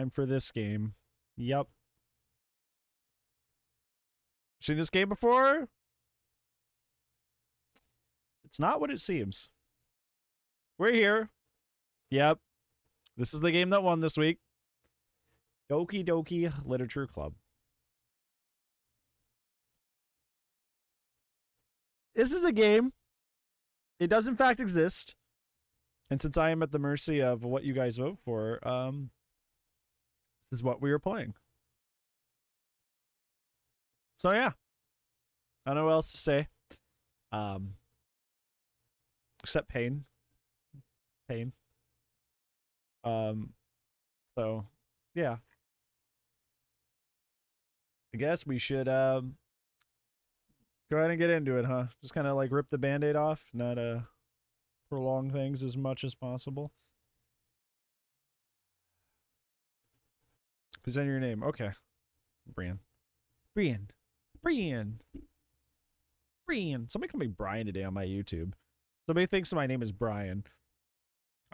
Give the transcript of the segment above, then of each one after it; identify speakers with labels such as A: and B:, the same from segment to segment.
A: time for this game. Yup. Seen this game before? It's not what it seems. We're here. Yep. This is the game that won this week. DOKI Literature Club. This is a game. It does in fact exist. And since I am at the mercy of what you guys vote for, this is what we are playing. So yeah. I don't know what else to say. Except pain. Pain. So yeah. I guess we should go ahead and get into it, huh? Just kind of like rip the band-aid off, not prolong things as much as possible. Present your name. Okay. Brian. Somebody call me Brian today on my YouTube. Somebody thinks my name is Brian.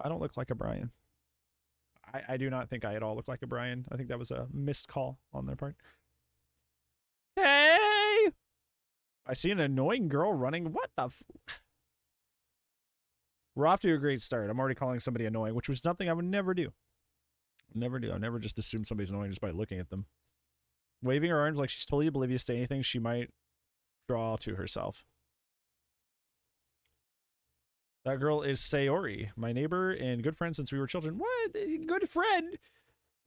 A: I don't look like a Brian. I do not think I at all look like a Brian. I think that was a missed call on their part. Hey! I see an annoying girl running. What the f... We're off to a great start. I'm already calling somebody annoying, which was something I would never do. Never do. I never just assume somebody's annoying just by looking at them. Waving her arms like she's totally oblivious to anything she might draw to herself. That girl is Sayori, my neighbor and good friend since we were children. What? Good friend?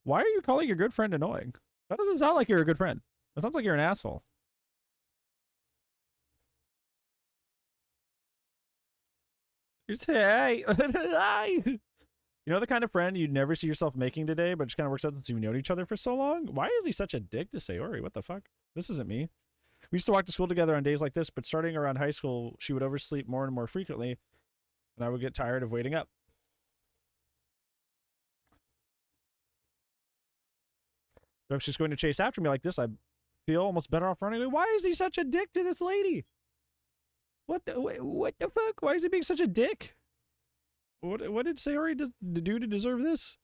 A: Why are you calling your good friend annoying? That doesn't sound like you're a good friend. That sounds like you're an asshole. You say, hey. You know the kind of friend you'd never see yourself making today, but just kind of works out since you've known each other for so long? Why is he such a dick to Sayori? What the fuck? This isn't me. We used to walk to school together on days like this, but starting around high school, she would oversleep more and more frequently, and I would get tired of waiting up. So if she's going to chase after me like this, I feel almost better off running away. Why is he such a dick to this lady? What the fuck? Why is he being such a dick? What did Sayori do to deserve this?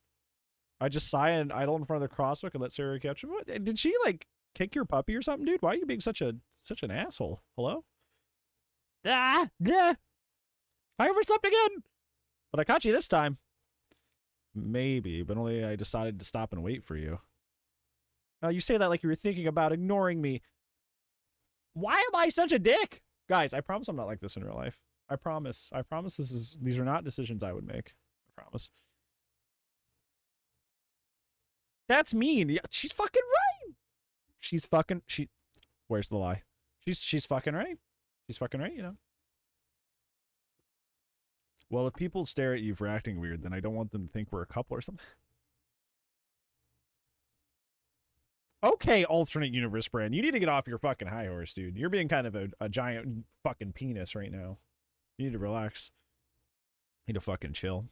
A: I just sigh and idle in front of the crosswalk and let Sayori catch him. What? Did she like kick your puppy or something, dude? Why are you being such an asshole? Hello? Ah, yeah. I overslept again. But I caught you this time. Maybe, but only I decided to stop and wait for you. You say that like you were thinking about ignoring me. Why am I such a dick? Guys, I promise I'm not like this in real life. I promise. I promise these are not decisions I would make. I promise. That's mean. Yeah, she's fucking right. Where's the lie? She's fucking right. She's fucking right, you know. Well, if people stare at you for acting weird, then I don't want them to think we're a couple or something. Okay, alternate universe brand. You need to get off your fucking high horse, dude. You're being kind of a giant fucking penis right now. You need to relax. You need to fucking chill.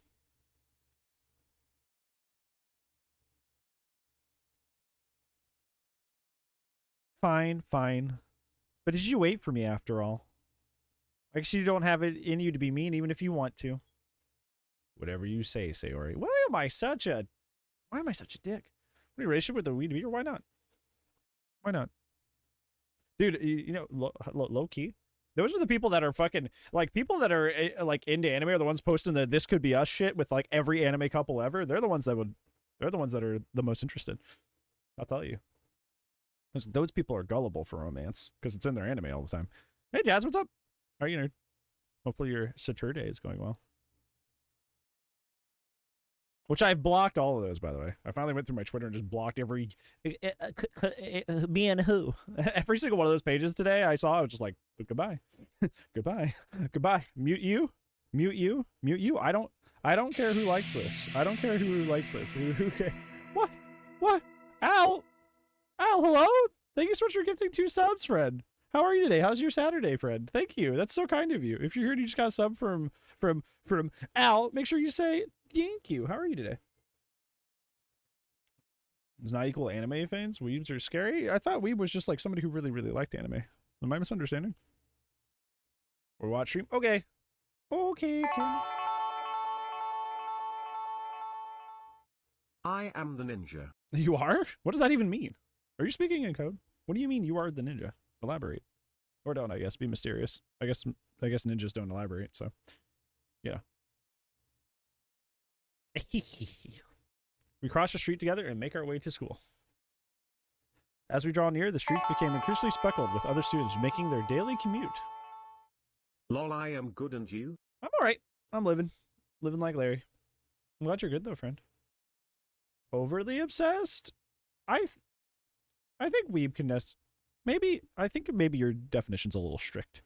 A: Fine. But did you wait for me after all? I guess you don't have it in you to be mean even if you want to. Whatever you say, Sayori. Why am I such a dick? What are you relationship with the weed beater? Why not? Why not? Dude, you know, low key. Those are the people that are fucking, like, people that are, like, into anime are the ones posting the This Could Be Us shit with, like, every anime couple ever. They're the ones that are the most interested. I'll tell you. Those people are gullible for romance, because it's in their anime all the time. Hey, Jazz, what's up? How are you, nerd? Hopefully your Saturday is going well. Which I've blocked all of those, by the way. I finally went through my Twitter and just blocked every... me and who? Every single one of those pages today I saw, I was just like, goodbye. Goodbye. Goodbye. Mute you. Mute you. Mute you. I don't care who likes this. I don't care who likes this. Who cares? What? What? Al, hello? Thank you so much for gifting 2 subs, friend. How are you today? How's your Saturday, friend? Thank you. That's so kind of you. If you're here and you just got a sub from Al, make sure you say thank you. How are you today? Does not equal anime fans? Weebs are scary? I thought Weeb was just like somebody who really, really liked anime. Am I misunderstanding? Or watch stream? Okay. Okay,
B: I am the ninja.
A: You are? What does that even mean? Are you speaking in code? What do you mean you are the ninja? Elaborate. Or don't, I guess. Be mysterious. I guess ninjas don't elaborate, so. Yeah. We cross the street together and make our way to school. As we draw near, the streets became increasingly speckled with other students making their daily commute.
B: Lol, I am good, and you?
A: I'm alright. I'm living. Living like Larry. I'm glad you're good, though, friend. Overly obsessed? I think weeb can I think maybe your definition's a little strict.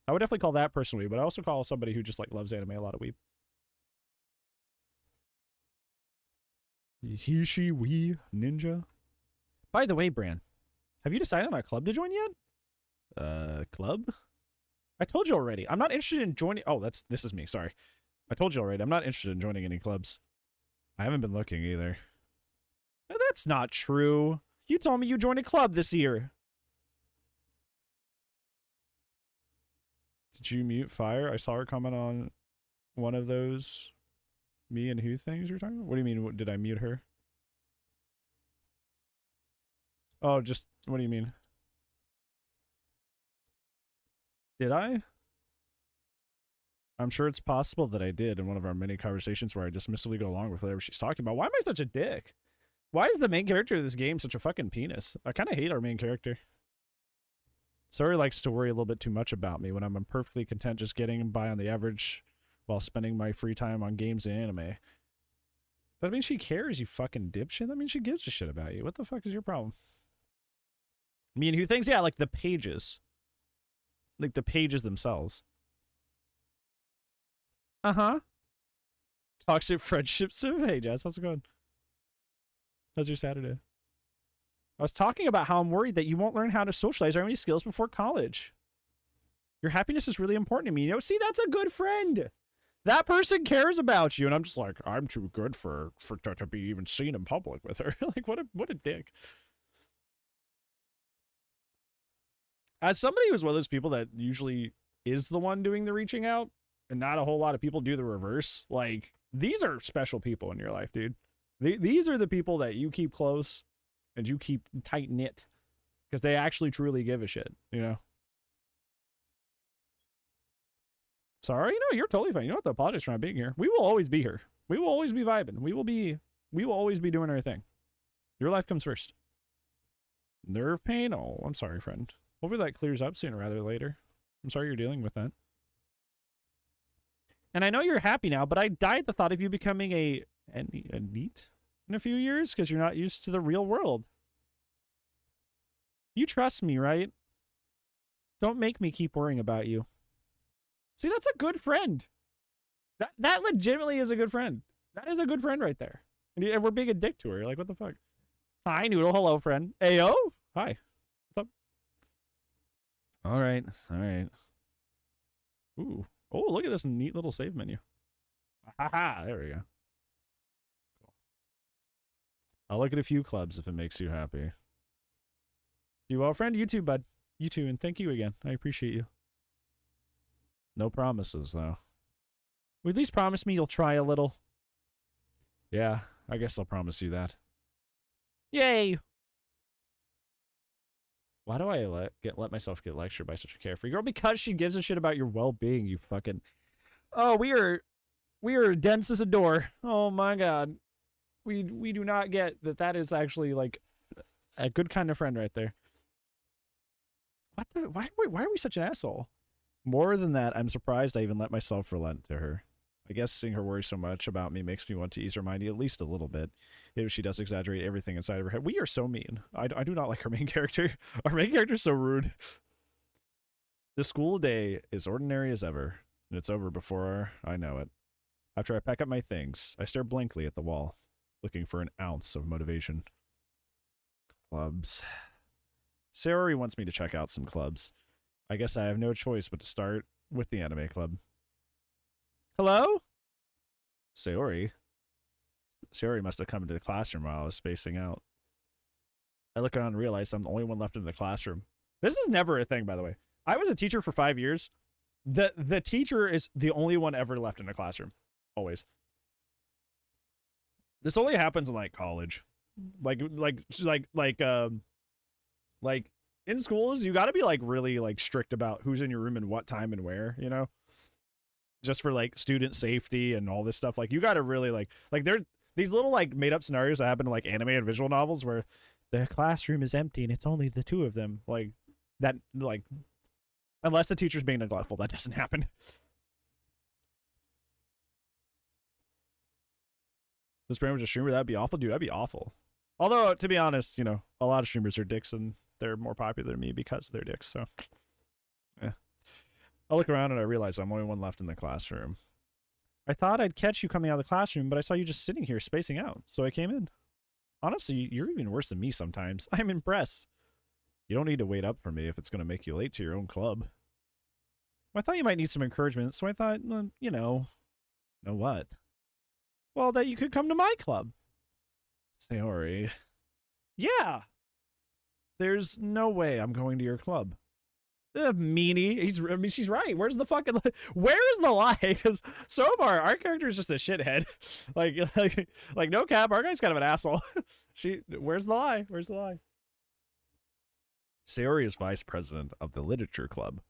A: I would definitely call that person weeb, but I also call somebody who just like loves anime a lot of weeb. He, she, we, ninja. By the way, Bran, have you decided on a club to join yet? Club? I told you already. I'm not interested in joining. Oh, this is me. Sorry. I told you already. I'm not interested in joining any clubs. I haven't been looking either. That's not true. You told me you joined a club this year. Did you mute Fire? I saw her comment on one of those me and who things you're talking about. What do you mean? Did I mute her? Oh, just, what do you mean? Did I? I'm sure it's possible that I did in one of our many conversations where I dismissively go along with whatever she's talking about. Why am I such a dick? Why is the main character of this game such a fucking penis? I kind of hate our main character. Sori likes to worry a little bit too much about me when I'm perfectly content just getting by on the average while spending my free time on games and anime. That means she cares, you fucking dipshit. That means she gives a shit about you. What the fuck is your problem? Me and who thinks? Yeah, like the pages. Like the pages themselves. Uh-huh. Toxic friendships. Hey, Jazz, how's it going? How's your Saturday? I was talking about how I'm worried that you won't learn how to socialize or have any skills before college. Your happiness is really important to me. You know, see, that's a good friend. That person cares about you. And I'm just like, I'm too good for to be even seen in public with her. Like, what a dick. As somebody who's one of those people that usually is the one doing the reaching out, and not a whole lot of people do the reverse, like, these are special people in your life, dude. These are the people that you keep close and you keep tight-knit because they actually truly give a shit, you know? Sorry? No, you're totally fine. You don't have to apologize for not being here. We will always be here. We will always be vibing. We will always be doing our thing. Your life comes first. Nerve pain? Oh, I'm sorry, friend. Hopefully that clears up sooner rather than later. I'm sorry you're dealing with that. And I know you're happy now, but I die at the thought of you becoming a NEET in a few years because you're not used to the real world. You trust me, right? Don't make me keep worrying about you. See, that's a good friend. That legitimately is a good friend. That is a good friend right there. And we're being a dick to her. Like, what the fuck? Hi, Noodle. Hello, friend. Ayo. Hi. What's up? All right. All right. Ooh. Oh, look at this neat little save menu. Haha. There we go. Cool. I'll look at a few clubs if it makes you happy. You well, friend? You too, bud. You too, and thank you again. I appreciate you. No promises, though. Well, at least promise me you'll try a little. Yeah, I guess I'll promise you that. Yay! Why do I let myself get lectured by such a carefree girl? Because she gives a shit about your well-being, you fucking... Oh, we are dense as a door. Oh my god. We do not get that is actually, like, a good kind of friend right there. What the... Why are we such an asshole? More than that, I'm surprised I even let myself relent to her. I guess seeing her worry so much about me makes me want to ease her mind at least a little bit. If she does exaggerate everything inside of her head. We are so mean. I do not like our main character. Our main character is so rude. The school day is ordinary as ever, and it's over before I know it. After I pack up my things, I stare blankly at the wall, looking for an ounce of motivation. Clubs. Saori wants me to check out some clubs. I guess I have no choice but to start with the anime club. Hello? Saori must have come into the classroom while I was spacing out. I look around and realize I'm the only one left in the classroom. This is never a thing, by the way. I was a teacher for 5 years. The teacher is the only one ever left in the classroom. Always. This only happens in like college. Like in schools, you got to be like really like strict about who's in your room and what time and where, you know? Just for like student safety and all this stuff. Like you got to really like there's these little like made up scenarios that happen in like animated visual novels where the classroom is empty and it's only the two of them. Like that, like unless the teacher's being neglectful, that doesn't happen. This brand was a streamer, that'd be awful, dude. That'd be awful. Although, to be honest, you know, a lot of streamers are dicks and they're more popular than me because they're dicks, so. Yeah. I look around and I realize I'm the only one left in the classroom. I thought I'd catch you coming out of the classroom, but I saw you just sitting here spacing out, so I came in. Honestly, you're even worse than me sometimes. I'm impressed. You don't need to wait up for me if it's going to make you late to your own club. Well, I thought you might need some encouragement, so I thought, well, you know what? Well, that you could come to my club. Sayori. Yeah. There's no way I'm going to your club. Meanie. She's right. Where's the fucking... Where's the lie? Because so far, our character is just a shithead. like, no cap, our guy's kind of an asshole. Where's the lie? Where's the lie? Sayori is vice president of the literature club.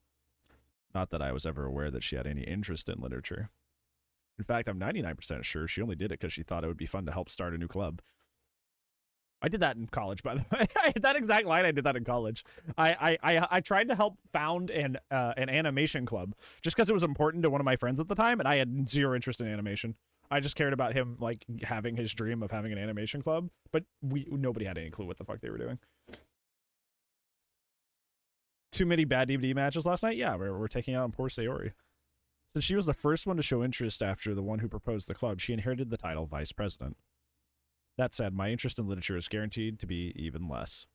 A: Not that I was ever aware that she had any interest in literature. In fact, I'm 99% sure she only did it because she thought it would be fun to help start a new club. I did that in college, by the way. That exact line, I did that in college. I tried to help found an animation club just because it was important to one of my friends at the time, and I had zero interest in animation. I just cared about him like having his dream of having an animation club, but nobody had any clue what the fuck they were doing. Too many bad DVD matches last night? Yeah, we're taking out on poor Sayori. Since she was the first one to show interest after the one who proposed the club, she inherited the title vice president. That said, my interest in literature is guaranteed to be even less.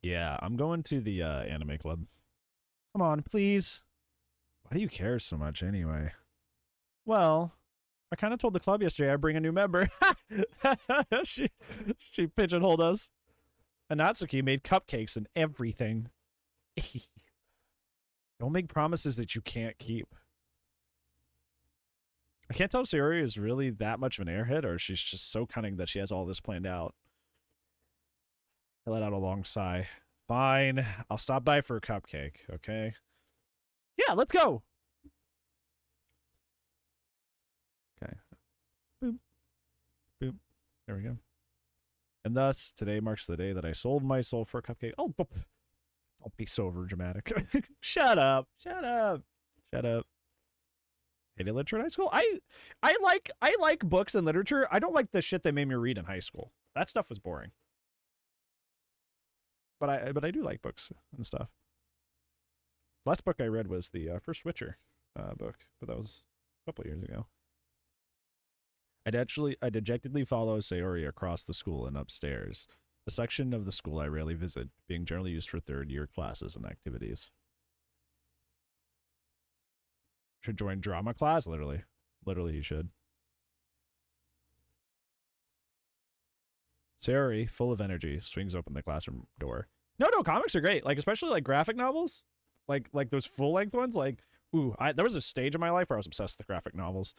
A: Yeah, I'm going to the anime club. Come on, please. Why do you care so much anyway? Well, I kind of told the club yesterday I'd bring a new member. she pigeonholed us. And Natsuki made cupcakes and everything. Don't make promises that you can't keep. I can't tell if Sayori is really that much of an airhead or she's just so cunning that she has all this planned out. I let out a long sigh. Fine, I'll stop by for a cupcake, okay? Yeah, let's go! Okay. Boop. Boop. There we go. And thus, today marks the day that I sold my soul for a cupcake. Oh, don't be so overdramatic. Shut up. Shut up. Shut up. Hated literature in high school? I like books and literature. I don't like the shit they made me read in high school. That stuff was boring. But I do like books and stuff. Last book I read was the first Witcher book, but that was a couple of years ago. I dejectedly follow Sayori across the school and upstairs, a section of the school I rarely visit, being generally used for third-year classes and activities. Should join drama class? Literally he should. Sayori, full of energy, swings open the classroom door. No, comics are great. Like, especially like graphic novels. Like those full-length ones. Like, ooh, there was a stage in my life where I was obsessed with graphic novels.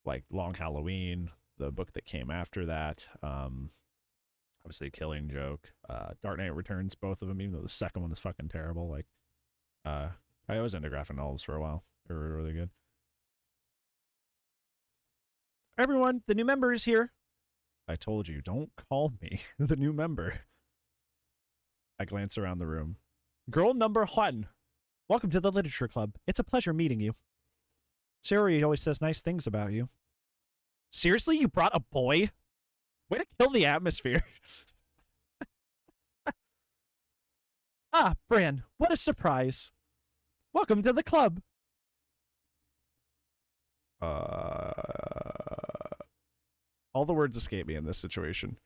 A: Like Long Halloween, the book that came after that. Obviously Killing Joke, Dark Knight Returns, both of them, even though the second one is fucking terrible. Like, I was into graphic novels for a while. They were really good. Everyone, the new member is here. I told you, don't call me the new member. I glance around the room. Girl number 1. Welcome to the literature club. It's a pleasure meeting you. Sayori always says nice things about you. Seriously, you brought a boy? Way to kill the atmosphere. Ah, Bran, what a surprise. Welcome to the club. All the words escape me in this situation.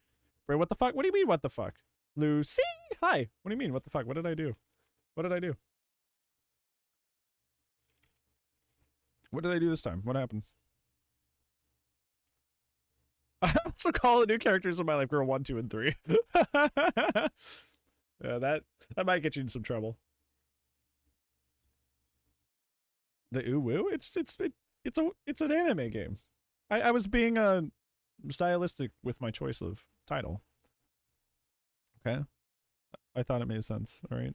A: Bran, what the fuck? What do you mean, what the fuck? Lucy? Hi. What do you mean, what the fuck? What did I do? What did I do? What did I do this time? What happened? I also call the new characters in my life Girl 1, 2, and 3. Yeah, that might get you in some trouble. The ooh woo? It's an anime game. I was being stylistic with my choice of title. Okay. I thought it made sense. All right.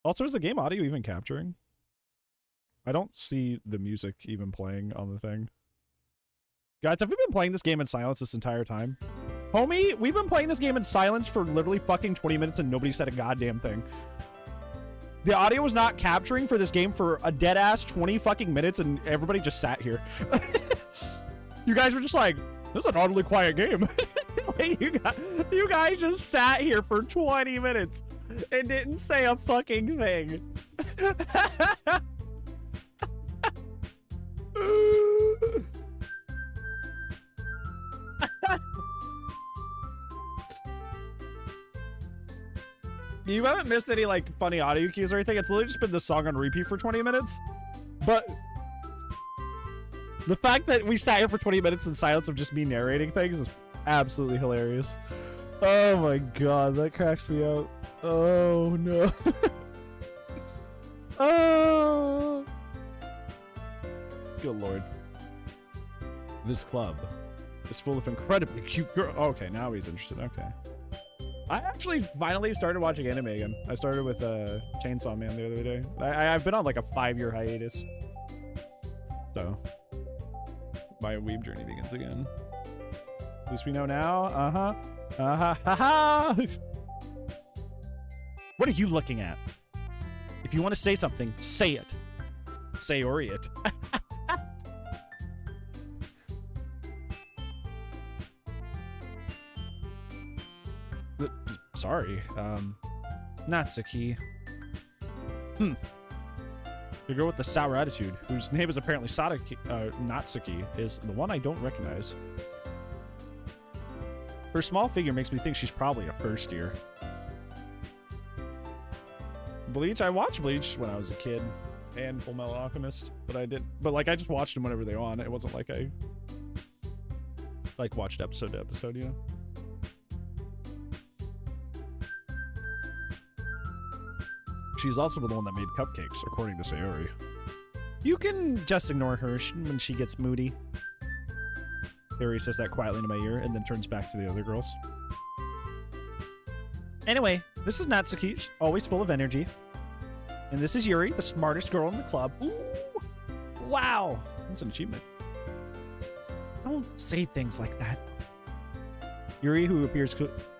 A: Also, is the game audio even capturing? I don't see the music even playing on the thing. Guys, have we been playing this game in silence this entire time? Homie, we've been playing this game in silence for literally fucking 20 minutes and nobody said a goddamn thing. The audio was not capturing for this game for a dead ass 20 fucking minutes and everybody just sat here. You guys were just like, this is an utterly quiet game. Like, you guys just sat here for 20 minutes and didn't say a fucking thing. You haven't missed any like funny audio cues or anything. It's literally just been the song on repeat for 20 minutes. But the fact that we sat here for 20 minutes in silence of just me narrating things is absolutely hilarious. Oh my god, that cracks me up. Oh no. Oh. Good lord. This club is full of incredibly cute girls. Okay, now he's interested. Okay. I actually finally started watching anime again. I started with Chainsaw Man the other day. I've been on like a 5-year hiatus. So, my weeb journey begins again. At least we know now. Uh-huh. Uh-huh. Ha-ha! What are you looking at? If you want to say something, say it. Sayori it. Sorry. Natsuki. The girl with the sour attitude, whose name is apparently Natsuki, is the one I don't recognize. Her small figure makes me think she's probably a first year. Bleach? I watched Bleach when I was a kid, and Full Metal Alchemist, but I just watched them whenever they were on. It wasn't like I watched episode to episode, you know? She's also the one that made cupcakes, according to Sayori. You can just ignore her when she gets moody. Sayori says that quietly into my ear and then turns back to the other girls. Anyway, this is Natsuki, she's always full of energy. And this is Yuri, the smartest girl in the club. Ooh! Wow! That's an achievement. Don't say things like that. Yuri, who appears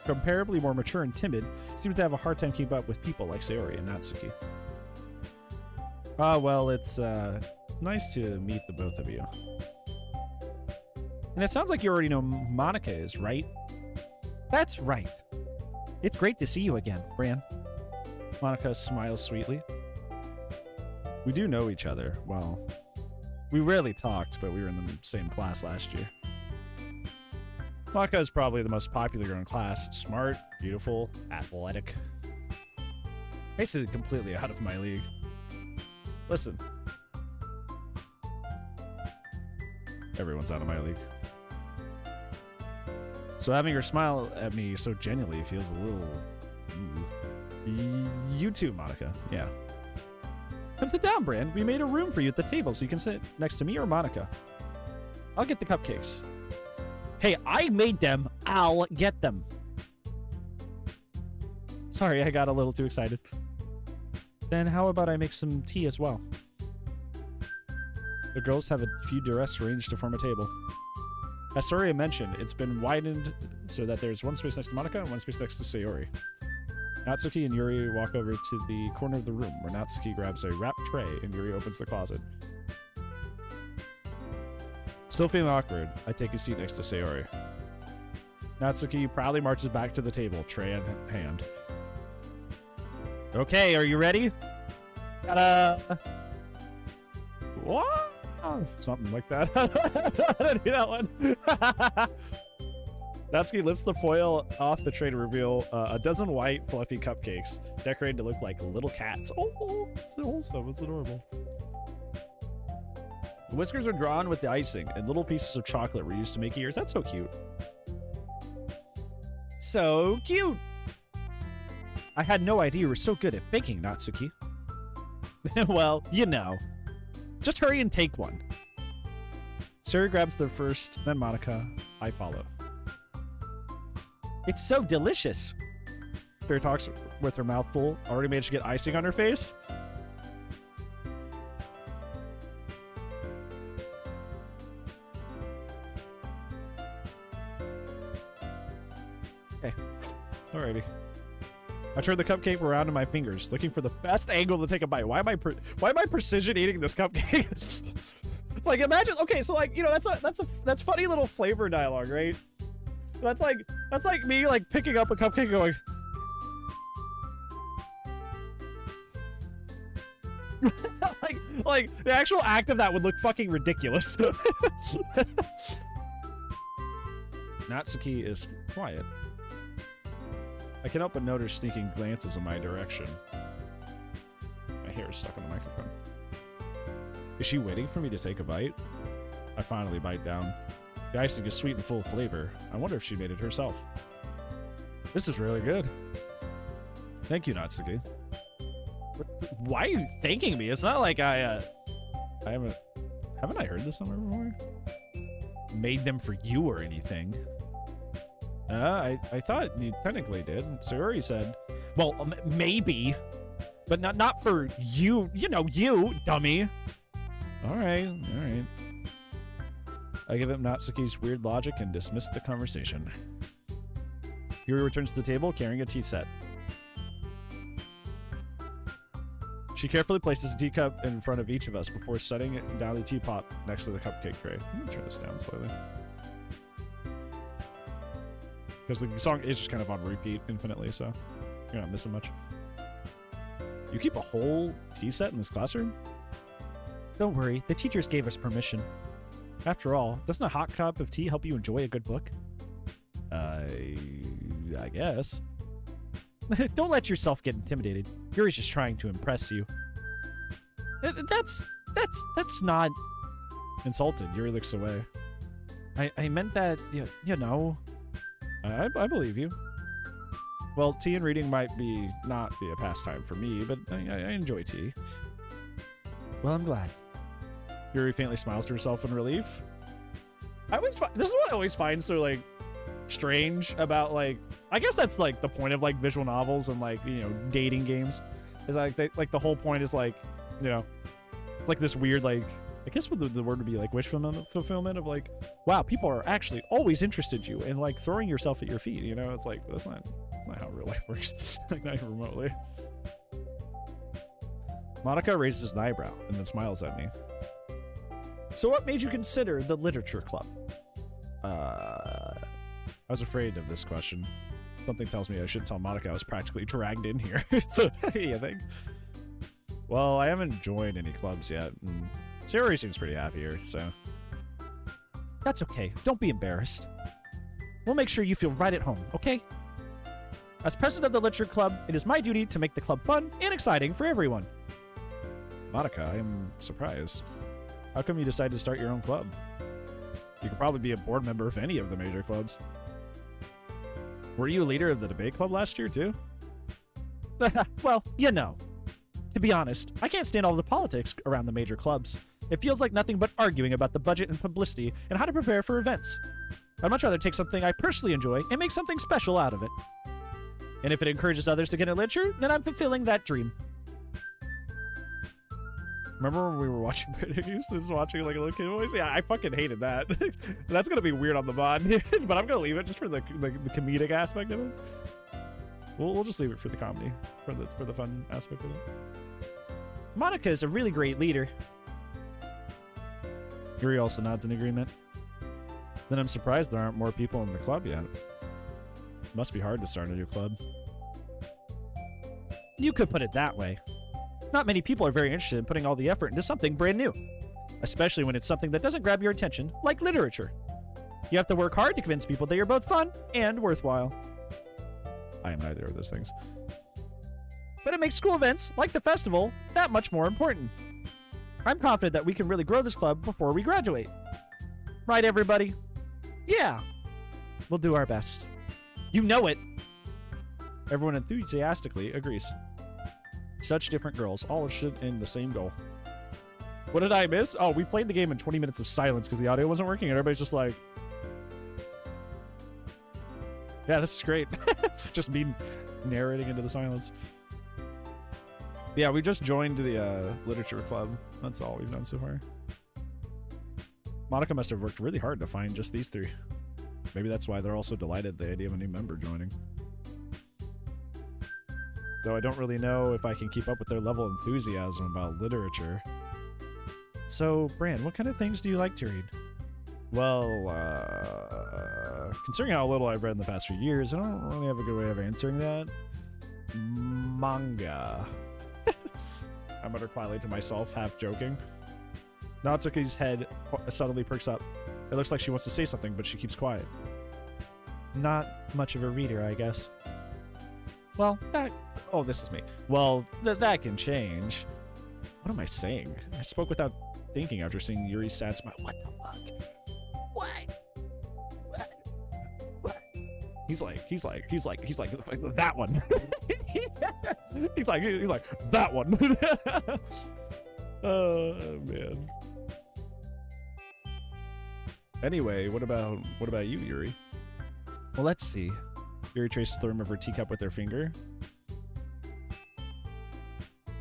A: comparably more mature and timid, seems to have a hard time keeping up with people like Sayori and Natsuki. Ah, well, it's nice to meet the both of you. And it sounds like you already know Monica is, right? That's right. It's great to see you again, Bran. Monica smiles sweetly. We do know each other. Well, we rarely talked, but we were in the same class last year. Monica is probably the most popular girl in class. Smart, beautiful, athletic. Basically completely out of my league. Listen. Everyone's out of my league. So having her smile at me so genuinely feels a little... You too, Monica. Yeah. Come sit down, Bran. We made a room for you at the table so you can sit next to me or Monica. I'll get the cupcakes. Hey, I made them. I'll get them. Sorry, I got a little too excited. Then how about I make some tea as well? The girls have a few desks arranged to form a table. As Soria mentioned, it's been widened so that there's one space next to Monica and one space next to Sayori. Natsuki and Yuri walk over to the corner of the room where Natsuki grabs a wrapped tray and Yuri opens the closet. Still feeling awkward, I take a seat next to Sayori. Natsuki proudly marches back to the table, tray in hand. Okay, are you ready? Ta-da! What? Oh, something like that. I didn't do that one. Natsuki lifts the foil off the tray to reveal a dozen white, fluffy cupcakes, decorated to look like little cats. Oh, it's so wholesome. It's adorable. The whiskers are drawn with the icing, and little pieces of chocolate were used to make ears. That's so cute. So cute! I had no idea you were so good at baking, Natsuki. Well, you know. Just hurry and take one. Siri grabs the first, then Monica. I follow. It's so delicious. Siri talks with her mouth full. Already managed to get icing on her face. Okay. Alrighty. I turn the cupcake around in my fingers, looking for the best angle to take a bite. Why am I precision eating this cupcake? Like, imagine. Okay, so like, you know, that's funny little flavor dialogue, right? That's like me like picking up a cupcake and going. like the actual act of that would look fucking ridiculous. Natsuki is quiet. I can't help but notice sneaking glances in my direction. My hair is stuck on the microphone. Is she waiting for me to take a bite? I finally bite down. The icing is sweet and full of flavor. I wonder if she made it herself. This is really good. Thank you, Natsuki. Why are you thanking me? It's not like I haven't I heard this somewhere before? Made them for you or anything. I thought you technically did. Sayori said, well, maybe, but not for you. You know, you dummy. All right. I give him Natsuki's weird logic and dismiss the conversation. Yuri returns to the table carrying a tea set. She carefully places a teacup in front of each of us before setting it down the teapot next to the cupcake tray. I'm gonna turn this down slightly. Because the song is just kind of on repeat infinitely, so you're not missing much. You keep a whole tea set in this classroom? Don't worry, the teachers gave us permission. After all, doesn't a hot cup of tea help you enjoy a good book? I guess. Don't let yourself get intimidated. Yuri's just trying to impress you. That's not insulted. Yuri looks away. I meant that, you know. I believe you. Well, tea and reading might not be a pastime for me, but I enjoy tea. Well, I'm glad. Yuri faintly smiles to herself in relief. This is what I always find so, like, strange about, like, I guess that's, like, the point of, like, visual novels and, like, you know, dating games. Is like, the whole point is, like, you know, it's like this weird, like, I guess what the word would be, like, wish fulfillment of, like, wow, people are actually always interested in you and, like, throwing yourself at your feet, you know? It's like, that's not how real life works. Like, not even remotely. Monica raises an eyebrow and then smiles at me. So what made you consider the literature club? I was afraid of this question. Something tells me I shouldn't tell Monica I was practically dragged in here. So, you think? Well, I haven't joined any clubs yet, and Sayori seems pretty happy here, so. That's okay. Don't be embarrassed. We'll make sure you feel right at home, okay? As president of the literature club, it is my duty to make the club fun and exciting for everyone. Monica, I am surprised. How come you decided to start your own club? You could probably be a board member of any of the major clubs. Were you a leader of the debate club last year, too? Well, you know. To be honest, I can't stand all the politics around the major clubs. It feels like nothing but arguing about the budget and publicity and how to prepare for events. I'd much rather take something I personally enjoy and make something special out of it. And if it encourages others to get into literature, then I'm fulfilling that dream. Remember when we were watching This is watching like a little kid voice? Yeah, I fucking hated that. That's gonna be weird on the VOD, but I'm gonna leave it just for the comedic aspect of it. We'll just leave it for the comedy, for the fun aspect of it. Monica is a really great leader. Yuri also nods in agreement. Then I'm surprised there aren't more people in the club yet. It must be hard to start a new club. You could put it that way. Not many people are very interested in putting all the effort into something brand new, especially when it's something that doesn't grab your attention, like literature. You have to work hard to convince people that you're both fun and worthwhile. I am neither of those things. But it makes school events, like the festival, that much more important. I'm confident that we can really grow this club before we graduate. Right, everybody? Yeah. We'll do our best. You know it. Everyone enthusiastically agrees. Such different girls, all interested in the same goal. What did I miss? Oh, we played the game in 20 minutes of silence because the audio wasn't working, and everybody's just like, yeah, this is great. Just me narrating into the silence. Yeah, we just joined the literature club. That's all we've done so far. Monica must have worked really hard to find just these three. Maybe that's why they're all so delighted at the idea of a new member joining. Though I don't really know if I can keep up with their level of enthusiasm about literature. So, Bran, what kind of things do you like to read? Well, considering how little I've read in the past few years, I don't really have a good way of answering that. Manga. I mutter quietly to myself, half joking. Natsuki's head suddenly perks up. It looks like she wants to say something, but she keeps quiet. Not much of a reader, I guess. Well, that... Oh, this is me. Well, that can change. What am I saying? I spoke without thinking after seeing Yuri's sad smile. What the fuck? What? He's like, that one. he's like, that one. Oh, man. Anyway, what about you, Yuri? Well, let's see. Yuri traces the rim of her teacup with her finger.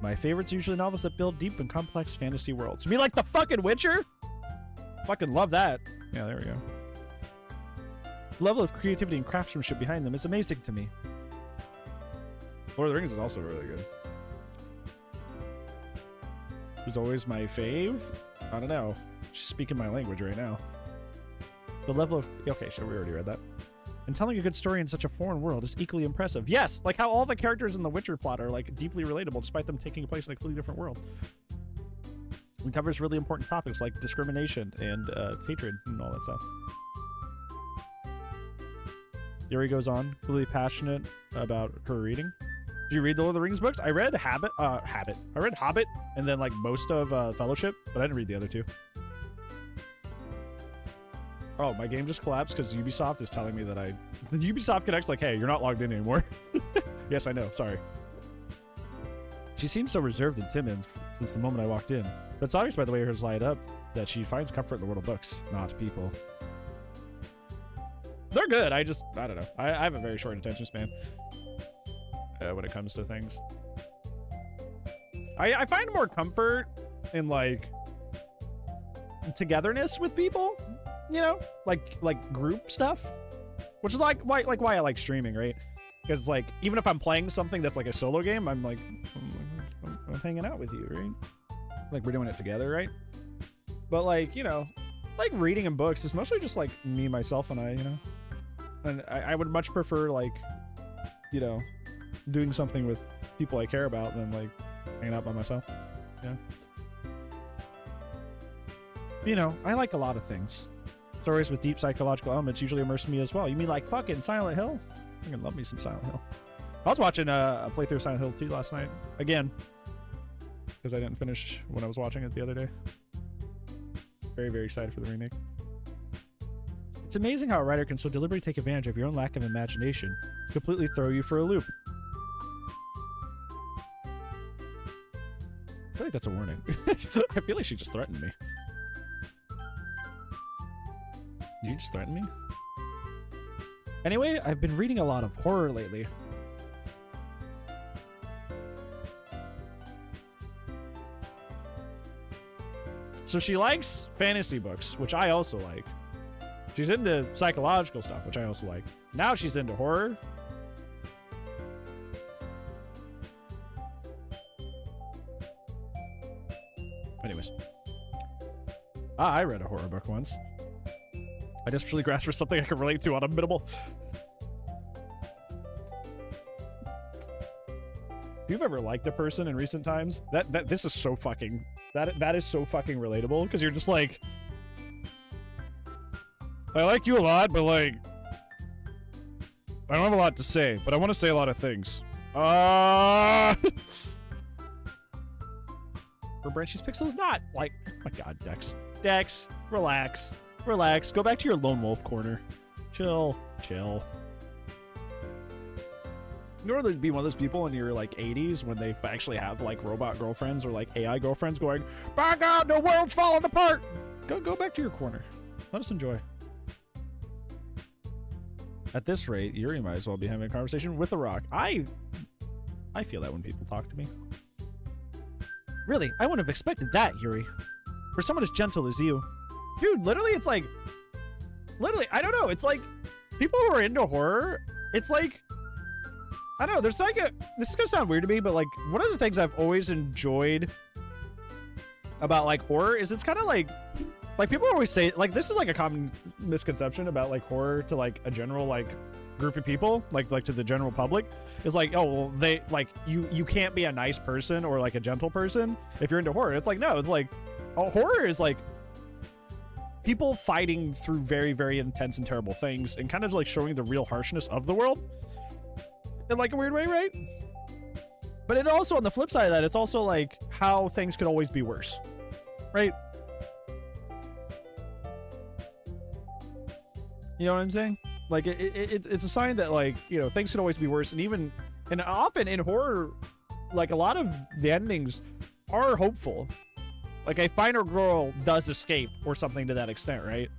A: My favorites are usually novels that build deep and complex fantasy worlds. You mean like the fucking Witcher? Fucking love that. Yeah, there we go. The level of creativity and craftsmanship behind them is amazing to me. Lord of the Rings is also really good. Who's always my fave? I don't know. She's speaking my language right now. The level of... Okay, sure, we already read that. And telling a good story in such a foreign world is equally impressive. Yes, like how all the characters in the Witcher plot are like deeply relatable despite them taking place in a completely different world. It covers really important topics like discrimination and hatred and all that stuff. Yuri goes on, really passionate about her reading. Did you read the Lord of the Rings books? I read Hobbit. I read Hobbit and then like most of Fellowship, but I didn't read the other two. Oh, my game just collapsed because Ubisoft is telling me that the Ubisoft Connect's like, hey, you're not logged in anymore. Yes, I know. Sorry. She seems so reserved and timid since the moment I walked in. But it's obvious by the way hers light up that she finds comfort in the world of books, not people. They're good. I don't know. I have a very short attention span when it comes to things. I find more comfort in like togetherness with people. You know, like group stuff, which is like why I like streaming, right? Because like even if I'm playing something that's like a solo game, I'm like I'm hanging out with you, right? Like we're doing it together, right? But like, you know, like reading and books is mostly just like me, myself, and I, you know. And I would much prefer like, you know, doing something with people I care about than like hanging out by myself. Yeah. You know, I like a lot of things. Stories with deep psychological elements usually immerse me as well. You mean like fucking Silent Hill? I can love me some Silent Hill. I was watching a playthrough of Silent Hill 2 last night. Again. Because I didn't finish when I was watching it the other day. Very, very excited for the remake. It's amazing how a writer can so deliberately take advantage of your own lack of imagination to completely throw you for a loop. I feel like that's a warning. I feel like she just threatened me. Did you just threaten me? Anyway, I've been reading a lot of horror lately. So she likes fantasy books, which I also like. She's into psychological stuff, which I also like. Now she's into horror. Anyways. I read a horror book once. I desperately grasped for something I can relate to on a minimal. If you've ever liked a person in recent times, this is so fucking that is so fucking relatable because you're just like, I like you a lot, but like, I don't have a lot to say, but I want to say a lot of things. Her Branchies Pixel's not like, oh my god, Dex, relax. Relax. Go back to your lone wolf corner. Chill. You know, to be one of those people in your like 80s when they actually have like robot girlfriends or like AI girlfriends going, "Back out, the world's falling apart." Go back to your corner. Let us enjoy. At this rate, Yuri might as well be having a conversation with The Rock. I feel that when people talk to me. Really, I wouldn't have expected that, Yuri. For someone as gentle as you. Dude, literally, it's like... Literally, I don't know. It's like... People who are into horror, it's like... I don't know, there's like a... This is gonna sound weird to me, but like, one of the things I've always enjoyed about like horror is it's kind of like... Like, people always say... Like, this is like a common misconception about like horror to like a general like group of people, like to the general public, is like, oh, well, they like you can't be a nice person or like a gentle person if you're into horror. It's like, no, it's like, oh, horror is like people fighting through very, very intense and terrible things and kind of like showing the real harshness of the world in like a weird way, right? But it also, on the flip side of that, it's also like how things could always be worse, right? You know what I'm saying? Like, it's a sign that, like, you know, things could always be worse. And often in horror, like, a lot of the endings are hopeful. Like, a final girl does escape or something to that extent, right?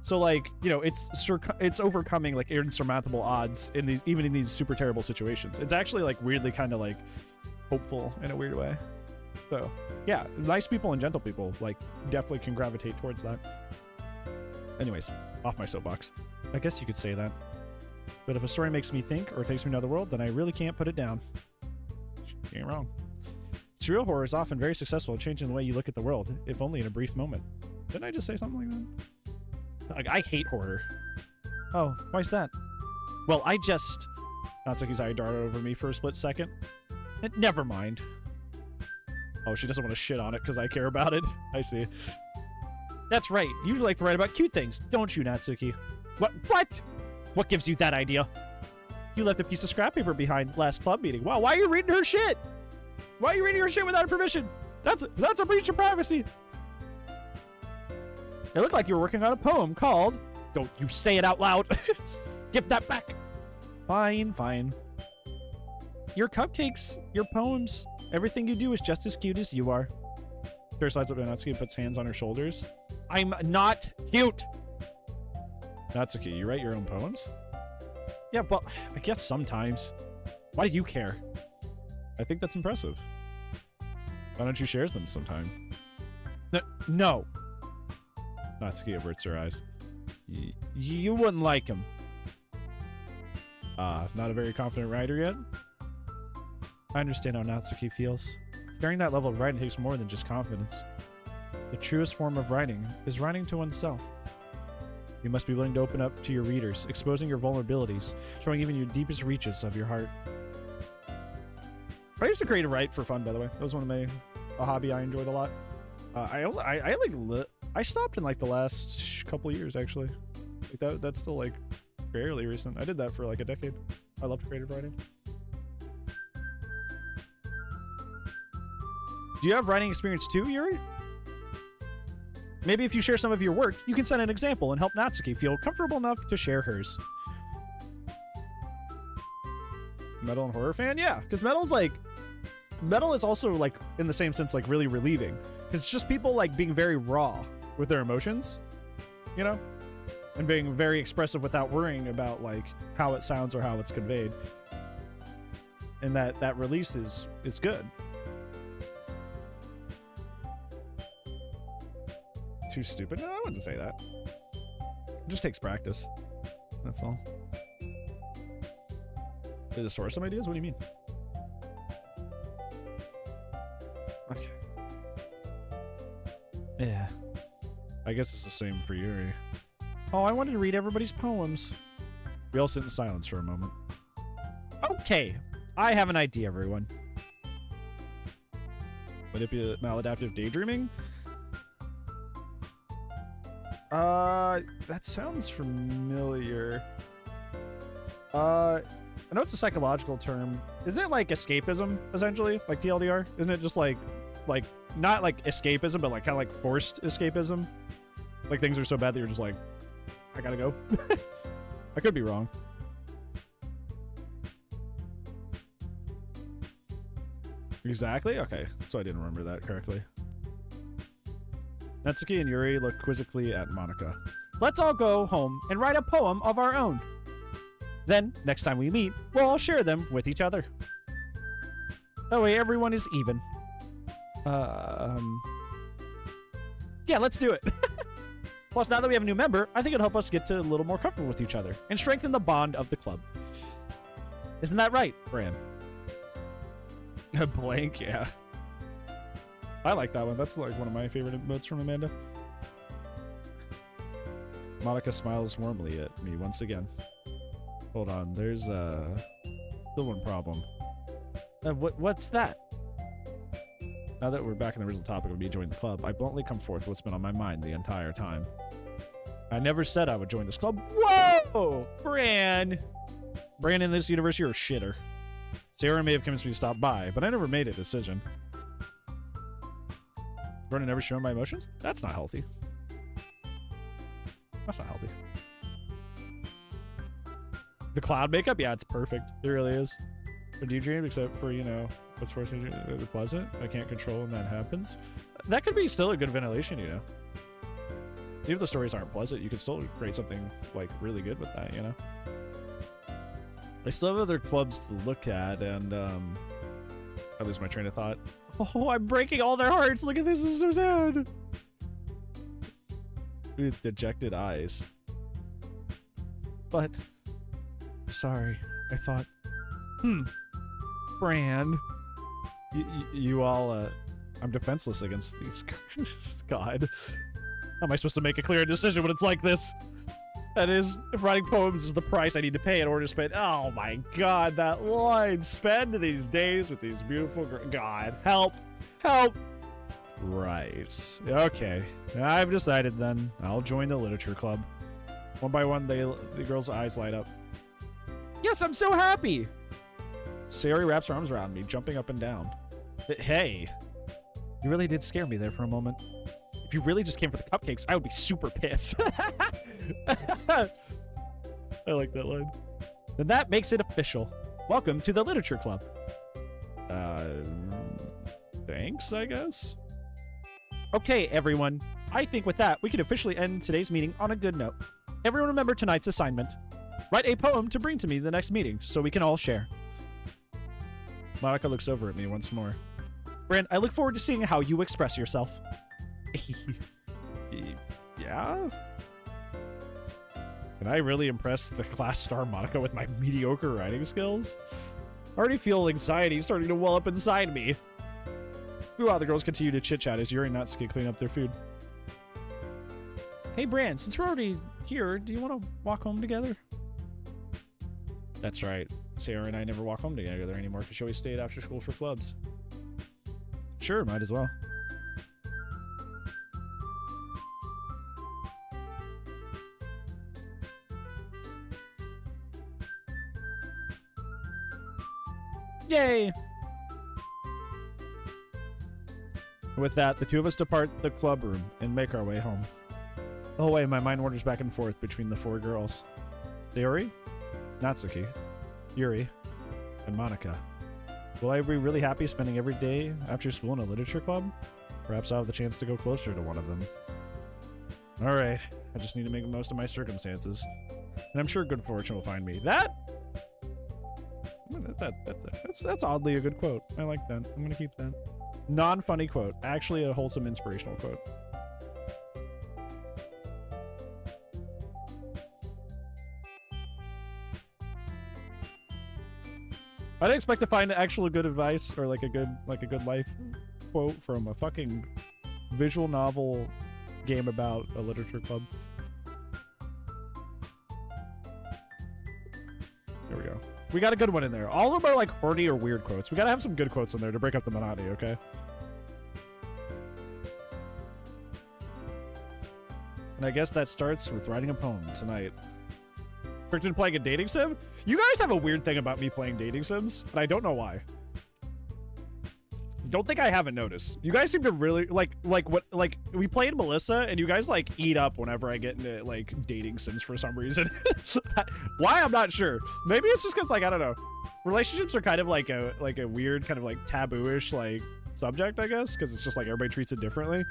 A: So, like, you know, it's overcoming, like, insurmountable odds even in these super terrible situations. It's actually, like, weirdly kind of, like, hopeful in a weird way. So, yeah, nice people and gentle people, like, definitely can gravitate towards that. Anyways, off my soapbox. I guess you could say that. But if a story makes me think or takes me to another world, then I really can't put it down. You ain't wrong. Surreal horror is often very successful at changing the way you look at the world, if only in a brief moment. Didn't I just say something like that? Like, I hate horror. Oh, why's that? Well, Natsuki's eye darted over me for a split second. Never mind. Oh, she doesn't want to shit on it because I care about it. I see. That's right. You like to write about cute things, don't you, Natsuki? What? What gives you that idea? You left a piece of scrap paper behind last club meeting. Wow, why are you reading her shit? Why are you reading her shit without her permission? That's a breach of privacy. It looked like you were working on a poem called... Don't you say it out loud. Give that back. Fine. Your cupcakes, your poems, everything you do is just as cute as you are. Her slides up to Natsuki and puts hands on her shoulders. I'm not cute. Natsuki, you write your own poems? Yeah, but I guess sometimes. Why do you care? I think that's impressive. Why don't you share them sometime? No. Natsuki averts her eyes. You wouldn't like him. Not a very confident writer yet? I understand how Natsuki feels. Sharing that level of writing takes more than just confidence. The truest form of writing is writing to oneself. You must be willing to open up to your readers, exposing your vulnerabilities, showing even your deepest reaches of your heart. I used to create a write for fun, by the way. That was a hobby I enjoyed a lot. I stopped in like the last couple of years, actually. Like that's still like fairly recent. I did that for like a decade. I loved creative writing. Do you have writing experience too, Yuri? Maybe if you share some of your work, you can set an example and help Natsuki feel comfortable enough to share hers. Metal and horror fan? Yeah, because metal is also like, in the same sense, like really relieving. Because it's just people like being very raw with their emotions, you know? And being very expressive without worrying about like how it sounds or how it's conveyed. And that release is good. Too stupid? No, I wouldn't say that. It just takes practice. That's all. Did it source some ideas? What do you mean? Okay. Yeah. I guess it's the same for Yuri. Oh, I wanted to read everybody's poems. We all sit in silence for a moment. Okay. I have an idea, everyone. Maladaptive daydreaming? That sounds familiar. I know it's a psychological term. Isn't it like escapism, essentially? Like TLDR? Isn't it just like not like escapism, but like kind of like forced escapism? Like things are so bad that you're just like, I gotta go. I could be wrong. Exactly? Okay, so I didn't remember that correctly. Natsuki and Yuri look quizzically at Monica. Let's all go home and write a poem of our own. Then, next time we meet, we'll all share them with each other. That way everyone is even. Yeah, let's do it. Plus, now that we have a new member, I think it'll help us get to a little more comfortable with each other and strengthen the bond of the club. Isn't that right, Bran? Blank, yeah. I like that one. That's like one of my favorite emotes from Amanda. Monica smiles warmly at me once again. Hold on, there's still one problem. What's that? Now that we're back on the original topic of me joining the club, I bluntly come forth what's been on my mind the entire time. I never said I would join this club. Whoa! Bran! Bran in this universe, you're a shitter. Sarah may have convinced me to stop by, but I never made a decision. Running never showing my emotions? That's not healthy. That's not healthy. The cloud makeup? Yeah, it's perfect. It really is. A deep dream, except for, you know, what's forced me to be pleasant. I can't control when that happens. That could be still a good ventilation, you know. Even if the stories aren't pleasant, you could still create something, like, really good with that, you know. I still have other clubs to look at, and, I lose my train of thought. Oh, I'm breaking all their hearts! Look at this, this is so sad! With dejected eyes. But, sorry, I thought, Bran, you all, I'm defenseless against these. God. How am I supposed to make a clear decision when it's like this? That is, if writing poems is the price I need to pay in order to spend. Oh my God, that line. Spend these days with these beautiful God, help. Help. Right. Okay. I've decided then. I'll join the literature club. One by one, the girl's eyes light up. Yes, I'm so happy. Sayori wraps her arms around me, jumping up and down. Hey, you really did scare me there for a moment. If you really just came for the cupcakes, I would be super pissed. I like that line. Then that makes it official. Welcome to the literature club. Thanks, I guess. Okay, everyone. I think with that, we can officially end today's meeting on a good note. Everyone remember tonight's assignment. Write a poem to bring to me the next meeting so we can all share. Monica looks over at me once more. Bran, I look forward to seeing how you express yourself. Yeah? Can I really impress the class star Monica with my mediocre writing skills? I already feel anxiety starting to well up inside me. Meanwhile, the girls continue to chit-chat as Yuri and Natsuki clean up their food. Hey, Bran, since we're already here, do you want to walk home together? That's right. Sarah and I never walk home together anymore because she always stayed after school for clubs. Sure, might as well. Yay! With that, the two of us depart the club room and make our way home. The whole way, my mind wanders back and forth between the four girls. Sayori, Natsuki, Yuri, and Monica. Will I be really happy spending every day after school in a literature club? Perhaps I'll have the chance to go closer to one of them. Alright, I just need to make the most of my circumstances. And I'm sure good fortune will find me. That's oddly a good quote. I like that. I'm gonna keep that. Non-funny quote. Actually a wholesome, inspirational quote. I didn't expect to find actual good advice or like a good life quote from a fucking visual novel game about a literature club. There we go. We got a good one in there. All of them are like horny or weird quotes. We gotta have some good quotes in there to break up the monotony, okay? And I guess that starts with writing a poem tonight. Friction playing a dating sim? You guys have a weird thing about me playing dating sims, and I don't know why. don't think I haven't noticed. You guys seem to really like we played Melissa, and you guys like eat up whenever I get into like dating sims for some reason. Why, I'm not sure. Maybe it's just because like I don't know. Relationships are kind of like a weird kind of like taboo-ish like subject, I guess, because it's just like everybody treats it differently.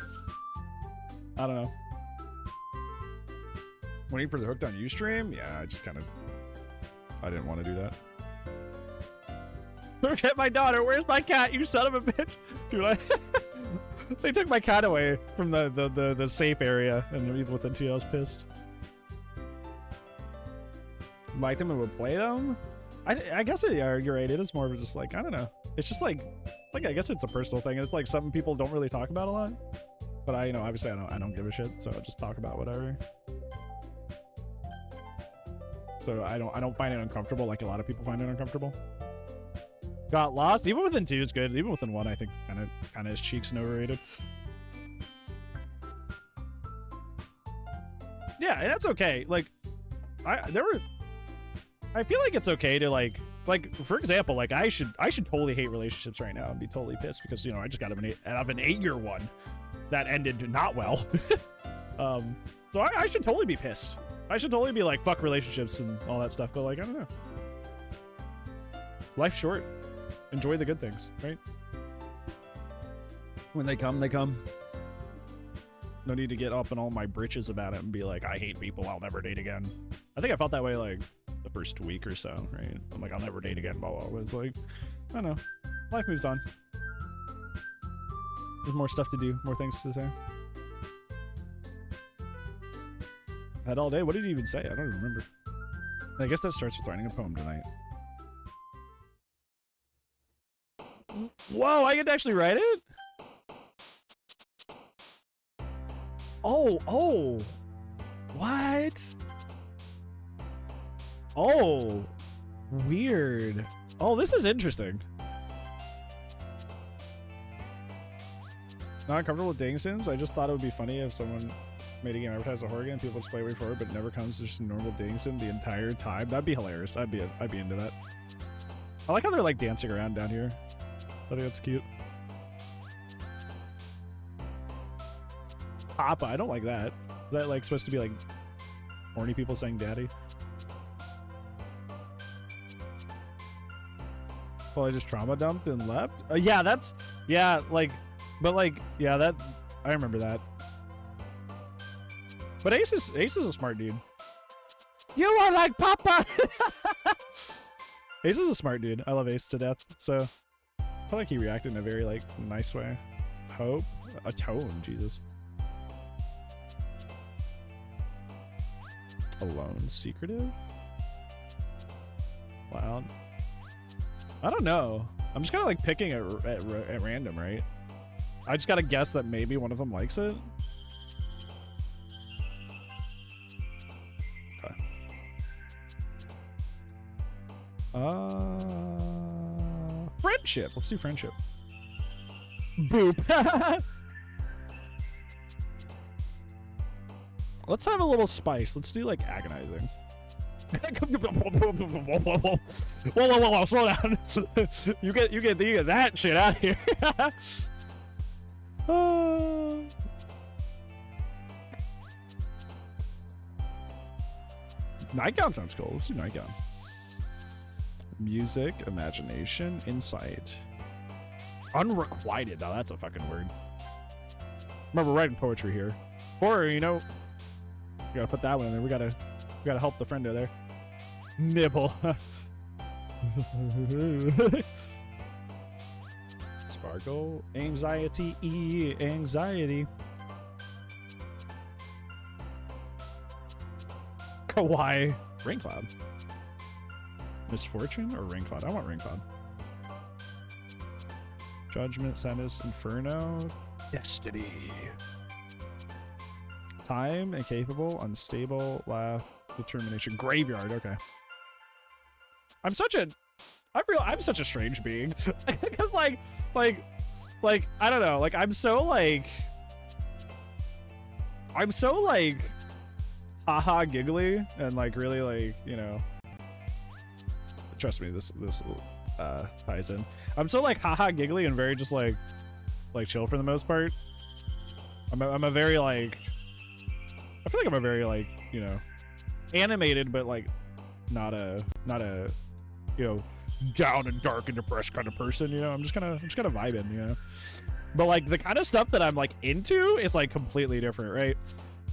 A: I don't know. Waiting for the Hooked on You stream? Yeah, I didn't want to do that. Look at my daughter. Where's my cat? You son of a bitch. Dude, they took my cat away from the safe area, and even with the two, I was pissed. Like them and would play them? I guess you're right. It is more of just like, I don't know. It's just like I guess it's a personal thing. It's like something people don't really talk about a lot. But obviously I don't give a shit, so I'll just talk about whatever. So I don't find it uncomfortable like a lot of people find it uncomfortable. Got lost. Even within 2 is good. Even within 1, I think kind of is cheeks and overrated. Yeah, and that's okay. Like, I feel like it's okay to like for example, like I should totally hate relationships right now and be totally pissed because I just got an 8-year one that ended not well. So I should totally be pissed. I should totally be like, fuck relationships and all that stuff. But like, I don't know. Life's short. Enjoy the good things, right? When they come, they come. No need to get up in all my britches about it and be like, I hate people, I'll never date again. I think I felt that way like the first week or so, right? I'm like, I'll never date again, blah, blah, blah. It's like, I don't know. Life moves on. There's more stuff to do, more things to say. Had all day? What did you even say? I don't even remember. I guess that starts with writing a poem tonight. Whoa, I get to actually write it? Oh. What? Oh. Weird. Oh, this is interesting. Not comfortable with dating sims? I just thought it would be funny if someone made a game advertise a horror game, people just play way forward, but it never comes to just a normal dating sim the entire time. That'd be hilarious. I'd be into that. I like how they're like dancing around down here. I think that's cute. Papa, I don't like that. Is that like supposed to be like horny people saying daddy? Well, I just trauma dumped and left? Yeah, that's... Yeah, like... But like... Yeah, that... I remember that. But Ace is a smart dude. You are like Papa! Ace is a smart dude. I love Ace to death. So, I feel like he reacted in a very, like, nice way. Hope? A tone, Jesus. Alone. Secretive? Loud. I don't know. I'm just kind of, like, picking at random, right? I just gotta guess that maybe one of them likes it. Friendship. Let's do friendship. Boop. Let's have a little spice. Let's do like agonizing. Whoa, slow down. you get that shit out of here. Nightgown sounds cool. Let's do nightgown. Music, imagination, insight. Unrequited. Now that's a fucking word. Remember, writing poetry here. Or, you know, we gotta put that one in there. We gotta help the friendo there. Nibble. Sparkle. Anxiety. Anxiety. Kawaii. Rain cloud. Misfortune or rain cloud? I want rain cloud. Judgment, sadness, inferno, destiny. Time, incapable, unstable, laugh, determination, graveyard. Okay. I'm such a strange being because like I don't know. Like I'm so haha giggly and like really like, you know. Trust me, this ties in. I'm so like haha giggly and very just like chill for the most part. I'm a very like, I feel like I'm a very like, you know, animated, but like not a you know, down and dark and depressed kind of person, you know. I'm just kind of vibing, you know. But like the kind of stuff that I'm like into is like completely different, right?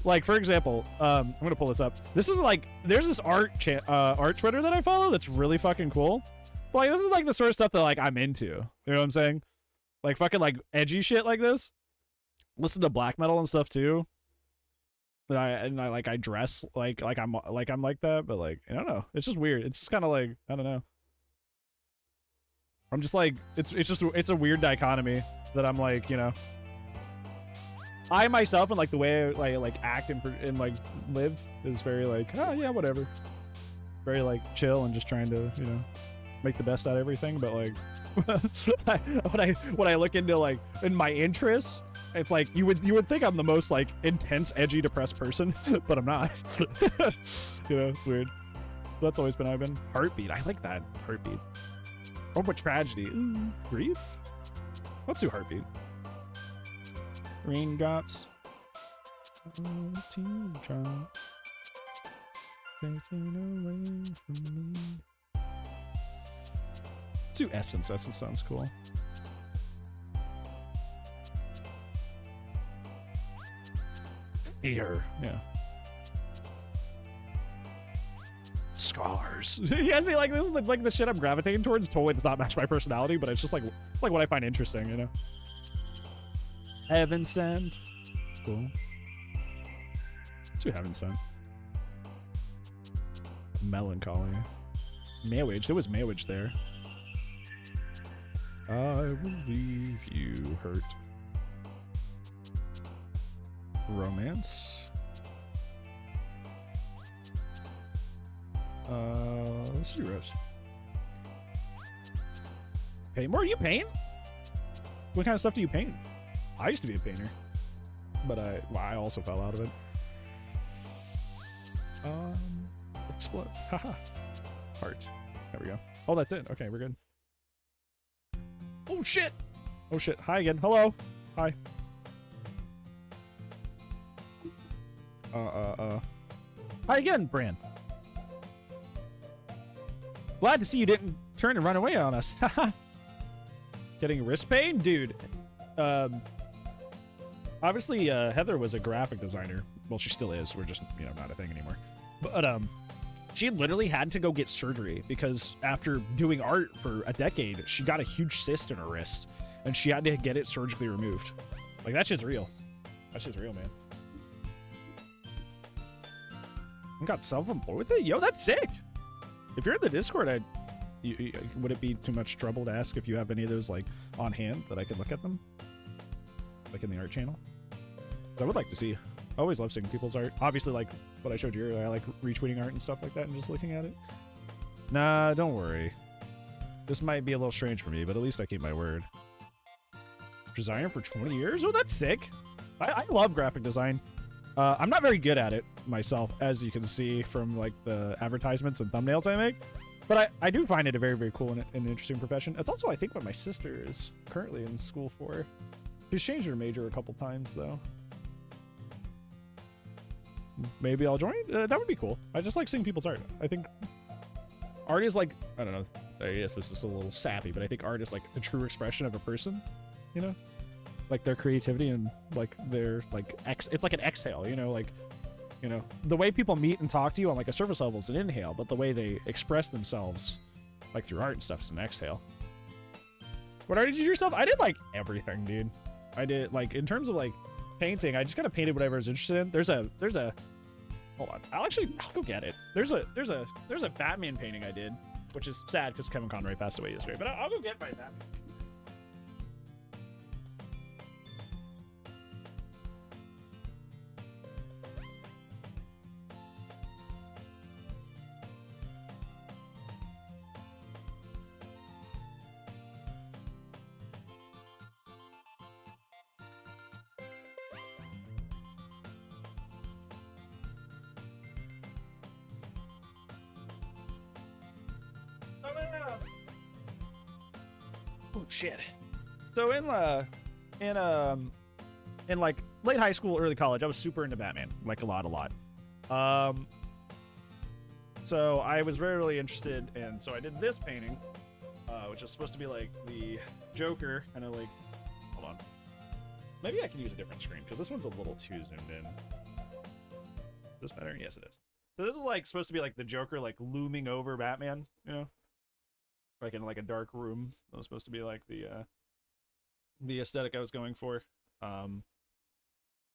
A: Like for example, I'm gonna pull this up. This is like, there's this art Twitter that I follow that's really fucking cool. But like this is like the sort of stuff that like I'm into. You know what I'm saying? Like fucking like edgy shit like this. Listen to black metal and stuff too. And I like I dress like I'm like that, but like I don't know. It's just weird. It's just kind of like I don't know. I'm just like it's a weird dichotomy that I'm like, you know. I myself and like the way I like act and like live is very like, oh yeah, whatever. Very like chill and just trying to, you know, make the best out of everything. But like when I look into like in my interests, it's like you would think I'm the most like intense, edgy, depressed person, but I'm not. You know, it's weird. That's always been I've been. Heartbeat. I like that. Heartbeat. Oh, but tragedy. Ooh, grief? Let's do heartbeat. Raindrops. Oh, teardrops. Taken away from me. Let's do Essence. Essence sounds cool. Fear. Yeah. Scars. Yeah, see, like this is like the shit I'm gravitating towards. Totally does not match my personality, but it's just like what I find interesting, you know. Heaven Sent. Cool. Let's do Heaven Sent. Melancholy. Marriage. There was marriage there. I will leave you hurt. Romance. Let's do Rose. Paint more? You paint? What kind of stuff do you paint? I used to be a painter, but I also fell out of it. Explode. Haha. Heart. There we go. Oh, that's it. Okay, we're good. Oh shit. Oh shit. Hi again. Hello. Hi. Hi again, Bran. Glad to see you didn't turn and run away on us. Haha. Getting wrist pain? Dude. Obviously, Heather was a graphic designer. Well, she still is. We're just, you know, not a thing anymore. But, she literally had to go get surgery because after doing art for a decade, she got a huge cyst in her wrist and she had to get it surgically removed. Like, that shit's real. That shit's real, man. You got self-employed with it? Yo, that's sick. If you're in the Discord, would it be too much trouble to ask if you have any of those, like, on hand that I could look at them? Like in the art channel? I would like to see. I always love seeing people's art. Obviously, like what I showed you earlier, I like retweeting art and stuff like that and just looking at it. Nah, don't worry. This might be a little strange for me, but at least I keep my word. Designer for 20 years? Oh, that's sick. I love graphic design. I'm not very good at it myself, as you can see from like the advertisements and thumbnails I make. But I do find it a very, very cool and interesting profession. It's also, I think, what my sister is currently in school for. She's changed her major a couple times, though. Maybe I'll join? That would be cool. I just like seeing people's art. I think art is like, I don't know, I guess this is a little sappy, but I think art is like the true expression of a person, you know? Like their creativity and like their, like, it's like an exhale, you know? Like, you know, the way people meet and talk to you on like a surface level is an inhale, but the way they express themselves, like through art and stuff, is an exhale. What art did you do yourself? I did like everything, dude. I did like, in terms of like painting, I just kind of painted whatever I was interested in. There's a hold on, I'll go get it. There's a Batman painting I did, which is sad because Kevin Conroy passed away yesterday, but I'll go get my Batman. Oh shit. So in like late high school, early college, I was super into Batman, like a lot. So I was very, really interested, and so I did this painting, which is supposed to be like the Joker, kind of like, hold on. Maybe I can use a different screen, because this one's a little too zoomed in. Is this better? Yes, it is. So this is like supposed to be like the Joker, like looming over Batman, you know? Like in like a dark room. That was supposed to be like the aesthetic I was going for.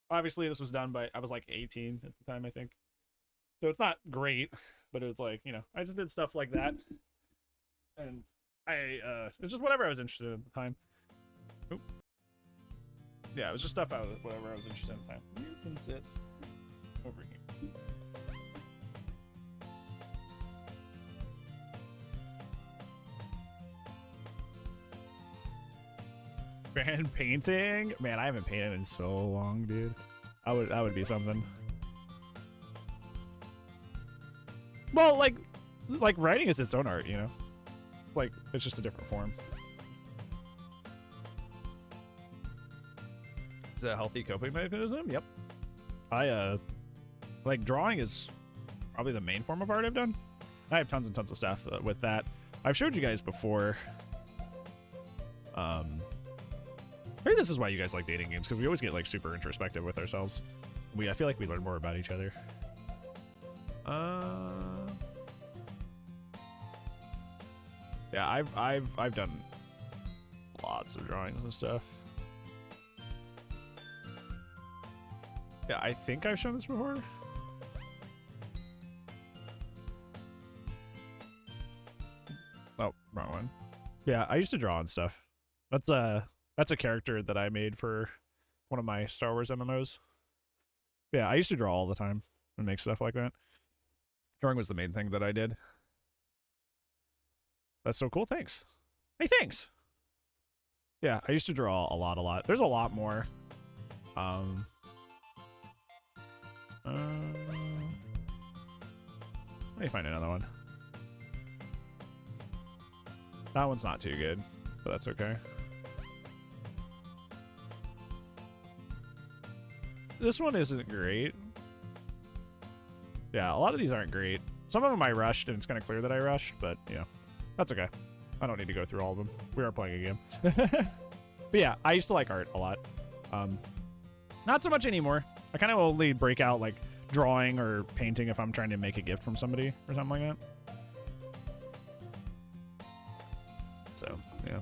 A: Obviously this was done by, I was like 18 at the time, I think. So it's not great, but it was like, you know, I just did stuff like that. And it's just whatever I was interested in at the time. Oop. Yeah, it was just stuff whatever I was interested in at the time. You can sit over here. Fan painting? Man, I haven't painted in so long, dude. That would be something. Well, like writing is its own art, you know? Like, it's just a different form. Is that a healthy coping mechanism? Yep. Like, drawing is probably the main form of art I've done. I have tons and tons of stuff with that. I've showed you guys before. Maybe this is why you guys like dating games, because we always get like super introspective with ourselves. I feel like we learn more about each other. Yeah, I've done lots of drawings and stuff. Yeah, I think I've shown this before. Oh, wrong one. Yeah, I used to draw and stuff. That's a character that I made for one of my Star Wars MMOs. Yeah, I used to draw all the time and make stuff like that. Drawing was the main thing that I did. That's so cool. Thanks. Hey, thanks. Yeah, I used to draw a lot. There's a lot more. Let me find another one. That one's not too good, but that's okay. This one isn't great. Yeah, a lot of these aren't great. Some of them I rushed, and it's kind of clear that I rushed, but, you know, that's okay. I don't need to go through all of them. We are playing a game. But yeah, I used to like art a lot. Not so much anymore. I kind of only break out, like, drawing or painting if I'm trying to make a gift from somebody or something like that. So, yeah.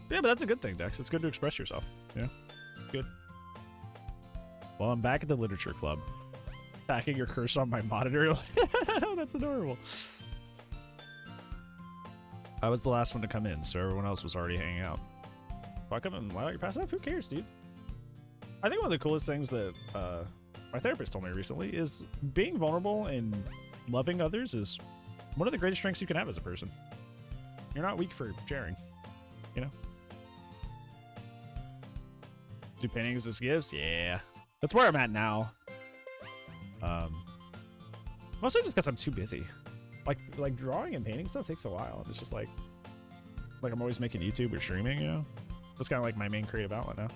A: Yeah, but that's a good thing, Dex. It's good to express yourself. Yeah, good. Well, I'm back at the literature club. Tacking your cursor on my monitor. That's adorable. I was the last one to come in, so everyone else was already hanging out. Why come in? Why don't you pass out? Who cares, dude? I think one of the coolest things that my therapist told me recently is being vulnerable and loving others is one of the greatest strengths you can have as a person. You're not weak for sharing, you know? Do paintings as gifts? Yeah. That's where I'm at now. Mostly just because I'm too busy. Like drawing and painting stuff takes a while. It's just like I'm always making YouTube or streaming, you know? That's kind of like my main creative outlet now.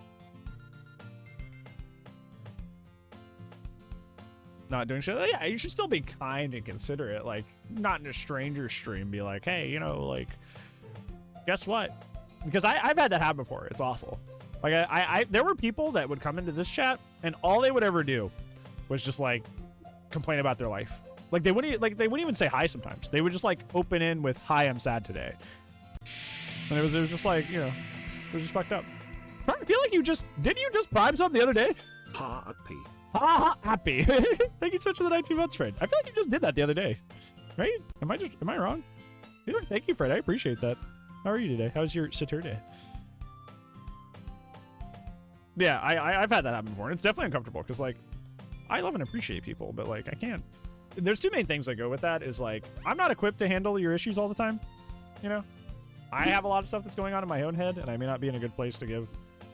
A: Not doing shit. Yeah, you should still be kind and considerate. Like, not in a stranger stream be like, hey, you know, like, guess what? Because I've had that happen before. It's awful. Like, there were people that would come into this chat, and all they would ever do was just, like, complain about their life. Like, they wouldn't even say hi sometimes. They would just, like, open in with, hi, I'm sad today. And it was just like, you know, it was just fucked up. I feel like didn't you just prime something the other day?
B: Happy.
A: Ha happy. Thank you so much for the 19 months, Fred. I feel like you just did that the other day. Right? Am I wrong? Thank you, Fred. I appreciate that. How are you today? How's your Saturday? Yeah, I've had that happen before, and it's definitely uncomfortable, because, like, I love and appreciate people, but, like, I can't. There's two main things that go with that, is, like, I'm not equipped to handle your issues all the time, you know? I have a lot of stuff that's going on in my own head, and I may not be in a good place to give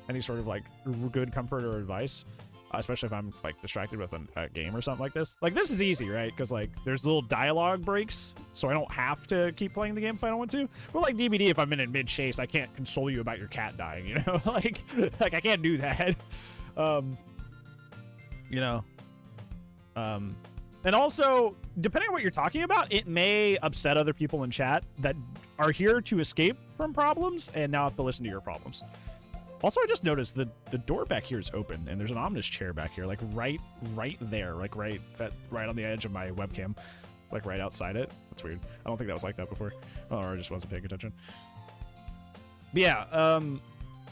A: any sort of, like, good comfort or advice. especially if I'm like distracted with a game or something like this. Like this is easy, right? Because like there's little dialogue breaks, so I don't have to keep playing the game if I don't want to. Or like DBD, if I'm in mid chase, I can't console you about your cat dying, you know? like I can't do that. You know. And also, depending on what you're talking about, it may upset other people in chat that are here to escape from problems and now have to listen to your problems. Also, I just noticed the door back here is open, and there's an ominous chair back here, like right there, like right on the edge of my webcam, like right outside it. That's weird. I don't think that was like that before, or I just wasn't paying attention. But yeah,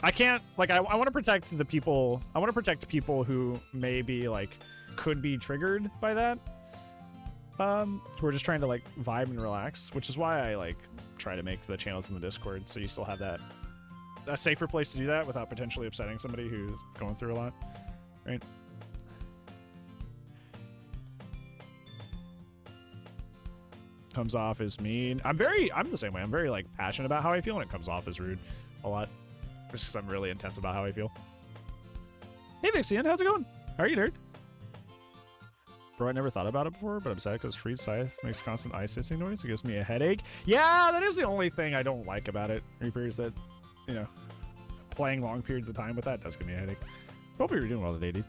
A: I can't like I want to protect the people. I want to protect people who maybe like could be triggered by that. We're just trying to like vibe and relax, which is why I like try to make the channels in the Discord so you still have that a safer place to do that without potentially upsetting somebody who's going through a lot, right? Comes off as mean. I'm the same way. I'm very like passionate about how I feel, and it comes off as rude a lot. Just because I'm really intense about how I feel. Hey Vixian, how's it going? How are you, nerd? Bro, I never thought about it before, but I'm sad because freeze scythe makes constant ice hissing noise. It gives me a headache. Yeah, that is the only thing I don't like about it. Reaper is that, you know, playing long periods of time with that does give me a headache. Hope you're doing well today, dude.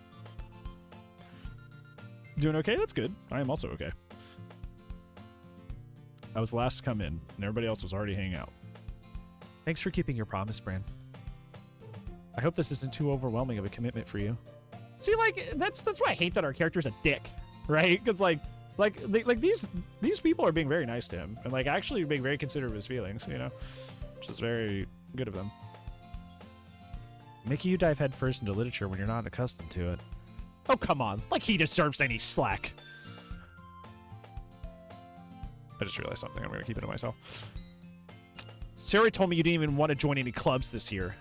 A: Doing okay? That's good. I am also okay. I was last to come in, and everybody else was already hanging out. Thanks for keeping your promise, Bran. I hope this isn't too overwhelming of a commitment for you. See, like, that's why I hate that our character's a dick, right? Because, like these people are being very nice to him, and, like, actually being very considerate of his feelings, you know? Which is very good of them. Making you dive headfirst into literature when you're not accustomed to it. Oh, come on. Like he deserves any slack. I just realized something. I'm going to keep it to myself. Sari told me you didn't even want to join any clubs this year.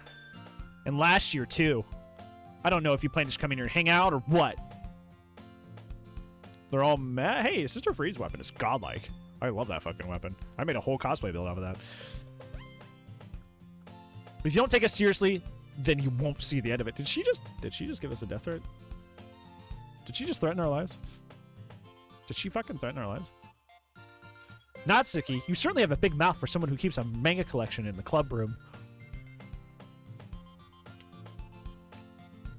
A: And last year, too. I don't know if you plan to just come in here and hang out or what. They're all mad. Hey, Sister Freed's weapon is godlike. I love that fucking weapon. I made a whole cosplay build out of that. If you don't take us seriously, then you won't see the end of it. Did she just give us a death threat? Did she just threaten our lives? Did she fucking threaten our lives? Natsuki, you certainly have a big mouth for someone who keeps a manga collection in the club room.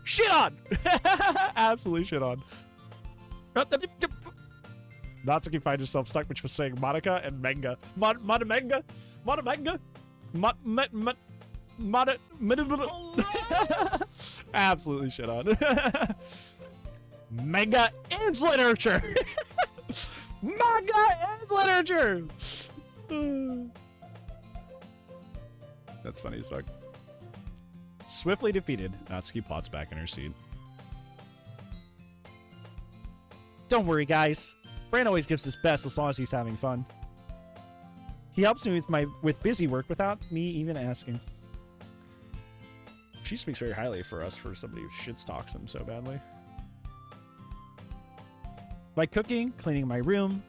A: Shit on! Absolutely shit on. Natsuki finds herself stuck between saying Monica and manga. Manga? Absolutely shit on. Manga is literature! Manga is literature! That's funny as fuck. Swiftly defeated, Natsuki plots back in her seat. Don't worry, guys. Bran always gives his best as long as he's having fun. He helps me with busy work without me even asking. She speaks very highly for us for somebody who shit-stalks him so badly. Like cooking, cleaning my room.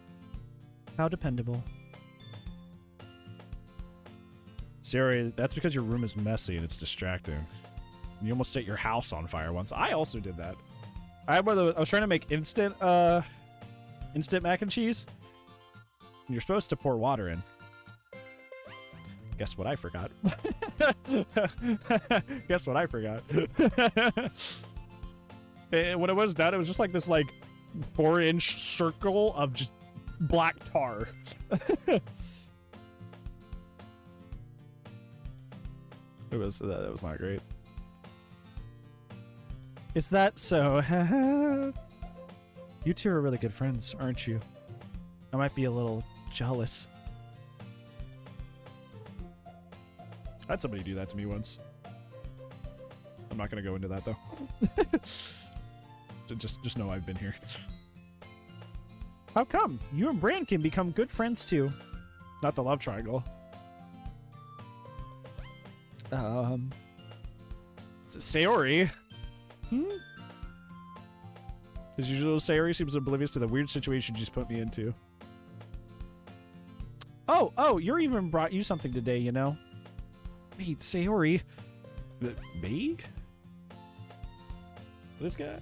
A: How dependable. Siri, that's because your room is messy and it's distracting. You almost set your house on fire once. I also did that. I was trying to make instant mac and cheese. And you're supposed to pour water in. Guess what I forgot? Guess what I forgot? And when it was done, it was just like this 4-inch circle of just black tar. That was not great. Is that so? You two are really good friends, aren't you? I might be a little jealous. I had somebody do that to me once. I'm not gonna go into that though. Just know I've been here. How come? You and Bran can become good friends too. Not the love triangle. Sayori? As usual, Sayori seems oblivious to the weird situation she's put me into. Oh, you're even brought you something today, you know? Wait, Sayori. Me? This guy.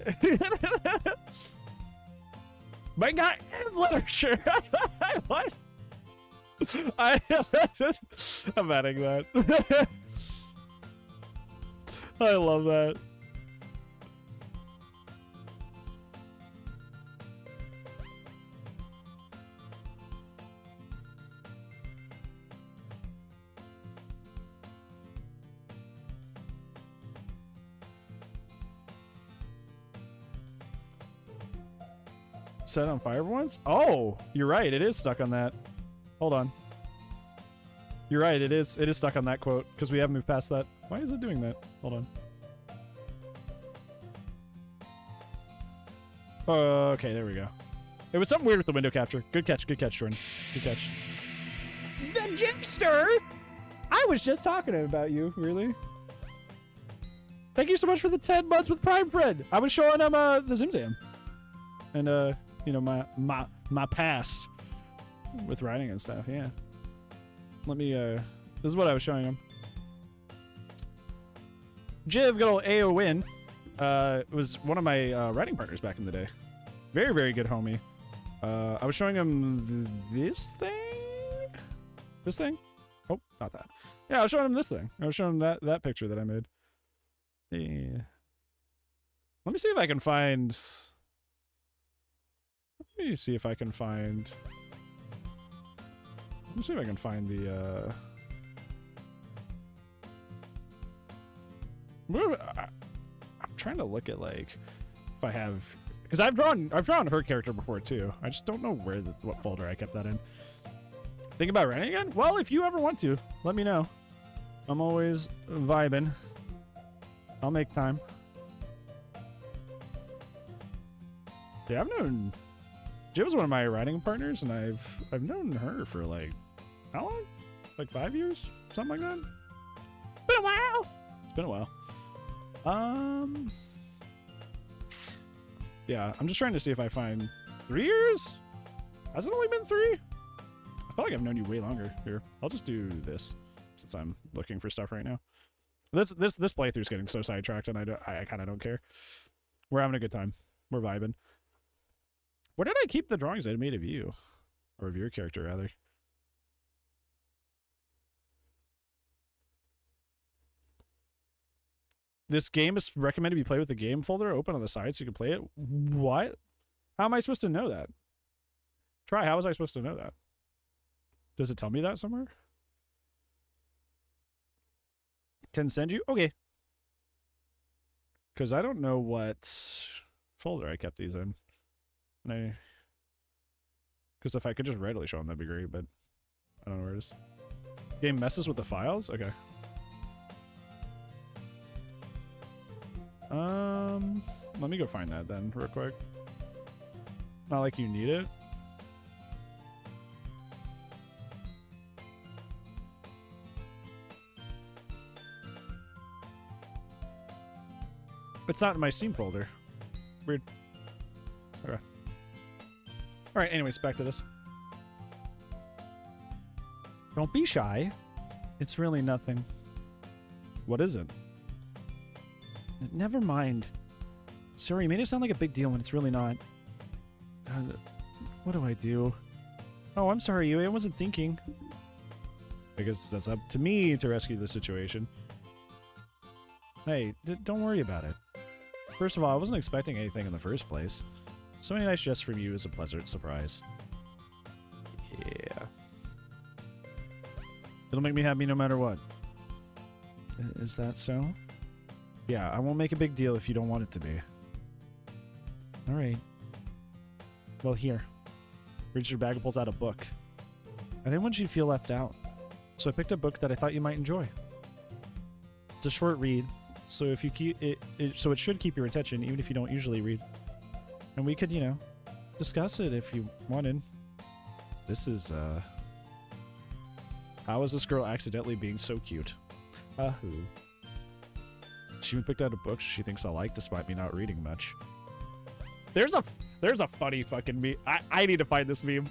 A: My guy is literature. What? I'm adding that. I love that. Set on fire once? Oh, you're right. It is stuck on that. Hold on. You're right. It is stuck on that quote because we haven't moved past that. Why is it doing that? Hold on. Okay, there we go. It was something weird with the window capture. Good catch, Jordan. Good catch. The Gypster! I was just talking about you, really. Thank you so much for the 10 months with Prime Friend. I was showing him the Zimzam. And you know, my past with writing and stuff, yeah. Let me this is what I was showing him. Jiv, good old AO Win, was one of my writing partners back in the day. Very, very good homie. I was showing him this thing? This thing? Oh, not that. Yeah, I was showing him this thing. I was showing him that picture that I made. Yeah. Let me see if I can find... Let me see if I can find... Let me see if I can find the, I'm trying to look at, like, if I have... Because I've drawn her character before, too. I just don't know where what folder I kept that in. Think about writing again? Well, if you ever want to, let me know. I'm always vibing. I'll make time. Yeah, I've known... Jill was one of my writing partners, and I've known her for, like, how long? Like 5 years? Something like that? Been a while! It's been a while. Yeah, I'm just trying to see if I find 3 years? Has it only been 3? I feel like I've known you way longer. Here, I'll just do this since I'm looking for stuff right now. This playthrough's getting so sidetracked, and I kind of don't care. We're having a good time. We're vibing. Where did I keep the drawings I made of you? Or of your character, rather? This game is recommended to be played with the game folder open on the side so you can play it? What? How am I supposed to know that? Try, how was I supposed to know that? Does it tell me that somewhere? Can send you? Okay. Because I don't know what folder I kept these in. Because if I could just readily show them, that'd be great, but I don't know where it is. Game messes with the files? Okay. Let me go find that then, real quick. Not like you need it. It's not in my Steam folder. Weird. Okay. Alright, anyways, back to this. Don't be shy. It's really nothing. What is it? Never mind. Sorry, you made it sound like a big deal when it's really not. What do I do? Oh, I'm sorry, Yui. I wasn't thinking. I guess that's up to me to rescue the situation. Hey, don't worry about it. First of all, I wasn't expecting anything in the first place. So many nice gests from you is a pleasant surprise. Yeah. It'll make me happy no matter what. Is that so? Yeah, I won't make a big deal if you don't want it to be. Alright. Well, here. Richard Bagel pulls out a book. I didn't want you to feel left out, so I picked a book that I thought you might enjoy. It's a short read, so if you keep it, so it should keep your attention even if you don't usually read. And we could, you know, discuss it if you wanted. This is, how is this girl accidentally being so cute? Who? She even picked out a book she thinks I like despite me not reading much. There's a funny fucking meme. I need to find this meme.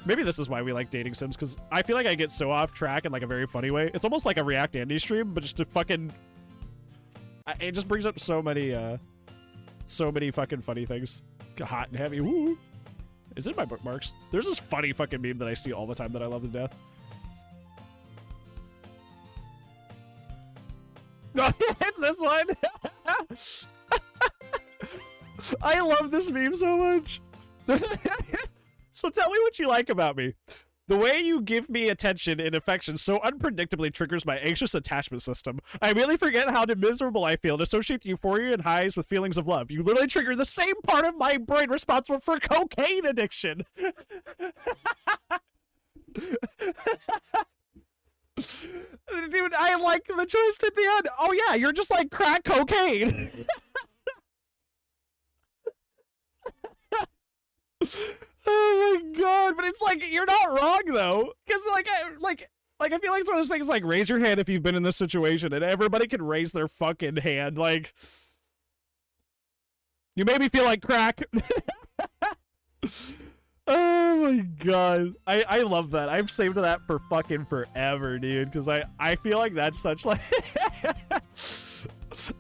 A: Maybe this is why we like dating sims, because I feel like I get so off track in like a very funny way. It's almost like a React Andy stream, but just a fucking... it just brings up so many fucking funny things. Hot and heavy. Woo. Is it in my bookmarks? There's this funny fucking meme that I see all the time that I love to death. No, it's this one. I love this meme so much. So tell me what you like about me. The way you give me attention and affection so unpredictably triggers my anxious attachment system. I really forget how miserable I feel and associate the euphoria and highs with feelings of love. You literally trigger the same part of my brain responsible for cocaine addiction. Dude, I like the twist at the end. Oh yeah, you're just like crack cocaine. Oh my god, but it's like, you're not wrong though. Because I feel like it's one of those things like, raise your hand if you've been in this situation, and everybody can raise their fucking hand. Like, you made me feel like crack. Oh my god. I love that. I've saved that for fucking forever, dude. Because I feel like that's such like...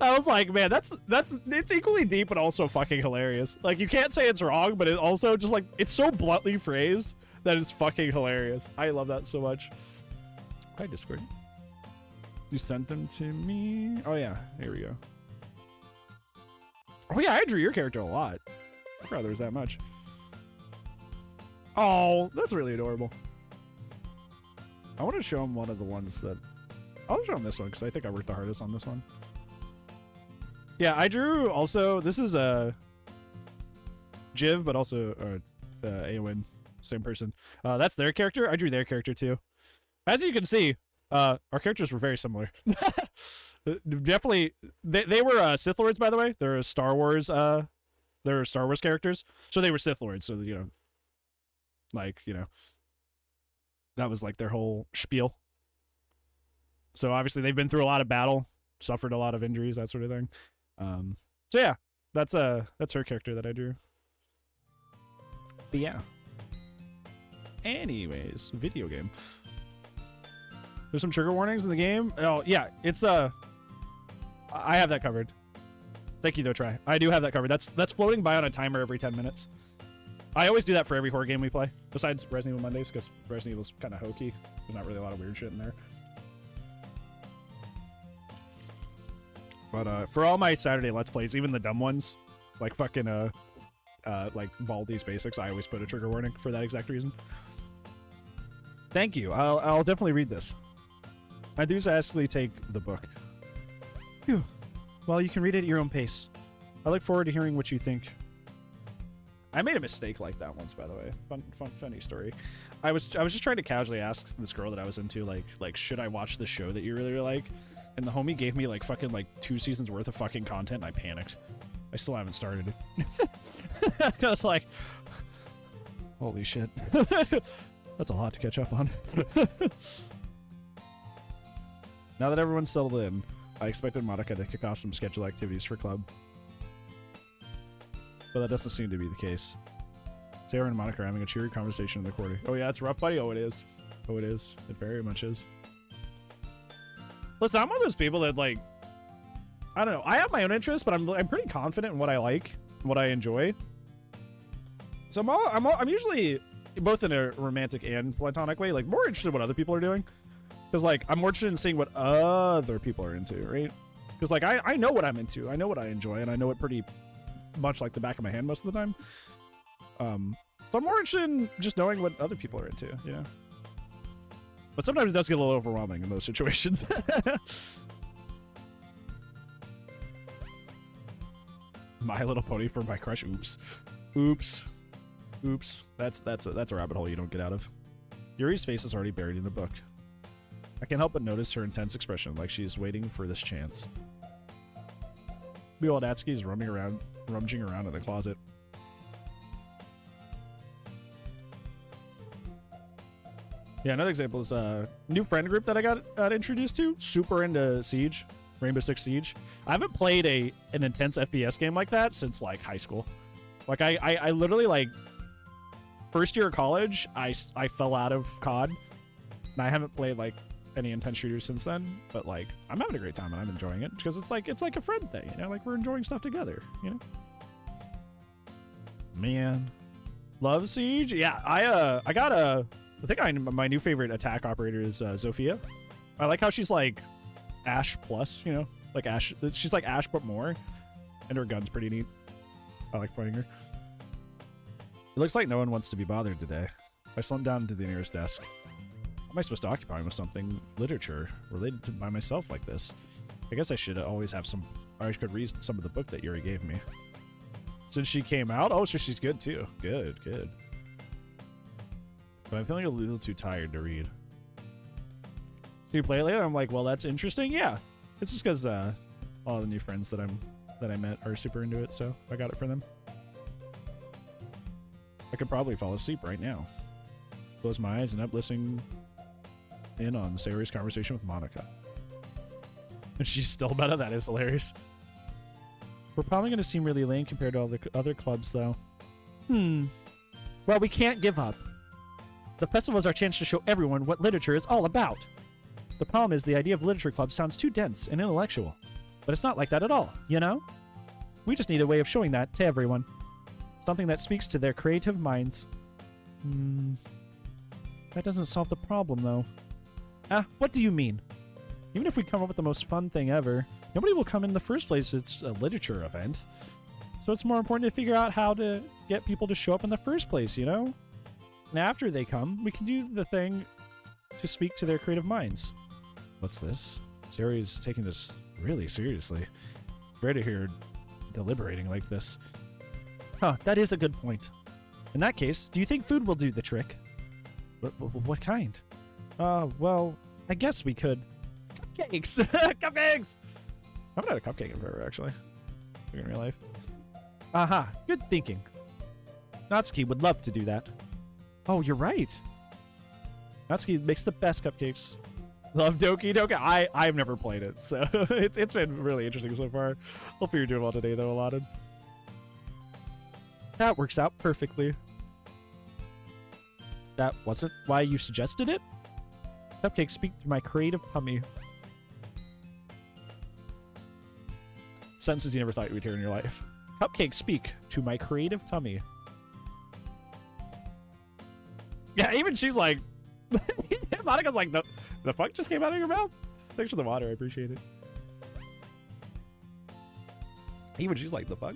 A: I was like, man, it's equally deep but also fucking hilarious. Like, you can't say it's wrong, but it also just like, it's so bluntly phrased that it's fucking hilarious. I love that so much. Hi, Discord. You sent them to me. Oh yeah, here we go. Oh yeah, I drew your character a lot. I forgot there was that much. Oh, that's really adorable. I want to show him one of the ones that... I'll show him this one because I think I worked the hardest on this one. Yeah, I drew also... This is a Jiv, but also Aowen, same person. That's their character. I drew their character too. As you can see, our characters were very similar. Definitely, they were Sith Lords, by the way. They're Star Wars. They're Star Wars characters, so they were Sith Lords. So you know, like that was like their whole spiel. So obviously they've been through a lot of battle, suffered a lot of injuries, that sort of thing. So yeah, that's her character that I drew. But yeah. Anyways, video game. There's some trigger warnings in the game. Oh yeah, it's I have that covered. Thank you though, Try. I do have that covered. That's floating by on a timer every 10 minutes. I always do that for every horror game we play, besides Resident Evil Mondays, because Resident Evil's kind of hokey. There's not really a lot of weird shit in there. But for all my Saturday Let's Plays, even the dumb ones, like fucking like Baldi's Basics, I always put a trigger warning for that exact reason. Thank you. I'll definitely read this. I enthusiastically take the book. Phew. Well, you can read it at your own pace. I look forward to hearing what you think. I made a mistake like that once, by the way. Funny story. I was just trying to casually ask this girl that I was into, like, should I watch the show that you really like? And the homie gave me like fucking like 2 seasons worth of fucking content, and I panicked. I still haven't started it. I was like, holy shit. That's a lot to catch up on. Now that everyone's settled in, I expected Monica to kick off some scheduled activities for club. But that doesn't seem to be the case. Sarah and Monica are having a cheery conversation in the corner. Oh yeah, it's rough, buddy? Oh, it is. Oh, it is. It very much is. Listen, I'm one of those people that, like, I don't know. I have my own interests, but I'm pretty confident in what I like, what I enjoy. So I'm usually, both in a romantic and platonic way, like, more interested in what other people are doing. Because, like, I'm more interested in seeing what other people are into, right? Because, like, I know what I'm into. I know what I enjoy, and I know it pretty much like the back of my hand most of the time. So I'm more interested in just knowing what other people are into, you know? But sometimes it does get a little overwhelming in those situations. My Little Pony for my crush. Oops. Oops. Oops. That's a rabbit hole you don't get out of. Yuri's face is already buried in the book. I can't help but notice her intense expression, like she is waiting for this chance. Meanwhile, Natsuki is rummaging around in the closet. Yeah, another example is a new friend group that I got introduced to. Super into Siege, Rainbow Six Siege. I haven't played an intense FPS game like that since like high school. Like I literally like first year of college, I fell out of COD, and I haven't played like any intense shooters since then, but like I'm having a great time and I'm enjoying it because it's like a friend thing, you know, like we're enjoying stuff together, you know. Man, love Siege. Yeah, I think my new favorite attack operator is Zofia. I like how she's like Ash plus, you know, like Ash. She's like Ash but more, and her gun's pretty neat. I like playing her. It looks like no one wants to be bothered today. I slumped down to the nearest desk. How am I supposed to occupy with something literature related to by myself like this? I guess I should always have some. I could read some of the book that Yuri gave me. Since she came out? Oh, so she's good too. Good, good. But I'm feeling a little too tired to read. So you play it later? I'm like, well, that's interesting. Yeah. It's just because all the new friends that I met are super into it, so I got it for them. I could probably fall asleep right now. Close my eyes and up listening in on Sayori's conversation with Monica. And she's still meta. That is hilarious. We're probably going to seem really lame compared to all the other clubs, though. Well, we can't give up. The festival is our chance to show everyone what literature is all about. The problem is the idea of literature clubs sounds too dense and intellectual. But it's not like that at all, you know? We just need a way of showing that to everyone. Something that speaks to their creative minds. That doesn't solve the problem, though. What do you mean? Even if we come up with the most fun thing ever, nobody will come in the first place. It's a literature event. So it's more important to figure out how to get people to show up in the first place, you know? And after they come, we can do the thing to speak to their creative minds. What's this? Sayori is taking this really seriously. It's rare to hear her deliberating like this. Huh, that is a good point. In that case, do you think food will do the trick? What kind? Well, I guess we could. Cupcakes! Cupcakes! I haven't had a cupcake in forever, actually. In real life. Aha, good thinking. Natsuki would love to do that. Oh, you're right. Natsuki makes the best cupcakes. Love Doki. I've never played it, so it's been really interesting so far. Hopefully you're doing well today, though, Aladdin. That works out perfectly. That wasn't why you suggested it? Cupcakes speak to my creative tummy. Sentences you never thought you would hear in your life. Cupcakes speak to my creative tummy. Yeah, even she's like... Monica's like, the fuck just came out of your mouth? Thanks for the water, I appreciate it. Even she's like, the fuck?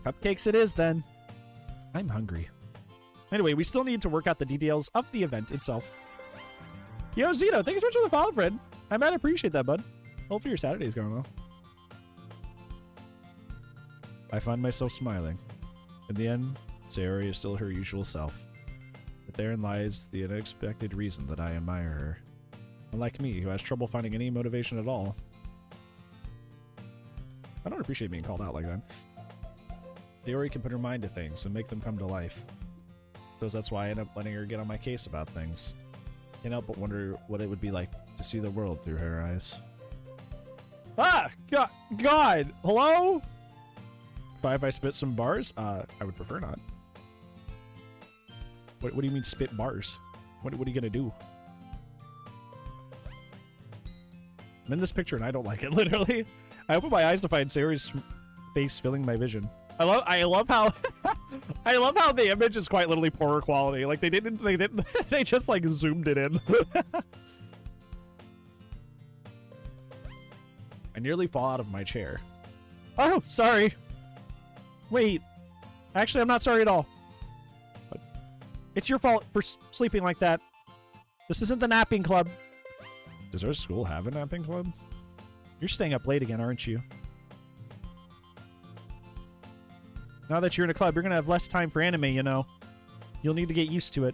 A: Cupcakes it is, then. I'm hungry. Anyway, we still need to work out the details of the event itself. Yo, Zeno, thank you so much for the follow, friend. I might appreciate that, bud. Hopefully your Saturday's going well. I find myself smiling. In the end, Sayori is still her usual self. But therein lies the unexpected reason that I admire her. Unlike me, who has trouble finding any motivation at all. I don't appreciate being called out like that. Sayori can put her mind to things and make them come to life. Because that's why I end up letting her get on my case about things. Can't help but wonder what it would be like to see the world through her eyes. Ah! God! Hello? If I spit some bars? I would prefer not. What do you mean spit bars? What are you gonna do? I'm in this picture and I don't like it, literally. I open my eyes to find Sayori's face filling my vision. I love how I love how the image is quite literally poorer quality. Like they just like zoomed it in. I nearly fall out of my chair. Oh, sorry. Wait. Actually, I'm not sorry at all. But it's your fault for sleeping like that. This isn't the napping club. Does our school have a napping club? You're staying up late again, aren't you? Now that you're in a club, you're going to have less time for anime, you know. You'll need to get used to it.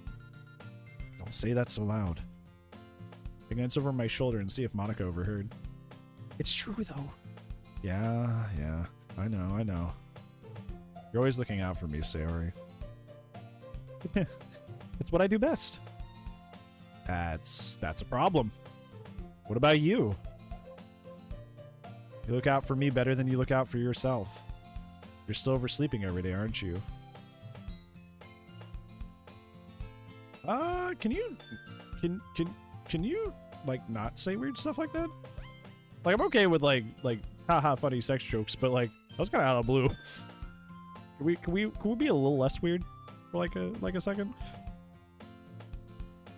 A: Don't say that so loud. I glance over my shoulder and see if Monica overheard. It's true, though. Yeah. I know. You're always looking out for me, Sayori. It's what I do best. That's a problem. What about you? You look out for me better than you look out for yourself. You're still oversleeping every day, aren't you? Can you like not say weird stuff like that? Like I'm okay with like haha funny sex jokes, but like that was kind of out of the blue. Can we be a little less weird for like a second?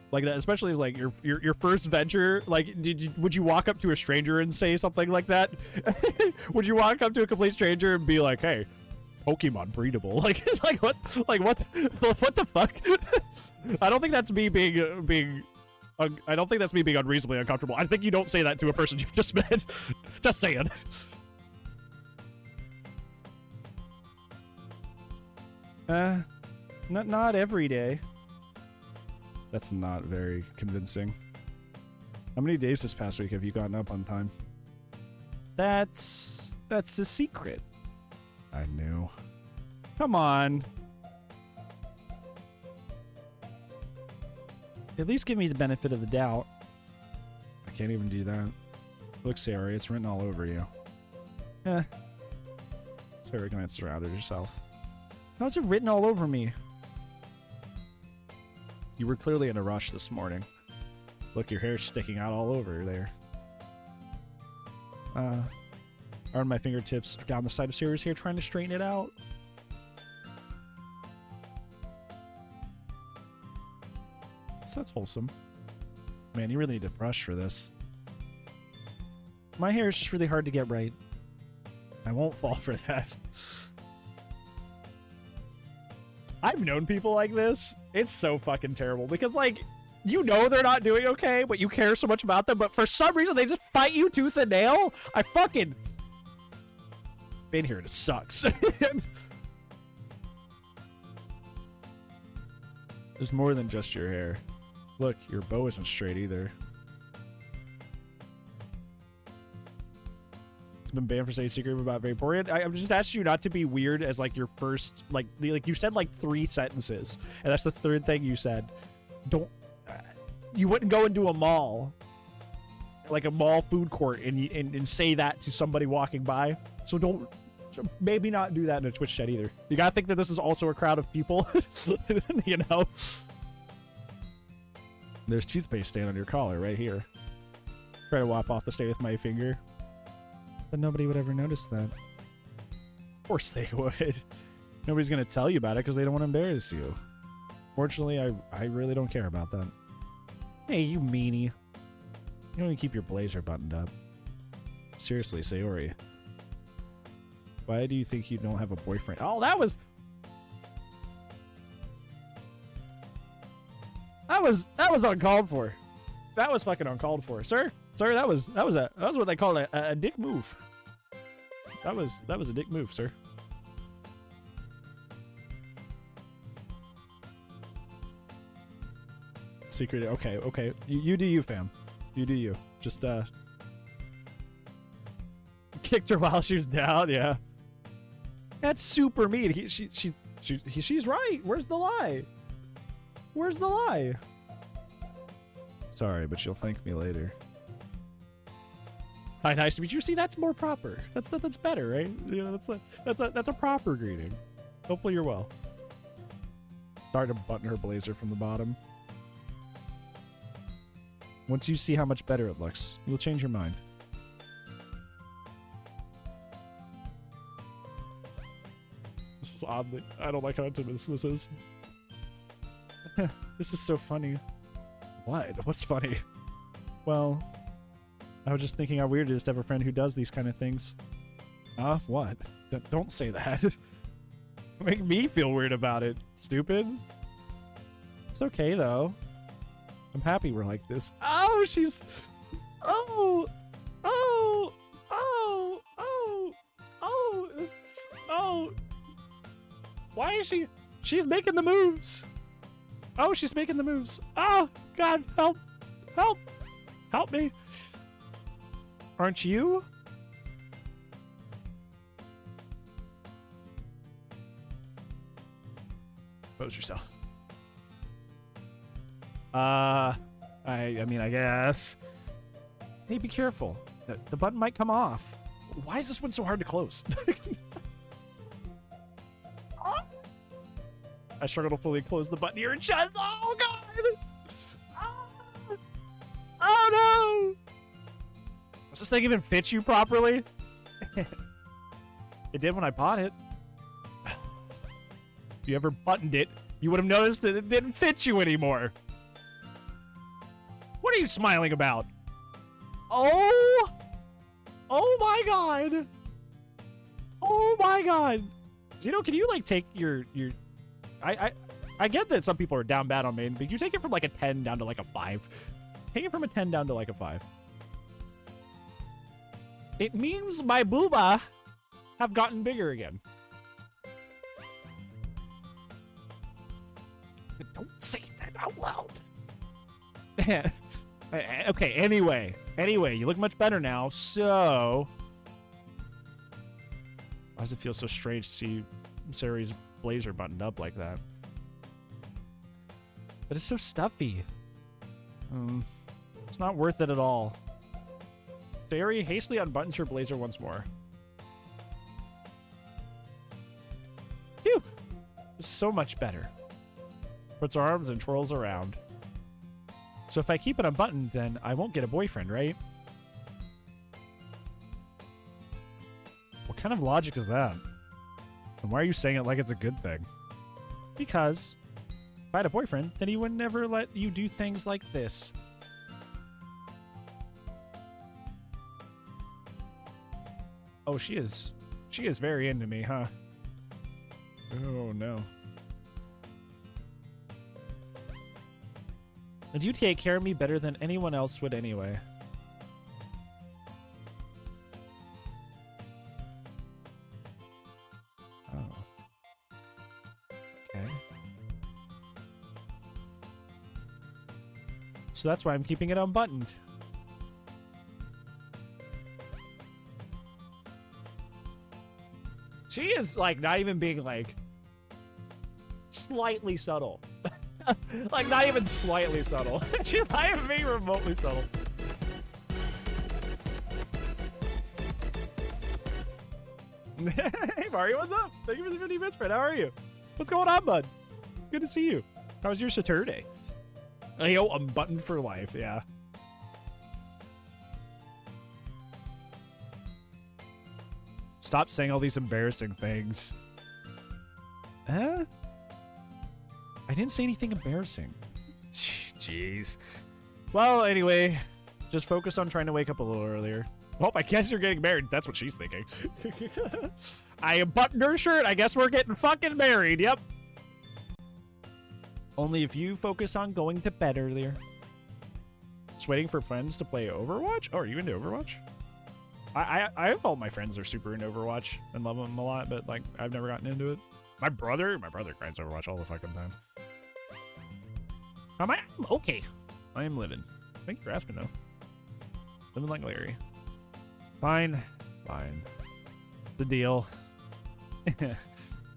A: Like that, especially as like your first venture. Like, would you walk up to a stranger and say something like that? Would you walk up to a complete stranger and be like, "Hey, Pokemon breedable"? Like what the fuck? I don't think that's me being. I don't think that's me being unreasonably uncomfortable. I think you don't say that to a person you've just met. Just saying. Not every day. That's not very convincing. How many days this past week have you gotten up on time? That's a secret. I knew. Come on. At least give me the benefit of the doubt. I can't even do that. Look, Sarah, it's written all over you. Sarah can surrounded yourself. How's it written all over me? You were clearly in a rush this morning. Look, your hair's sticking out all over there. Aren't my fingertips down the side of Sarah's hair trying to straighten it out? That's wholesome. Man, you really need to brush for this. My hair is just really hard to get right. I won't fall for that. I've known people like this. It's so fucking terrible because, like, you know they're not doing okay, but you care so much about them, but for some reason they just fight you tooth and nail. I fucking been here. It sucks. There's more than just your hair. Look, your bow isn't straight either. It's been banned for saying secret about Vaporeon. I'm just asking you not to be weird as like your first, like you said like 3 sentences, and that's the 3rd thing you said. Don't, you wouldn't go into a mall, like a mall food court, and say that to somebody walking by. So don't, maybe not do that in a Twitch chat either. You gotta think that this is also a crowd of people, you know. There's toothpaste stain on your collar right here. Try to wipe off the stain with my finger. But nobody would ever notice that. Of course they would. Nobody's gonna tell you about it because they don't want to embarrass you. Fortunately, I really don't care about that. Hey, you meanie. You don't even keep your blazer buttoned up. Seriously, Sayori. Why do you think you don't have a boyfriend? Oh, that was uncalled for. That was fucking uncalled for, sir. Sir, that was what they call a dick move. That was a dick move, sir. Secret. Okay. You do you, fam. You do you. Just kicked her while she was down. Yeah. That's super mean. She's right. Where's the lie? Where's the lie? Sorry, but you'll thank me later. Hi, nice to meet you. See, that's more proper. That's better, right? You know, that's a proper greeting. Hopefully you're well. Start to button her blazer from the bottom. Once you see how much better it looks, you'll change your mind. This is odd. I don't like how intimate this is. This is so funny. What? What's funny? Well, I was just thinking how weird it is to have a friend who does these kind of things. What? Don't say that. Make me feel weird about it, stupid. It's okay, though. I'm happy we're like this. Oh, she's... Oh! Oh! Oh! Oh! Oh! Oh! Why is she... She's making the moves! Oh, she's making the moves. Oh, God, help. Help. Help me. Aren't you? Pose yourself. I mean, I guess. Hey, be careful. The button might come off. Why is this one so hard to close? I struggle to fully close the button here and shut. Oh, God. Oh no! Does this thing even fit you properly? It did when I bought it. If you ever buttoned it, you would have noticed that it didn't fit you anymore. What are you smiling about? Oh! Oh my god! Oh my god! Zeno, can you like take your I get that some people are down bad on main, but you take it from like a 10 down to like a 5. Take it from a 10 down to like a 5. It means my booba have gotten bigger again. Don't say that out loud. Okay, anyway, you look much better now, so... Why does it feel so strange to see Sari's blazer buttoned up like that? But it's so stuffy. It's not worth it at all. Sari hastily unbuttons her blazer once more. Phew! This is so much better. Puts her arms and twirls around. So if I keep it unbuttoned, then I won't get a boyfriend, right? What kind of logic is that? And why are you saying it like it's a good thing? Because if I had a boyfriend, then he would never let you do things like this. Oh, she is very into me, huh? Oh, no. And you take care of me better than anyone else would anyway. Oh. Okay. So that's why I'm keeping it unbuttoned. She is, like, not even being, like, slightly subtle. Like, not even slightly subtle. She's not even being remotely subtle. Hey, Mario, what's up? Thank you for the 50 bits, friend. How are you? What's going on, bud? Good to see you. How was your Saturday? Yo, I'm buttoned for life, yeah. Stop saying all these embarrassing things. Huh? I didn't say anything embarrassing. Jeez. Well, anyway, just focus on trying to wake up a little earlier. Well, I guess you're getting married. That's what she's thinking. I buttoned her shirt. I guess we're getting fucking married. Yep. Only if you focus on going to bed earlier. Just waiting for friends to play Overwatch? Oh, are you into Overwatch? I have all my friends are super into Overwatch and love them a lot, but like I've never gotten into it. My brother grinds Overwatch all the fucking time. I'm okay. I am living. Thank you for asking, though. Living like Larry. Fine. The deal.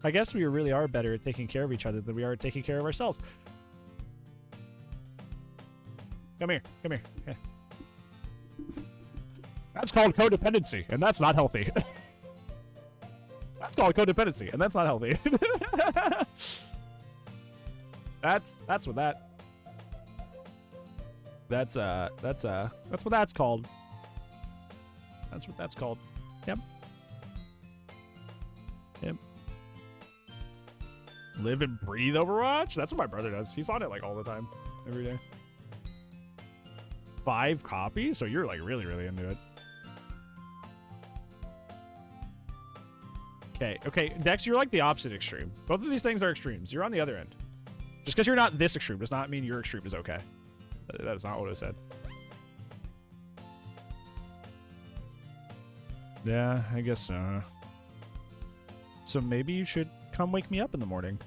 A: I guess we really are better at taking care of each other than we are at taking care of ourselves. Come here. Yeah. That's called codependency, and that's not healthy. That's called codependency, and that's not healthy. That's what that's called. That's what that's called. Yep. Live and breathe Overwatch? That's what my brother does. He's on it like all the time. Every day. 5 copies? So you're like really, really into it. Okay, Dex, you're like the opposite extreme. Both of these things are extremes. You're on the other end. Just because you're not this extreme does not mean your extreme is okay. That is not what I said. Yeah, I guess so. So maybe you should come wake me up in the morning.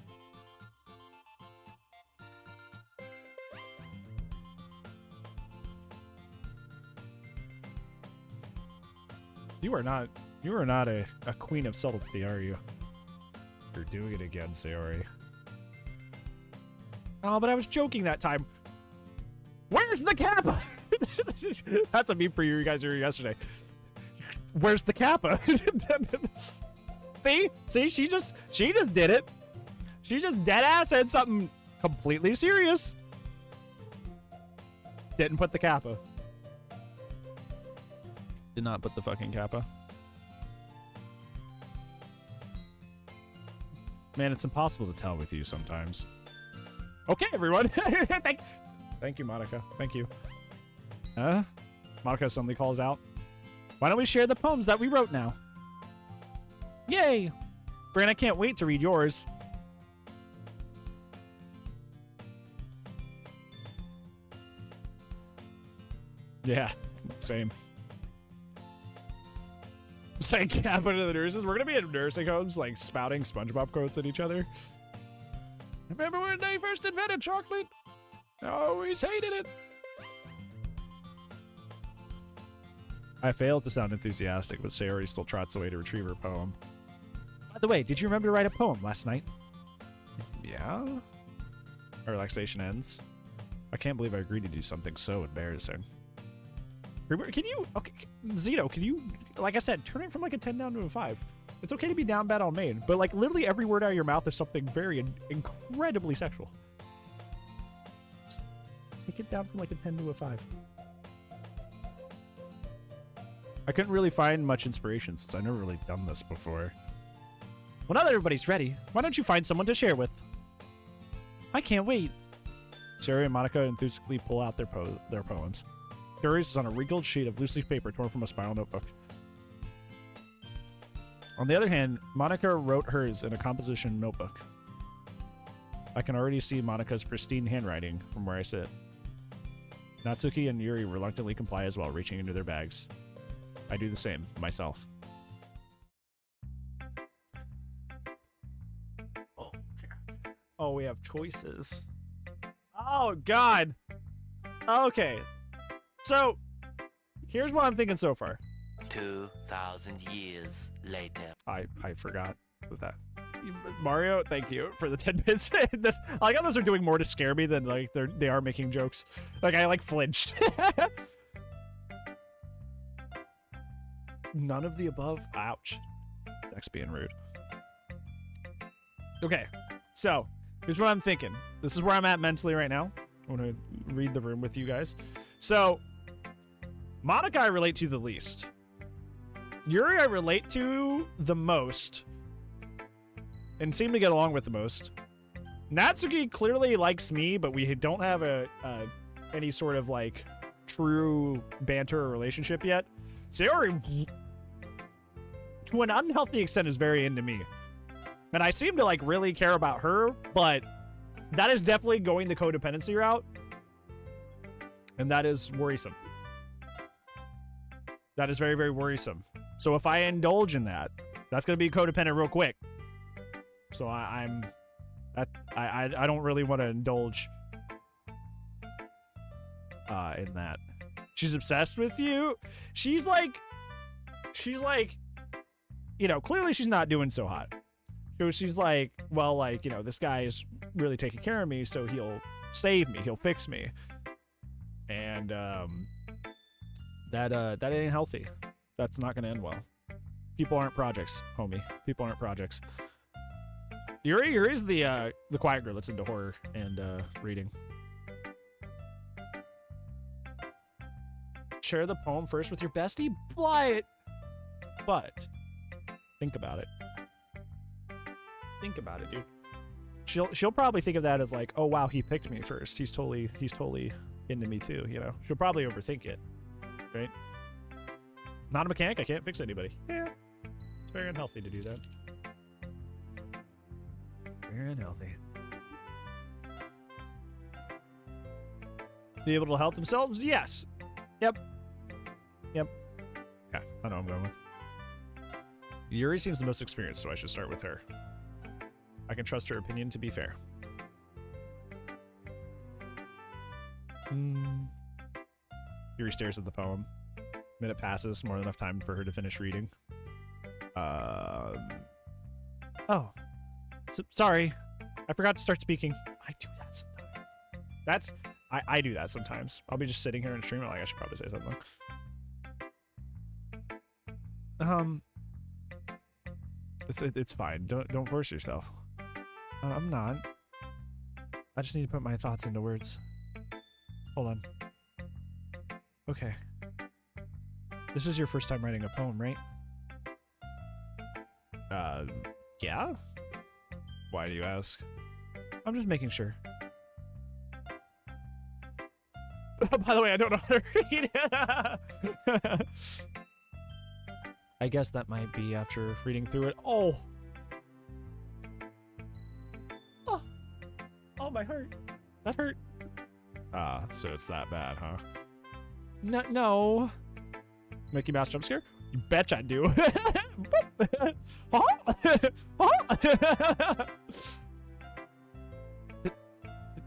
A: You are not a queen of subtlety, are you? You're doing it again, Sayori. Oh, but I was joking that time. Where's the Kappa? That's a meme for you guys here yesterday. Where's the Kappa? See, she just did it. She just dead ass said something completely serious. Didn't put the Kappa. Did not put the fucking kappa. Man, it's impossible to tell with you sometimes. Okay, everyone. Thank you, Monica. Thank you. Monica suddenly calls out. Why don't we share the poems that we wrote now? Yay! Bran, I can't wait to read yours. Yeah, same. Saying Kappa to the nurses. We're gonna be in nursing homes, like spouting SpongeBob quotes at each other. Remember when they first invented chocolate? I always hated it. I failed to sound enthusiastic, but Sayori still trots away to retrieve her poem. By the way, did you remember to write a poem last night? Yeah. Our relaxation ends. I can't believe I agreed to do something so embarrassing. Can you, okay, Zito, can you, like I said, turn it from like a 10 down to a 5. It's okay to be down bad on maid, but like literally every word out of your mouth is something very incredibly sexual. Take it down from like a 10 to a 5. I couldn't really find much inspiration since I've never really done this before. Well, now that everybody's ready, why don't you find someone to share with? I can't wait. Sherry and Monica enthusiastically pull out their poems. Sherry's is on a wrinkled sheet of loose leaf paper torn from a spiral notebook. On the other hand, Monica wrote hers in a composition notebook. I can already see Monica's pristine handwriting from where I sit. Natsuki and Yuri reluctantly comply as well, reaching into their bags. I do the same, myself. Oh, God. Oh, we have choices. Oh, God. Okay. So, here's what I'm thinking so far.
C: 2,000 years later.
A: I forgot that. Mario, thank you for the 10 bits. I like how those are doing more to scare me than like they are making jokes. Like I like flinched. None of the above. Ouch. That's being rude. Okay, so here's what I'm thinking. This is where I'm at mentally right now. I want to read the room with you guys. So, Monica I relate to the least. Yuri I relate to the most. And seem to get along with the most. Natsuki clearly likes me, but we don't have any sort of like true banter or relationship yet. Sayori, to an unhealthy extent, is very into me. And I seem to like really care about her, but that is definitely going the codependency route. And that is worrisome. That is very, very worrisome. So if I indulge in that, that's going to be codependent real quick. So I don't really want to indulge in that. She's obsessed with you. She's like, you know, clearly she's not doing so hot. So she's like, well, like, you know, this guy is really taking care of me, so he'll save me, he'll fix me. And that ain't healthy. That's not gonna end well. People aren't projects, homie. People aren't projects. Yuri's the quiet girl that's into horror and reading. Share the poem first with your bestie? But think about it. Think about it, dude. She'll probably think of that as like, oh wow, he picked me first. He's totally into me too, you know. She'll probably overthink it. Right? Not a mechanic, I can't fix anybody. Yeah. It's very unhealthy to do that. Very unhealthy. Be able to help themselves? Yes. Yep. Okay, I know what I'm going with. Yuri seems the most experienced, so I should start with her. I can trust her opinion to be fair. Yuri stares at the poem. Minute passes, more than enough time for her to finish reading. Oh. Sorry. I forgot to start speaking. I do that sometimes. I do that sometimes. I'll be just sitting here and streaming like I should probably say something. It's fine. Don't force yourself. I'm not. I just need to put my thoughts into words. Hold on. Okay. This is your first time writing a poem, right? Yeah? Why do you ask? I'm just making sure. By the way, I don't know how to read it. I guess that might be after reading through it. Oh! Oh! Oh, my heart. That hurt. Ah, so it's that bad, huh? No. Mickey Mouse jump scare? You betcha I do.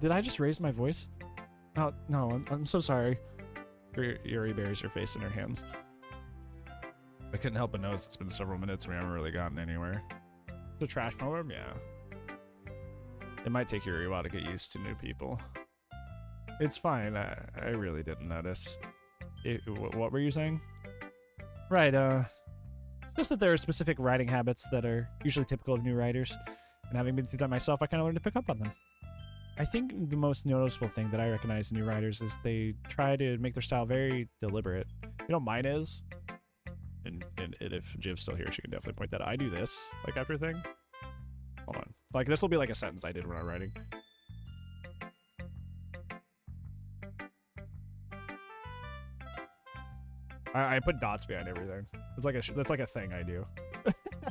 A: Did I just raise my voice? Oh, no, I'm so sorry. Yuri buries her face in her hands. I couldn't help but notice it's been several minutes and we haven't really gotten anywhere. The trash poem? Yeah. It might take Yuri a while to get used to new people. It's fine. I really didn't notice. What were you saying? Right, just that there are specific writing habits that are usually typical of new writers, and having been through that myself, I kind of learned to pick up on them. I think the most noticeable thing that I recognize in new writers is they try to make their style very deliberate. You know, mine is, and if Jiv's still here, she can definitely point that out. I do this, like, after thing. Hold on. Like, this will be like a sentence I did when I'm writing. I put dots behind everything. It's like that's like a thing I do.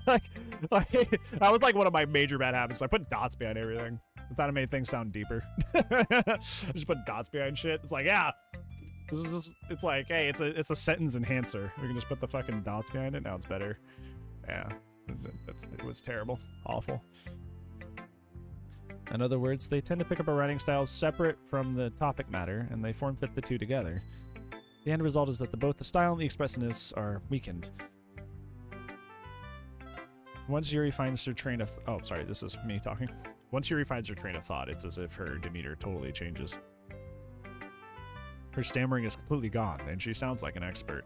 A: like that was like one of my major bad habits. I put dots behind everything. I thought it made things sound deeper. I just put dots behind shit. It's like, yeah. It's like, hey, it's a sentence enhancer. We can just put the fucking dots behind it. Now it's better. Yeah. It was terrible. Awful. In other words, they tend to pick up a writing style separate from the topic matter, and they form fit the two together. The end result is that both the style and the expressiveness are weakened. Once Yuri finds her train of... oh, sorry, this is me talking. Once Yuri finds her train of thought, it's as if her demeanor totally changes. Her stammering is completely gone, and she sounds like an expert.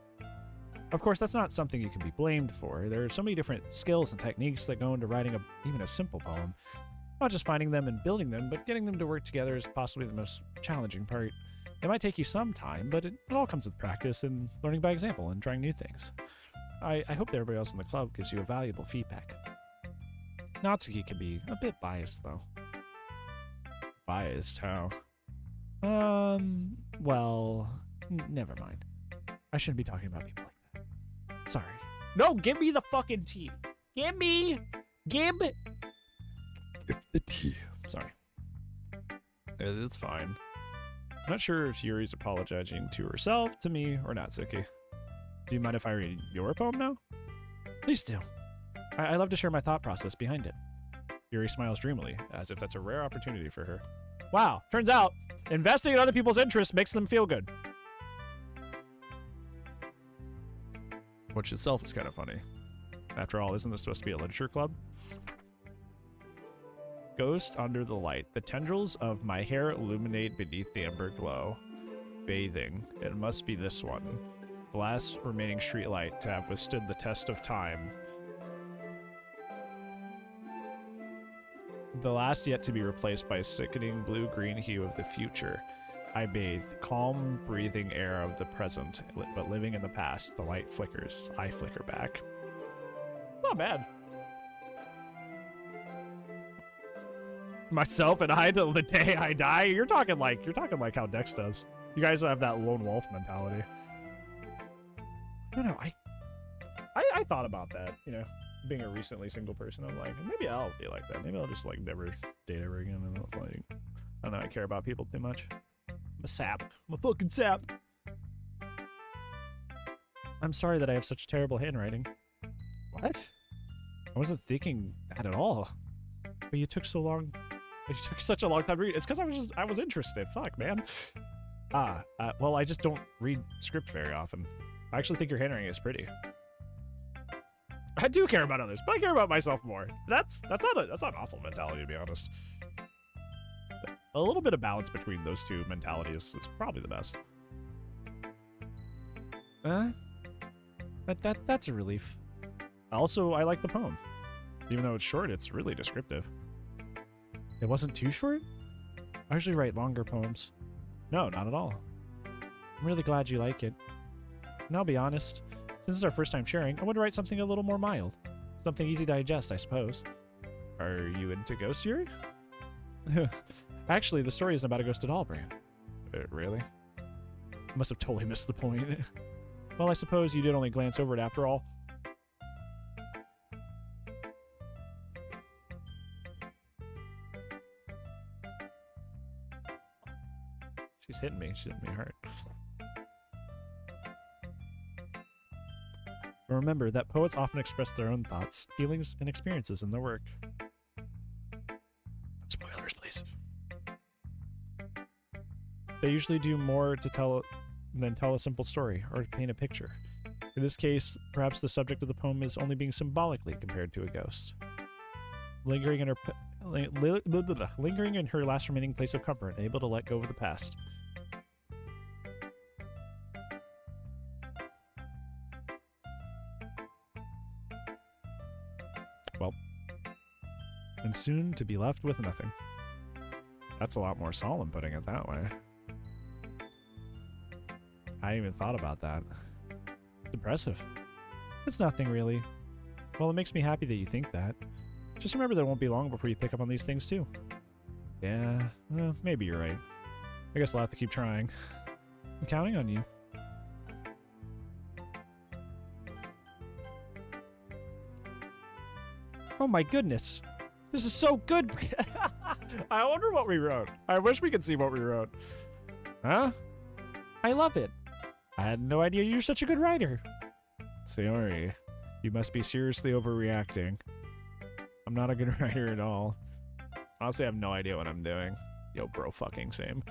A: Of course, that's not something you can be blamed for. There are so many different skills and techniques that go into writing even a simple poem. Not just finding them and building them, but getting them to work together is possibly the most challenging part. It might take you some time, but it all comes with practice and learning by example and trying new things. I hope that everybody else in the club gives you a valuable feedback. Natsuki can be a bit biased, though. Biased? How? Well, never mind. I shouldn't be talking about people like that. Sorry. No, give me the fucking tea. Give the tea. Sorry. It's fine. I'm not sure if Yuri's apologizing to herself, to me, or Natsuki. Do you mind if I read your poem now? Please do. I love to share my thought process behind it. Yuri smiles dreamily, as if that's a rare opportunity for her. Wow, turns out, investing in other people's interests makes them feel good. Which itself is kind of funny. After all, isn't this supposed to be a literature club? Ghost under the light. The tendrils of my hair illuminate beneath the amber glow. Bathing. It must be this one. The last remaining streetlight to have withstood the test of time. The last yet to be replaced by sickening blue-green hue of the future. I bathe. Calm, breathing air of the present, but living in the past. The light flickers. I flicker back. Not bad. Myself and I till the day I die. You're talking like how Dex does. You guys have that lone wolf mentality. I don't know. I thought about that. You know, being a recently single person, I'm like, maybe I'll be like that. Maybe I'll just like never date ever again. And it's like, I don't know. I care about people too much. I'm a sap. I'm a fucking sap. I'm sorry that I have such terrible handwriting. What? I wasn't thinking that at all. But you took so long. You took such a long time to read. It's because I was interested. Fuck, man. Well, I just don't read script very often. I actually think your handwriting is pretty. I do care about others, but I care about myself more. That's not an awful mentality, to be honest. A little bit of balance between those two mentalities is probably the best. That's a relief. Also, I like the poem. Even though it's short, it's really descriptive. It wasn't too short? I usually write longer poems. No, not at all. I'm really glad you like it. And I'll be honest, since it's our first time sharing, I want to write something a little more mild. Something easy to digest, I suppose. Are you into ghosts, Yuri? Actually, the story isn't about a ghost at all, Bran. Really? Must have totally missed the point. Well, I suppose you did only glance over it after all. She's hitting me. She's hitting me hard. But remember that poets often express their own thoughts, feelings, and experiences in their work. Spoilers, please. They usually do more to tell than tell a simple story or paint a picture. In this case, perhaps the subject of the poem is only being symbolically compared to a ghost. Lingering in her last remaining place of comfort, able to let go of the past. Well, and soon to be left with nothing. That's a lot more solemn putting it that way. I hadn't even thought about that. It's impressive. It's nothing really. Well, it makes me happy that you think that. Just remember that it won't be long before you pick up on these things too. Yeah, well, maybe you're right. I guess I'll have to keep trying. I'm counting on you. Oh my goodness. This is so good. I wonder what we wrote. I wish we could see what we wrote. Huh? I love it. I had no idea you're such a good writer. Sayori, you must be seriously overreacting. I'm not a good writer at all. Honestly, I have no idea what I'm doing. Yo, bro, fucking same.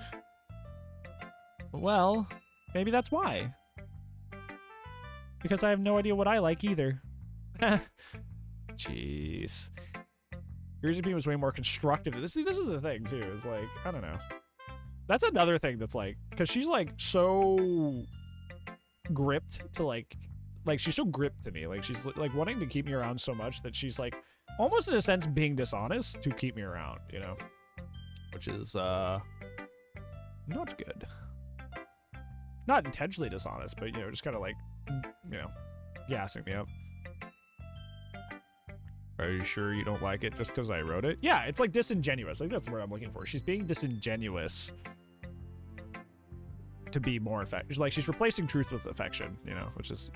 A: Well, maybe that's why. Because I have no idea what I like either. Jeez. Yours was way more constructive. This is the thing, too. It's like, I don't know. That's another thing that's like, because she's like so gripped to like she's so gripped to me. Like she's like wanting to keep me around so much that she's like almost in a sense being dishonest to keep me around, you know? Which is not good. Not intentionally dishonest, but you know, just kind of like, you know, gassing me up. Are you sure you don't like it just because I wrote it? Yeah, it's like disingenuous. Like that's what I'm looking for. She's being disingenuous to be more effective. Like she's replacing truth with affection, you know, which is,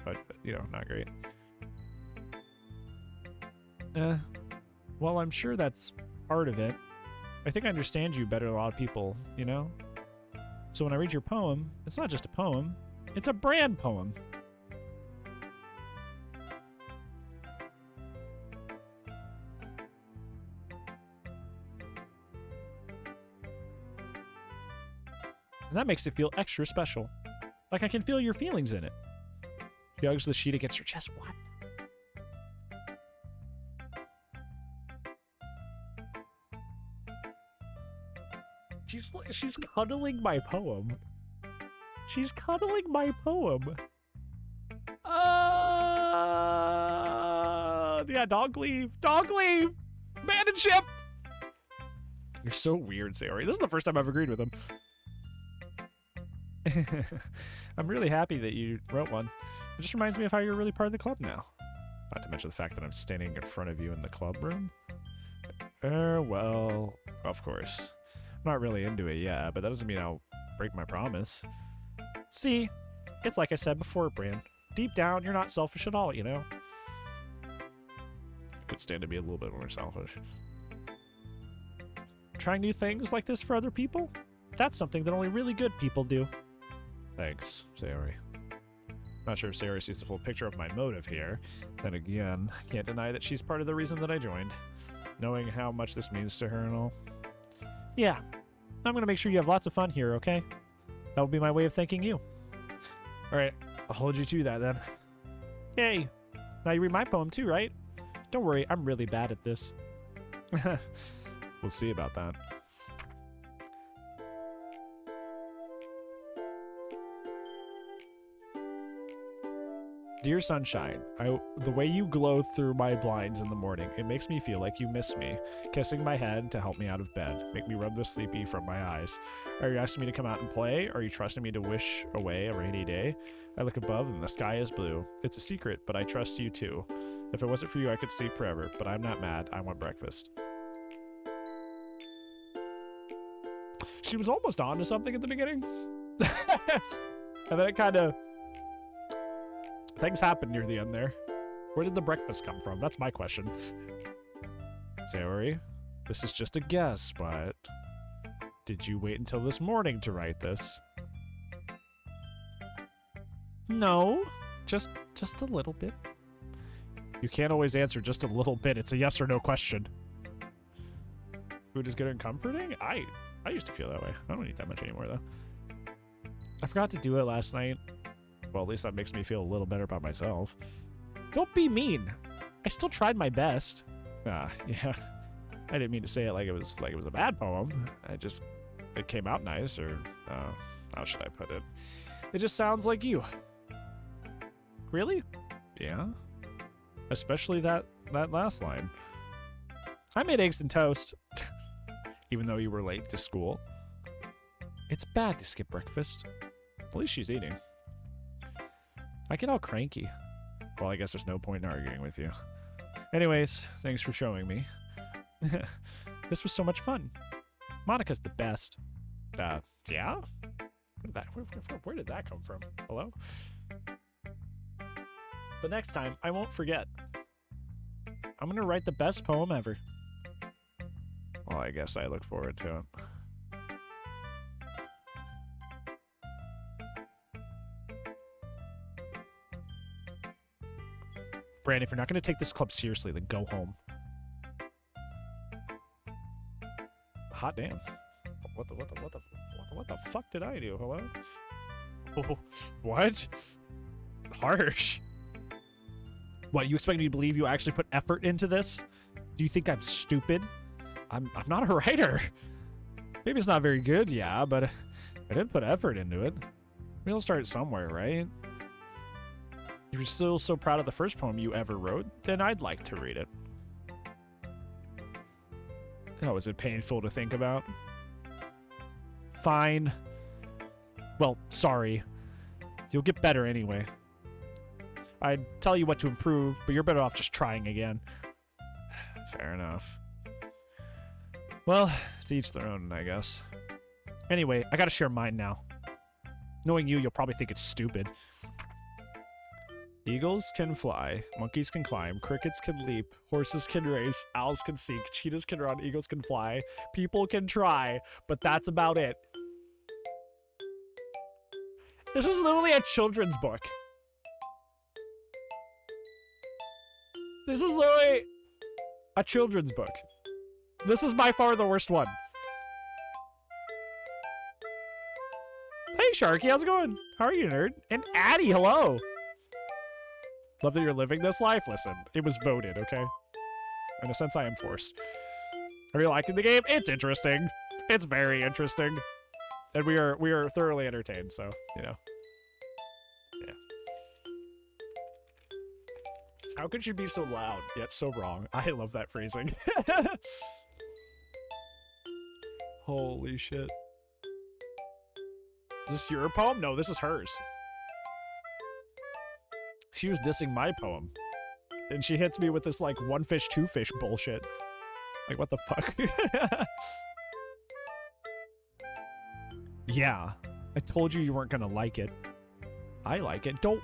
A: you know, not great. Well, I'm sure that's part of it. I think I understand you better than a lot of people, you know? So when I read your poem, it's not just a poem, it's a brand poem. And that makes it feel extra special. Like I can feel your feelings in it. She hugs the sheet against her chest. What? She's cuddling my poem. She's cuddling my poem. Yeah, dog leave. Dog leave! Abandon ship! You're so weird, Sayori. This is the first time I've agreed with him. I'm really happy that you wrote one. It just reminds me of how you're really part of the club now. Not to mention the fact that I'm standing in front of you in the club room. Well, of course. I'm not really into it, yeah, but that doesn't mean I'll break my promise. See, it's like I said before, Bran. Deep down, you're not selfish at all, you know? I could stand to be a little bit more selfish. Trying new things like this for other people? That's something that only really good people do. Thanks, Sayori. Not sure if Sayori sees the full picture of my motive here. Then again, can't deny that she's part of the reason that I joined. Knowing how much this means to her and all. Yeah, I'm gonna make sure you have lots of fun here, okay? That will be my way of thanking you. Alright, I'll hold you to that then. Yay! Now you read my poem too, right? Don't worry, I'm really bad at this. We'll see about that. Dear sunshine, the way you glow through my blinds in the morning, it makes me feel like you miss me. Kissing my head to help me out of bed. Make me rub the sleepy from my eyes. Are you asking me to come out and play? Are you trusting me to wish away a rainy day? I look above and the sky is blue. It's a secret, but I trust you too. If it wasn't for you, I could sleep forever, but I'm not mad. I want breakfast. She was almost on to something at the beginning. And then it kind of... Things happened near the end there. Where did the breakfast come from? That's my question. Sayori, this is just a guess, but... Did you wait until this morning to write this? No. Just a little bit. You can't always answer just a little bit. It's a yes or no question. Food is good and comforting? I used to feel that way. I don't eat that much anymore, though. I forgot to do it last night. Well, at least that makes me feel a little better about myself. Don't be mean. I still tried my best. Yeah. I didn't mean to say it like it was a bad poem. It came out nice, or how should I put it? It just sounds like you. Really? Yeah. Especially that last line. I made eggs and toast. Even though you were late to school. It's bad to skip breakfast. At least she's eating. I get all cranky. Well, I guess there's no point in arguing with you. Anyways, thanks for showing me. This was so much fun. Monica's the best. Yeah? Where did that come from? Hello? But next time, I won't forget. I'm gonna write the best poem ever. Well, I guess I look forward to it. Brand, if you're not going to take this club seriously, then go home. Hot damn. What the fuck did I do? Hello? Oh, what? Harsh. What, you expect me to believe you actually put effort into this? Do you think I'm stupid? I'm not a writer. Maybe it's not very good, yeah, but I did put effort into it. We'll start somewhere, right? If you're still so proud of the first poem you ever wrote, then I'd like to read it. Oh, is it painful to think about? Fine. Well, sorry. You'll get better anyway. I'd tell you what to improve, but you're better off just trying again. Fair enough. Well, to each their own, I guess. Anyway, I gotta share mine now. Knowing you, you'll probably think it's stupid. Eagles can fly, monkeys can climb, crickets can leap, horses can race, owls can seek, cheetahs can run, eagles can fly, people can try, but that's about it. This is literally a children's book. This is literally a children's book. This is by far the worst one. Hey, Sharky, how's it going? How are you, nerd? And Addie, hello. Love that you're living this life. Listen, it was voted, okay? In a sense, I am forced. Are you liking the game? It's interesting. It's very interesting. And we are thoroughly entertained, so, you know. Yeah. How could you be so loud, yet so wrong? I love that phrasing. Holy shit. Is this your poem? No, this is hers. She was dissing my poem. And she hits me with this, like, one fish, two fish bullshit. Like, what the fuck? Yeah. I told you weren't gonna like it. I like it. Don't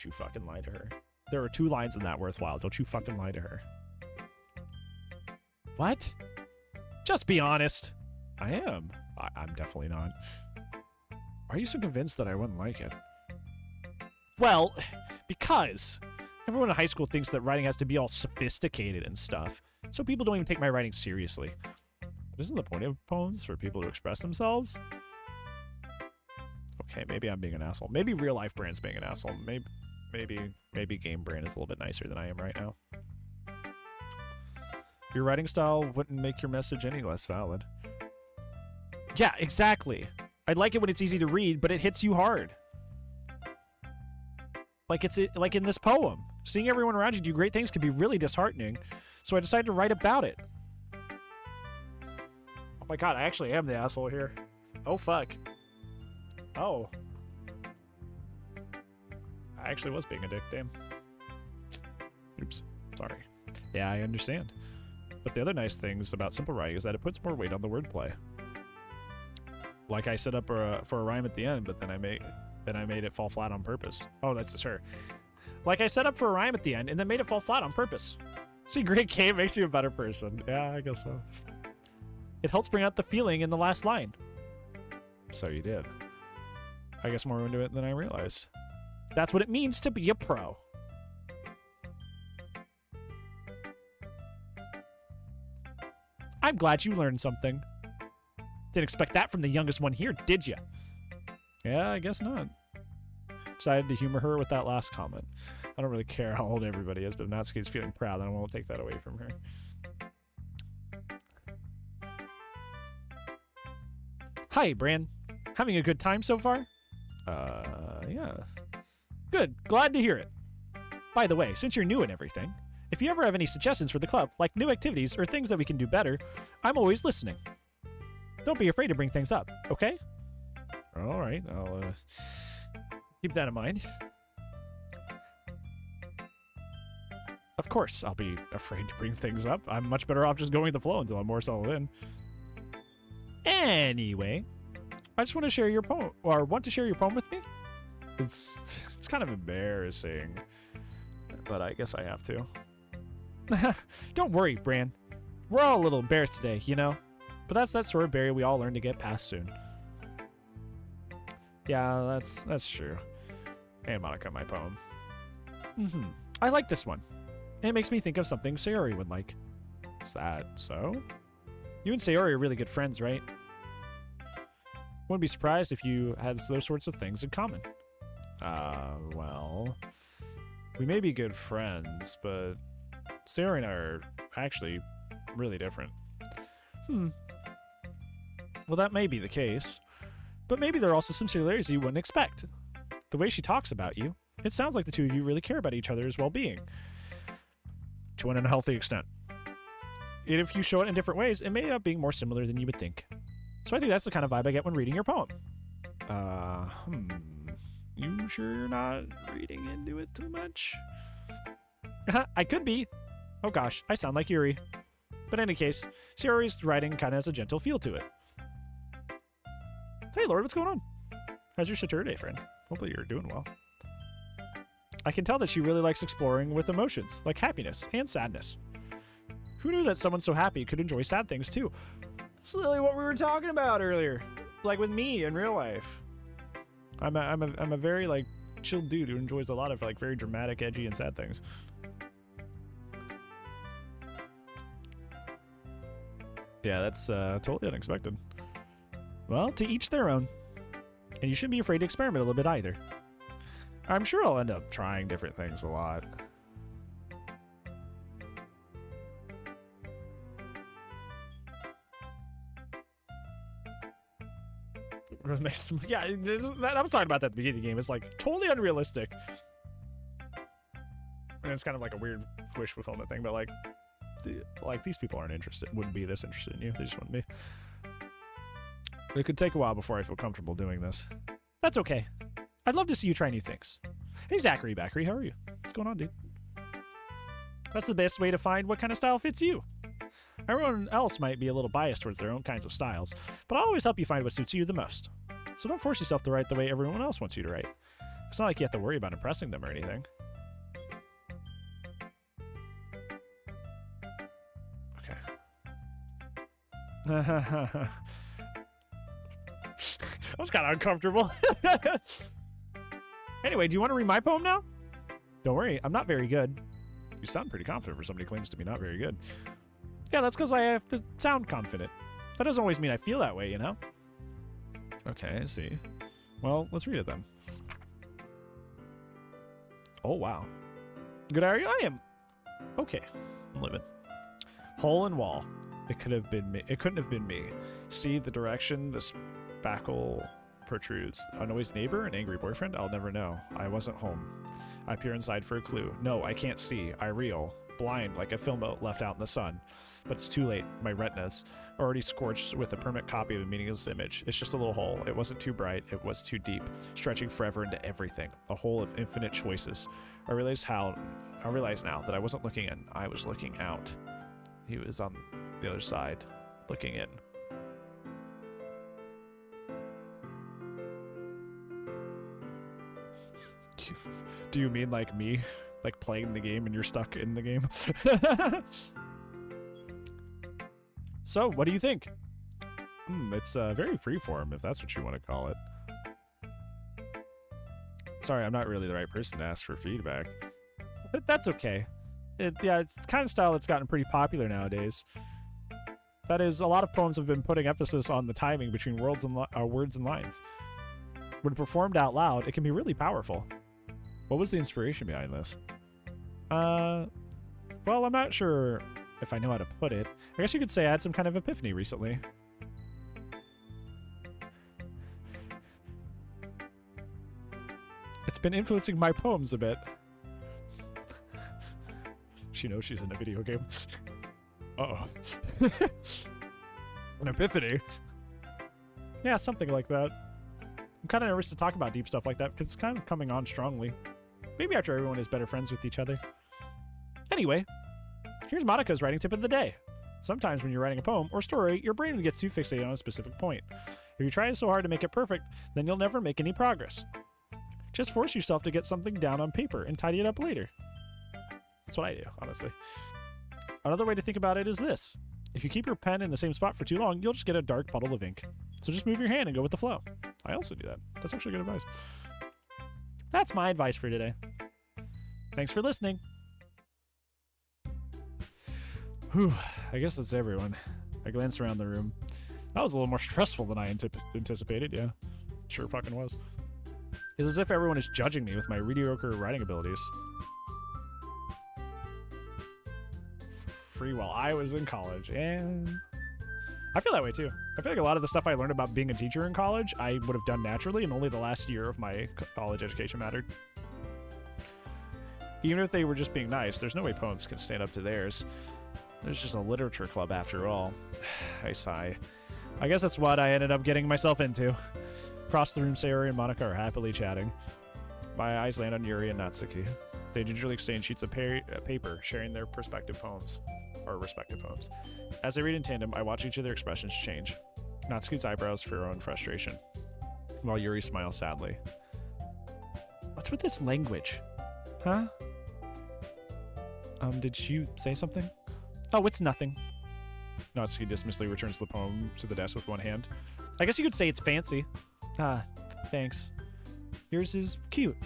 A: you fucking lie to her. There are 2 lines in that worthwhile. Don't you fucking lie to her. What? Just be honest. I am. I'm definitely not. Why are you so convinced that I wouldn't like it? Well, because everyone in high school thinks that writing has to be all sophisticated and stuff. So people don't even take my writing seriously. But isn't the point of poems for people to express themselves? Okay, maybe I'm being an asshole. Maybe real life Brand's being an asshole. Maybe game Brand is a little bit nicer than I am right now. Your writing style wouldn't make your message any less valid. Yeah, exactly. I like it when it's easy to read, but it hits you hard. Like like in this poem. Seeing everyone around you do great things can be really disheartening, so I decided to write about it. Oh my god, I actually am the asshole here. Oh fuck. Oh. I actually was being a dick, damn. Oops. Sorry. Yeah, I understand. But the other nice things about simple writing is that it puts more weight on the wordplay. Like I set up for a rhyme at the end, but then I made it fall flat on purpose. Oh, that's just her. Like I set up for a rhyme at the end and then made it fall flat on purpose. See, great game makes you a better person. Yeah, I guess so. It helps bring out the feeling in the last line. So you did. I guess more into it than I realized. That's what it means to be a pro. I'm glad you learned something. Didn't expect that from the youngest one here, did you? Yeah, I guess not. Decided to humor her with that last comment. I don't really care how old everybody is, but if Natsuki's feeling proud, then I won't take that away from her. Hi, Bran. Having a good time so far? Yeah. Good. Glad to hear it. By the way, since you're new and everything, if you ever have any suggestions for the club, like new activities or things that we can do better, I'm always listening. Don't be afraid to bring things up, okay? All right, I'll keep that in mind. Of course, I'll be afraid to bring things up. I'm much better off just going with the flow until I'm more settled in. Anyway, I just want to share your poem, or want to share your poem with me? It's kind of embarrassing, but I guess I have to. Don't worry, Bran. We're all a little embarrassed today, you know? But that's that sort of barrier we all learn to get past soon. Yeah, that's true. And Monica, my poem. I like this one. It makes me think of something Sayori would like. Is that so? You and Sayori are really good friends, right? Wouldn't be surprised if you had those sorts of things in common. Well, we may be good friends, but Sayori and I are actually really different. Well, that may be the case, but maybe there are also some similarities you wouldn't expect. The way she talks about you, it sounds like the two of you really care about each other's well-being. To an unhealthy extent. And if you show it in different ways, it may end up being more similar than you would think. So I think that's the kind of vibe I get when reading your poem. You sure you're not reading into it too much? I could be. Oh gosh, I sound like Yuri. But in any case, Sayori's writing kind of has a gentle feel to it. Hey Lord, what's going on? How's your Saturday, friend? Hopefully you're doing well. I can tell that she really likes exploring with emotions, like happiness and sadness. Who knew that someone so happy could enjoy sad things too? That's literally what we were talking about earlier. Like with me in real life. I'm a very like chill dude who enjoys a lot of like very dramatic, edgy, and sad things. Yeah, that's totally unexpected. Well, to each their own. And you shouldn't be afraid to experiment a little bit either. I'm sure I'll end up trying different things a lot. Yeah, I was talking about that at the beginning of the game. It's like totally unrealistic. And it's kind of like a weird wish fulfillment thing, but like these people aren't interested, wouldn't be this interested in you. They just wouldn't be. It could take a while before I feel comfortable doing this. That's okay. I'd love to see you try new things. Hey, Zachary Backery, how are you? What's going on, dude? That's the best way to find what kind of style fits you. Everyone else might be a little biased towards their own kinds of styles, but I'll always help you find what suits you the most. So don't force yourself to write the way everyone else wants you to write. It's not like you have to worry about impressing them or anything. Okay. That was kind of uncomfortable. Anyway, do you want to read my poem now? Don't worry, I'm not very good. You sound pretty confident for somebody who claims to be not very good. Yeah, that's because I have to sound confident. That doesn't always mean I feel that way, you know? Okay, I see. Well, let's read it then. Oh, wow. Good area I am. Okay, I'm living. Hole and wall. It could have been me. It couldn't have been me. See the direction, the spackle protrudes. A noisy neighbor? An angry boyfriend? I'll never know. I wasn't home. I peer inside for a clue. No, I can't see. I reel. Blind, like a film left out in the sun. But it's too late. My retina's already scorched with a permanent copy of a meaningless image. It's just a little hole. It wasn't too bright. It was too deep, stretching forever into everything. A hole of infinite choices. I realize now that I wasn't looking in. I was looking out. He was on the other side, looking in. Do you mean like me? Like playing the game and you're stuck in the game? So, what do you think? It's very freeform, if that's what you want to call it. Sorry, I'm not really the right person to ask for feedback. But that's okay. Yeah, it's the kind of style that's gotten pretty popular nowadays. That is, a lot of poems have been putting emphasis on the timing between words and lines. When performed out loud, it can be really powerful. What was the inspiration behind this? Well, I'm not sure if I know how to put it. I guess you could say I had some kind of epiphany recently. It's been influencing my poems a bit. She knows she's in a video game. Uh-oh. An epiphany? Yeah, something like that. I'm kind of nervous to talk about deep stuff like that because it's kind of coming on strongly. Maybe after everyone is better friends with each other. Anyway, here's Monica's writing tip of the day. Sometimes when you're writing a poem or story, your brain gets too fixated on a specific point. If you try so hard to make it perfect, then you'll never make any progress. Just force yourself to get something down on paper and tidy it up later. That's what I do, honestly. Another way to think about it is this. If you keep your pen in the same spot for too long, you'll just get a dark puddle of ink. So just move your hand and go with the flow. I also do that. That's actually good advice. That's my advice for today. Thanks for listening. Whew, I guess that's everyone. I glanced around the room. That was a little more stressful than I anticipated, yeah. Sure fucking was. It's as if everyone is judging me with my mediocre writing abilities. Free while I was in college, and I feel that way too. I feel like a lot of the stuff I learned about being a teacher in college, I would have done naturally, and only the last year of my college education mattered. Even if they were just being nice, there's no way poems can stand up to theirs. There's just a literature club after all. I sigh. I guess that's what I ended up getting myself into. Across the room, Sayori and Monica are happily chatting. My eyes land on Yuri and Natsuki. They gingerly exchange sheets of paper, sharing their respective poems. As they read in tandem, I watch each of their expressions change. Natsuki's eyebrows furrow in frustration, while Yuri smiles sadly. What's with this language? Huh? Did you say something? Oh, it's nothing. Natsuki dismissively returns the poem to the desk with one hand. I guess you could say it's fancy. Ah, thanks. Yours is cute.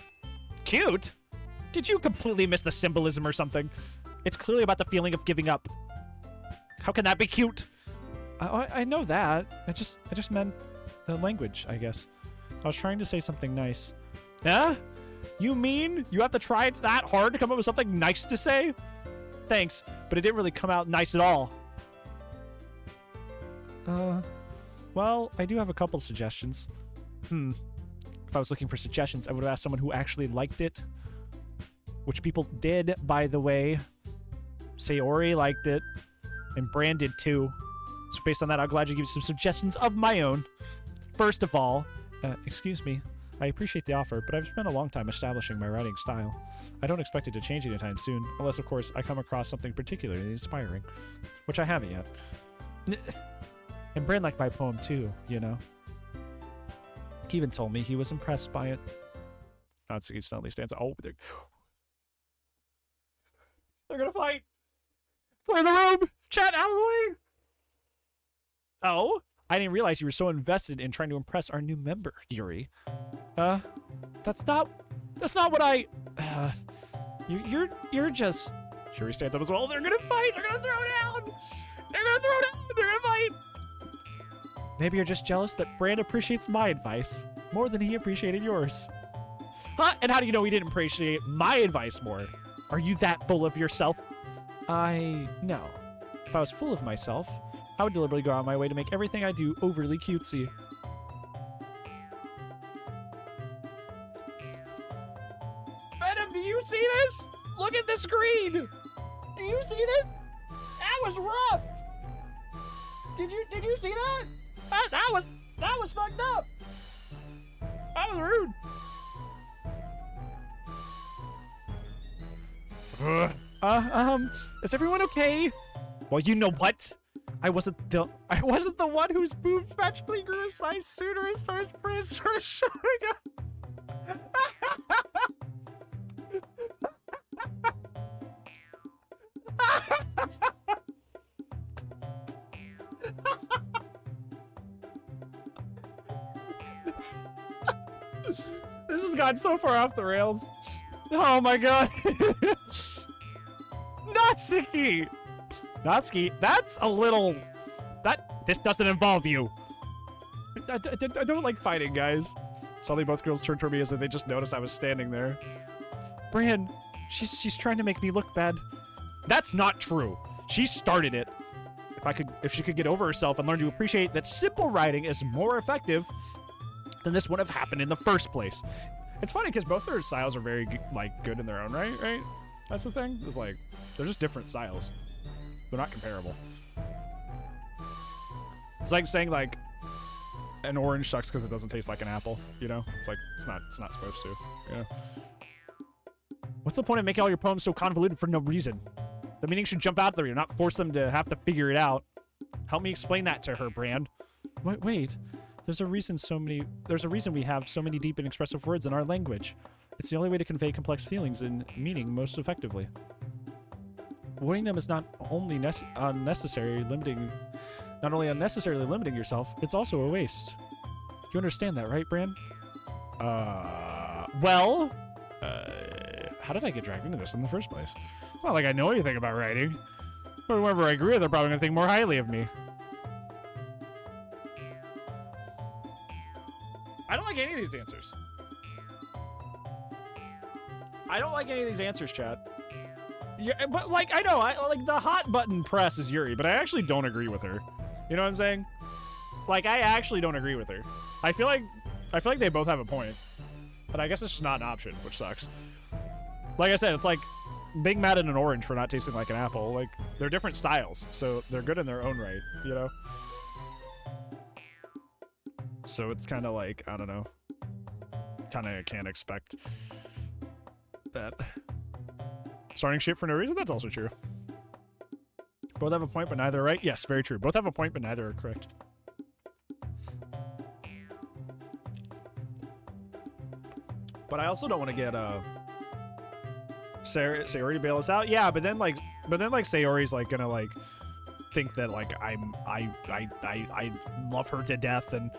A: Cute? Did you completely miss the symbolism or something? It's clearly about the feeling of giving up. How can that be cute? I know that. I just meant the language, I guess. I was trying to say something nice. Huh? You mean you have to try that hard to come up with something nice to say? Thanks, but it didn't really come out nice at all. Well, I do have a couple suggestions. If I was looking for suggestions, I would have asked someone who actually liked it. Which people did, by the way. Sayori liked it. And Brand did too. So based on that, I'll gladly give you some suggestions of my own. First of all, excuse me. I appreciate the offer, but I've spent a long time establishing my writing style. I don't expect it to change anytime soon, unless, of course, I come across something particularly inspiring. Which I haven't yet. And Brand liked my poem too, you know. He even told me he was impressed by it. Natsuki suddenly stands up. Oh, they're gonna fight! Clear the room! Chat, out of the way! Oh? I didn't realize you were so invested in trying to impress our new member, Yuri. That's not what I... You're just... Yuri stands up as well. They're gonna fight! They're gonna throw down! They're gonna throw down! They're gonna fight! Maybe you're just jealous that Brand appreciates my advice more than he appreciated yours. Huh? And how do you know he didn't appreciate my advice more? Are you that full of yourself? No. If I was full of myself, I would deliberately go out of my way to make everything I do overly cutesy. Venom, do you see this? Look at the screen. Do you see this? That was rough. Did you see that? That was fucked up. That was rude. Is everyone okay? Well, you know what? I wasn't the one whose boobs magically grew a size sooner as far as friends started showing up. This has gone so far off the rails. Oh my god. Natsuki! Natsuki, that's a little... This doesn't involve you. I don't like fighting, guys. Suddenly both girls turned toward me as if they just noticed I was standing there. Bran, she's trying to make me look bad. That's not true. She started it. If she could get over herself and learn to appreciate that simple writing is more effective, then this wouldn't have happened in the first place. It's funny because both their styles are very good in their own right, right? That's the thing. It's like they're just different styles. They're not comparable. It's like saying like an orange sucks because it doesn't taste like an apple. You know, it's like it's not supposed to. Yeah. What's the point of making all your poems so convoluted for no reason? The meaning should jump out there, not force them to have to figure it out. Help me explain that to her, Brand. Wait. There's a reason we have so many deep and expressive words in our language. It's the only way to convey complex feelings and meaning most effectively. Avoiding them is not only unnecessarily limiting yourself, it's also a waste. You understand that, right, Bran? Well, how did I get dragged into this in the first place? It's not like I know anything about writing. But whoever I agree with, they're probably gonna think more highly of me. I don't like any of these answers. I don't like any of these answers, chat. Yeah, but like I know, I like the hot button press is Yuri, but I actually don't agree with her. You know what I'm saying? Like I actually don't agree with her. I feel like they both have a point, but I guess it's just not an option, which sucks. Like I said, it's like being mad at an orange for not tasting like an apple. Like they're different styles, so they're good in their own right. You know. So it's kind of like, I don't know, kind of can't expect that. Starting shit for no reason, that's also true. Both have a point, but neither are right. Yes, very true. Both have a point, but neither are correct. But I also don't want to get Sayori to bail us out. Yeah, but then Sayori's like gonna like think that like I love her to death and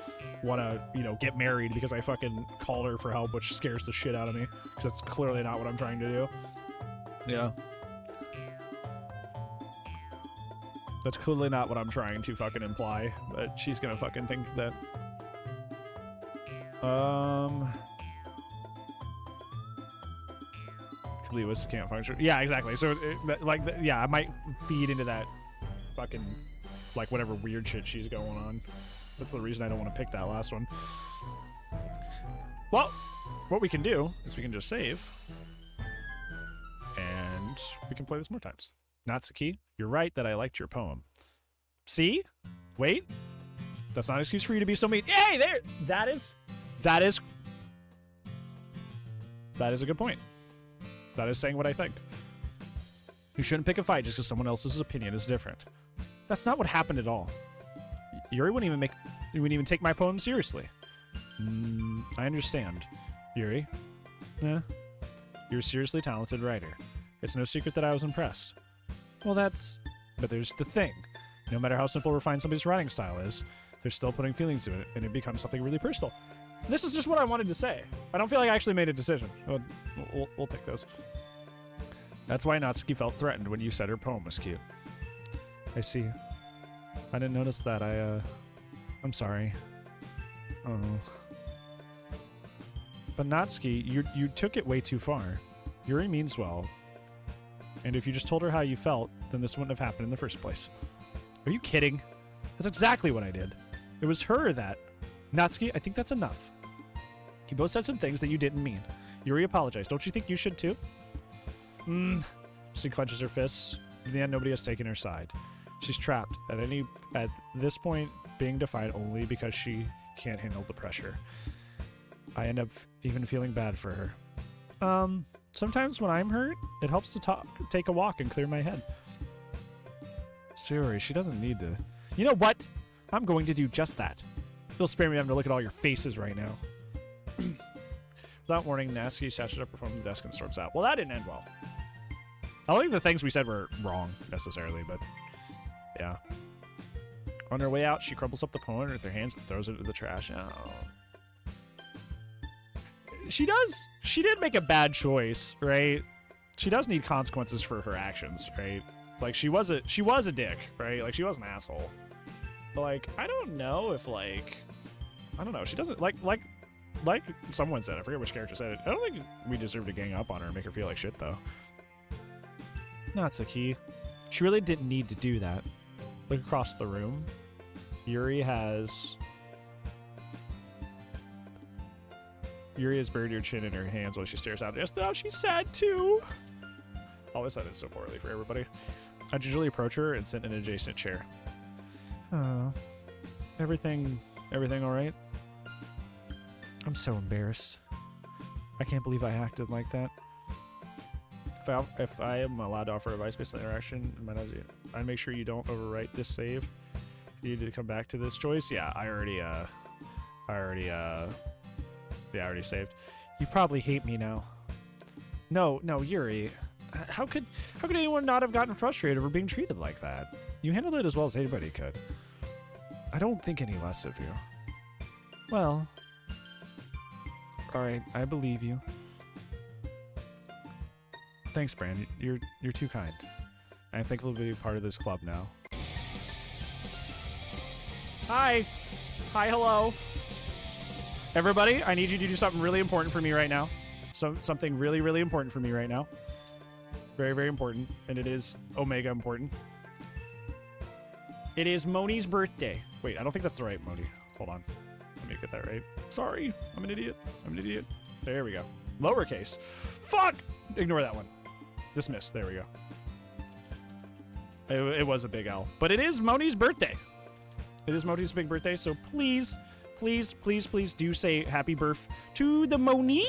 A: want to, you know, get married because I fucking called her for help, which scares the shit out of me because that's clearly not what I'm trying to do. Yeah. That's clearly not what I'm trying to fucking imply, but she's gonna fucking think that. Cleois can't function. Yeah, exactly. So, yeah, I might feed into that fucking, like, whatever weird shit she's going on. That's the reason I don't want to pick that last one. Well, what we can do is we can just save. And we can play this more times. Natsuki, you're right that I liked your poem. See? Wait. That's not an excuse for you to be so mean. Hey, there! That is a good point. That is saying what I think. You shouldn't pick a fight just because someone else's opinion is different. That's not what happened at all. Yuri wouldn't even take my poem seriously. I understand. Yuri. You're a seriously talented writer. It's no secret that I was impressed. Well, but there's the thing. No matter how simple or refined somebody's writing style is, they're still putting feelings into it, and it becomes something really personal. This is just what I wanted to say. I don't feel like I actually made a decision. We'll take those. That's why Natsuki felt threatened when you said her poem was cute. I see. I didn't notice that. I'm sorry. Oh. But Natsuki, you took it way too far. Yuri means well. And if you just told her how you felt, then this wouldn't have happened in the first place. Are you kidding? That's exactly what I did. It was her that... Natsuki, I think that's enough. You both said some things that you didn't mean. Yuri apologized. Don't you think you should too? She clenches her fists. In the end, nobody has taken her side. She's trapped at this point, being defied only because she can't handle the pressure. I end up even feeling bad for her. Sometimes when I'm hurt, it helps to take a walk and clear my head. Sorry, she doesn't need to. You know what? I'm going to do just that. You'll spare me having to look at all your faces right now. Without warning, Natsuki snatches up her phone from the desk and storms out. Well, that didn't end well. I don't think the things we said were wrong, necessarily, but yeah. On her way out, she crumbles up the phone with her hands and throws it into the trash. Oh. She did make a bad choice, right? She does need consequences for her actions, right? Like, she was a dick, right? Like, she was an asshole. But, like, I don't know if, like, I don't know. She doesn't, like someone said, I forget which character said it. I don't think we deserve to gang up on her and make her feel like shit, though. Natsuki. She really didn't need to do that. Look across the room. Yuri has buried her chin in her hands while she stares out. Yes, now she's sad, too. Always said it so poorly for everybody. I gingerly approach her and sit in an adjacent chair. Oh, everything all right? I'm so embarrassed. I can't believe I acted like that. If I am allowed to offer advice based on interaction, I'd make sure you don't overwrite this save. You need to come back to this choice. Yeah, I already saved. You probably hate me now. No, Yuri. How could anyone not have gotten frustrated over being treated like that? You handled it as well as anybody could. I don't think any less of you. Well, all right, I believe you. Thanks, Bran. You're too kind. I'm thankful to be part of this club now. Hi, hello. Everybody, I need you to do something really important for me right now. Something really, really important for me right now. Very, very important, and it is Omega important. It is Moni's birthday. Wait, I don't think that's the right Moni. Hold on. Let me get that right. Sorry, I'm an idiot. There we go. Lowercase. Fuck! Ignore that one. Dismiss. There we go. It was a big L. But it is Moni's birthday. It is Moni's big birthday, so please do say happy birth to the Moni.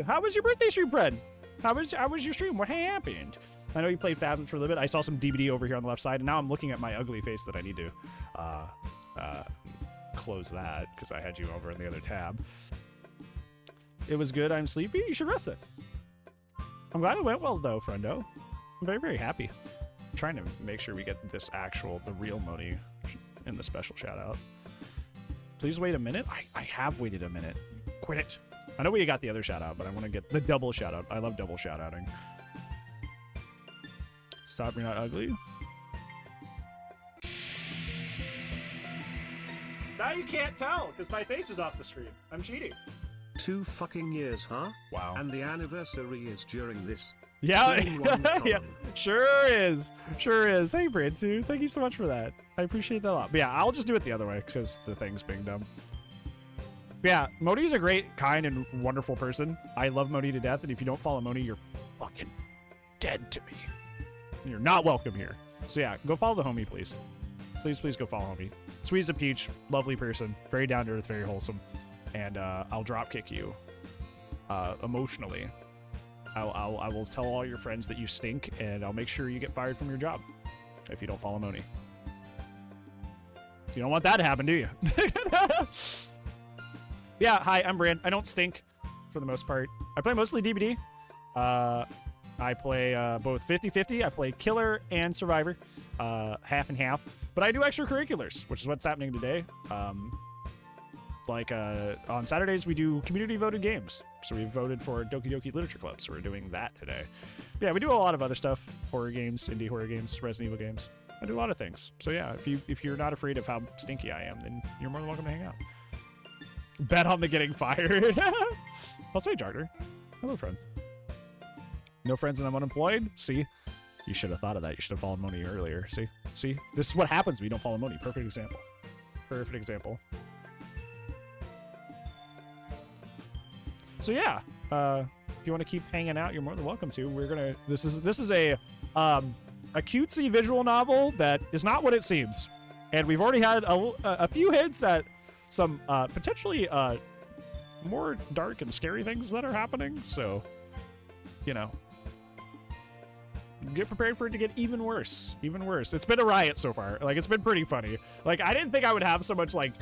A: How was your birthday stream, friend? How was your stream? What happened? I know you played Phasms for a little bit. I saw some DVD over here on the left side, and now I'm looking at my ugly face that I need to close that because I had you over in the other tab. It was good. I'm sleepy. You should rest it. I'm glad it went well, though, friendo. I'm very, very happy. I'm trying to make sure we get the real Moni in the special shout-out. Please wait a minute. I have waited a minute. Quit it. I know we got the other shout-out, but I want to get the double shout-out. I love double shout-outing. Stop, you're not ugly. Now you can't tell, because my face is off the screen. I'm cheating.
B: 2 fucking years, huh?
A: Wow.
B: And the anniversary is during this.
A: Yeah, yeah, sure is. Hey, Brantu, thank you so much for that. I appreciate that a lot. But yeah, I'll just do it the other way, because the thing's being dumb. But yeah, Moni's a great, kind, and wonderful person. I love Moni to death, and if you don't follow Moni, you're fucking dead to me. You're not welcome here. So yeah, go follow the homie, please. Please go follow homie. Sweet as a peach, lovely person, very down to earth, very wholesome. And I'll drop kick you emotionally. I will tell all your friends that you stink, and I'll make sure you get fired from your job if you don't follow Moni. You don't want that to happen, do you? Yeah, hi, I'm Bran. I don't stink for the most part. I play mostly DBD. I play both 50-50. I play Killer and Survivor, half and half. But I do extracurriculars, which is what's happening today. On Saturdays, we do community-voted games. So we voted for DOKI Literature Club, so we're doing that today. But yeah, we do a lot of other stuff. Horror games, indie horror games, Resident Evil games. I do a lot of things. So yeah, if you're not afraid of how stinky I am, then you're more than welcome to hang out. Bet on the getting fired. I'll say Jarter. Hello, friend. No friends and I'm unemployed? See? You should have thought of that. You should have followed Moni earlier. See? This is what happens when you don't follow Moni. Perfect example. So yeah, If you want to keep hanging out, you're more than welcome to. We're gonna. This is a cutesy visual novel that is not what it seems, and we've already had a few hints at some potentially more dark and scary things that are happening. So, you know, get prepared for it to get even worse. Even worse. It's been a riot so far. Like, it's been pretty funny. Like, I didn't think I would have so much, like,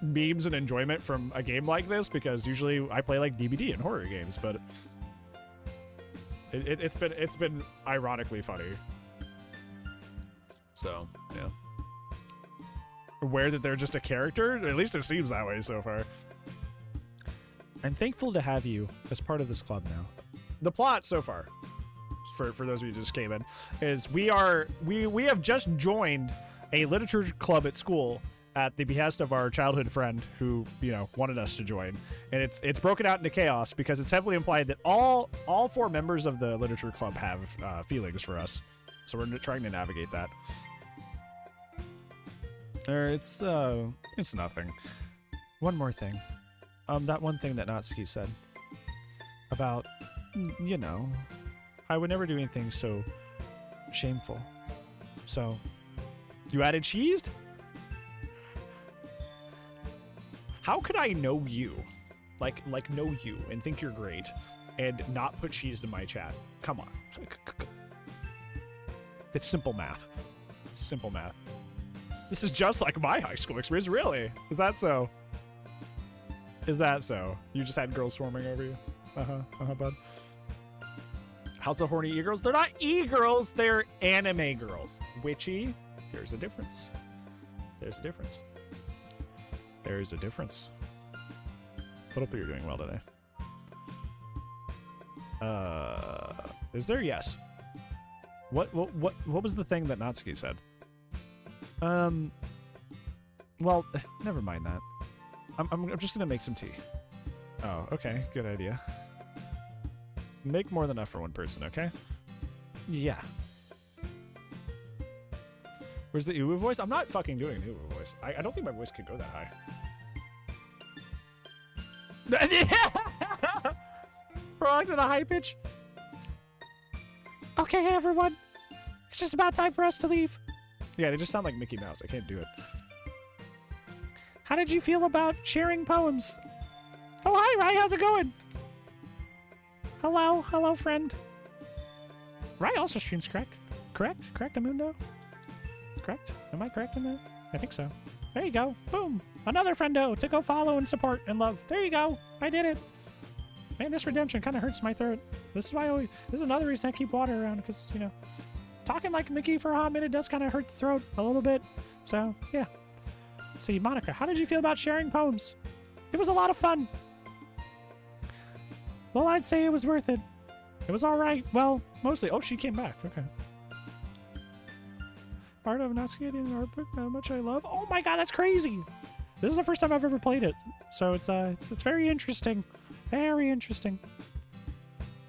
A: memes and enjoyment from a game like this, because usually I play, like, DBD and horror games, but it's been ironically funny. So, yeah. Aware that they're just a character? At least it seems that way so far. I'm thankful to have you as part of this club now. The plot so far, for those of you who just came in, is we have just joined a literature club at school at the behest of our childhood friend who, you know, wanted us to join. And it's broken out into chaos because it's heavily implied that all 4 members of the literature club have feelings for us. So we're trying to navigate that. It's nothing. One more thing. That one thing that Natsuki said about, you know, I would never do anything so shameful. So, you added cheese? How could I know you? Like know you and think you're great and not put cheese in my chat? Come on. It's simple math. It's simple math. This is just like my high school experience, really? Is that so? Is that so? You just had girls swarming over you? Bud. How's the horny e-girls? They're not e-girls, they're anime girls. Witchy, there's a difference. There's a difference. There's a difference. But hope you're doing well today. Is there? Yes. What was the thing that Natsuki said? Well, never mind that. I'm just gonna make some tea. Oh, okay, good idea. Make more than enough for one person, okay? Yeah. Where's the Uwu voice? I'm not fucking doing an Uwu voice. I don't think my voice could go that high. Frog to the high pitch. Okay, everyone. It's just about time for us to leave. Yeah, they just sound like Mickey Mouse. I can't do it. How did you feel about sharing poems? Oh, hi, Rai. How's it going? Hello. Hello, friend. Rai also streams, correct? Correct, Amundo? Correct? Am I correct in that? I think so. There you go. Boom. Another friendo to go follow and support and love. There you go. I did it. Man, this redemption kind of hurts my throat. This is another reason I keep water around, because, you know, talking like Mickey for a hot minute does kind of hurt the throat a little bit. So, yeah. Let's see, Monica, how did you feel about sharing poems? It was a lot of fun. Well, I'd say it was worth it. It was all right. Well, mostly. Oh, she came back. Okay. Part of Natsuki in an art book, how much I love. Oh my god, that's crazy. This is the first time I've ever played it. So it's very interesting. Very interesting.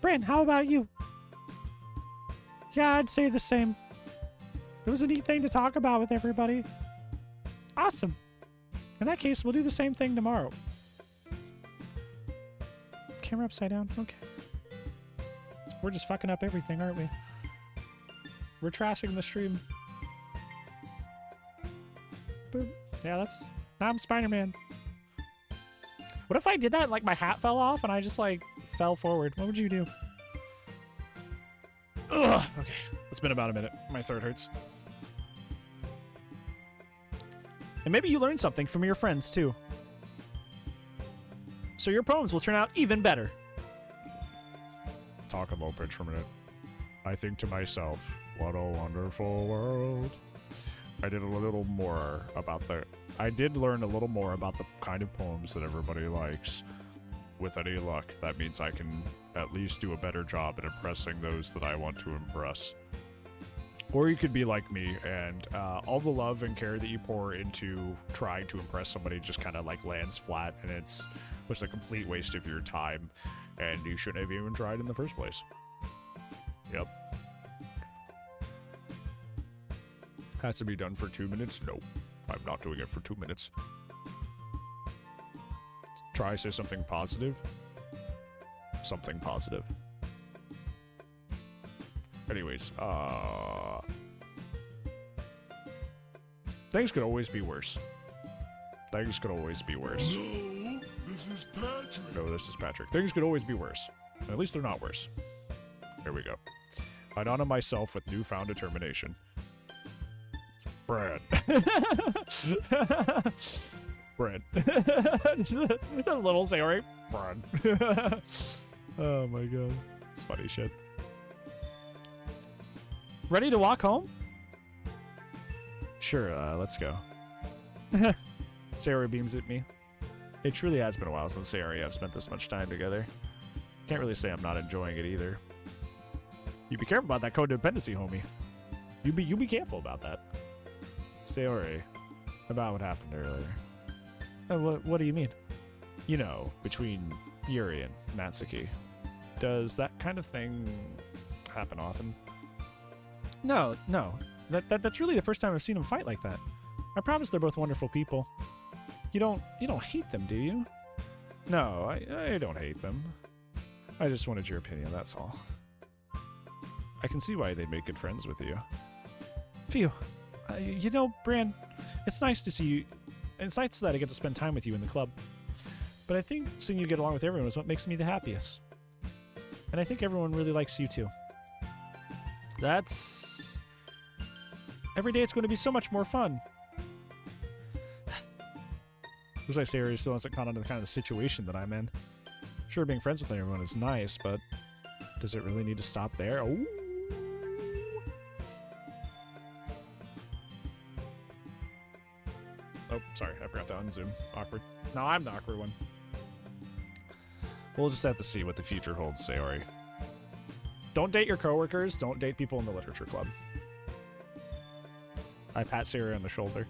A: Bryn, how about you? Yeah, I'd say the same. It was a neat thing to talk about with everybody. Awesome. In that case, we'll do the same thing tomorrow. Camera upside down. Okay. We're just fucking up everything, aren't we? We're trashing the stream. Boom. Yeah, that's... Now I'm Spider-Man. What if I did that and, like, my hat fell off and I just, like, fell forward? What would you do? Ugh. Okay. It's been about a minute. My throat hurts. And maybe you learned something from your friends, too. So your poems will turn out even better. Talk about pitch for a minute. I think to myself, what a wonderful world. I did learn a little more about the kind of poems that everybody likes. With any luck, that means I can at least do a better job at impressing those that I want to impress. Or you could be like me, and all the love and care that you pour into trying to impress somebody just kind of like lands flat, and it's a complete waste of your time, and you shouldn't have even tried in the first place. Yep. Has to be done for 2 minutes? No, I'm not doing it for 2 minutes. Try to say something positive. something positive. Anyways, things could always be worse. Things could always be worse.
D: No, this is Patrick.
A: No, this is Patrick. Things could always be worse. At least they're not worse. Here we go. I'd honor myself with newfound determination. Brad. Brad. Just a little Sayori. Brad. Oh my god. It's funny shit. Ready to walk home? Sure, let's go. Sayori beams at me. It truly has been a while since Sayori and I have spent this much time together. Can't really say I'm not enjoying it either. You be careful about that codependency, homie. You be careful about that. Sayori, about what happened earlier. What do you mean? You know, between Yuri and Natsuki. Does that kind of thing happen often? No. That's really the first time I've seen them fight like that. I promise they're both wonderful people. You don't hate them, do you? No, I don't hate them. I just wanted your opinion, that's all. I can see why they'd make good friends with you. Phew. You know, Bran, it's nice to see you. It's nice that I get to spend time with you in the club. But I think seeing you get along with everyone is what makes me the happiest. And I think everyone really likes you too. That's... Every day it's going to be so much more fun. Looks like Sayori still hasn't caught on to the kind of situation that I'm in. Sure, being friends with everyone is nice, but does it really need to stop there? Oh. Oh, sorry, I forgot to unzoom. Awkward. No, I'm the awkward one. We'll just have to see what the future holds, Sayori. Don't date your coworkers. Don't date people in the literature club. I pat Sayori on the shoulder.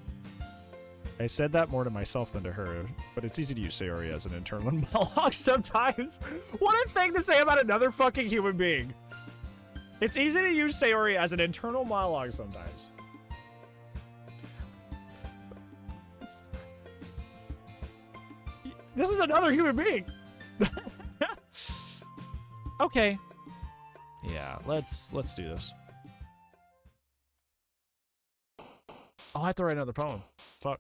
A: I said that more to myself than to her, but it's easy to use Sayori as an internal monologue sometimes. What a thing to say about another fucking human being. It's easy to use Sayori as an internal monologue sometimes. This is another human being. Okay. Yeah, let's do this. Oh, I have to write another poem. Fuck.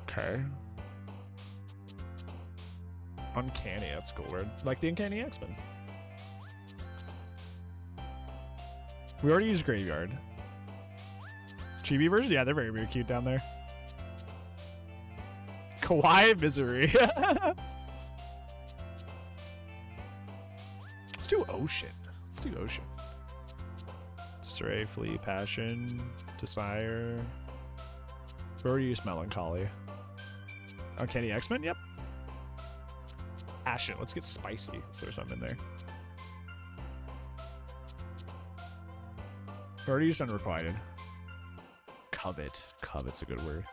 A: Okay. Uncanny, that's a cool word. Like the Uncanny X-Men. We already used Graveyard. Chibi version? Yeah, they're very, very cute down there. Kawaii Misery. Let's do Ocean. Let's do Ocean. Disarray, Flee, Passion, Desire. We already used Melancholy. Uncanny X-Men? Yep. Passion. Let's get spicy. Let's throw something in there. We already used Unrequited. Covet. Covet's a good word.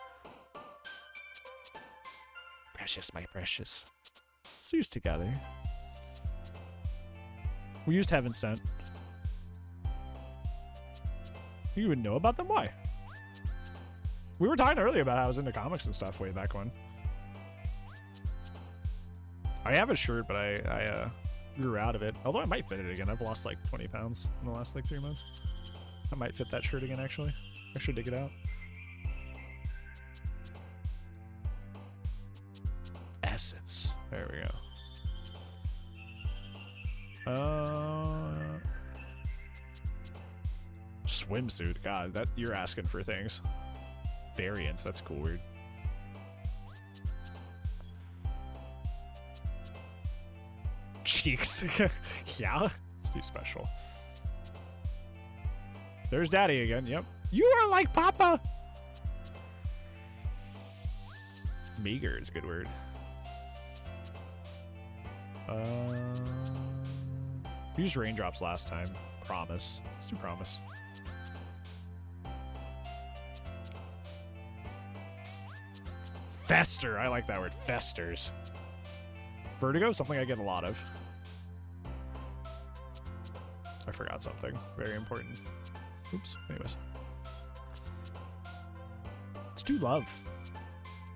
A: Precious, my precious. Let's use Together. We used Heaven Sent. You would know about them? Why? We were talking earlier about how I was into comics and stuff way back when. I have a shirt, but I grew out of it. Although I might fit it again. I've lost like 20 pounds in the last like 3 months. I might fit that shirt again, actually. I should dig it out. Essence. There we go. Swimsuit. God, that you're asking for things. Variants. That's cool. Weird. Cheeks. Yeah. It's too special. There's Daddy again. Yep. You are like Papa. Meager is a good word. We used Raindrops last time. Promise. Let's do Promise. Fester. I like that word. Festers. Vertigo. Something I get a lot of. I forgot something very important. Oops. Anyways. Let's do love.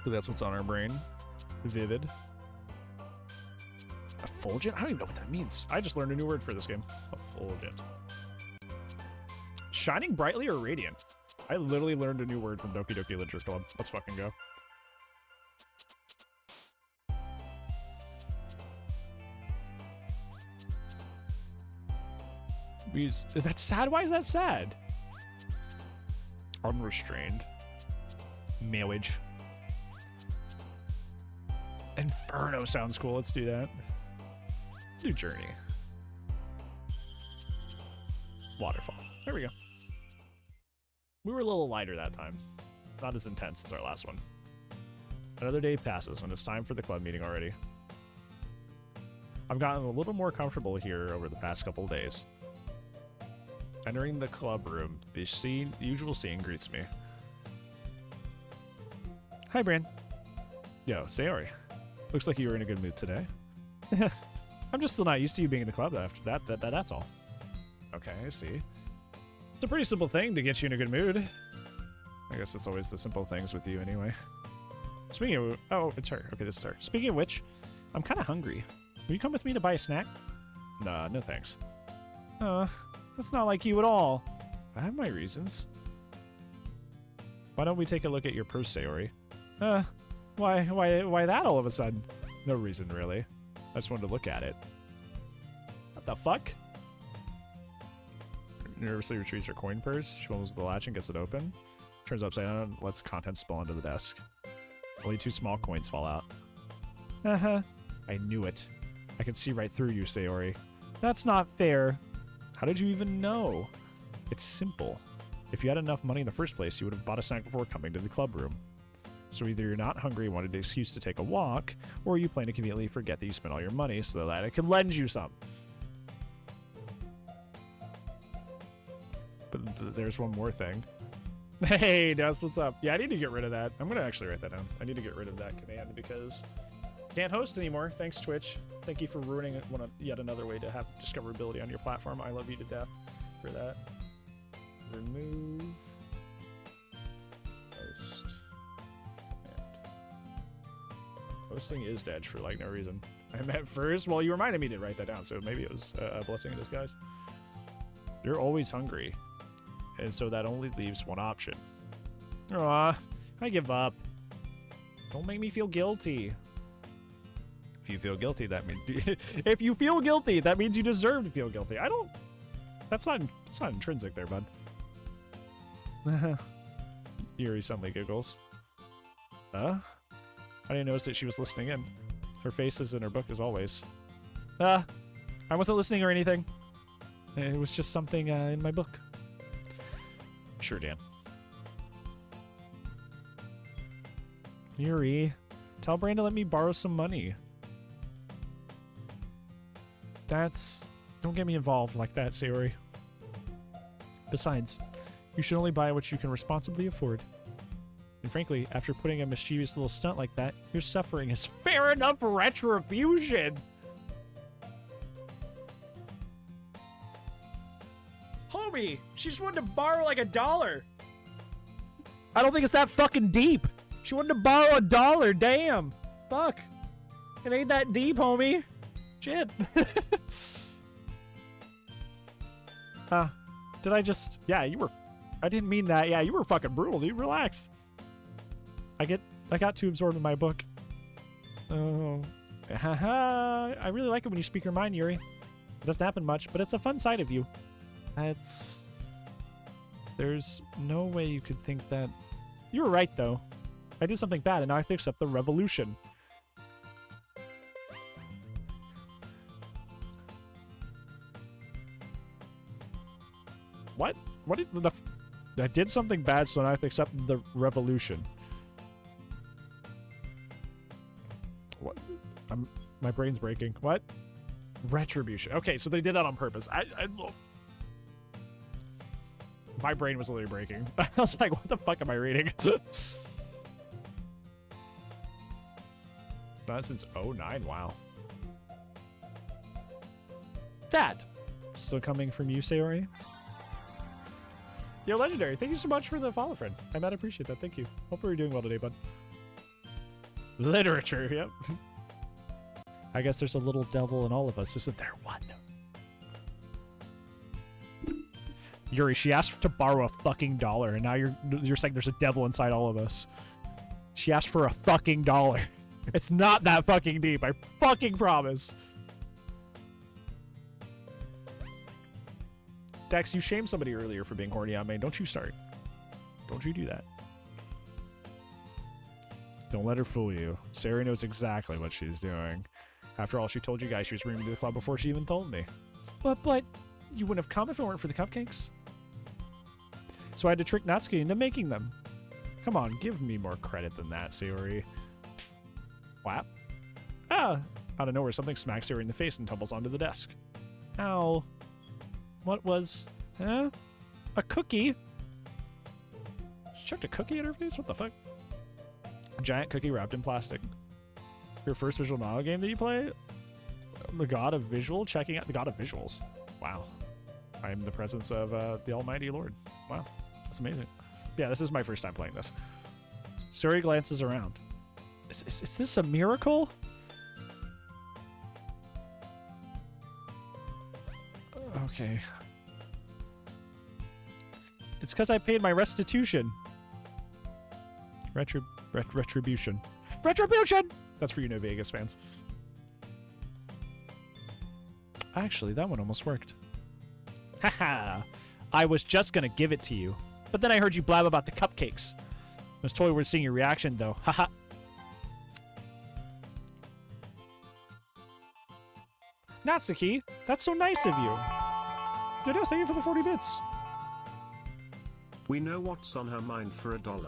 A: That's what's on our brain. Vivid. Effulgent? I don't even know what that means. I just learned a new word for this game. Effulgent. Shining brightly or radiant? I literally learned a new word from Doki Doki Literature Club. Let's fucking go. That's sad? Why is that sad? Unrestrained. Marriage. Inferno sounds cool. Let's do that. New journey. Waterfall. There we go. We were a little lighter that time. Not as intense as our last one. Another day passes, and it's time for the club meeting already. I've gotten a little more comfortable here over the past couple of days. Entering the club room, the usual scene greets me. Hi, Bran. Yo, Sayori. Looks like you were in a good mood today. I'm just still not used to you being in the club after that's all. Okay, I see. It's a pretty simple thing to get you in a good mood. I guess it's always the simple things with you anyway. Speaking of... Oh, it's her. Okay, this is her. Speaking of which, I'm kind of hungry. Will you come with me to buy a snack? Nah, no thanks. That's not like you at all. I have my reasons. Why don't we take a look at your purse, Sayori? Why that all of a sudden? No reason, really. I just wanted to look at it. What the fuck? Nervously retrieves her coin purse. She fumbles the latch and gets it open. Turns upside down and lets contents spill onto the desk. Only 2 small coins fall out. I knew it. I can see right through you, Sayori. That's not fair. How did you even know? It's simple. If you had enough money in the first place, you would have bought a snack before coming to the club room. So either you're not hungry and wanted an excuse to take a walk, or you plan to conveniently forget that you spent all your money so that I can lend you some. But there's one more thing. Hey, Dust, what's up? Yeah, I need to get rid of that. I'm going to actually write that down. I need to get rid of that command because can't host anymore. Thanks, Twitch. Thank you for ruining yet another way to have discoverability on your platform. I love you to death for that. Remove. Host. And hosting is dead for like no reason. I meant first. Well, you reminded me to write that down, so maybe it was a blessing in disguise. You're always hungry. And so that only leaves one option. Aw, I give up. Don't make me feel guilty. If you feel guilty, that means... if you feel guilty, that means you deserve to feel guilty. I don't... That's not intrinsic there, bud. Yuri suddenly giggles. I didn't notice that she was listening in. Her face is in her book as always. I wasn't listening or anything. It was just something in my book. Sure, Dan. Yuri, tell Bran to let me borrow some money. Don't get me involved like that, Sayori. Besides, you should only buy what you can responsibly afford. And frankly, after putting a mischievous little stunt like that, your suffering is fair enough retribution. Homie, she just wanted to borrow like $1. I don't think it's that fucking deep. She wanted to borrow $1. Damn. Fuck. It ain't that deep, homie. Shit. Did I just... Yeah, you were... I didn't mean that. Yeah, you were fucking brutal, dude. Relax. I got too absorbed in my book. Oh. Haha. I really like it when you speak your mind, Yuri. It doesn't happen much, but it's a fun side of you. There's no way you could think that... You were right, though. I did something bad, and now I have to accept the revolution. What? What did the... I did something bad, so now I have to accept the revolution. What? My brain's breaking. What? Retribution. Okay, so they did that on purpose. My brain was literally breaking. I was like, what the fuck am I reading? Not since 09, wow. That still coming from you, Sayori? Yo, Legendary, thank you so much for the follow, friend. I might appreciate that. Thank you. Hope you're doing well today, bud. Literature, yep. I guess there's a little devil in all of us, isn't there? What? Yuri, she asked to borrow a fucking $1, and now you're saying there's a devil inside all of us. She asked for a fucking $1. It's not that fucking deep, I fucking promise. Dex, you shamed somebody earlier for being horny on me. Don't you start. Don't you do that. Don't let her fool you. Sarah knows exactly what she's doing. After all, she told you guys she was bringing me to the club before she even told me. But, you wouldn't have come if it weren't for the cupcakes. So I had to trick Natsuki into making them. Come on, give me more credit than that, Sayori. Whap. Ah! Out of nowhere, something smacks Sayori in the face and tumbles onto the desk. Ow. What was... Huh? A cookie? She chucked a cookie at her face? What the fuck? A giant cookie wrapped in plastic. Your first visual novel game that you play? The god of visual? Checking out the god of visuals. Wow. I am the presence of the almighty lord. Wow. That's amazing. Yeah, this is my first time playing this. Suri glances around. Is this a miracle? Okay. It's because I paid my restitution. Retribution. Retribution! That's for you New Vegas fans. Actually, that one almost worked. Haha. I was just gonna give it to you. But then I heard you blab about the cupcakes. I was totally worth seeing your reaction, though. Haha. Natsuki, that's so nice of you. Yes, thank you for the 40 bits.
B: We know what's on her mind for $1,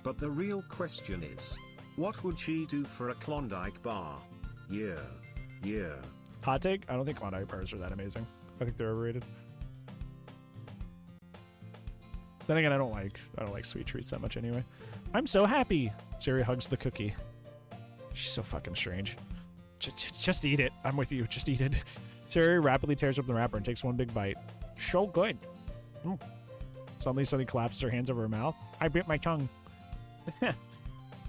B: but the real question is, what would she do for a Klondike bar? Yeah.
A: Hot take? I don't think Klondike bars are that amazing. I think they're overrated. Then again, I don't like sweet treats that much anyway. I'm so happy. Jerry hugs the cookie. She's so fucking strange. Just eat it. I'm with you. Just eat it. Jerry rapidly tears open the wrapper and takes one big bite. So good. Mm. Suddenly, something collapses her hands over her mouth. I bit my tongue.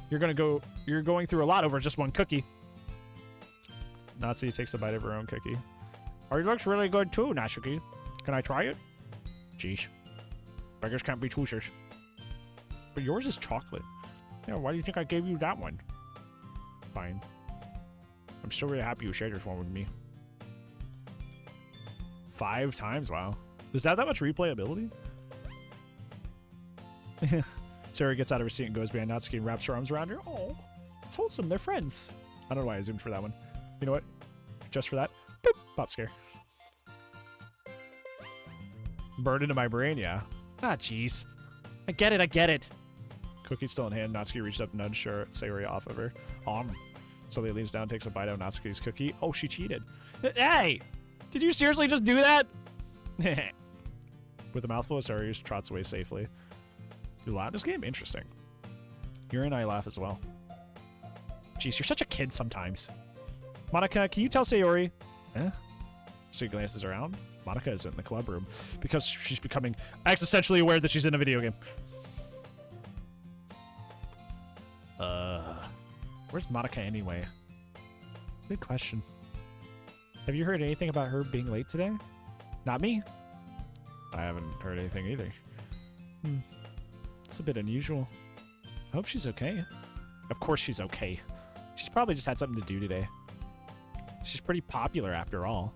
A: You're going through a lot over just one cookie. Natsuki takes a bite of her own cookie. Ours looks really good too, Natsuki. Can I try it? Jeez. Beggars can't be choosers. But yours is chocolate. Yeah, why do you think I gave you that one? Fine. I'm still really happy you shared this one with me. 5 times? Wow. Does that have that much replayability? Sarah gets out of her seat and goes behind Natsuki and wraps her arms around her. Oh, it's wholesome. They're friends. I don't know why I zoomed for that one. You know what? Just for that. Boop. Pop scare. Burned into my brain, yeah. Ah, jeez. I get it. Cookie's still in hand. Natsuki reaches up and nudged Sayori off of her. So he leans down and takes a bite out of Natsuki's cookie. Oh, she cheated. Hey! Did you seriously just do that? With a mouthful of Sayori, trots away safely. You laugh at this game? Interesting. Yuri and I laugh as well. Jeez, you're such a kid sometimes. Monica, can you tell Sayori? So he glances around. Monica is in the club room because she's becoming existentially aware that she's in a video game. Where's Monica anyway? Good question. Have you heard anything about her being late today? Not me. I haven't heard anything either. It's a bit unusual. I hope she's okay. Of course she's okay. She's probably just had something to do today. She's pretty popular after all.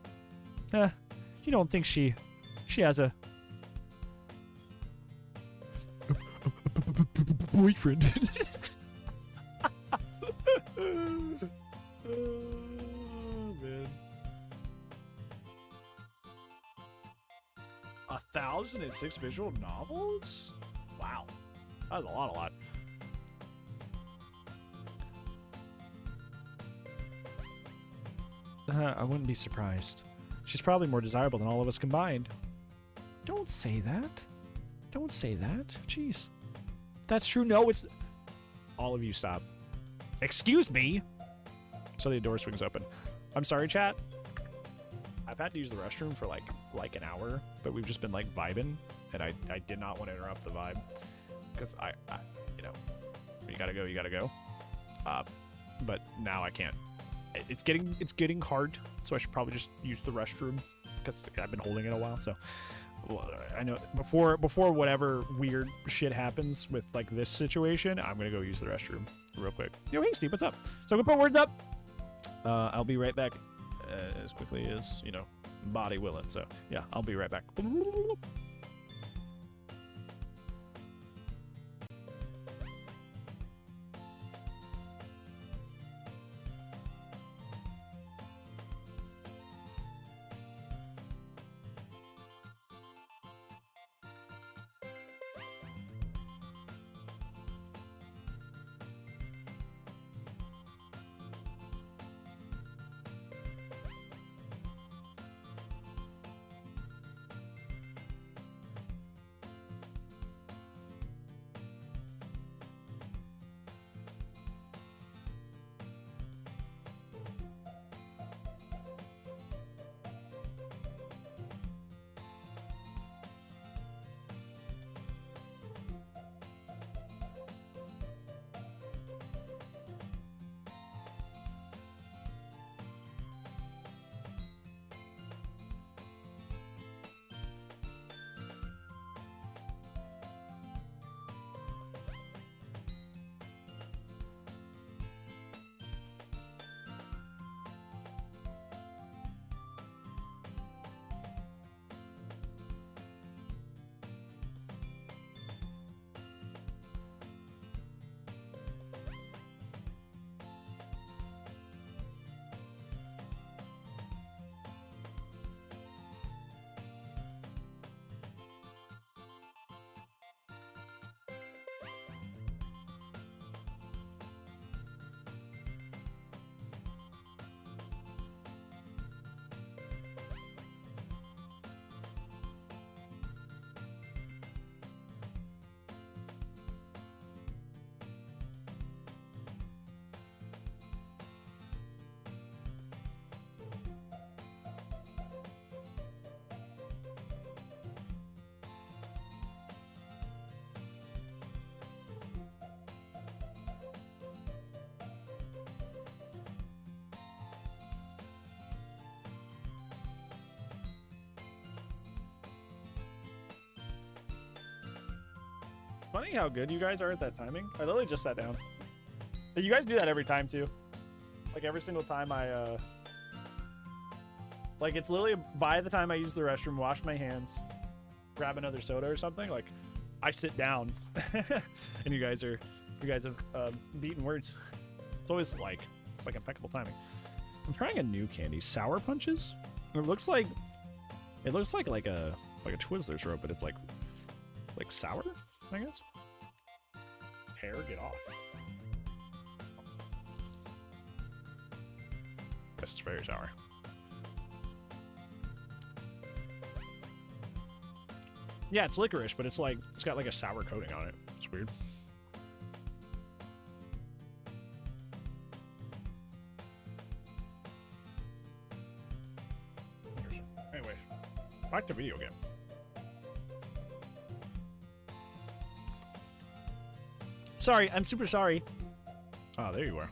A: You don't think she has a boyfriend? Oh, man. 1,006 visual novels? Wow. That was a lot. I wouldn't be surprised. She's probably more desirable than all of us combined. Don't say that. Don't say that. Jeez. That's true. No, it's... All of you stop. Excuse me? So the door swings open. I'm sorry, chat. I've had to use the restroom for like an hour, but we've just been like vibing, and I did not want to interrupt the vibe because I you know, you gotta go, you gotta go. But now I can't. It's getting hard, so I should probably just use the restroom because I've been holding it a while. So well, I know before whatever weird shit happens with like this situation, I'm gonna go use the restroom real quick. Yo, hey Steve, what's up? So I'm gonna put words up. I'll be right back as quickly as, you know, body will it. So yeah, I'll be right back. Funny how good you guys are at that timing. I literally just sat down. You guys do that every time too. Like every single time I like it's literally by the time I use the restroom, wash my hands, grab another soda or something, like I sit down and you guys have beaten words. It's always like it's like impeccable timing. I'm trying a new candy, Sour Punches. It looks like a Twizzlers rope, but it's like sour, I guess. Hair, get off. Guess it's very sour. Yeah, it's licorice, but it's got like a sour coating on it. It's weird. Anyway, back to video game. Sorry, I'm super sorry. Oh, there you are.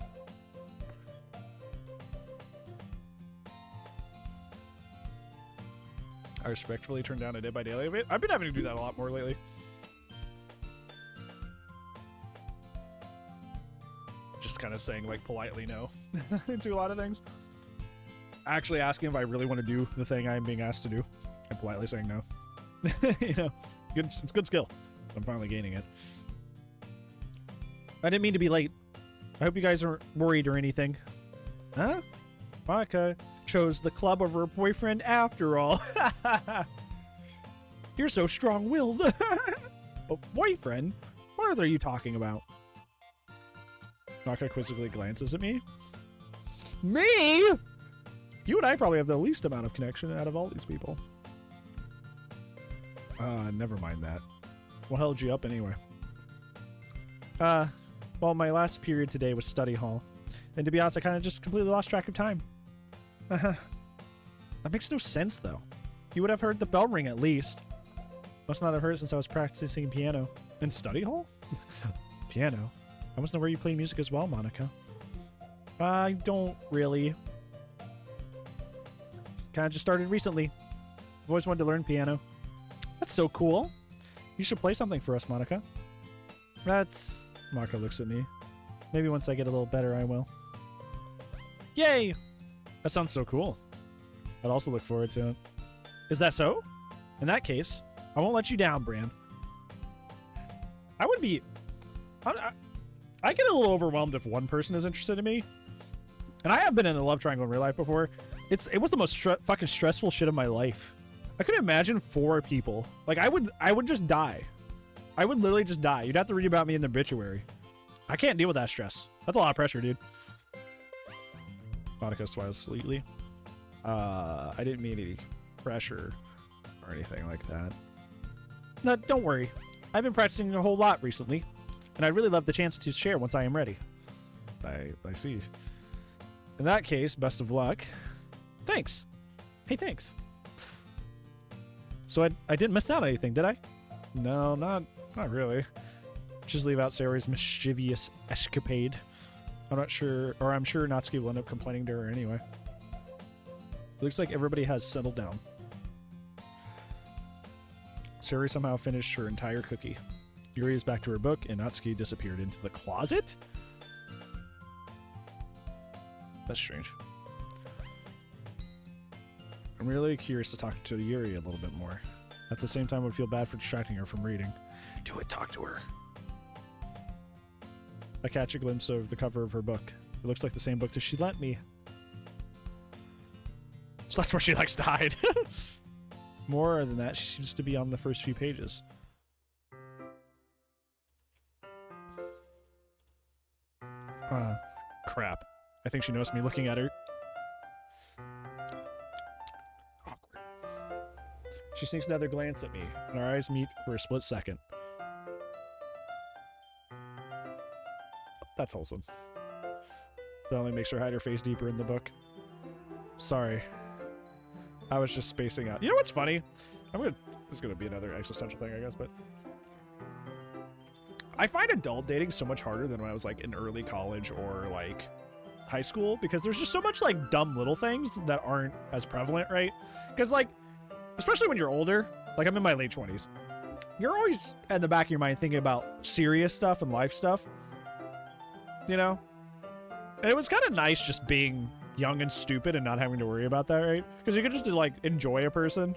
A: I respectfully turned down a Dead by Daylight a bit. I've been having to do that a lot more lately. Just kind of saying, like, politely no to a lot of things. Actually asking if I really want to do the thing I'm being asked to do. And politely saying no. You know, it's good skill. I'm finally gaining it. I didn't mean to be late. I hope you guys aren't worried or anything. Huh? Monica chose the club over her boyfriend after all. You're so strong-willed. A boyfriend? What are you talking about? Monica quizzically glances at me. Me? You and I probably have the least amount of connection out of all these people. Never mind that. What held you up anyway? Well, my last period today was study hall. And to be honest, I kind of just completely lost track of time. That makes no sense, though. You would have heard the bell ring at least. Must not have heard it since I was practicing piano. In study hall? Piano? I must know where you play music as well, Monica. I don't really. Kind of just started recently. I've always wanted to learn piano. That's so cool. You should play something for us, Monica. That's... Monica looks at me. Maybe once I get a little better, I will. Yay! That sounds so cool. I'd also look forward to it. Is that so? In that case, I won't let you down, Bran. I would be... I get a little overwhelmed if one person is interested in me. And I have been in a love triangle in real life before. It was the most fucking stressful shit of my life. I couldn't imagine 4 people. Like, I would just die. I would literally just die. You'd have to read about me in the obituary. I can't deal with that stress. That's a lot of pressure, dude. Monica smiles sweetly. I didn't mean any pressure or anything like that. No, don't worry. I've been practicing a whole lot recently, and I'd really love the chance to share once I am ready. I see. In that case, best of luck. Thanks. Hey, thanks. So I didn't miss out on anything, did I? No, not really. Just leave out Saori's mischievous escapade. I'm not sure, or I'm sure Natsuki will end up complaining to her anyway. Looks like everybody has settled down. Saori somehow finished her entire cookie. Yuri is back to her book, and Natsuki disappeared into the closet? That's strange. I'm really curious to talk to Yuri a little bit more. At the same time, I would feel bad for distracting her from reading. Do it, talk to her. I catch a glimpse of the cover of her book. It looks like the same book that she lent me. So that's where she likes to hide. More than that, she seems to be on the first few pages. Crap. I think she noticed me looking at her. Awkward. She sneaks another glance at me, and our eyes meet for a split second. That's wholesome. That only makes her hide her face deeper in the book. Sorry. I was just spacing out. You know what's funny? This is gonna be another existential thing, I guess, but I find adult dating so much harder than when I was like in early college or like high school, because there's just so much like dumb little things that aren't as prevalent, right? Because like, especially when you're older, like I'm in my late 20s, you're always at the back of your mind thinking about serious stuff and life stuff, you know? And it was kind of nice just being young and stupid and not having to worry about that, right? Because you could just like enjoy a person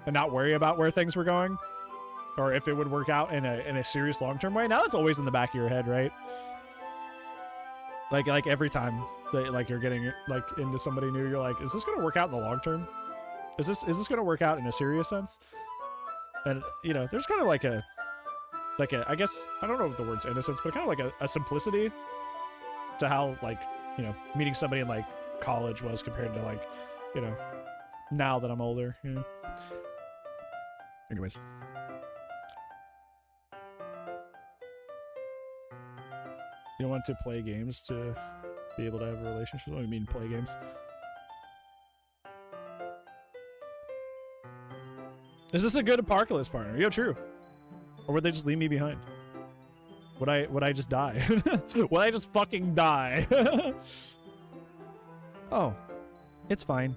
A: and not worry about where things were going, or if it would work out in a serious long-term way. Now it's always in the back of your head, right? Like every time that like you're getting like into somebody new, you're like, is this gonna work out in the long term? Is this gonna work out in a serious sense? And you know, there's kind of like a I guess, I don't know if the word's innocence, but kind of like a simplicity to how like, you know, meeting somebody in like college was compared to like, you know, now that I'm older, you know. Anyways. You don't want to play games to be able to have a relationship? What do you mean play games? Is this a good apocalypse partner? Yeah, true. Or would they just leave me behind? Would I just die? Would I just fucking die? Oh, it's fine.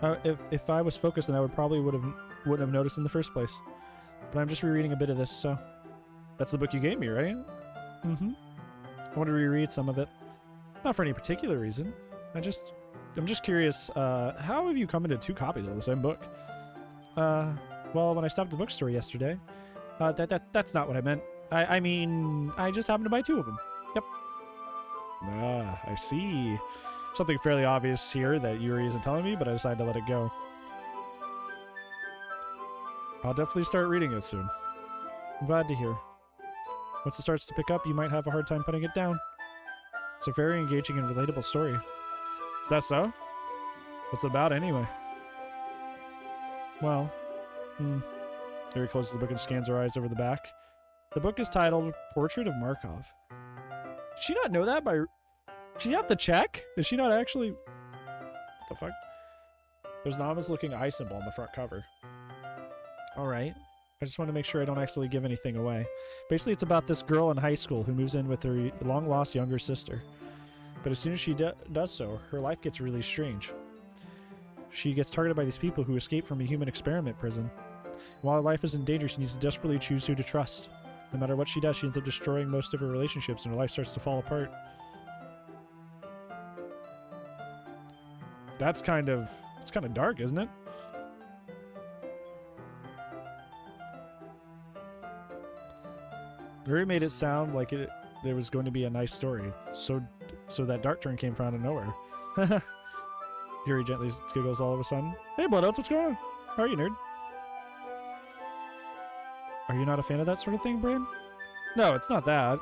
A: If I was focused, then I wouldn't have noticed in the first place. But I'm just rereading a bit of this, so that's the book you gave me, right? Mm-hmm. I want to reread some of it. Not for any particular reason. I'm just curious, how have you come into 2 copies of the same book? Well, when I stopped at the bookstore yesterday, that's not what I meant. I mean, I just happened to buy 2 of them. Yep. Ah, I see. Something fairly obvious here that Yuri isn't telling me, but I decided to let it go. I'll definitely start reading it soon. I'm glad to hear. Once it starts to pick up, you might have a hard time putting it down. It's a very engaging and relatable story. Is that so? What's it about, anyway? Well, Yuri closes the book and scans her eyes over the back. The book is titled Portrait of Markov. Did she not know that by... She have to check? Is she not actually... What the fuck? There's an ominous looking eye symbol on the front cover. Alright. I just want to make sure I don't actually give anything away. Basically, it's about this girl in high school who moves in with her long-lost younger sister. But as soon as she does so, her life gets really strange. She gets targeted by these people who escape from a human experiment prison. And while her life is in danger, she needs to desperately choose who to trust. No matter what she does, she ends up destroying most of her relationships and her life starts to fall apart. It's kind of dark, isn't it? Mary made it sound like there was going to be a nice story. So that dark turn came from out of nowhere. Yuri gently giggles all of a sudden. Hey, Bloodouts, what's going on? How are you, nerd? Are you not a fan of that sort of thing, Bran? No, it's not that.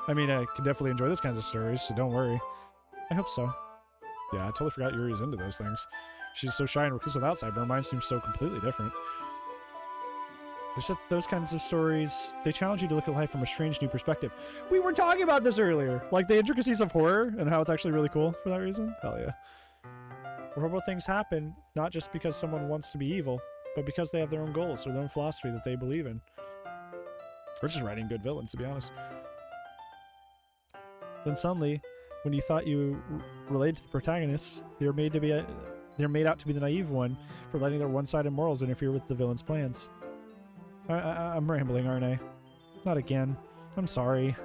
A: I mean, I can definitely enjoy those kinds of stories, so don't worry. I hope so. Yeah, I totally forgot Yuri's into those things. She's so shy and reclusive outside, but her mind seems so completely different. They said those kinds of stories, they challenge you to look at life from a strange new perspective. We were talking about this earlier! Like the intricacies of horror and how it's actually really cool for that reason. Hell yeah. Horrible things happen, not just because someone wants to be evil, but because they have their own goals or their own philosophy that they believe in. We're just writing good villains, to be honest. Then suddenly, when you thought you related to the protagonists, they're made out to be the naive one for letting their one-sided morals interfere with the villain's plans. I'm rambling, aren't I? Not again. I'm sorry.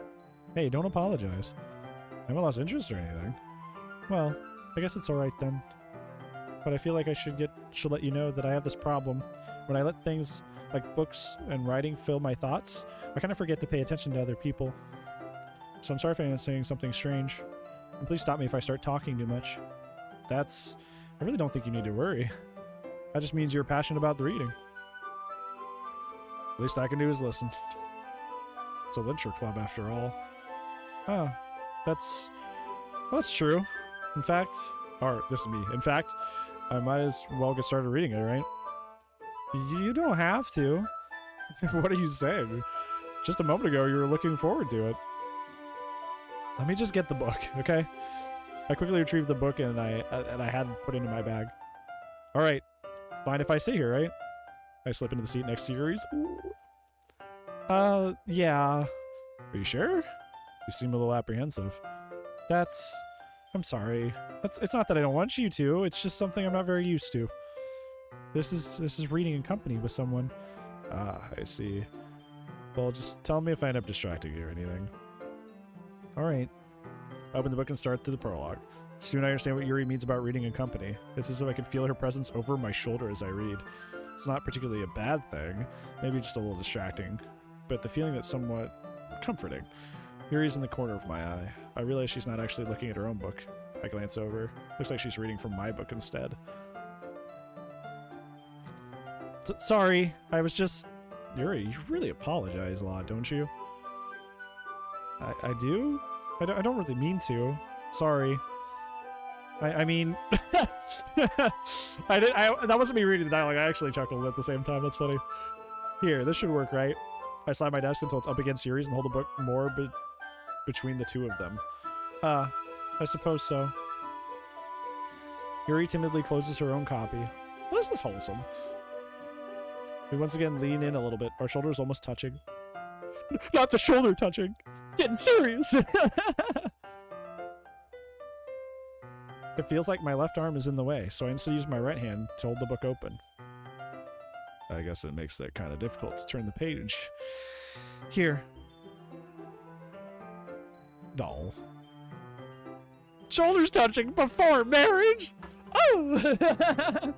A: Hey, don't apologize. I haven't lost interest or anything. Well, I guess it's alright then. But I feel like I should let you know that I have this problem. When I let things like books and writing fill my thoughts, I kind of forget to pay attention to other people. So I'm sorry if I'm saying something strange. And please stop me if I start talking too much. I really don't think you need to worry. That just means you're passionate about the reading. Least I can do is listen. It's a literature club after all. Oh, that's true. In fact, this is me. In fact, I might as well get started reading it, right? You don't have to. What are you saying? Just a moment ago, you were looking forward to it. Let me just get the book, okay? I quickly retrieved the book and I hadn't put it in my bag. All right, it's fine if I sit here, right? I slip into the seat next to Yuri's. Yeah. Are you sure? You seem a little apprehensive. I'm sorry. It's not that I don't want you to. It's just something I'm not very used to. This is reading in company with someone. Ah, I see. Well, just tell me if I end up distracting you or anything. Alright. I open the book and start through the prologue. Soon I understand what Yuri means about reading in company. It's as if I can feel her presence over my shoulder as I read. It's not particularly a bad thing, maybe just a little distracting, but the feeling that's somewhat comforting. Yuri's in the corner of my eye. I realize she's not actually looking at her own book. I glance over. Looks like she's reading from my book instead. Sorry, I was just... Yuri, you really apologize a lot, don't you? I do? I don't really mean to. Sorry. I mean... that wasn't me reading the dialogue. I actually chuckled at the same time. That's funny. Here, this should work, right? I slide my desk until it's up against Yuri's and hold the book more between the two of them. I suppose so. Yuri timidly closes her own copy. Well, this is wholesome. We once again lean in a little bit, our shoulders almost touching. Not the shoulder touching! Getting serious! It feels like my left arm is in the way, so I instantly use my right hand to hold the book open. I guess it makes it kind of difficult to turn the page. Here. No. Shoulders touching before marriage? Oh!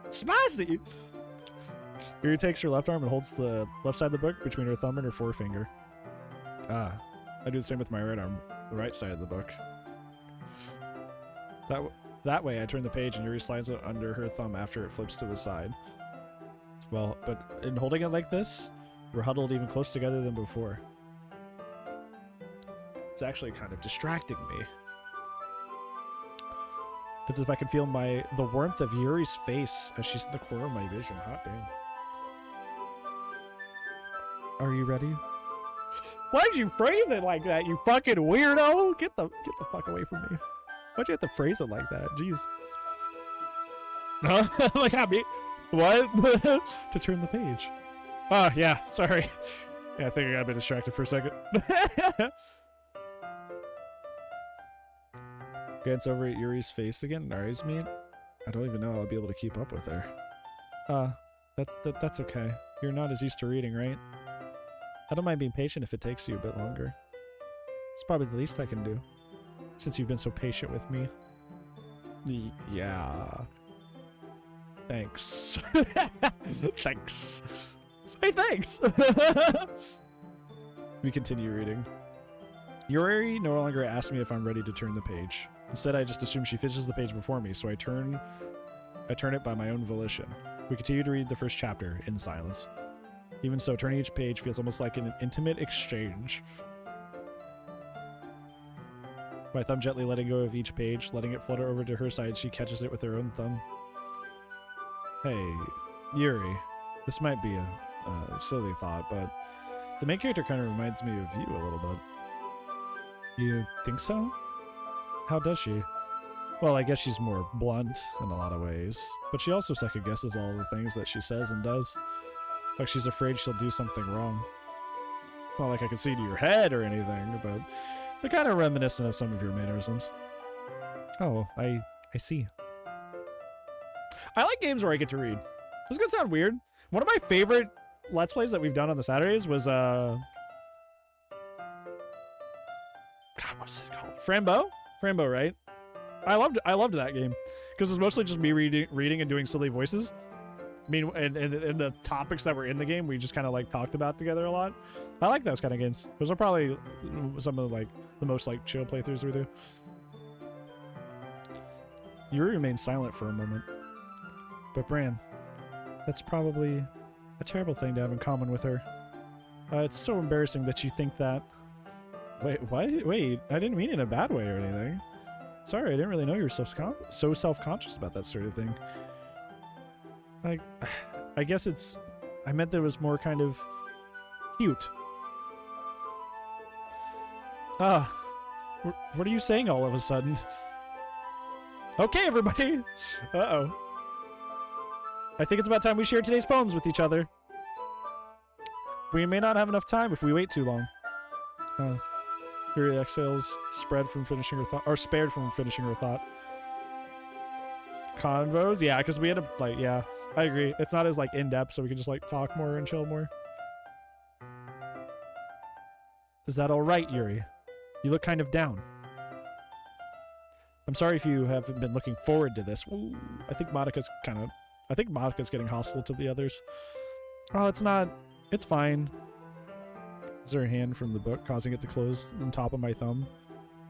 A: Spicy! Yuri takes her left arm and holds the left side of the book between her thumb and her forefinger. Ah, I do the same with my right arm, the right side of the book. That way I turn the page and Yuri slides it under her thumb after it flips to the side. Well, but in holding it like this, we're huddled even closer together than before. It's actually kind of distracting me. It's as if I can feel the warmth of Yuri's face as she's in the corner of my vision. Hot damn. Are you ready? Why'd you phrase it like that, you fucking weirdo? Get the fuck away from me. Why'd you have to phrase it like that? Jeez. Huh? Like how What? To turn the page. Oh, yeah, sorry. Yeah, I think I got a bit distracted for a second. Glance over at Yuri's face again. Nari's mean. I don't even know how I'll be able to keep up with her. That's okay. You're not as used to reading, right? I don't mind being patient if it takes you a bit longer. It's probably the least I can do, since you've been so patient with me. Yeah. Thanks. Thanks. Hey, thanks! We continue reading. Yuri no longer asks me if I'm ready to turn the page. Instead, I just assume she finishes the page before me, so I turn it by my own volition. We continue to read the first chapter in silence. Even so, turning each page feels almost like an intimate exchange. My thumb gently letting go of each page, letting it flutter over to her side, she catches it with her own thumb. Hey, Yuri. This might be a silly thought, but the main character kind of reminds me of you a little bit. You think so? How does she? Well, I guess she's more blunt in a lot of ways, but she also second-guesses all the things that she says and does. Like she's afraid she'll do something wrong. It's not like I can see to your head or anything, but they're kind of reminiscent of some of your mannerisms. Oh, I see. I like games where I get to read. This is gonna sound weird. One of my favorite Let's Plays that we've done on the Saturdays was, God, what's it called? Frambo? Frambo, right? I loved that game. Because it's mostly just me reading and doing silly voices. I mean, and the topics that were in the game, we just kind of, like, talked about together a lot. I like those kind of games. Those are probably some of, like, the most, like, chill playthroughs we do. Yuri remains silent for a moment. But Bran, that's probably a terrible thing to have in common with her. It's so embarrassing that you think that. Wait, what? Wait, I didn't mean it in a bad way or anything. Sorry, I didn't really know you were so self-conscious about that sort of thing. I guess it's... I meant that it was more kind of cute. What are you saying all of a sudden? Okay, everybody! Uh-oh. I think it's about time we share today's poems with each other. We may not have enough time if we wait too long. Yuri exhales, spared from finishing her thought. Convos? Yeah, because we had to, like, yeah, I agree. It's not as, like, in-depth, so we can just, like, talk more and chill more. Is that alright, Yuri? You look kind of down. I'm sorry if you haven't been looking forward to this. Ooh, I think Monica's getting hostile to the others. Oh, it's not. It's fine. Is there a hand from the book causing it to close on top of my thumb?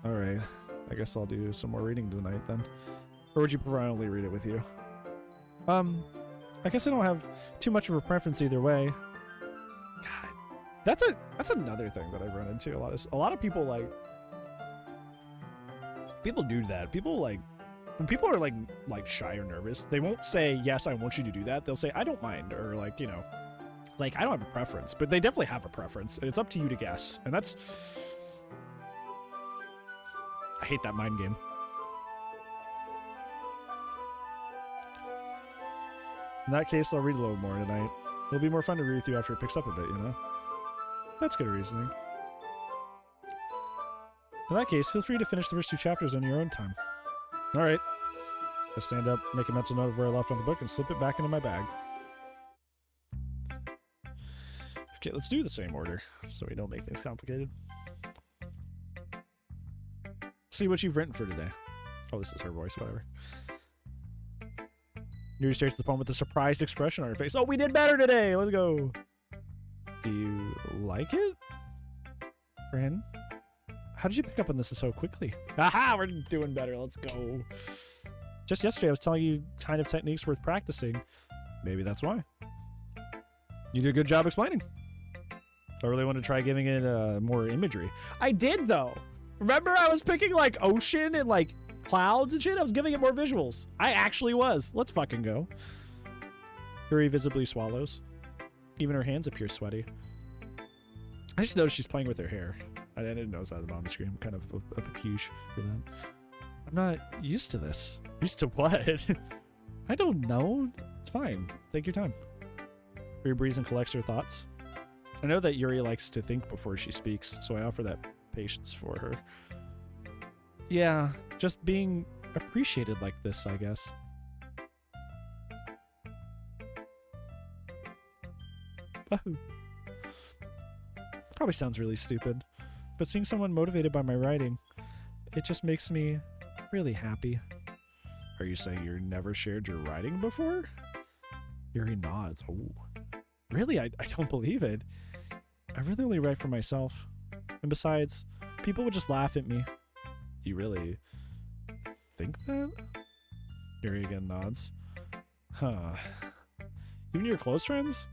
A: Alright. I guess I'll do some more reading tonight then. Or would you prefer I only read it with you? I guess I don't have too much of a preference either way. God. That's another thing that I've run into a lot. A lot of people, like... People do that. People, like... When people are, like shy or nervous, they won't say, yes, I want you to do that. They'll say, I don't mind, or, like, you know... Like, I don't have a preference, but they definitely have a preference, and it's up to you to guess. And that's... I hate that mind game. In that case, I'll read a little more tonight. It'll be more fun to read with you after it picks up a bit, you know? That's good reasoning. In that case, feel free to finish the first 2 chapters on your own time. Alright. I stand up, make a mental note of where I left on the book, and slip it back into my bag. Okay, let's do the same order, so we don't make things complicated. See what you've written for today. Oh, this is her voice, whatever. Yuri stares at the poem with a surprised expression on her face. Oh, we did better today! Let's go! Do you like it? Bran? How did you pick up on this so quickly? Aha! We're doing better, let's go! Just yesterday I was telling you kind of techniques worth practicing. Maybe that's why. You did a good job explaining. I really want to try giving it more imagery. I did, though! Remember I was picking, like, ocean and, like, clouds and shit? I was giving it more visuals. I actually was. Let's fucking go. Yuri visibly swallows. Even her hands appear sweaty. I just noticed she's playing with her hair. I didn't notice that on the screen. I'm kind of a peach for that. I'm not used to this. Used to what? I don't know. It's fine. Take your time. Yuri breathes and collects her thoughts. I know that Yuri likes to think before she speaks, so I offer that patience for her. Yeah, just being appreciated like this, I guess. Probably sounds really stupid, but seeing someone motivated by my writing, it just makes me really happy. Are you saying you never shared your writing before? Yuri nods. Oh, really? I don't believe it. I really only write for myself. And besides, people would just laugh at me. You really think that? Yuri again nods. Huh. Even your close friends?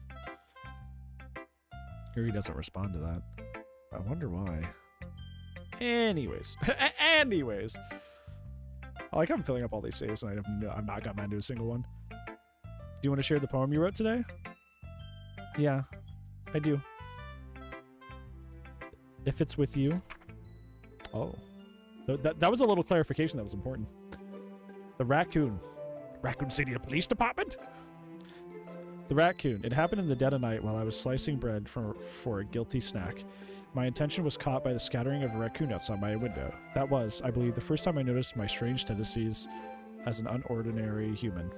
A: Yuri doesn't respond to that. I wonder why. Anyways. Anyways. I like how I'm filling up all these saves and I've not gotten into a single one. Do you want to share the poem you wrote today? Yeah, I do. If it's with you. Oh. That was a little clarification that was important. The raccoon. Raccoon City Police Department? The raccoon. It happened in the dead of night while I was slicing bread for a guilty snack. My attention was caught by the scattering of a raccoon outside my window. That was, I believe, the first time I noticed my strange tendencies as an unordinary human.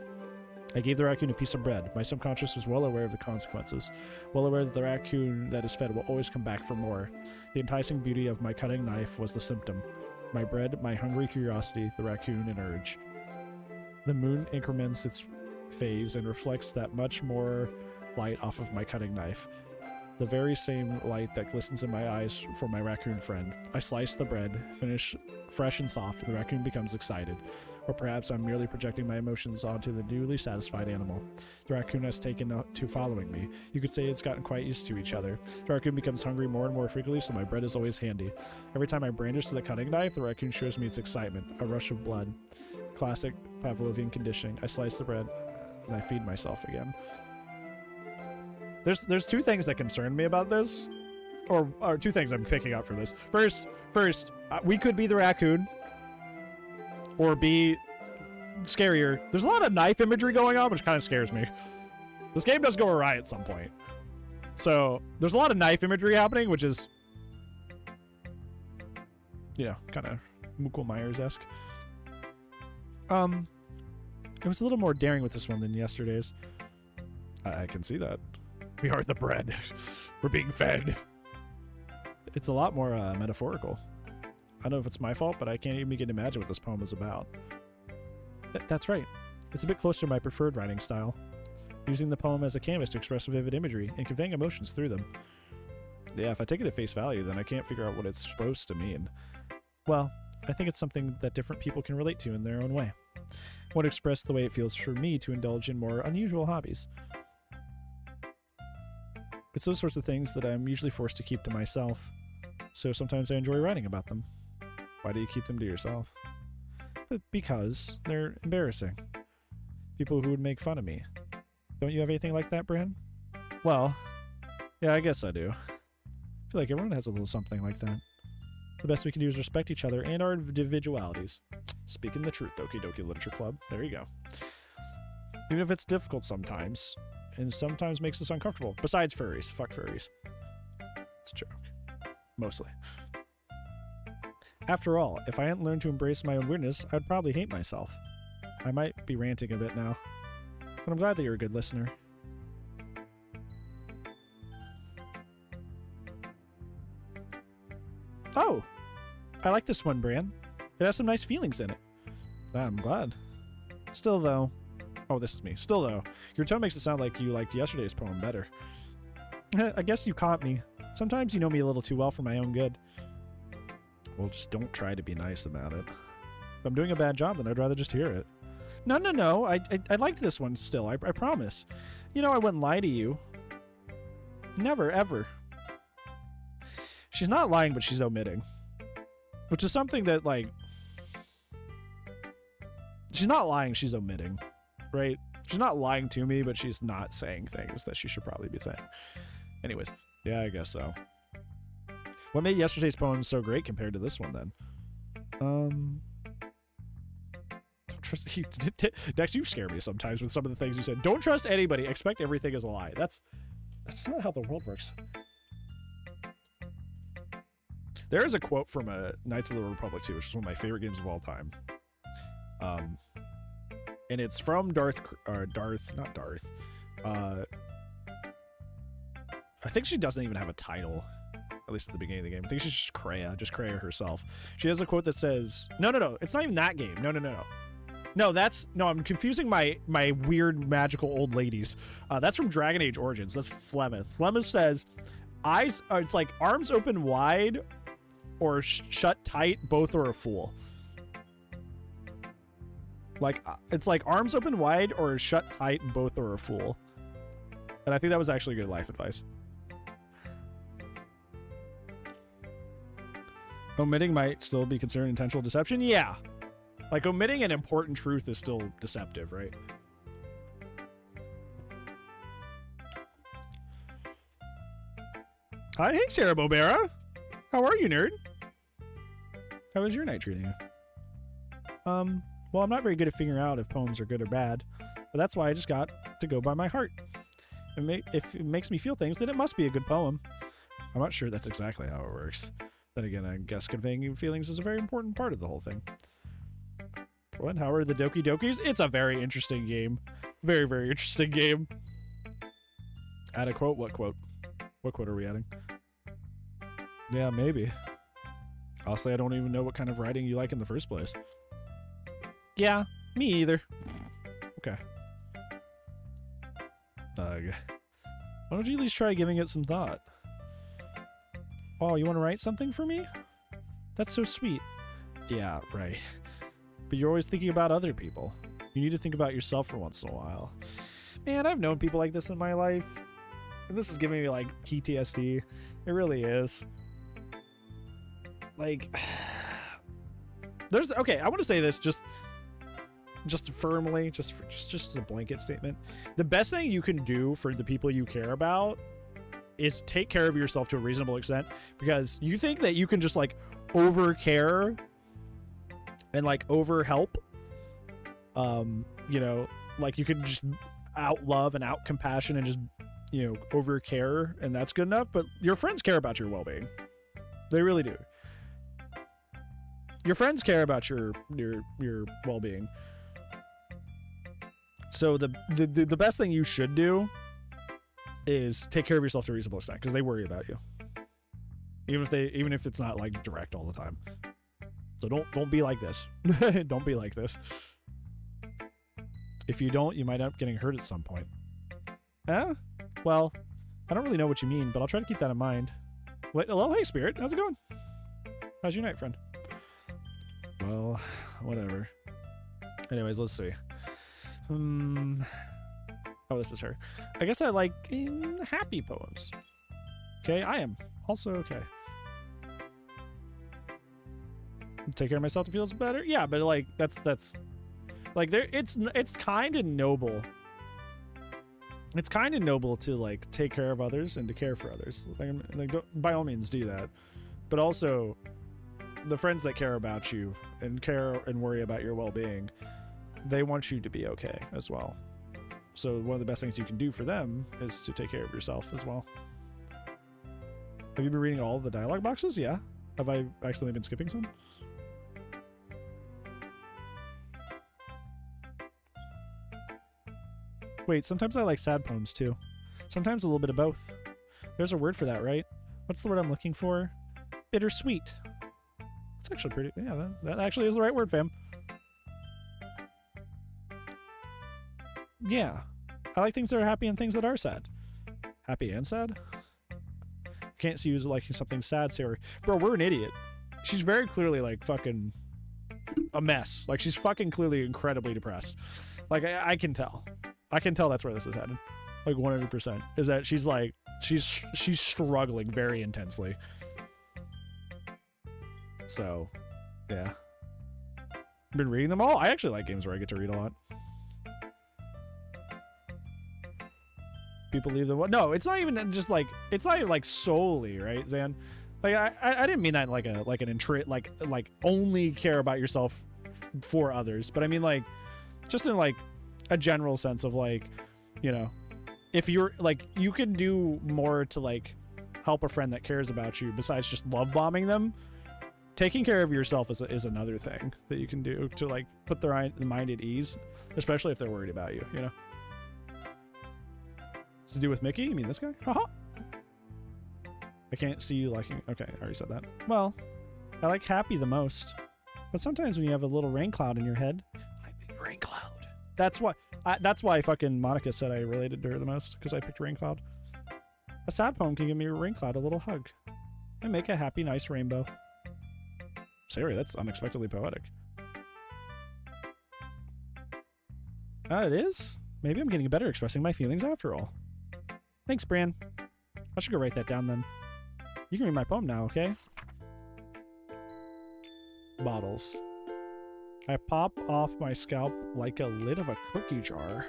A: I gave the raccoon a piece of bread. My subconscious was well aware of the consequences, well aware that the raccoon that is fed will always come back for more. The enticing beauty of my cutting knife was the symptom. My bread, my hungry curiosity, the raccoon an urge. The moon increments its phase and reflects that much more light off of my cutting knife. The very same light that glistens in my eyes for my raccoon friend. I slice the bread, finish fresh and soft, and the raccoon becomes excited. Or perhaps I'm merely projecting my emotions onto the newly satisfied animal. The raccoon has taken to following me. You could say it's gotten quite used to each other. The raccoon becomes hungry more and more frequently, so my bread is always handy. Every time I brandish the cutting knife, the raccoon shows me its excitement. A rush of blood. Classic Pavlovian conditioning. I slice the bread, and I feed myself again. There's two things that concern me about this, or two things I'm picking up for this. First, we could be the raccoon, or be scarier. There's a lot of knife imagery going on, which kind of scares me. This game does go awry at some point, so there's a lot of knife imagery happening, which is, you know, kind of Mukul Myers-esque. It was a little more daring with this one than yesterday's. I can see that. We are the bread. We're being fed. It's a lot more metaphorical. I don't know if it's my fault, but I can't even begin to imagine what this poem is about. That's right. It's a bit closer to my preferred writing style. Using the poem as a canvas to express vivid imagery and conveying emotions through them. Yeah, if I take it at face value, then I can't figure out what it's supposed to mean. Well, I think it's something that different people can relate to in their own way. I want to express the way it feels for me to indulge in more unusual hobbies. It's those sorts of things that I'm usually forced to keep to myself, so sometimes I enjoy writing about them. Why do you keep them to yourself? But because they're embarrassing. People who would make fun of me. Don't you have anything like that, Bran? Well, yeah, I guess I do. I feel like everyone has a little something like that. The best we can do is respect each other and our individualities. Speaking the truth, Doki Literature Club. There you go. Even if it's difficult sometimes, and sometimes makes us uncomfortable. Besides furries. Fuck furries. It's a joke. Mostly. After all, if I hadn't learned to embrace my own weirdness, I'd probably hate myself. I might be ranting a bit now, but I'm glad that you're a good listener. Oh! I like this one, Bran. It has some nice feelings in it. I'm glad. Still, though... Oh, this is me. Still, though, your tone makes it sound like you liked yesterday's poem better. I guess you caught me. Sometimes you know me a little too well for my own good. Well, just don't try to be nice about it. If I'm doing a bad job, then I'd rather just hear it. No. I liked this one still. I promise. You know I wouldn't lie to you. Never, ever. She's not lying, but she's omitting. Which is something that, like... She's not lying, she's omitting. Right? She's not lying to me, but she's not saying things that she should probably be saying. Anyways, yeah, I guess so. What made yesterday's poem so great compared to this one, then? Don't trust. Dex, you scare me sometimes with some of the things you said. Don't trust anybody. Expect everything is a lie. That's not how the world works. There is a quote from Knights of the Republic 2, which is one of my favorite games of all time. And it's from Darth. I think she doesn't even have a title, at least at the beginning of the game. I think she's just Kreia herself. She has a quote that says, no, it's not even that game. No. No, I'm confusing my weird magical old ladies. That's from Dragon Age Origins. That's Flemeth. Flemeth says, it's like arms open wide or shut tight, both are a fool. Like, it's like arms open wide or shut tight, both are a fool. And I think that was actually good life advice. Omitting might still be considered intentional deception? Yeah. Like, omitting an important truth is still deceptive, right? Hi, hey, Sarah Bobera. How are you, nerd? How was your night treating you? Well, I'm not very good at figuring out if poems are good or bad, but that's why I just got to go by my heart. If it makes me feel things, then it must be a good poem. I'm not sure that's exactly how it works. Then again, I guess conveying feelings is a very important part of the whole thing. What? How are the Doki Dokis? It's a very interesting game. Very, very interesting game. Add a quote? What quote? What quote are we adding? Yeah, maybe. Honestly, I don't even know what kind of writing you like in the first place. Yeah, me either. Okay. Why don't you at least try giving it some thought? Oh, you want to write something for me? That's so sweet. Yeah, right. But you're always thinking about other people. You need to think about yourself for once in a while. Man, I've known people like this in my life. And this is giving me, like, PTSD. It really is. Like, okay, I want to say this just firmly, just as a blanket statement. The best thing you can do for the people you care about is take care of yourself to a reasonable extent, because you think that you can just like over care and like over help, you know, like you can just out love and out compassion and just, you know, over care, and that's good enough. But your friends care about your well-being. They really do. Your friends care about your well-being. So the best thing you should do is take care of yourself to a reasonable extent, because they worry about you, even if it's not like direct all the time. So don't be like this. Don't be like this. If you don't, you might end up getting hurt at some point. Well, I don't really know what you mean, but I'll try to keep that in mind. Wait, hello, hey Spirit, how's it going? How's your night, friend? Well, whatever. Anyways, let's see. Oh, this is her. I guess I like happy poems. Okay, I am also okay. Take care of myself to feel better. Yeah, but like that's like there. It's kind of noble. It's kind of noble to like take care of others and to care for others. Like by all means do that, but also the friends that care about you and care and worry about your well-being, they want you to be okay as well. So one of the best things you can do for them is to take care of yourself as well. Have you been reading all of the dialogue boxes? Yeah. Have I actually been skipping some? Wait, sometimes I like sad poems too. Sometimes a little bit of both. There's a word for that, right? What's the word I'm looking for? Bittersweet. It's actually pretty... Yeah, that actually is the right word, fam. Yeah. I like things that are happy and things that are sad. Happy and sad? Can't see you as liking something sad, Sarah. Bro, we're an idiot. She's very clearly, like, fucking a mess. Like, she's fucking clearly incredibly depressed. Like, I can tell. I can tell that's where this is headed. Like, 100%. Is that she's, like, she's struggling very intensely. So, yeah. Been reading them all? I actually like games where I get to read a lot. People leave them. No, it's not even just like, it's not even like solely, right, Zan? Like I didn't mean that like an like only care about yourself for others, but I mean, like, just in like a general sense of like, you know, if you're like, you can do more to like help a friend that cares about you besides just love bombing them. Taking care of yourself is another thing that you can do to like put their mind at ease, especially if they're worried about you, you know. What's to do with Mickey? You mean this guy? Haha. I can't see you liking. Okay, I already said that. Well, I like Happy the most, but sometimes when you have a little rain cloud in your head, I pick rain cloud. That's why fucking Monica said I related to her the most, because I picked rain cloud. A sad poem can give me a rain cloud a little hug and make a happy, nice rainbow. Siri, that's unexpectedly poetic. It is? Maybe I'm getting better expressing my feelings after all. Thanks, Bran. I should go write that down then. You can read my poem now, okay? Bottles. I pop off my scalp like a lid of a cookie jar.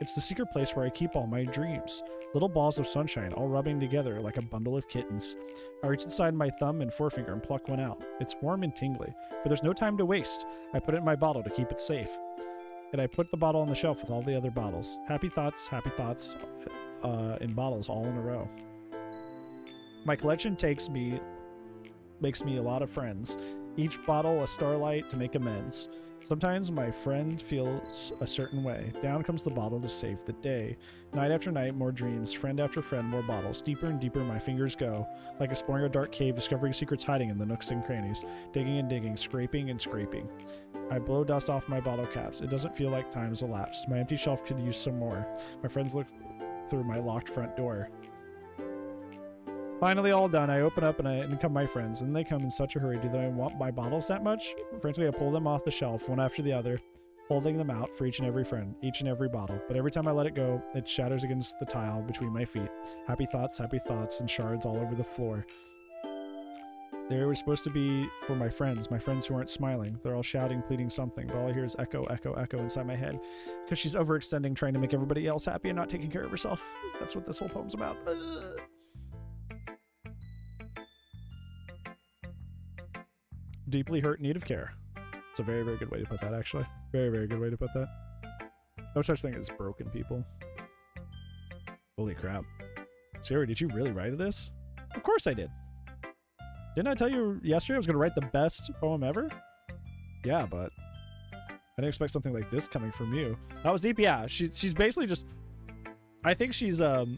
A: It's the secret place where I keep all my dreams. Little balls of sunshine all rubbing together like a bundle of kittens. I reach inside my thumb and forefinger and pluck one out. It's warm and tingly, but there's no time to waste. I put it in my bottle to keep it safe. And I put the bottle on the shelf with all the other bottles. Happy thoughts, in bottles all in a row. My collection makes me a lot of friends. Each bottle a starlight to make amends. Sometimes my friend feels a certain way. Down comes the bottle to save the day. Night after night, more dreams. Friend after friend, more bottles. Deeper and deeper my fingers go. Like exploring a dark cave, discovering secrets hiding in the nooks and crannies. Digging and digging, scraping and scraping. I blow dust off my bottle caps. It doesn't feel like time's elapsed. My empty shelf could use some more. My friends look through my locked front door. Finally all done, I open up and in come my friends, and they come in such a hurry. Do they want my bottles that much? Frankly, I pull them off the shelf, one after the other, holding them out for each and every friend, each and every bottle. But every time I let it go, it shatters against the tile between my feet. Happy thoughts, and shards all over the floor. They were supposed to be for my friends who aren't smiling. They're all shouting, pleading something, but all I hear is echo, echo, echo inside my head. Because she's overextending, trying to make everybody else happy and not taking care of herself. That's what this whole poem's about. Deeply hurt, need of care. It's a very, very good way to put that, actually. Very, very good way to put that. No such thing as broken people. Holy crap. Siri, did you really write this? Of course I did. Didn't I tell you yesterday I was going to write the best poem ever? Yeah, but I didn't expect something like this coming from you. That was deep, yeah. She's basically just... I think she's that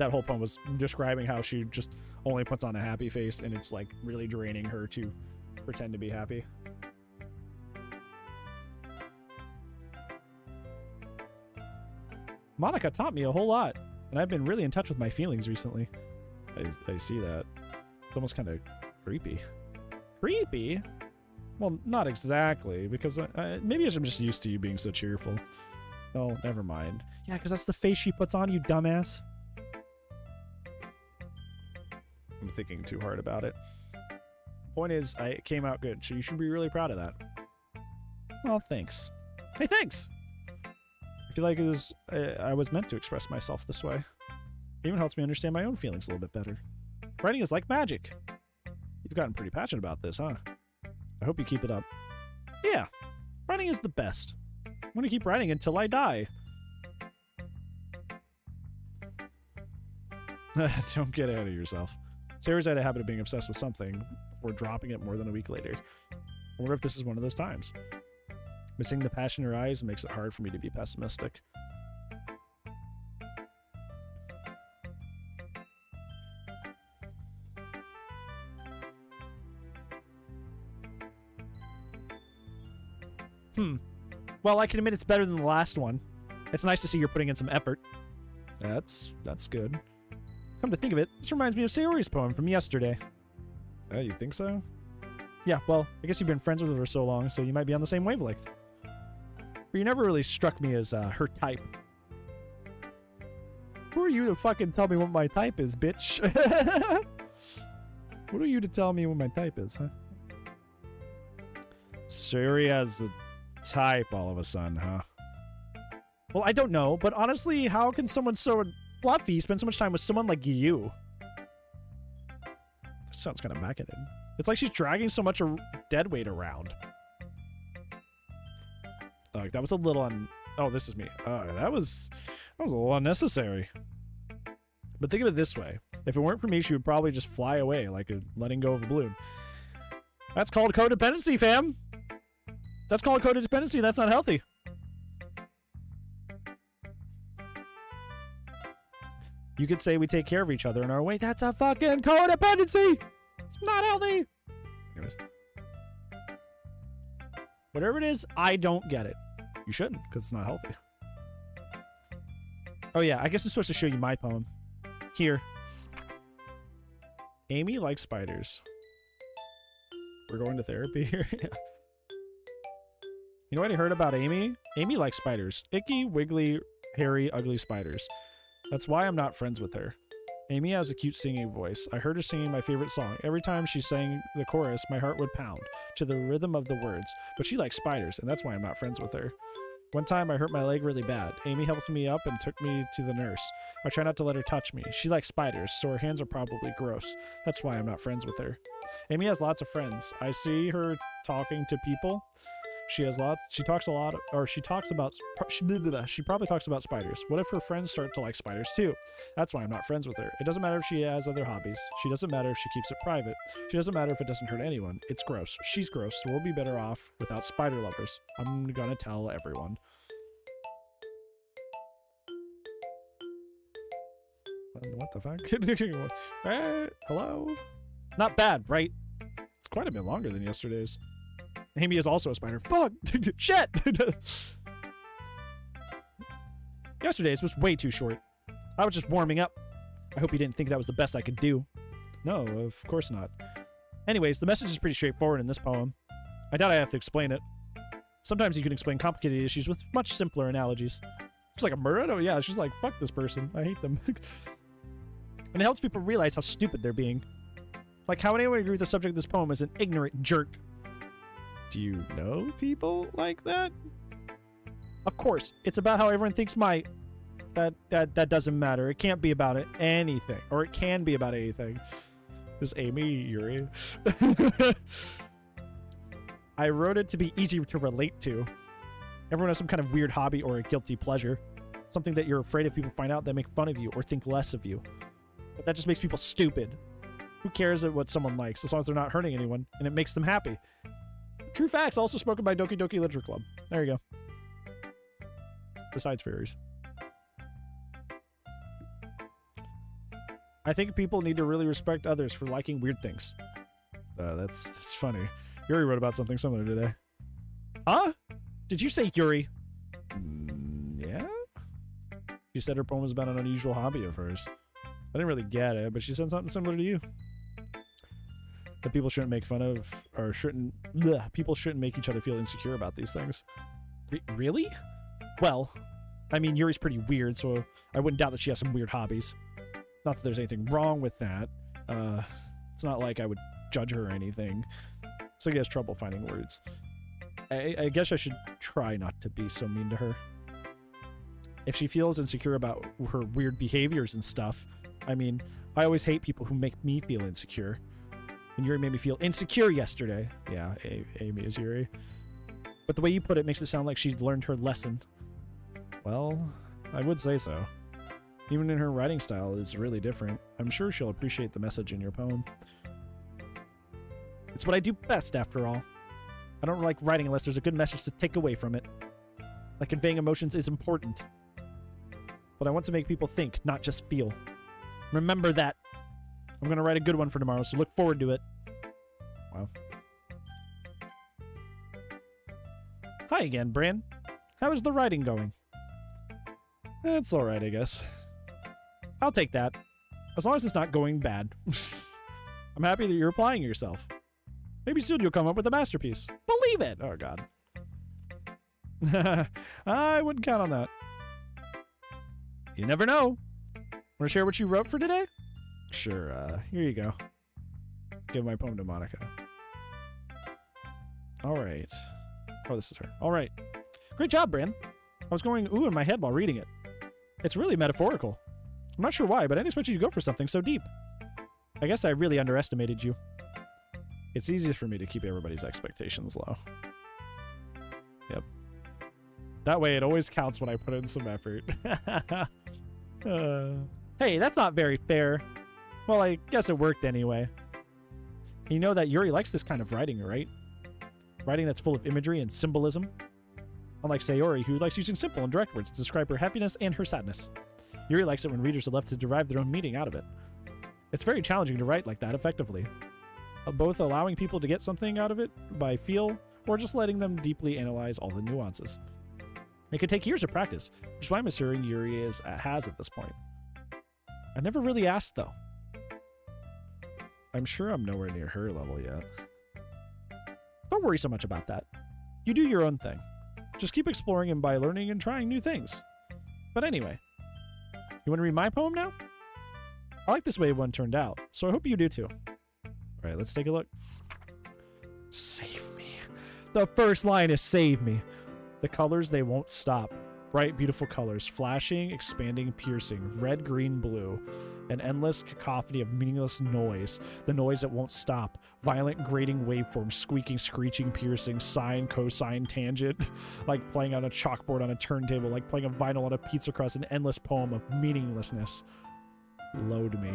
A: whole poem was describing how she just only puts on a happy face, and it's like really draining her to pretend to be happy. Monica taught me a whole lot, and I've been really in touch with my feelings recently. I see that. It's almost kind of creepy. Creepy? Well, not exactly, because maybe I'm just used to you being so cheerful. Oh, never mind. Yeah, because that's the face she puts on, you dumbass. I'm thinking too hard about it. Point is, it came out good, so you should be really proud of that. Well, thanks. Hey, thanks! I feel like I was meant to express myself this way. It even helps me understand my own feelings a little bit better. Writing is like magic. You've gotten pretty passionate about this, huh? I hope you keep it up. Yeah, writing is the best. I'm gonna keep writing until I die. Don't get ahead of yourself. Sarah's had a habit of being obsessed with something before dropping it more than a week later. I wonder if this is one of those times. Missing the passion in her eyes makes it hard for me to be pessimistic. Well, I can admit it's better than the last one. It's nice to see you're putting in some effort. That's good. Come to think of it, this reminds me of Sayori's poem from yesterday. You think so? Yeah, well, I guess you've been friends with her for so long, so you might be on the same wavelength. But you never really struck me as her type. Who are you to fucking tell me what my type is, bitch? What are you to tell me what my type is, huh? Sayori has a type all of a sudden, huh? Well, I don't know, but honestly, how can someone so fluffy spend so much time with someone like you? Sounds kind of mackined. It's like she's dragging so much dead weight around. That was a little oh, this is me. That was a little unnecessary. But think of it this way. If it weren't for me, she would probably just fly away like a letting go of a balloon. That's called codependency, fam. That's called codependency. That's not healthy. You could say we take care of each other in our way. That's a fucking codependency. It's not healthy. Anyways. Whatever it is, I don't get it. You shouldn't, because it's not healthy. Oh yeah, I guess I'm supposed to show you my poem. Here. Amy likes spiders. We're going to therapy here. Yeah. You know what I heard about Amy? Amy likes spiders. Icky, wiggly, hairy, ugly spiders. That's why I'm not friends with her. Amy has a cute singing voice. I heard her singing my favorite song. Every time she sang the chorus, my heart would pound to the rhythm of the words. But she likes spiders, and that's why I'm not friends with her. One time, I hurt my leg really bad. Amy helped me up and took me to the nurse. I try not to let her touch me. She likes spiders, so her hands are probably gross. That's why I'm not friends with her. Amy has lots of friends. I see her talking to people. She talks about, she probably talks about spiders. What if her friends start to like spiders too? That's why I'm not friends with her. It doesn't matter if she has other hobbies. She doesn't matter if she keeps it private. She doesn't matter if it doesn't hurt anyone. It's gross. She's gross, so we'll be better off without spider lovers. I'm gonna tell everyone. What the fuck? Hello? Not bad, right? It's quite a bit longer than yesterday's. Amy is also a spider. Fuck! Shit! Yesterday's was way too short. I was just warming up. I hope you didn't think that was the best I could do. No, of course not. Anyways, the message is pretty straightforward in this poem. I doubt I have to explain it. Sometimes you can explain complicated issues with much simpler analogies. It's like a murder? Oh yeah, she's like, fuck this person. I hate them. And it helps people realize how stupid they're being. Like, how would anyone agree with the subject of this poem is an ignorant jerk? Do you know people like that? Of course, it's about how everyone thinks that doesn't matter. It can't be about anything. Or it can be about anything. This Amy Yuri. I wrote it to be easy to relate to. Everyone has some kind of weird hobby or a guilty pleasure. Something that you're afraid if people find out, they make fun of you or think less of you. But that just makes people stupid. Who cares what someone likes as long as they're not hurting anyone and it makes them happy? True facts, also spoken by Doki Doki Literature Club. There you go. Besides fairies. I think people need to really respect others for liking weird things. That's funny. Yuri wrote about something similar today. Huh? Did you say Yuri? Yeah? She said her poem was about an unusual hobby of hers. I didn't really get it, but she said something similar to you. That people shouldn't make fun of, or people shouldn't make each other feel insecure about these things. Really? Well, I mean, Yuri's pretty weird, so I wouldn't doubt that she has some weird hobbies. Not that there's anything wrong with that. It's not like I would judge her or anything. So he has trouble finding words. I guess I should try not to be so mean to her. If she feels insecure about her weird behaviors and stuff, I mean, I always hate people who make me feel insecure. And Yuri made me feel insecure yesterday. Yeah, Amy is Yuri. But the way you put it makes it sound like she's learned her lesson. Well, I would say so. Even in her writing style is really different. I'm sure she'll appreciate the message in your poem. It's what I do best, after all. I don't like writing unless there's a good message to take away from it. Like conveying emotions is important. But I want to make people think, not just feel. Remember that. I'm going to write a good one for tomorrow, so look forward to it. Wow. Hi again, Bran. How is the writing going? It's alright, I guess. I'll take that. As long as it's not going bad. I'm happy that you're applying yourself. Maybe soon you'll come up with a masterpiece. Believe it! Oh, God. I wouldn't count on that. You never know. Want to share what you wrote for today? Sure, here you go. Give my poem to Monica. Alright. Oh, this is her. Alright. Great job, Bran. I was going ooh in my head while reading it. It's really metaphorical. I'm not sure why, but I didn't expect you to go for something so deep. I guess I really underestimated you. It's easier for me to keep everybody's expectations low. Yep. That way it always counts when I put in some effort. Hey, that's not very fair. Well, I guess it worked anyway. You know that Yuri likes this kind of writing, right? Writing that's full of imagery and symbolism. Unlike Sayori, who likes using simple and direct words to describe her happiness and her sadness. Yuri likes it when readers are left to derive their own meaning out of it. It's very challenging to write like that effectively. Both allowing people to get something out of it by feel, or just letting them deeply analyze all the nuances. It could take years of practice, which is why I'm assuming Yuri has at this point. I never really asked, though. I'm sure I'm nowhere near her level yet. Don't worry so much about that. You do your own thing. Just keep exploring and by learning and trying new things. But anyway, you want to read my poem now? I like this way one turned out, so I hope you do too. All right, let's take a look. Save me. The first line is save me. The colors, they won't stop. Bright, beautiful colors, flashing, expanding, piercing, red, green, blue. An endless cacophony of meaningless noise. The noise that won't stop. Violent, grating waveforms, squeaking, screeching, piercing, sine, cosine, tangent. Like playing on a chalkboard on a turntable, like playing a vinyl on a pizza crust, an endless poem of meaninglessness. Load me.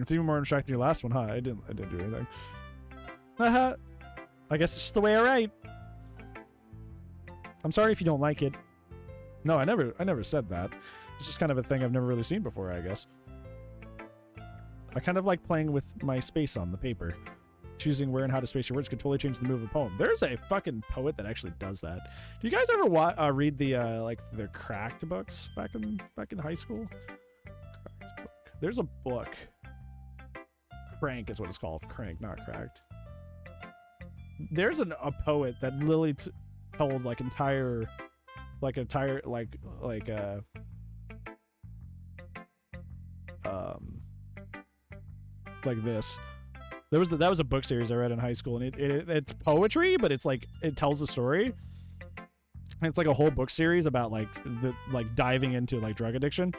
A: It's even more abstract than your last one, huh? I didn't do anything. I guess it's just the way I write. I'm sorry if you don't like it. No, I never said that. It's just kind of a thing I've never really seen before, I guess. I kind of like playing with my space on the paper. Choosing where and how to space your words could totally change the mood of a poem. There's a fucking poet that actually does that. Do you guys ever read the like the Cracked books back in high school? Cracked book. There's a book. Crank is what it's called. Crank, not Cracked. There's a poet that literally told like this. That was a book series I read in high school, and it's poetry, but it's like it tells a story. And it's like a whole book series about like diving into like drug addiction.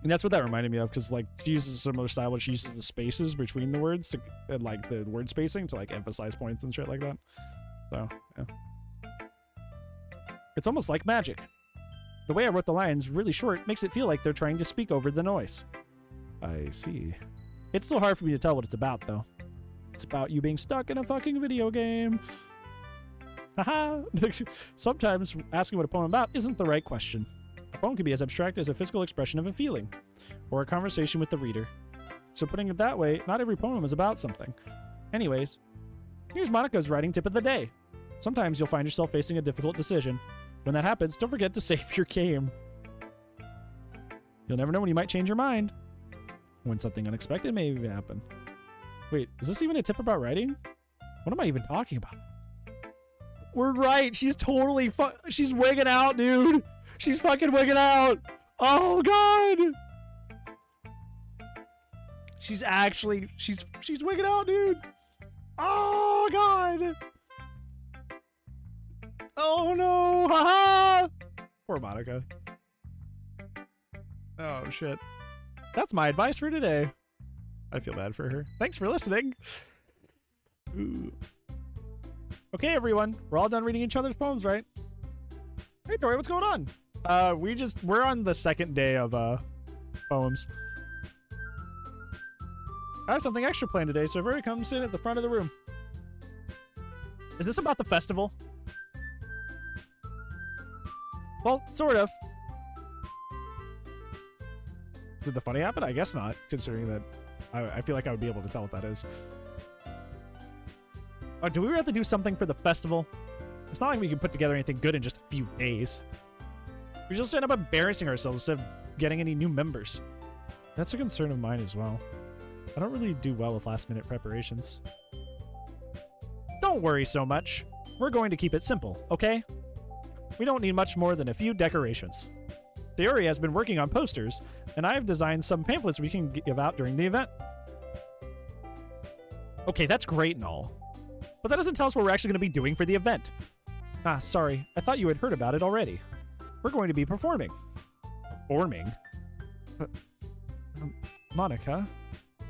A: And that's what that reminded me of, because like she uses a similar style, but she uses the spaces between the words and like the word spacing to like emphasize points and shit like that. So yeah, it's almost like magic. The way I wrote the lines really short makes it feel like they're trying to speak over the noise. I see. It's still hard for me to tell what it's about, though. It's about you being stuck in a fucking video game. Haha. Sometimes asking what a poem about isn't the right question. A poem can be as abstract as a physical expression of a feeling, or a conversation with the reader. So putting it that way, not every poem is about something. Anyways, here's Monica's writing tip of the day. Sometimes you'll find yourself facing a difficult decision. When that happens, don't forget to save your game. You'll never know when you might change your mind. When something unexpected may even happen. Wait, is this even a tip about writing? What am I even talking about? We're right. She's totally she's wigging out, dude. She's fucking wigging out. Oh god. She's wigging out, dude. Oh god. Oh no. Haha. Poor Monica. Oh shit. That's my advice for today. I feel bad for her. Thanks for listening. Ooh. Okay, everyone. We're all done reading each other's poems, right? Hey, Tori, what's going on? We're on the second day of poems. I have something extra planned today, so everybody come sit at the front of the room. Is this about the festival? Well, sort of. Did the funny happen? I guess not, considering that I feel like I would be able to tell what that is. Oh, do we have to do something for the festival? It's not like we can put together anything good in just a few days. We just end up embarrassing ourselves instead of getting any new members. That's a concern of mine as well. I don't really do well with last-minute preparations. Don't worry so much. We're going to keep it simple, okay? We don't need much more than a few decorations. Sayori has been working on posters, and I have designed some pamphlets we can give out during the event. Okay, that's great and all. But that doesn't tell us what we're actually going to be doing for the event. Ah, sorry. I thought you had heard about it already. We're going to be performing. Forming? Monica?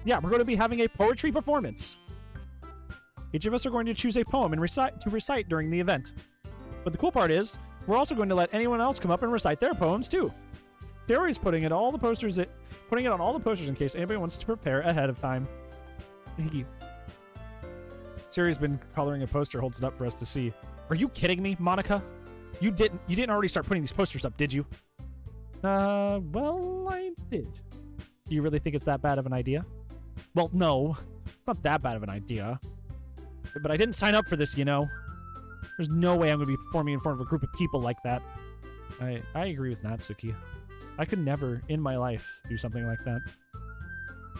A: Yeah, we're going to be having a poetry performance. Each of us are going to choose a poem and recite during the event. But the cool part is, we're also going to let anyone else come up and recite their poems too. Sayori's putting it on all the posters in case anybody wants to prepare ahead of time. Thank you. Sayori's been coloring a poster, holds it up for us to see. Are you kidding me, Monica? You didn't already start putting these posters up, did you? Well, I did. Do you really think it's that bad of an idea? Well, no. It's not that bad of an idea. But I didn't sign up for this, you know. There's no way I'm going to be performing in front of a group of people like that. I agree with Natsuki. I could never, in my life, do something like that.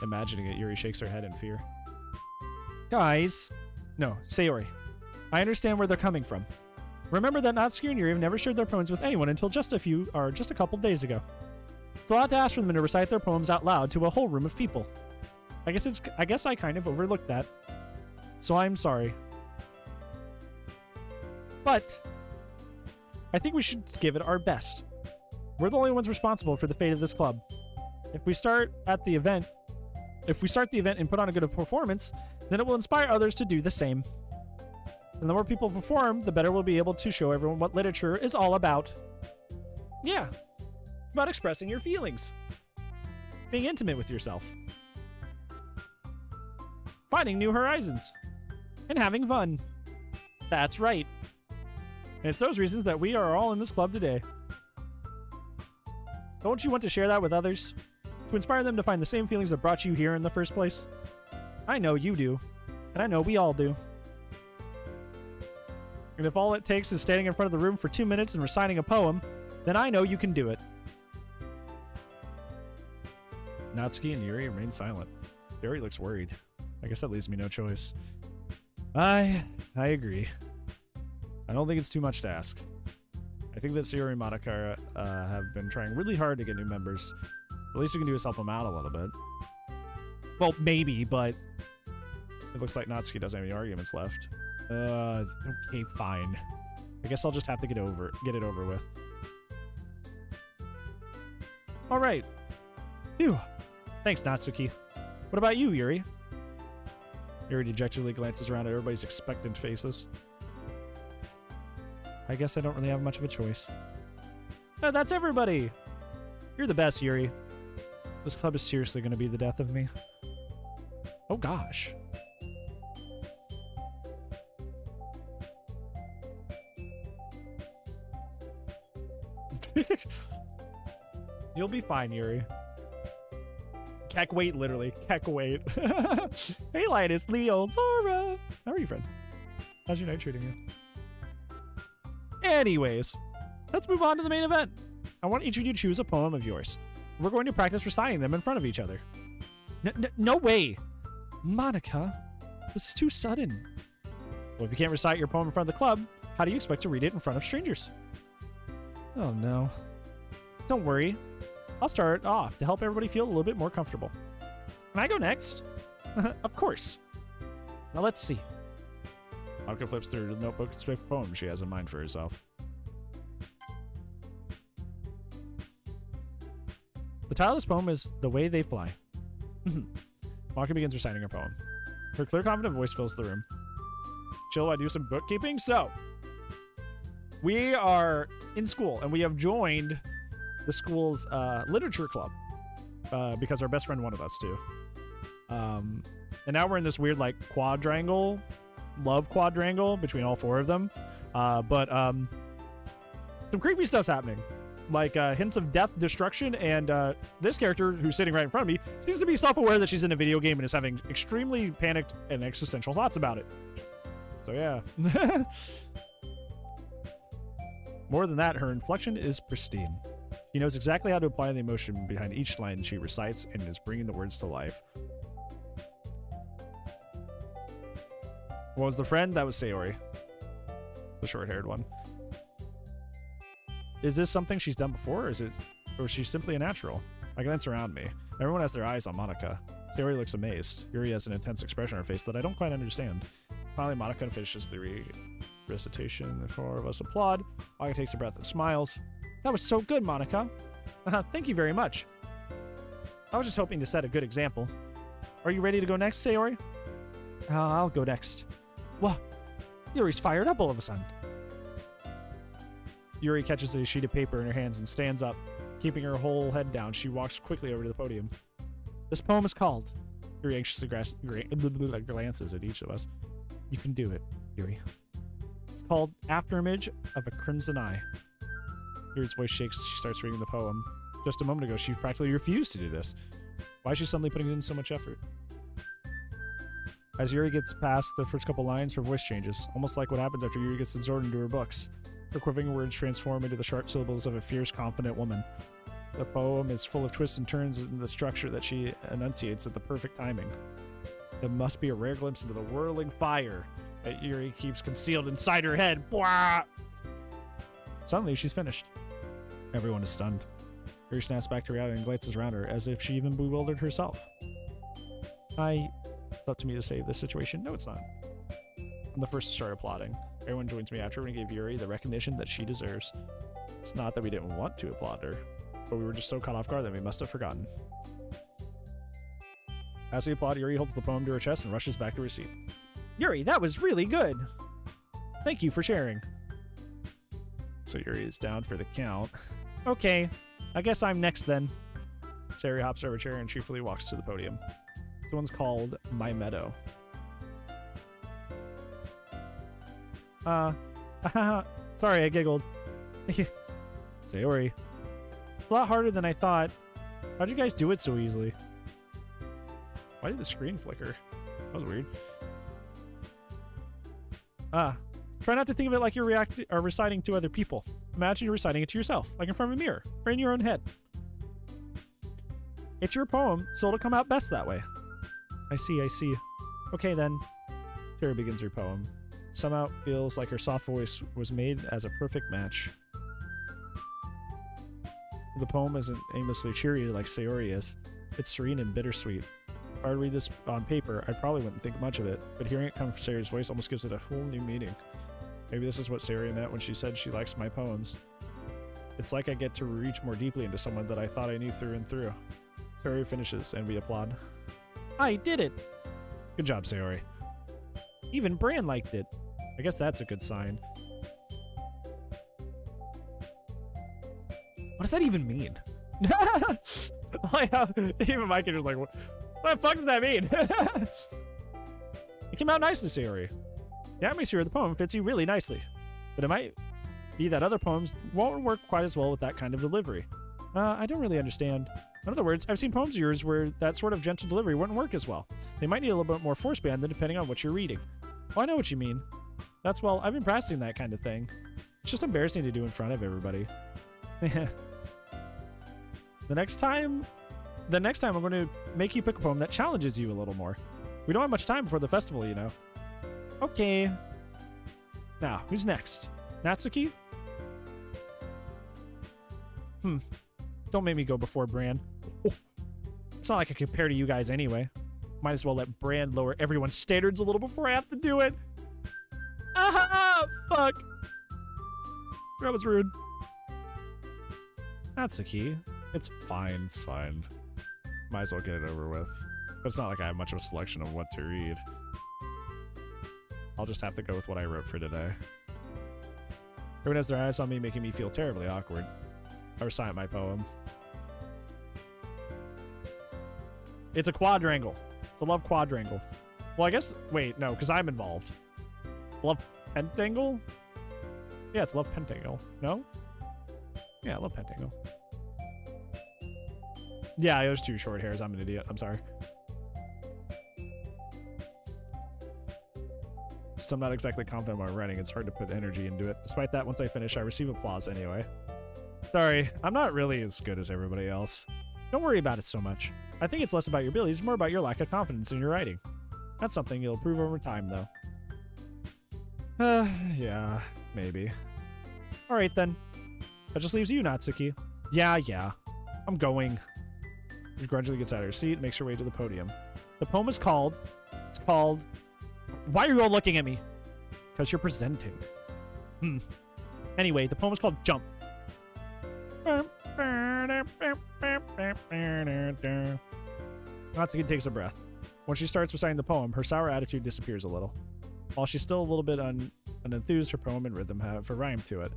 A: Imagining it, Yuri shakes her head in fear. Guys. No, Sayori. I understand where they're coming from. Remember that Natsuki and Yuri have never shared their poems with anyone until just a couple days ago. It's a lot to ask for them to recite their poems out loud to a whole room of people. I guess I kind of overlooked that. So I'm sorry. But I think we should give it our best. We're the only ones responsible for the fate of this club. If we start the event and put on a good performance, then it will inspire others to do the same. And the more people perform, the better we'll be able to show everyone what literature is all about. Yeah. It's about expressing your feelings. Being intimate with yourself. Finding new horizons. And having fun. That's right. And it's those reasons that we are all in this club today. Don't you want to share that with others? To inspire them to find the same feelings that brought you here in the first place? I know you do. And I know we all do. And if all it takes is standing in front of the room for 2 minutes and reciting a poem, then I know you can do it. Natsuki and Yuri remain silent. Yuri looks worried. I guess that leaves me no choice. I agree. I don't think it's too much to ask. I think that Sayori and Monica have been trying really hard to get new members. The least we can do is help them out a little bit. Well, maybe, but it looks like Natsuki doesn't have any arguments left. Okay, fine. I guess I'll just have to get it over with. All right. Phew. Thanks, Natsuki. What about you, Yuri? Yuri dejectedly glances around at everybody's expectant faces. I guess I don't really have much of a choice. Oh, that's everybody! You're the best, Yuri. This club is seriously going to be the death of me. Oh, gosh. You'll be fine, Yuri. Keck wait, literally. Keck wait. Hey, Linus, Leo, Laura. How are you, friend? How's your night treating you? Anyways, let's move on to the main event. I want each of you to choose a poem of yours. We're going to practice reciting them in front of each other. No way. Monica, this is too sudden. Well, if you can't recite your poem in front of the club, how do you expect to read it in front of strangers? Oh, no. Don't worry. I'll start it off to help everybody feel a little bit more comfortable. Can I go next? Of course. Now let's see. Monica flips through the notebook and spits a poem she has in mind for herself. The title of this poem is The Way They Fly. Monica begins reciting her poem. Her clear, confident voice fills the room. Chill, I do some bookkeeping. So, we are in school, and we have joined the school's literature club because our best friend wanted us to. And now we're in this weird, like, love quadrangle between all four of them. But some creepy stuff's happening. Like hints of death, destruction, and this character who's sitting right in front of me seems to be self-aware that she's in a video game and is having extremely panicked and existential thoughts about it. So yeah. More than that, her inflection is pristine. She knows exactly how to apply the emotion behind each line she recites and is bringing the words to life. What was the friend? That was Sayori. The short-haired one. Is this something she's done before, or is it or is she simply a natural? I glance around me. Everyone has their eyes on Monica. Sayori looks amazed. Yuri has an intense expression on her face that I don't quite understand. Finally, Monica finishes the recitation. The four of us applaud. Monica takes a breath and smiles. That was so good, Monica. Thank you very much. I was just hoping to set a good example. Are you ready to go next, Sayori? I'll go next. Whoa, Yuri's fired up all of a sudden. Yuri catches a sheet of paper in her hands and stands up. Keeping her whole head down, she walks quickly over to the podium. This poem is called... Yuri anxiously glances at each of us. You can do it, Yuri. It's called Afterimage of a Crimson Eye. Yuri's voice shakes as she starts reading the poem. Just a moment ago, she practically refused to do this. Why is she suddenly putting in so much effort? As Yuri gets past the first couple lines, her voice changes, almost like what happens after Yuri gets absorbed into her books. Her quivering words transform into the sharp syllables of a fierce, confident woman. The poem is full of twists and turns in the structure that she enunciates at the perfect timing. It must be a rare glimpse into the whirling fire that Yuri keeps concealed inside her head. Blah! Suddenly, she's finished. Everyone is stunned. Yuri snaps back to reality and glances around her, as if she even bewildered herself. It's up to me to save this situation. No, it's not. I'm the first to start applauding. Everyone joins me after and gave Yuri the recognition that she deserves. It's not that we didn't want to applaud her, but we were just so caught off guard that we must have forgotten. As we applaud, Yuri holds the poem to her chest and rushes back to her seat. Yuri, that was really good! Thank you for sharing. So Yuri is down for the count. Okay, I guess I'm next then. Sayori hops over a chair and cheerfully walks to the podium. This one's called My Meadow. Sorry, I giggled. Sayori. It's a lot harder than I thought. How'd you guys do it so easily? Why did the screen flicker? That was weird. Try not to think of it like you're reciting to other people. Imagine you're reciting it to yourself, like in front of a mirror, or in your own head. It's your poem, so it'll come out best that way. I see. Okay then. Sayori begins her poem. Somehow it feels like her soft voice was made as a perfect match. The poem isn't aimlessly cheery like Sayori is. It's serene and bittersweet. If I were to read this on paper, I probably wouldn't think much of it, but hearing it come from Sayori's voice almost gives it a whole new meaning. Maybe this is what Sayori meant when she said she likes my poems. It's like I get to reach more deeply into someone that I thought I knew through and through. Sayori finishes, and we applaud. I did it! Good job, Sayori. Even Bran liked it. I guess that's a good sign. What does that even mean? Like, even my kid was like, what the fuck does that mean? It came out nicely, Sayori. The atmosphere of the poem fits you really nicely. But it might be that other poems won't work quite as well with that kind of delivery. I don't really understand. In other words, I've seen poems of yours where that sort of gentle delivery wouldn't work as well. They might need a little bit more force behind them depending on what you're reading. Oh, I know what you mean. Well, I've been practicing that kind of thing. It's just embarrassing to do in front of everybody. The next time I'm going to make you pick a poem that challenges you a little more. We don't have much time before the festival, you know. Okay. Now, who's next? Natsuki? Don't make me go before Bran. Oh. It's not like I compare to you guys anyway. Might as well let Bran lower everyone's standards a little before I have to do it. Ah, fuck. That was rude. Natsuki. It's fine. Might as well get it over with. But it's not like I have much of a selection of what to read. I'll just have to go with what I wrote for today. Everyone has their eyes on me, making me feel terribly awkward. I recite my poem. It's a quadrangle. It's a love quadrangle. Well, I guess... Wait, no, because I'm involved. Love pentangle? Yeah, it's love pentangle. No? Yeah, love pentangle. Yeah, it was 2 short hairs. I'm an idiot. I'm sorry. So I'm not exactly confident in my writing. It's hard to put energy into it. Despite that, once I finish, I receive applause anyway. Sorry, I'm not really as good as everybody else. Don't worry about it so much. I think it's less about your abilities, more about your lack of confidence in your writing. That's something you'll improve over time, though. Yeah, maybe. Alright then. That just leaves you, Natsuki. Yeah. I'm going. She gradually gets out of her seat, makes her way to the podium. The poem is called... It's called... Why are you all looking at me? Because you're presenting. Anyway, the poem is called Jump. Natsuki takes a breath. When she starts reciting the poem, her sour attitude disappears a little. While she's still a little bit unenthused, her poem and rhythm have a rhyme to it.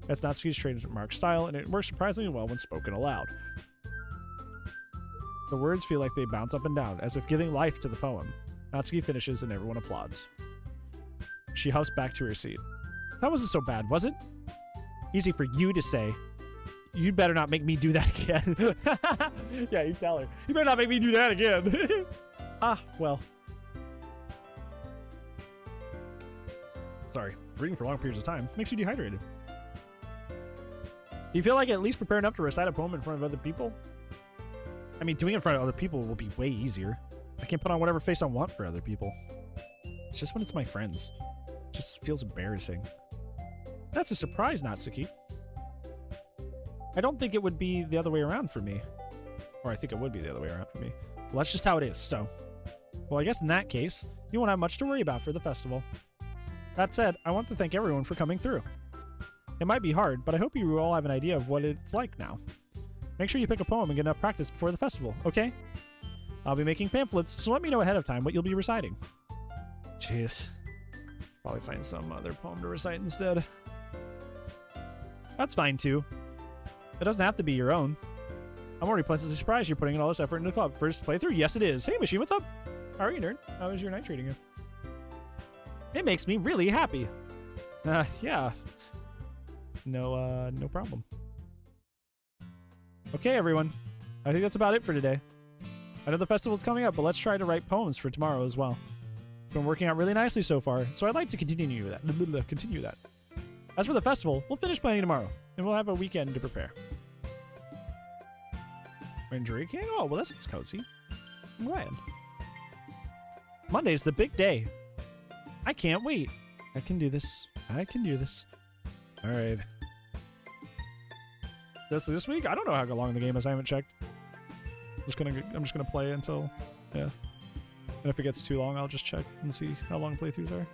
A: That's Natsuki's trademark style, and it works surprisingly well when spoken aloud. The words feel like they bounce up and down, as if giving life to the poem. Natsuki finishes, and everyone applauds. She hops back to her seat. That wasn't so bad, was it? Easy for you to say. You better not make me do that again. Yeah, you tell her. You better not make me do that again. Ah, well. Sorry. Reading for long periods of time makes you dehydrated. Do you feel like at least prepare enough to recite a poem in front of other people? I mean, doing it in front of other people will be way easier. I can put on whatever face I want for other people. It's just when it's my friends. It just feels embarrassing. That's a surprise, Natsuki. I don't think it would be the other way around for me. Or I think it would be the other way around for me. Well, that's just how it is, so. Well, I guess in that case, you won't have much to worry about for the festival. That said, I want to thank everyone for coming through. It might be hard, but I hope you all have an idea of what it's like now. Make sure you pick a poem and get enough practice before the festival, okay? I'll be making pamphlets, so let me know ahead of time what you'll be reciting. Jeez. Probably find some other poem to recite instead. That's fine, too. It doesn't have to be your own. I'm already pleasantly surprised you're putting in all this effort into the club. First playthrough? Yes, it is. Hey, Machine, what's up? How are you, nerd? How was your night treating you? It makes me really happy. Yeah. No problem. Okay, everyone. I think that's about it for today. I know the festival's coming up, but let's try to write poems for tomorrow as well. It's been working out really nicely so far, so I'd like to continue that. As for the festival, we'll finish planning tomorrow, and we'll have a weekend to prepare. Injury King? Oh, well, that sounds cozy. I'm glad. Monday's the big day. I can't wait. I can do this. I can do this. All right. This week? I don't know how long the game is. I haven't checked. I'm just gonna play until, yeah. And if it gets too long, I'll just check and see how long playthroughs are.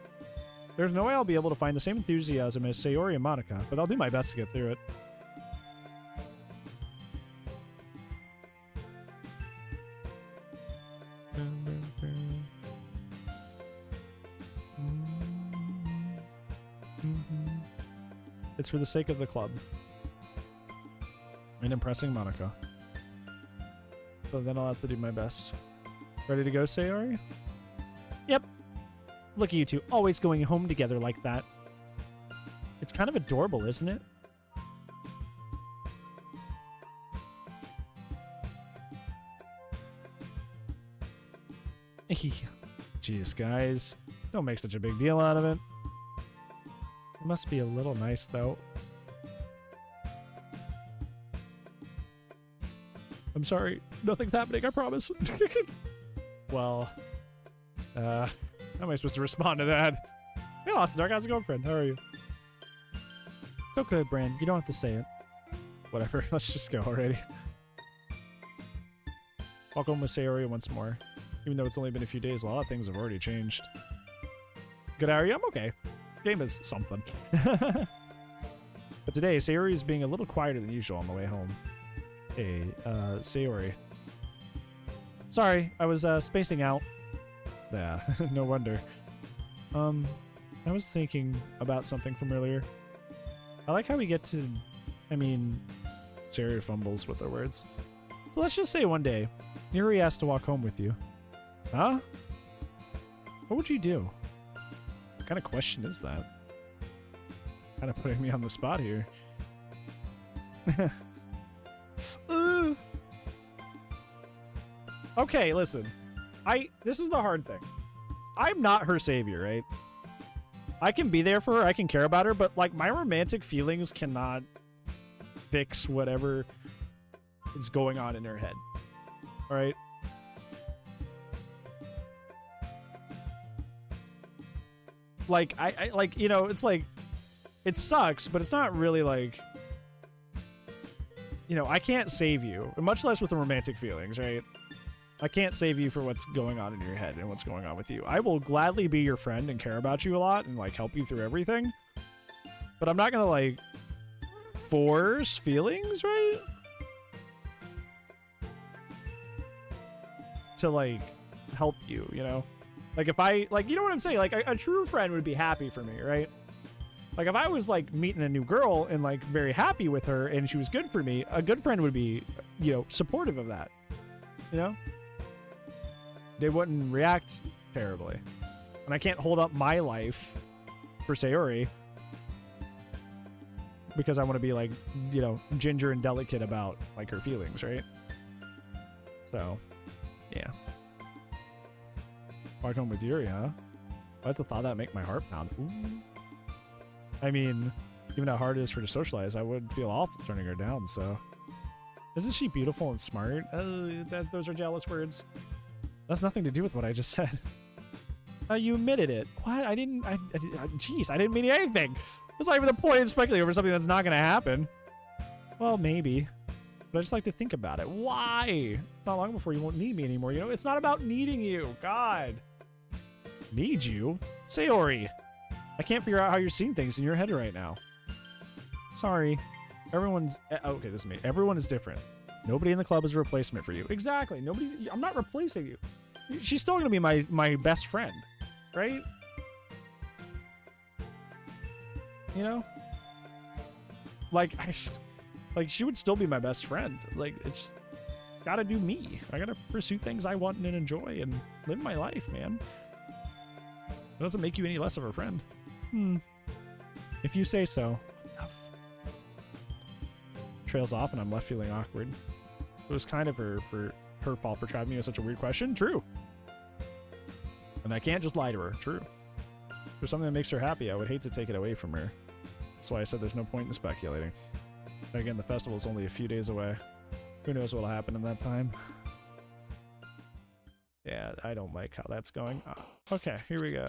A: There's no way I'll be able to find the same enthusiasm as Sayori and Monica, but I'll do my best to get through it. It's for the sake of the club. And impressing Monica. So then I'll have to do my best. Ready to go, Sayori? Yep. Look at you two, always going home together like that. It's kind of adorable, isn't it? Jeez, guys. Don't make such a big deal out of it. It must be a little nice, though. I'm sorry. Nothing's happening, I promise. Well, how am I supposed to respond to that? Hey, Lost Dark, how's it going, friend? How are you? It's okay, Bran. You don't have to say it. Whatever. Let's just go already. Welcome with Sayori once more. Even though it's only been a few days, a lot of things have already changed. Good, how are you? I'm okay. This game is something. But today, Sayori is being a little quieter than usual on the way home. Hey, Sayori. Sorry, I was, spacing out. Yeah, no wonder. I was thinking about something from earlier. I like how we get to... I mean... Sayori fumbles with her words. So let's just say one day, Yuri asked to walk home with you. Huh? What would you do? What kind of question is that? Kind of putting me on the spot here. Okay, listen. This is the hard thing. I'm not her savior, right? I can be there for her, I can care about her, but like my romantic feelings cannot fix whatever is going on in her head. All right? Like I like, you know, it's like it sucks, but it's not really like you know, I can't save you, much less with the romantic feelings, right? I can't save you for what's going on in your head and what's going on with you. I will gladly be your friend and care about you a lot and, like, help you through everything. But I'm not gonna, like, force feelings, right? To, like, help you, you know? Like, if I, like, you know what I'm saying? Like, a true friend would be happy for me, right? Like, if I was, like, meeting a new girl and, like, very happy with her and she was good for me, a good friend would be, you know, supportive of that. You know? They wouldn't react terribly. And I can't hold up my life for Sayori because I want to be, like, you know, ginger and delicate about, like, her feelings, right? So, yeah. Walk home with Yuri, huh? Why does the thought of that make my heart pound? Ooh. I mean, even how hard it is for her to socialize, I would feel awful turning her down, so. Isn't she beautiful and smart? Those are jealous words. That's nothing to do with what I just said. You admitted it. What? I didn't, jeez, I didn't mean anything. That's not even the point of speculating over something that's not going to happen. Well, maybe. But I just like to think about it. Why? It's not long before you won't need me anymore, you know? It's not about needing you. God. Need you? Sayori. I can't figure out how you're seeing things in your head right now. Sorry. Everyone's... Okay, this is me. Everyone is different. Nobody in the club is a replacement for you. Exactly. Nobody's... I'm not replacing you. She's still going to be my best friend. Right? You know? Like, like, she would still be my best friend. Like, it's gotta do me. I gotta pursue things I want and enjoy and live my life, man. It doesn't make you any less of a friend. If you say so. Trails off and I'm left feeling awkward. It was kind of her fault for trapping me with such a weird question. True. And I can't just lie to her. True. If there's something that makes her happy, I would hate to take it away from her. That's why I said there's no point in speculating. And again, the festival's only a few days away. Who knows what'll happen in that time? Yeah, I don't like how that's going. Okay, here we go.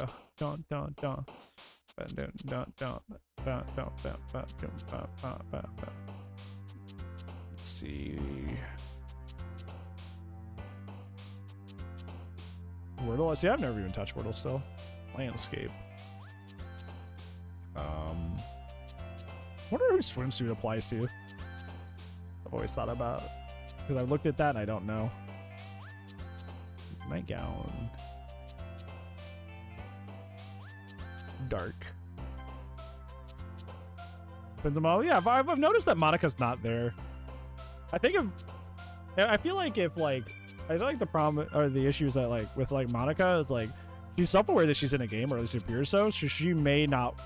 A: Let's see. Wordle? See, I've never even touched Wordle still. Landscape. Wonder who swimsuit applies to. I've always thought about it. Because I've looked at that and I don't know. Nightgown. Dark. Benzema. Yeah, I've noticed that Monica's not there. I feel like the problem or the issues that like with like Monica is like she's self-aware that she's in a game, or at least appears so she may not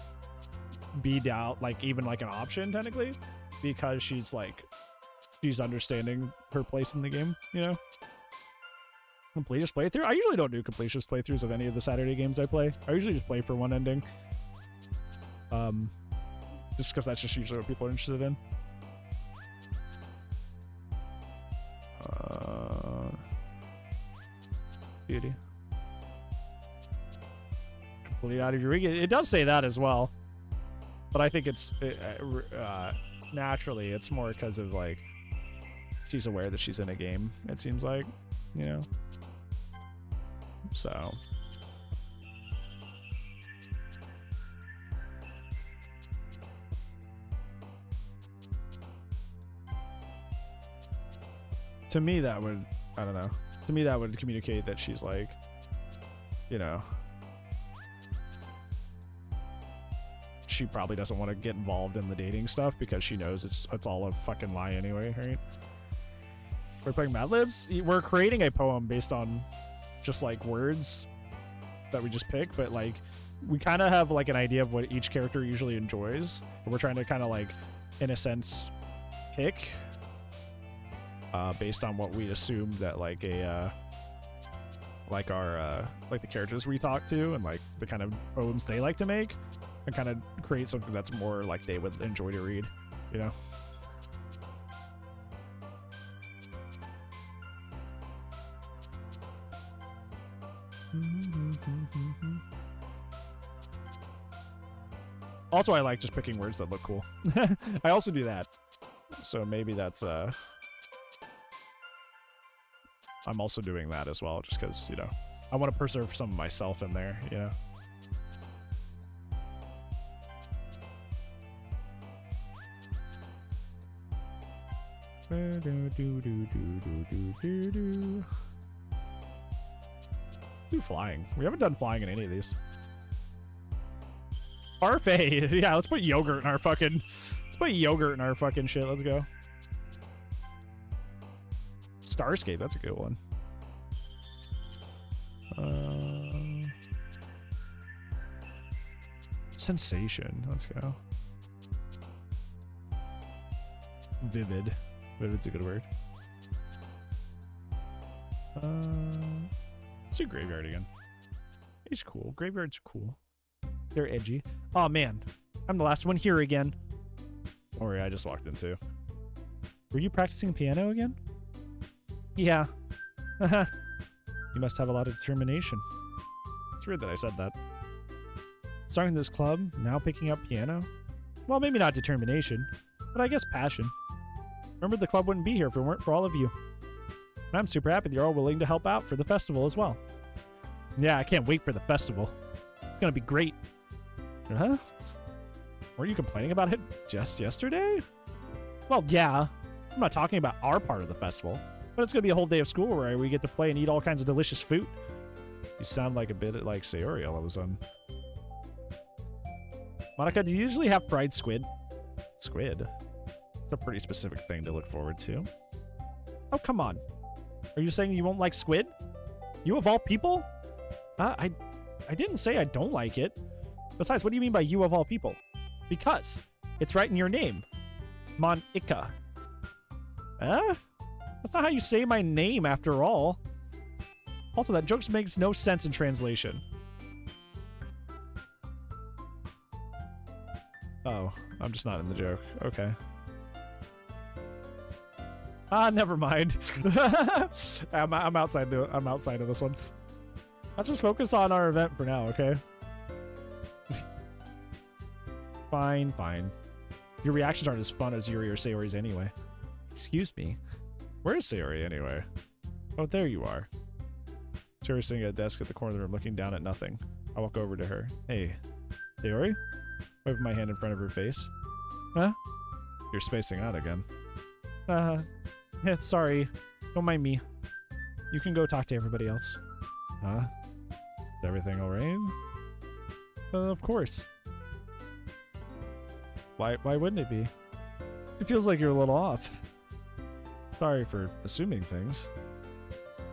A: be down like even like an option technically because she's understanding her place in the game, you know. Completist playthrough? I usually don't do completist playthroughs of any of the Saturday games I play. I usually just play for one ending. Just because that's just usually what people are interested in. Beauty. Complete out of your rig. It does say that as well. But I think it's naturally it's more because of like she's aware that she's in a game, it seems like, you know. So to me that would, I don't know, to me that would communicate that she's like, you know, she probably doesn't want to get involved in the dating stuff because she knows it's all a fucking lie anyway, right? We're playing Mad Libs. We're creating a poem based on just like words that we just pick, but like we kind of have like an idea of what each character usually enjoys. We're trying to kind of like, in a sense, pick based on what we assume that like a like our like the characters we talk to and like the kind of poems they like to make, and kind of create something that's more like they would enjoy to read, you know. Also, I like just picking words that look cool. I also do that. So maybe that's I'm also doing that as well, just because, you know, I want to preserve some of myself in there, you know. Do flying. We haven't done flying in any of these. Parfait. Yeah, let's put yogurt in our fucking. Let's put yogurt in our fucking shit. Let's go. Starscape. That's a good one. Sensation. Let's go. Vivid. Vivid's a good word. Let's do graveyard again. He's cool. Graveyard's cool. They're edgy. Oh man, I'm the last one here again. Don't worry, I just walked in too. Were you practicing piano again? Yeah. You must have a lot of determination. It's weird that I said that. Starting this club, now picking up piano? Well, maybe not determination, but I guess passion. Remember, the club wouldn't be here if it weren't for all of you. And I'm super happy that you're all willing to help out for the festival as well. Yeah, I can't wait for the festival. It's gonna be great. Huh? Weren't you complaining about it just yesterday? Well, yeah. I'm not talking about our part of the festival, but it's gonna be a whole day of school where we get to play and eat all kinds of delicious food. You sound like a bit like Sayori all of a sudden. Monica, do you usually have fried squid? Squid? It's a pretty specific thing to look forward to. Oh, come on. Are you saying you won't like squid? You of all people? I didn't say I don't like it. Besides, what do you mean by you of all people? Because it's right in your name. Monica. Huh? That's not how you say my name after all. Also, that joke makes no sense in translation. Oh, I'm just not in the joke. Okay. Ah, never mind. I'm outside of this one. Let's just focus on our event for now, okay? Fine, fine. Your reactions aren't as fun as Yuri or Sayori's anyway. Excuse me. Where is Sayori anyway? Oh, there you are. Sayori's sitting at a desk at the corner of the room looking down at nothing. I walk over to her. Hey, Sayori? Wave my hand in front of her face. Huh? You're spacing out again. Yeah, sorry. Don't mind me. You can go talk to everybody else. Huh? Is everything alright? Of course. Why wouldn't it be? It feels like you're a little off. Sorry for assuming things.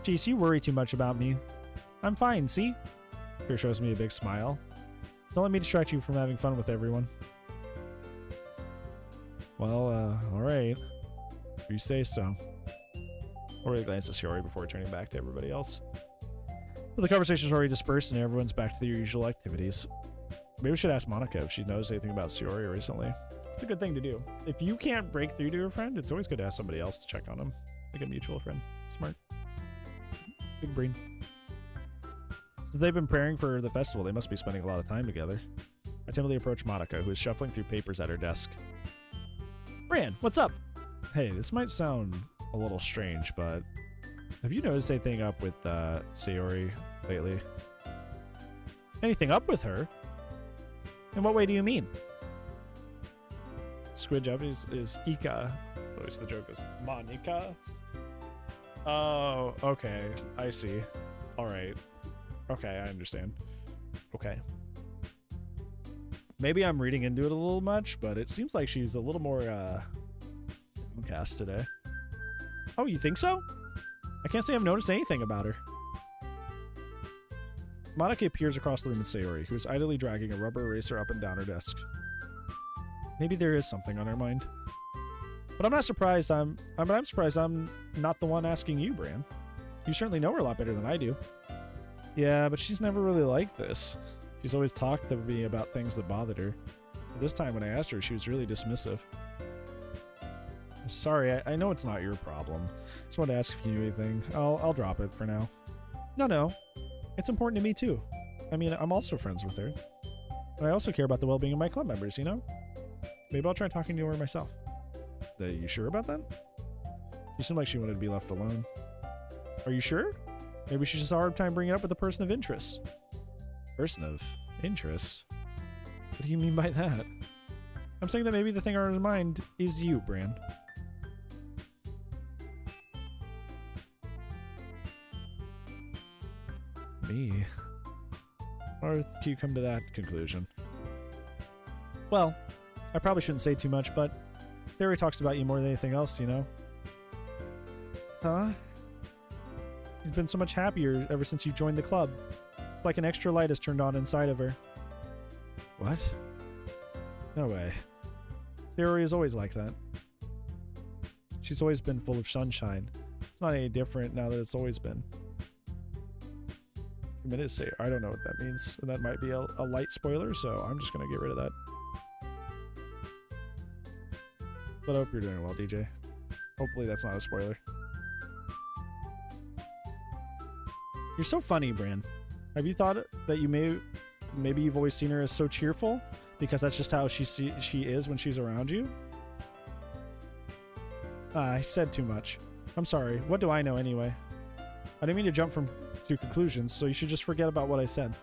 A: Jeez, you worry too much about me. I'm fine, see? Fear shows me a big smile. Don't let me distract you from having fun with everyone. Well, alright. If you say so. Ori glances at Shiori before turning back to everybody else. But the conversation's already dispersed and everyone's back to their usual activities. Maybe we should ask Monica if she knows anything about Shiori recently. It's a good thing to do. If you can't break through to a friend, it's always good to ask somebody else to check on them. Like a mutual friend. Smart. Big brain. So they've been preparing for the festival. They must be spending a lot of time together. I timidly approach Monica, who is shuffling through papers at her desk. Bran, what's up? Hey, this might sound a little strange, but have you noticed anything up with Sayori lately? Anything up with her? In what way do you mean? Squid Japanese is Ika. At least the joke is Monica. Oh, okay. I see. Alright. Okay, I understand. Okay. Maybe I'm reading into it a little much, but it seems like she's a little more downcast today. Oh, you think so? I can't say I've noticed anything about her. Monica appears across the room at Sayori, who is idly dragging a rubber eraser up and down her desk. Maybe there is something on her mind. But I'm not surprised I'm surprised I'm not the one asking you, Bran. You certainly know her a lot better than I do. Yeah, but she's never really like this. She's always talked to me about things that bothered her. But this time when I asked her, she was really dismissive. Sorry, I know it's not your problem. Just wanted to ask if you knew anything. I'll drop it for now. No. It's important to me too. I mean, I'm also friends with her. But I also care about the well-being of my club members, you know? Maybe I'll try talking to her myself. Are you sure about that? She seemed like she wanted to be left alone. Are you sure? Maybe she just had a hard time bringing it up with a person of interest. Person of interest? What do you mean by that? I'm saying that maybe the thing on her mind is you, Bran. Me? Or can you come to that conclusion? Well, I probably shouldn't say too much, but Theory talks about you more than anything else, you know? Huh? She's been so much happier ever since you joined the club. Like an extra light has turned on inside of her. What? No way. Theory is always like that. She's always been full of sunshine. It's not any different now that it's always been. Committed to say, I don't know what that means. And that might be a light spoiler, so I'm just going to get rid of that. But I hope you're doing well, DJ. Hopefully that's not a spoiler. You're so funny, Bran. Have you thought that you maybe you've always seen her as so cheerful? Because that's just how she is when she's around you? I said too much. I'm sorry. What do I know anyway? I didn't mean to jump to conclusions, so you should just forget about what I said.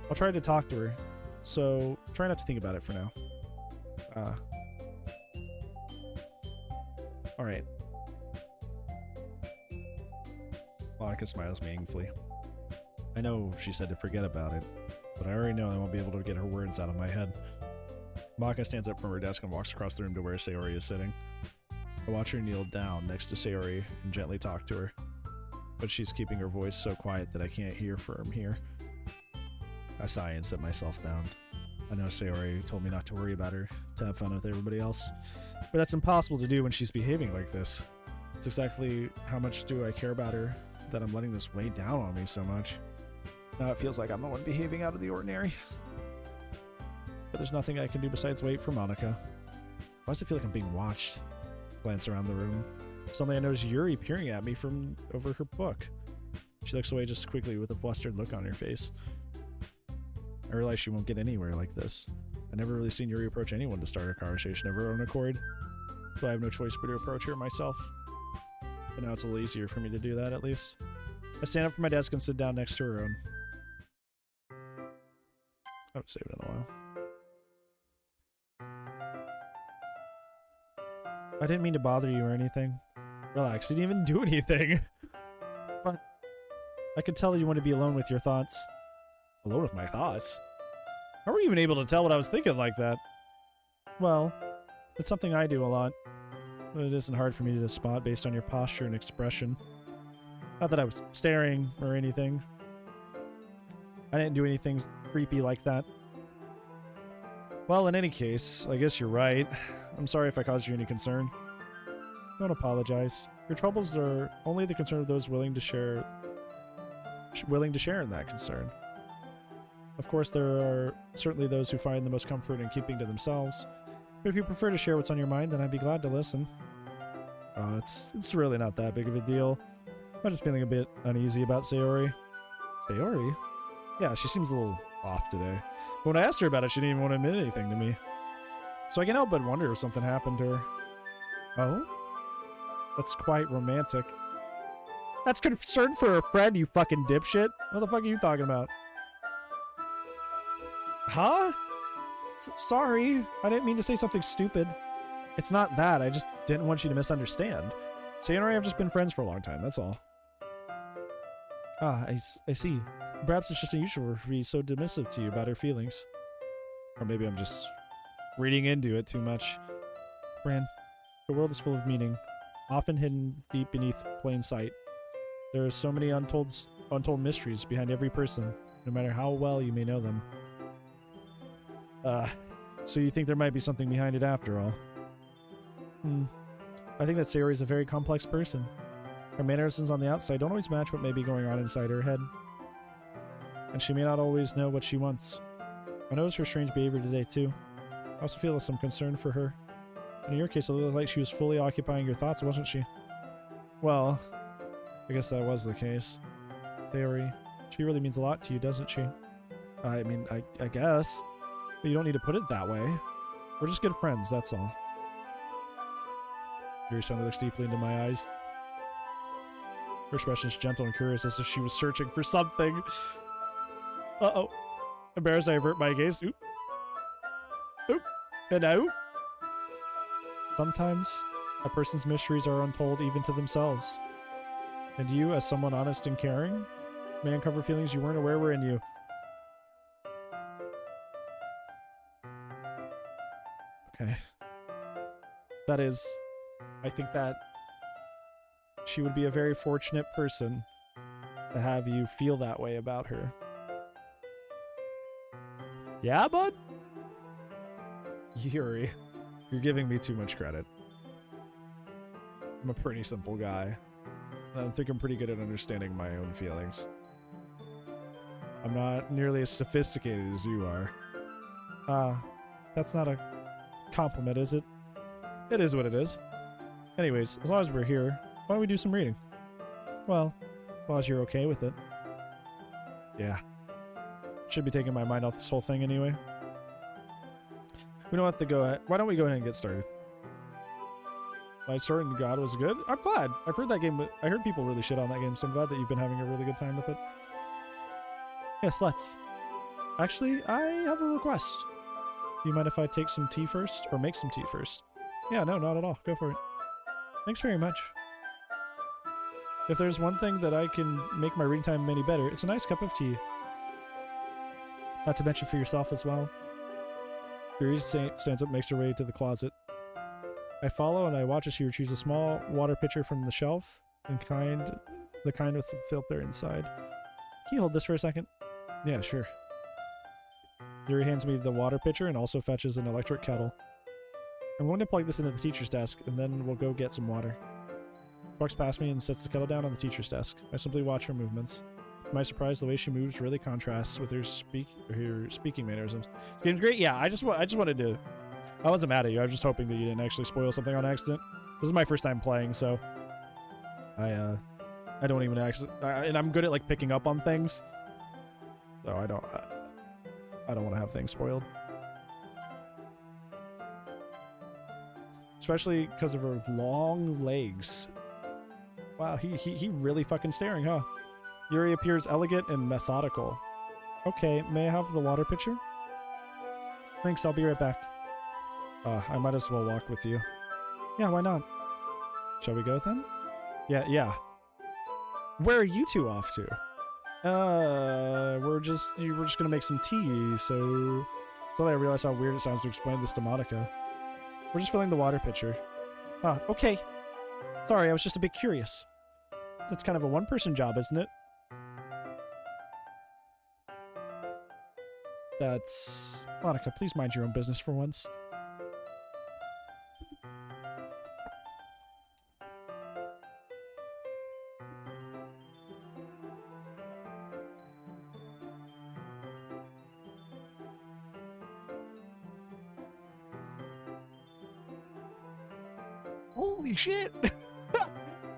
A: I'll try to talk to her, so try not to think about it for now. Alright. Monica smiles meaningfully. I know she said to forget about it, but I already know I won't be able to get her words out of my head. Monica stands up from her desk and walks across the room to where Sayori is sitting. I watch her kneel down next to Sayori and gently talk to her, but she's keeping her voice so quiet that I can't hear from here. I sigh and sit myself down. I know Sayori told me not to worry about her, to have fun with everybody else, but that's impossible to do when she's behaving like this. It's exactly how much do I care about her that I'm letting this weigh down on me so much. Now it feels like I'm the one behaving out of the ordinary. But there's nothing I can do besides wait for Monica. Why does it feel like I'm being watched? Glance around the room. Suddenly I notice Yuri peering at me from over her book. She looks away just quickly with a flustered look on her face. I realize she won't get anywhere like this. I've never really seen Yuri approach anyone to start a conversation of her own accord, so I have no choice but to approach her myself. But now it's a little easier for me to do that, at least. I stand up from my desk and sit down next to her own. I haven't saved it in a while. I didn't mean to bother you or anything. Relax, you didn't even do anything. But I could tell you want to be alone with your thoughts. Alone with my thoughts? How were you even able to tell what I was thinking like that? Well, it's something I do a lot. But it isn't hard for me to spot based on your posture and expression. Not that I was staring or anything. I didn't do anything creepy like that. Well, in any case, I guess you're right. I'm sorry if I caused you any concern. Don't apologize. Your troubles are only the concern of those willing to share in that concern. Of course, there are certainly those who find the most comfort in keeping to themselves. But if you prefer to share what's on your mind, then I'd be glad to listen. It's really not that big of a deal. I'm just feeling a bit uneasy about Sayori. Sayori? Yeah, she seems a little off today. But when I asked her about it, she didn't even want to admit anything to me. So I can't help but wonder if something happened to her. Oh? That's quite romantic. That's concern for a friend, you fucking dipshit. What the fuck are you talking about? Huh? Sorry. I didn't mean to say something stupid. It's not that. I just didn't want you to misunderstand. Sayori and I have just been friends for a long time, that's all. Ah, I see. Perhaps it's just unusual for her to be so dismissive to you about her feelings. Or maybe I'm just reading into it too much. Bran, the world is full of meaning, often hidden deep beneath plain sight. There are so many untold mysteries behind every person, no matter how well you may know them. So you think there might be something behind it after all? I think that Sayori is a very complex person. Her mannerisms on the outside don't always match what may be going on inside her head. And she may not always know what she wants. I noticed her strange behavior today, too. I also feel some concern for her. And in your case, it looked like she was fully occupying your thoughts, wasn't she? Well, I guess that was the case. Sayori, she really means a lot to you, doesn't she? I mean, I guess. But you don't need to put it that way. We're just good friends, that's all. Yuri suddenly looks deeply into my eyes. Her expression is gentle and curious, as if she was searching for something. Uh-oh. Embarrassed, I avert my gaze. Oop. Oop. And oop. Sometimes a person's mysteries are untold even to themselves. And you, as someone honest and caring, may uncover feelings you weren't aware were in you. Okay. That is... I think that she would be a very fortunate person to have you feel that way about her. Yeah, bud? Yuri, you're giving me too much credit. I'm a pretty simple guy. And I think I'm pretty good at understanding my own feelings. I'm not nearly as sophisticated as you are. That's not a compliment, is it? It is what it is. Anyways, as long as we're here, why don't we do some reading? Well, as long as you're okay with it. Yeah. Should be taking my mind off this whole thing anyway. We don't have to go ahead. Why don't we go ahead and get started? My Sword in God was good. I'm glad. I've heard that game. I heard people really shit on that game, so I'm glad that you've been having a really good time with it. Yes, let's. Actually, I have a request. Do you mind if I take some tea first? Or make some tea first? Yeah, no, not at all. Go for it. Thanks very much. If there's one thing that I can make my reading time any better, it's a nice cup of tea. Not to mention for yourself as well. Yuri stands up and makes her way to the closet. I follow and I watch as she retrieves a small water pitcher from the shelf and the kind with the filter inside. Can you hold this for a second? Yeah, sure. Yuri hands me the water pitcher and also fetches an electric kettle. I'm going to plug this into the teacher's desk, and then we'll go get some water. She walks past me and sets the kettle down on the teacher's desk. I simply watch her movements. To my surprise, the way she moves really contrasts with her speaking mannerisms. This game's great. Yeah, I just wanted to. I wasn't mad at you. I was just hoping that you didn't actually spoil something on accident. This is my first time playing, so I don't even actually. And I'm good at like picking up on things, so I don't want to have things spoiled. Especially because of her long legs. Wow, he really fucking staring, huh? Yuri appears elegant and methodical. Okay, may I have the water pitcher? Thanks, I'll be right back. I might as well walk with you. Yeah, why not? Shall we go then? Yeah. Where are you two off to? We're just gonna make some tea, so... Suddenly I realized how weird it sounds to explain this to Monica. We're just filling the water pitcher. Okay. Sorry, I was just a bit curious. That's kind of a one-person job, isn't it? That's... Monica, please mind your own business for once. Holy shit!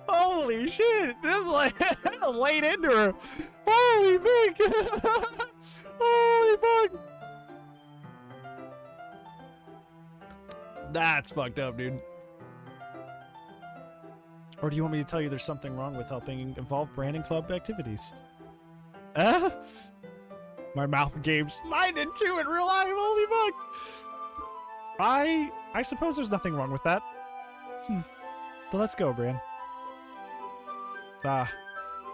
A: Holy shit! This is like laid into her. Holy fuck! Holy fuck! That's fucked up, dude. Or do you want me to tell you there's something wrong with helping involve branding club activities? My mouth games. Mine did too in real life. Holy fuck! I suppose there's nothing wrong with that. So let's go, Bran. I'm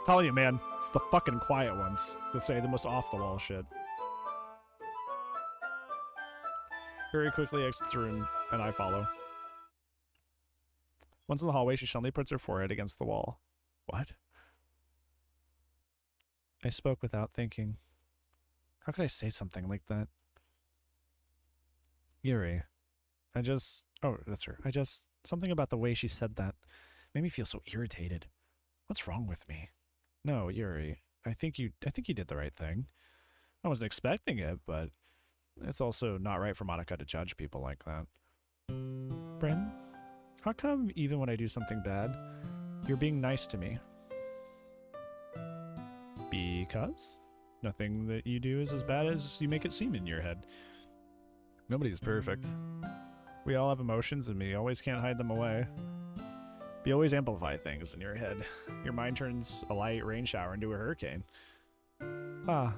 A: telling you, man, it's the fucking quiet ones that say the most off-the-wall shit. Very quickly exits the room, and I follow. Once in the hallway, she suddenly puts her forehead against the wall. What? I spoke without thinking. How could I say something like that? Yuri. Oh, that's her. Something about the way she said that made me feel so irritated. What's wrong with me? No, Yuri. I think you did the right thing. I wasn't expecting it, but it's also not right for Monica to judge people like that. Bren, how come even when I do something bad, you're being nice to me? Because nothing that you do is as bad as you make it seem in your head. Nobody's perfect. We all have emotions and we always can't hide them away. You always amplify things in your head. Your mind turns a light rain shower into a hurricane. No.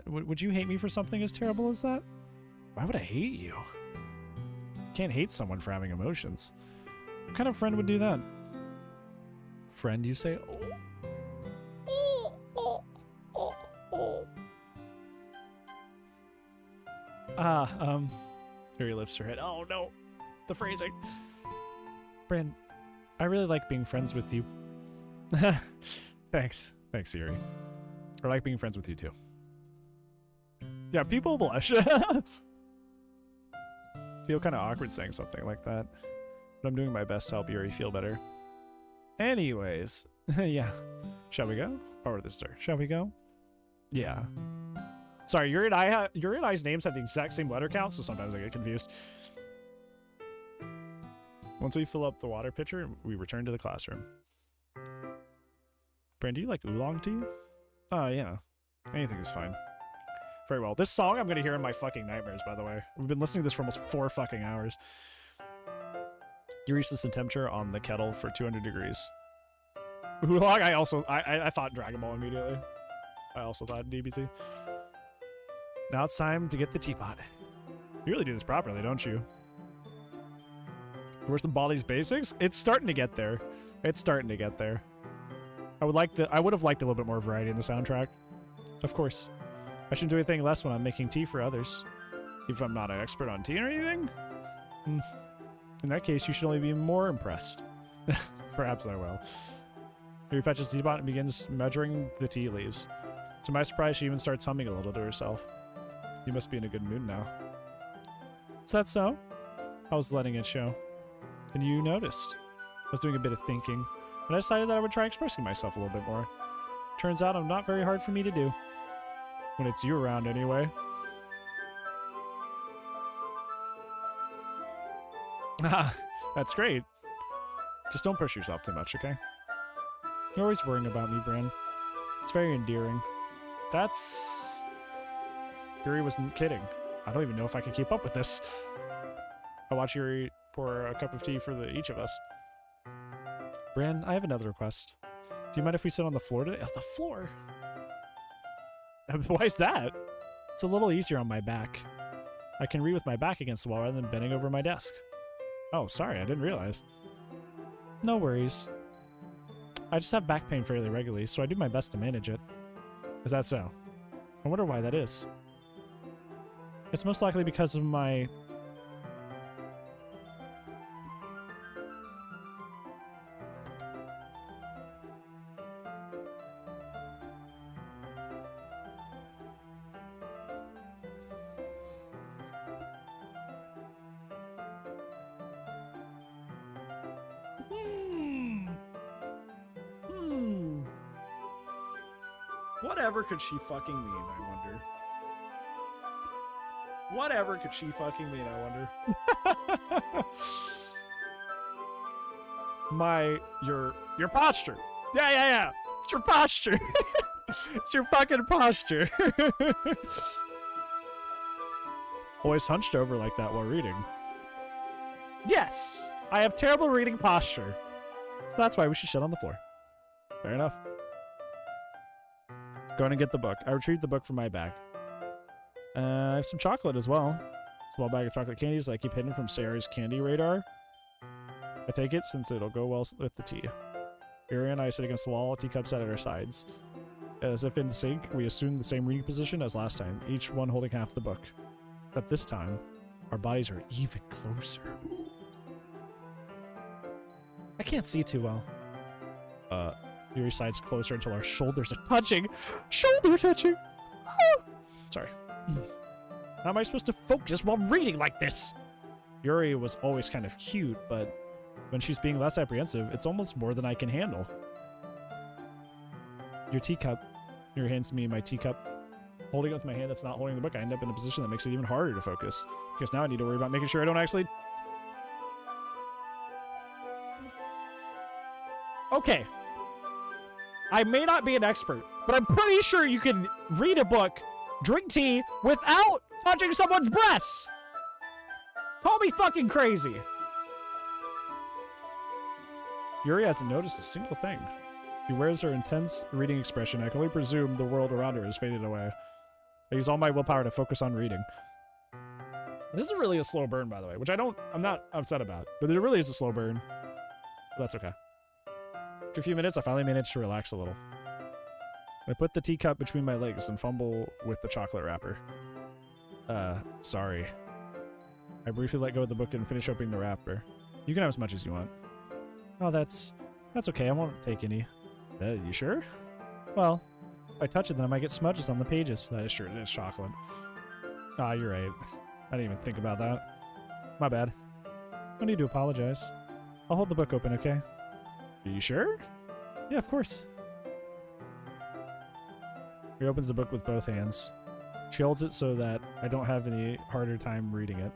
A: Would you hate me for something as terrible as that? Why would I hate you? You can't hate someone for having emotions. What kind of friend would do that? Friend, you say? Yuri lifts her head. Oh no, the phrasing. Brand, I really like being friends with you. Thanks, Yuri. I like being friends with you too. Yeah, people blush. Feel kind of awkward saying something like that, but I'm doing my best to help Yuri feel better. Anyways, yeah. Shall we go? Or this, sir. Shall we go? Yeah. Sorry, Yuri and I's names have the exact same letter count, so sometimes I get confused. Once we fill up the water pitcher, we return to the classroom. Brand, do you like oolong tea? Oh, yeah. Anything is fine. Very well. This song I'm gonna hear in my fucking nightmares, by the way. We've been listening to this for almost 4 fucking hours. You reach the temperature on the kettle for 200 degrees. Oolong, I thought Dragon Ball immediately. I also thought DBT. Now it's time to get the teapot. You really do this properly, don't you? Where's the body's basics? It's starting to get there. It's starting to get there. I would have liked a little bit more variety in the soundtrack. Of course. I shouldn't do anything less when I'm making tea for others. If I'm not an expert on tea or anything? In that case, you should only be more impressed. Perhaps I will. Yuri fetches the teapot and begins measuring the tea leaves. To my surprise, she even starts humming a little to herself. You must be in a good mood now. Is that so? I was letting it show. And you noticed. I was doing a bit of thinking, and I decided that I would try expressing myself a little bit more. Turns out I'm not very hard for me to do. When it's you around, anyway. Ah, that's great. Just don't push yourself too much, okay? You're always worrying about me, Bran. It's very endearing. That's... Yuri wasn't kidding. I don't even know if I can keep up with this. I watch Yuri pour a cup of tea for each of us. Bran, I have another request. Do you mind if we sit on the floor today? Oh, the floor? Why is that? It's a little easier on my back. I can read with my back against the wall rather than bending over my desk. Oh, sorry, I didn't realize. No worries. I just have back pain fairly regularly, so I do my best to manage it. Is that so? I wonder why that is. It's most likely because of my... Whatever could she fucking mean, I wonder. Whatever could she fucking mean, I wonder. Your posture. Yeah. It's your posture. It's your fucking posture. Always hunched over like that while reading. Yes, I have terrible reading posture. So that's why we should sit on the floor. Fair enough. Going to get the book. I retrieved the book from my bag. I have some chocolate as well. Small bag of chocolate candies that I keep hidden from Sarah's candy radar. I take it since it'll go well with the tea. Yuri and I sit against the wall, teacups at our sides. As if in sync, we assume the same reading position as last time, each one holding half the book. Except this time, our bodies are even closer. I can't see too well. Yuri sides closer until our shoulders are touching. Shoulder touching! Ah! Sorry. How am I supposed to focus while reading like this? Yuri was always kind of cute, but when she's being less apprehensive, it's almost more than I can handle. Your teacup. Yuri hands me my teacup. Holding it with my hand that's not holding the book, I end up in a position that makes it even harder to focus. Because now I need to worry about making sure I don't actually... Okay. I may not be an expert, but I'm pretty sure you can read a book, drink tea, without touching someone's breasts! Call me fucking crazy. Yuri hasn't noticed a single thing. She wears her intense reading expression. I can only presume the world around her is fading away. I use all my willpower to focus on reading. This is really a slow burn, by the way, which I'm not upset about, but it really is a slow burn. But that's okay. After a few minutes, I finally managed to relax a little. I put the teacup between my legs and fumble with the chocolate wrapper. Sorry. I briefly let go of the book and finish opening the wrapper. You can have as much as you want. Oh, that's okay. I won't take any. You sure? Well, if I touch it, then I might get smudges on the pages. That is true. It is chocolate. Ah, you're right. I didn't even think about that. My bad. No need to apologize. I'll hold the book open, okay? Are you sure? Yeah, of course. He opens the book with both hands. She holds it so that I don't have any harder time reading it.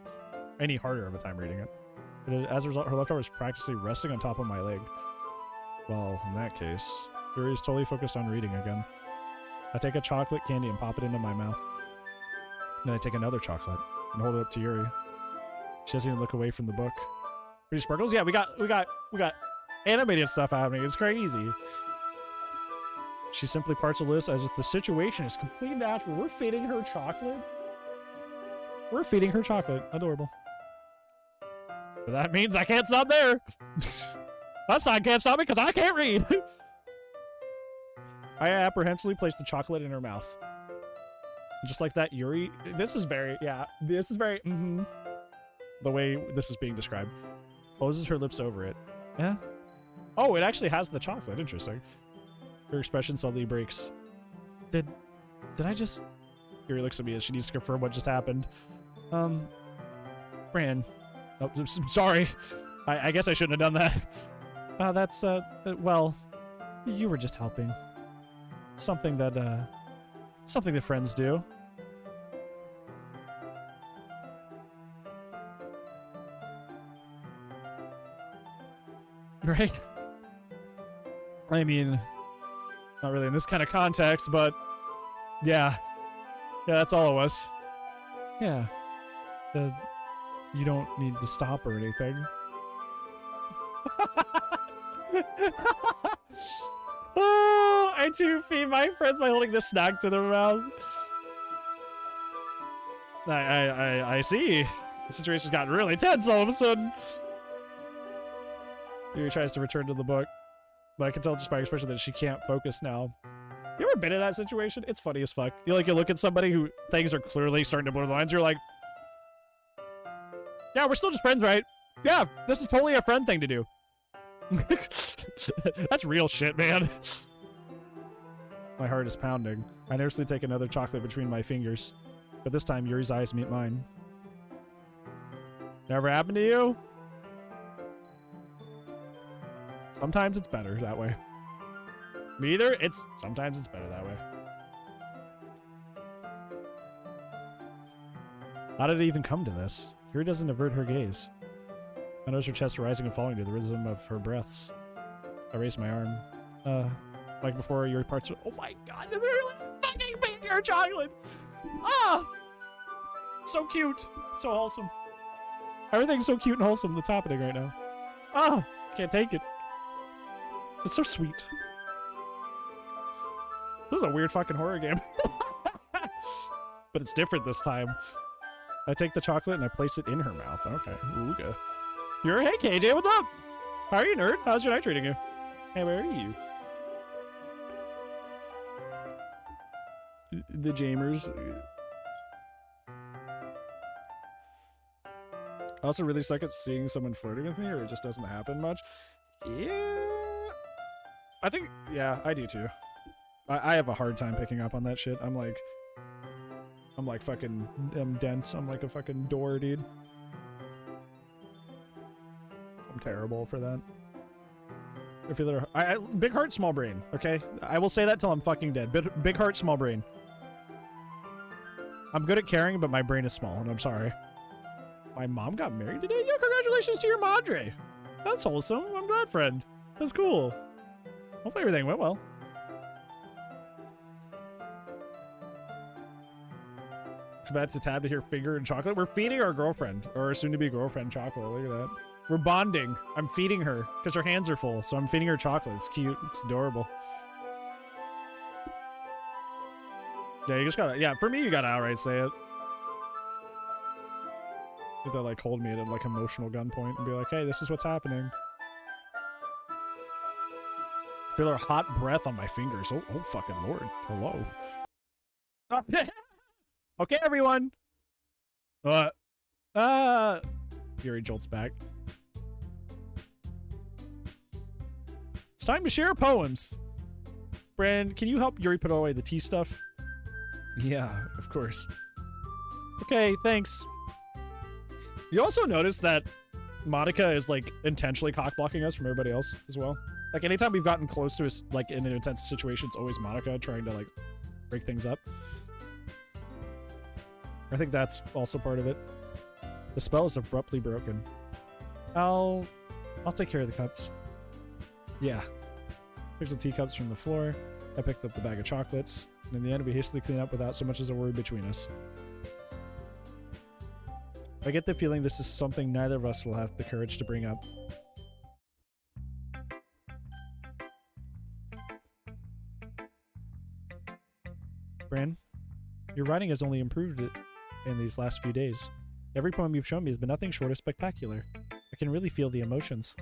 A: Any harder of a time reading it. But as a result, her left arm is practically resting on top of my leg. Well, in that case, Yuri is totally focused on reading again. I take a chocolate candy and pop it into my mouth. Then I take another chocolate and hold it up to Yuri. She doesn't even look away from the book. Pretty sparkles? Yeah, we got animated stuff happening. It's crazy. She simply parts her lips as if the situation is completely natural. We're feeding her chocolate. We're feeding her chocolate. Adorable. But that means I can't stop there. That sign can't stop me because I can't read. I apprehensively placed the chocolate in her mouth. And just like that, Yuri, this is very, the way this is being described, closes her lips over it. Yeah. Oh, it actually has the chocolate. Interesting. Her expression suddenly breaks. Did I just... Yuri looks at me as she needs to confirm what just happened. Fran. Oh, sorry. I guess I shouldn't have done that. Well, you were just helping. Something that friends do. Right? I mean, not really in this kind of context, but yeah. Yeah, that's all it was. Yeah. You don't need to stop or anything. Oh, I too feed my friends by holding the snack to their mouth. I see. The situation's gotten really tense all of a sudden. Yuri tries to return to the book, but I can tell just by her expression that she can't focus now. You ever been in that situation? It's funny as fuck. You look at somebody who things are clearly starting to blur the lines. You're like, yeah, we're still just friends, right? Yeah, this is totally a friend thing to do. That's real shit, man. My heart is pounding. I nervously take another chocolate between my fingers, but this time Yuri's eyes meet mine. Never happened to you? Sometimes it's better that way. Me either. Sometimes it's better that way. How did it even come to this? Yuri doesn't avert her gaze. I notice her chest rising and falling to the rhythm of her breaths. I raise my arm. Like before, Yuri parts. Oh my god, they're fucking finger chocolate! Ah! So cute. So wholesome. Everything's so cute and wholesome that's happening right now. Ah! Can't take it. It's so sweet. This is a weird fucking horror game. But it's different this time. I take the chocolate and I place it in her mouth. Okay. Ooga. Hey KJ, what's up? How are you, nerd? How's your night treating you? Hey, where are you? The Jamers. I also really suck at seeing someone flirting with me, or it just doesn't happen much. Yeah. I think, yeah, I do too. I have a hard time picking up on that shit. I'm like fucking dense. I'm like a fucking door, dude. I'm terrible for that. I feel that big heart, small brain. Okay, I will say that till I'm fucking dead. Big heart, small brain. I'm good at caring, but my brain is small, and I'm sorry. My mom got married today. Yo, congratulations to your madre. That's wholesome. I'm glad, friend. That's cool. Hopefully everything went well. Come back to tab to hear finger and chocolate. We're feeding our girlfriend, or our soon-to-be girlfriend, chocolate. Look at that. We're bonding. I'm feeding her because her hands are full, so I'm feeding her chocolate. It's cute. It's adorable. Yeah, you just gotta, yeah, for me, you gotta outright say it. You have to, like, hold me at, like, emotional gunpoint and be like, hey, this is what's happening. Feel her hot breath on my fingers. Oh, oh fucking Lord. Hello. Okay, everyone. Yuri jolts back. It's time to share poems. Brandon, can you help Yuri put away the tea stuff? Yeah, of course. Okay, thanks. You also notice that Monica is, like, intentionally cock-blocking us from everybody else as well. Like, anytime we've gotten close to us, like, in an intense situation, it's always Monica trying to, like, break things up. I think that's also part of it. The spell is abruptly broken. I'll take care of the cups. Yeah. Here's the teacups from the floor. I picked up the bag of chocolates. And in the end, we hastily clean up without so much as a word between us. I get the feeling this is something neither of us will have the courage to bring up. Bran, your writing has only improved it in these last few days. Every poem you've shown me has been nothing short of spectacular. I can really feel the emotions.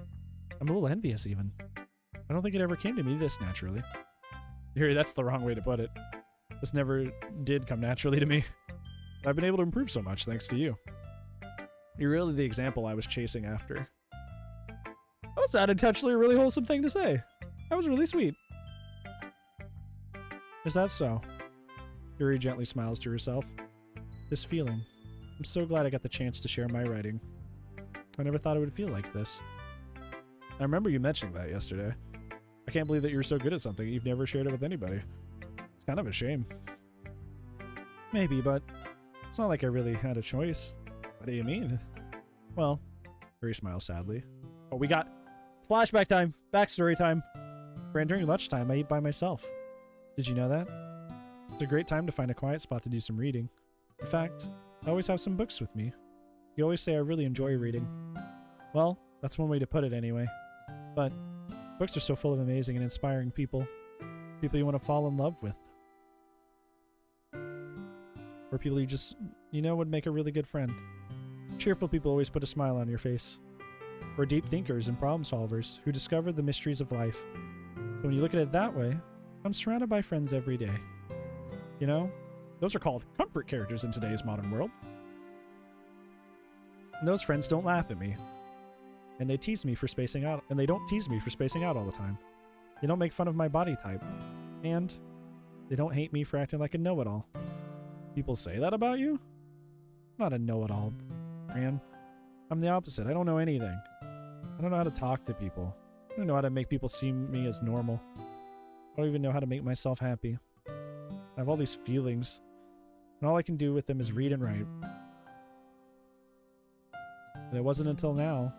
A: I'm a little envious, even. I don't think it ever came to me this naturally. Yuri, that's the wrong way to put it. This never did come naturally to me. But I've been able to improve so much thanks to you. You're really the example I was chasing after. That was unintentionally a really wholesome thing to say. That was really sweet. Is that so? Yuri gently smiles to herself. This feeling. I'm so glad I got the chance to share my writing. I never thought it would feel like this. I remember you mentioning that yesterday. I can't believe that you're so good at something you've never shared it with anybody. It's kind of a shame. Maybe, but it's not like I really had a choice. What do you mean? Well, Yuri smiles sadly. Oh, we got flashback time, backstory time. Bran, during lunchtime, I eat by myself. Did you know that? It's a great time to find a quiet spot to do some reading. In fact, I always have some books with me. You always say I really enjoy reading. Well, that's one way to put it anyway. But books are so full of amazing and inspiring people. People you want to fall in love with. Or people you just, you know, would make a really good friend. Cheerful people always put a smile on your face. Or deep thinkers and problem solvers who discover the mysteries of life. So when you look at it that way, I'm surrounded by friends every day. You know, those are called comfort characters in today's modern world. And those friends don't laugh at me. And they tease me for spacing out. And they don't tease me for spacing out all the time. They don't make fun of my body type. And they don't hate me for acting like a know-it-all. People say that about you? I'm not a know-it-all, man. I'm the opposite. I don't know anything. I don't know how to talk to people. I don't know how to make people see me as normal. I don't even know how to make myself happy. I have all these feelings. And all I can do with them is read and write. And it wasn't until now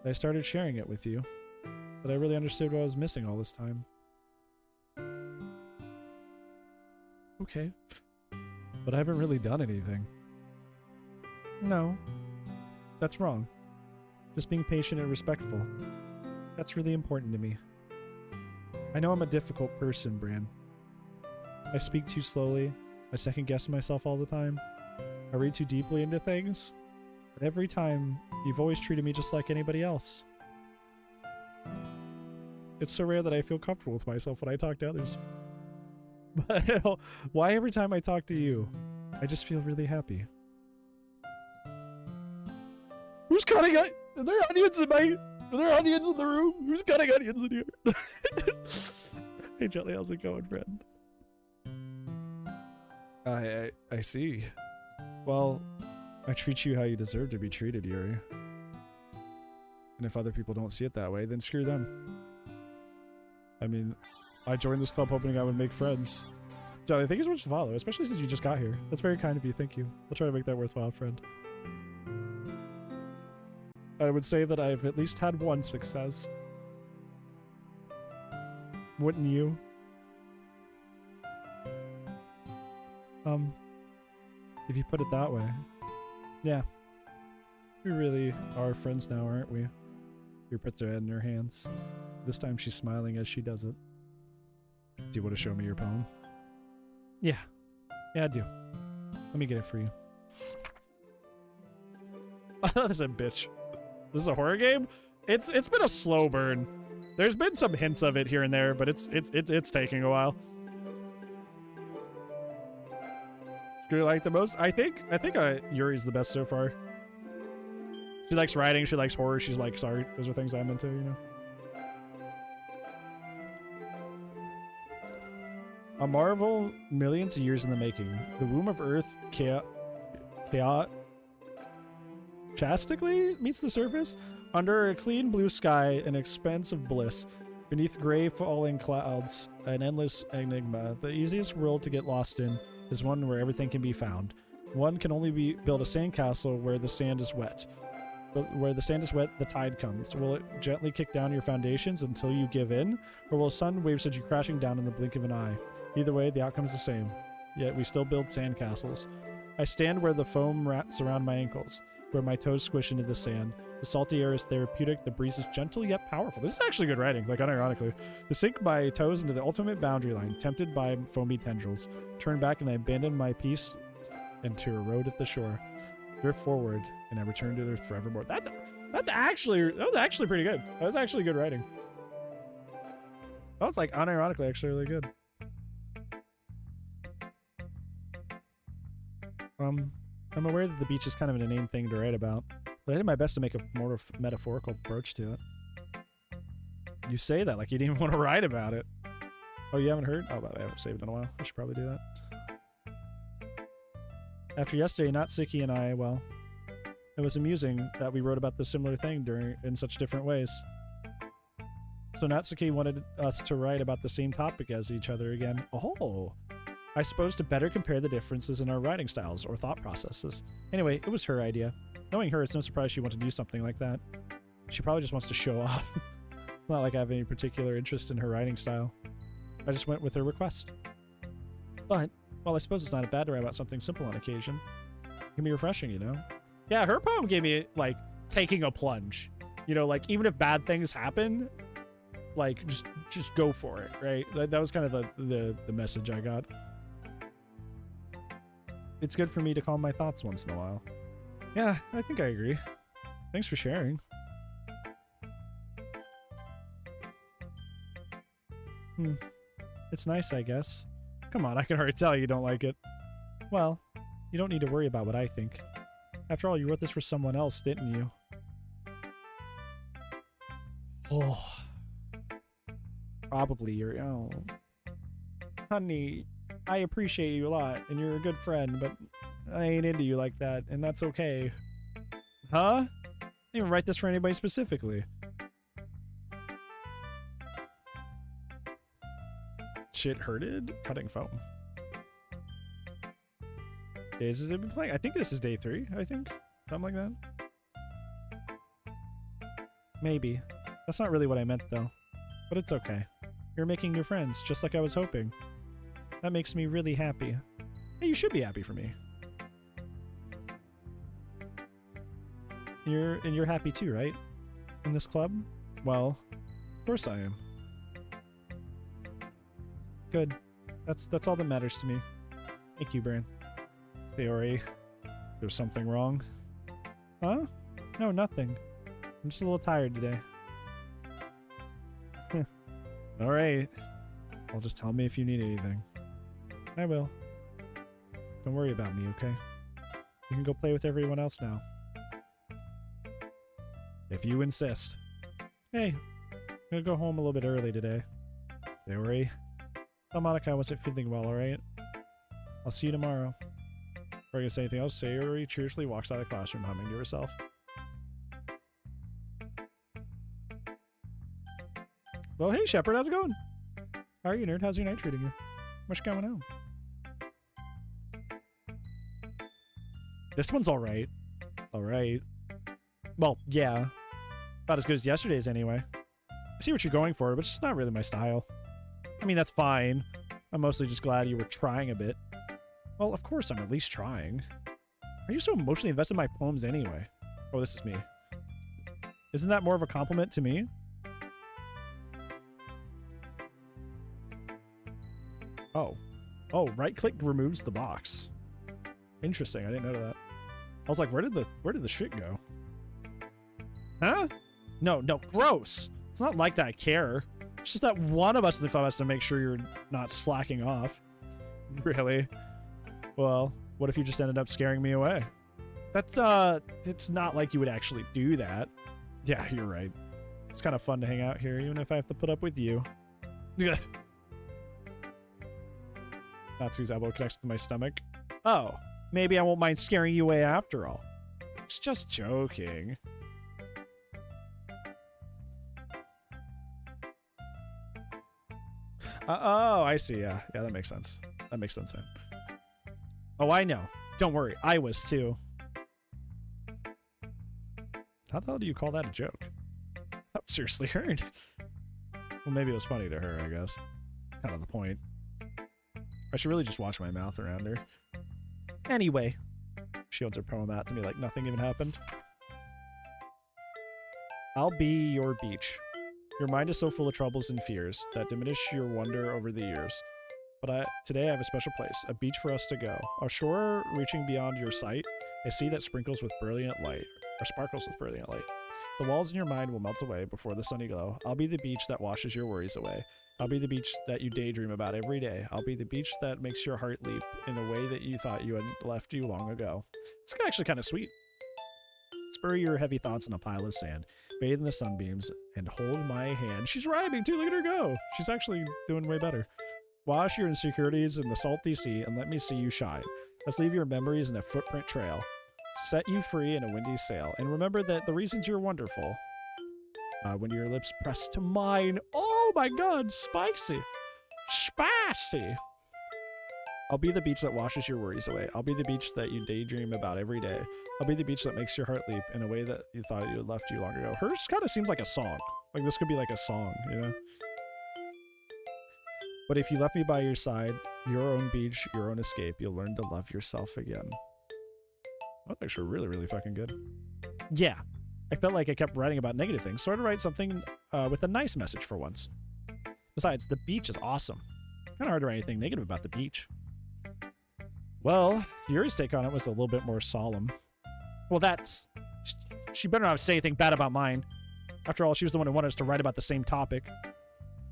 A: that I started sharing it with you that I really understood what I was missing all this time. Okay. But I haven't really done anything. No. That's wrong. Just being patient and respectful. That's really important to me. I know I'm a difficult person, Bran. I speak too slowly. I second-guess myself all the time. I read too deeply into things. But every time, you've always treated me just like anybody else. It's so rare that I feel comfortable with myself when I talk to others. But I don't know why every time I talk to you, I just feel really happy. Who's cutting it? Are there onions in are there onions in the room? Who's cutting onions in here? Hey, Jelly, how's it going, friend? I see. Well, I treat you how you deserve to be treated, Yuri. And if other people don't see it that way, then screw them. I mean, I joined this club hoping I would make friends. Jelly, thank you so much for following, especially since you just got here. That's very kind of you, thank you. I'll try to make that worthwhile, friend. I would say that I've at least had one success. Wouldn't you? If you put it that way. Yeah. We really are friends now, aren't we? She puts her head in her hands. This time she's smiling as she does it. Do you want to show me your poem? Yeah. Yeah, I do. Let me get it for you. This is a bitch. This is a horror game? It's been a slow burn. There's been some hints of it here and there, but it's taking a while. Who do you like the most? I think Yuri's the best so far. She likes writing, she likes horror, she's like, sorry, those are things I'm into, you know. A marvel millions of years in the making. The womb of Earth chastically meets the surface. Under a clean blue sky, an expanse of bliss. Beneath gray falling clouds, an endless enigma. The easiest world to get lost in is one where everything can be found. One can only build a sandcastle where the sand is wet. But where the sand is wet, the tide comes. Will it gently kick down your foundations until you give in? Or will a sudden wave send you crashing down in the blink of an eye? Either way, the outcome is the same. Yet we still build sandcastles. I stand where the foam wraps around my ankles, where my toes squish into the sand. The salty air is therapeutic, the breeze is gentle yet powerful. This is actually good writing, like unironically. To sink my toes into the ultimate boundary line, tempted by foamy tendrils. Turn back and I abandon my peace into a road at the shore. Drift forward and I return to Earth forevermore. That was actually pretty good. That was actually good writing. That was like unironically actually really good. I'm aware that the beach is kind of an inane thing to write about, but I did my best to make a more metaphorical approach to it. You say that like you didn't even want to write about it. Oh, you haven't heard? Oh, I haven't saved it in a while. I should probably do that. After yesterday, Natsuki and I, well, it was amusing that we wrote about the similar thing in such different ways. So Natsuki wanted us to write about the same topic as each other again. Oh! I suppose to better compare the differences in our writing styles or thought processes. Anyway, it was her idea. Knowing her, it's no surprise she wanted to do something like that. She probably just wants to show off. It's not like I have any particular interest in her writing style. I just went with her request. But, well, I suppose it's not bad to write about something simple on occasion. It can be refreshing, you know? Yeah, her poem gave me, like, taking a plunge. You know, like, even if bad things happen, like, just go for it, right? That was kind of the message I got. It's good for me to calm my thoughts once in a while. Yeah, I think I agree. Thanks for sharing. It's nice, I guess. Come on, I can already tell you don't like it. Well, you don't need to worry about what I think. After all, you wrote this for someone else, didn't you? Oh. Probably you're... Oh. Honey, I appreciate you a lot, and you're a good friend, but I ain't into you like that, and that's okay. Huh? I didn't even write this for anybody specifically. Shit hurted? Cutting foam. Days has it been playing? I think this is day 3, I think. Something like that. Maybe. That's not really what I meant, though. But it's okay. You're making new friends, just like I was hoping. That makes me really happy. Hey, you should be happy for me. You're happy too, right? In this club? Well, of course I am. Good. That's all that matters to me. Thank you, Bran. Theory. There's something wrong? Huh? No, nothing. I'm just a little tired today. Alright. Well, just tell me if you need anything. I will. Don't worry about me, okay? You can go play with everyone else now. If you insist. Hey, I'm gonna go home a little bit early today. Theory. Tell Monica I wasn't feeling well, alright? I'll see you tomorrow. Before I can say anything else, Sayori cheerfully walks out of the classroom humming to herself. Well, hey Shepard, how's it going? How are you, nerd? How's your night treating you? What's going on? This one's alright. Alright. Well, yeah. About as good as yesterday's anyway. I see what you're going for, but it's just not really my style. I mean, that's fine. I'm mostly just glad you were trying a bit. Well, of course I'm at least trying. Are you so emotionally invested in my poems anyway? Oh, this is me. Isn't that more of a compliment to me? Oh. Oh, right-click removes the box. Interesting. I didn't know that. I was like, where did the shit go? Huh? No, gross. It's not like that I care. It's just that one of us in the club has to make sure you're not slacking off. Really? Well, what if you just ended up scaring me away? That's, it's not like you would actually do that. Yeah, you're right. It's kind of fun to hang out here, even if I have to put up with you. Nazi's elbow connects to my stomach. Oh, maybe I won't mind scaring you away after all. It's just joking. Oh, I see. Yeah, that makes sense. That makes sense. Oh, I know. Don't worry. I was too. How the hell do you call that a joke? That was seriously hurt. Well, maybe it was funny to her, I guess. That's kind of the point. I should really just wash my mouth around her. Anyway. She holds her poem out to me like nothing even happened. I'll be your beach. Your mind is so full of troubles and fears that diminish your wonder over the years. But today I have a special place, a beach for us to go. A shore reaching beyond your sight, a sea that sprinkles with brilliant light, or sparkles with brilliant light. The walls in your mind will melt away before the sunny glow. I'll be the beach that washes your worries away. I'll be the beach that you daydream about every day. I'll be the beach that makes your heart leap in a way that you thought you had left you long ago. It's actually kind of sweet. Spur your heavy thoughts in a pile of sand. Bathe in the sunbeams and hold my hand. She's rhyming too. Look at her go. She's actually doing way better. Wash your insecurities in the salty sea and let me see you shine. Let's leave your memories in a footprint trail. Set you free in a windy sail. And remember that the reasons you're wonderful. When your lips press to mine. Oh my god, spicy. Spicy. I'll be the beach that washes your worries away. I'll be the beach that you daydream about every day. I'll be the beach that makes your heart leap in a way that you thought you had left you long ago. Hers kind of seems like a song. Like this could be like a song, you know? But if you left me by your side, your own beach, your own escape, you'll learn to love yourself again. That's actually really, really fucking good. Yeah. I felt like I kept writing about negative things, so I had to write something with a nice message for once. Besides, the beach is awesome. Kind of hard to write anything negative about the beach. Well, Yuri's take on it was a little bit more solemn. Well, that's... She better not say anything bad about mine. After all, she was the one who wanted us to write about the same topic.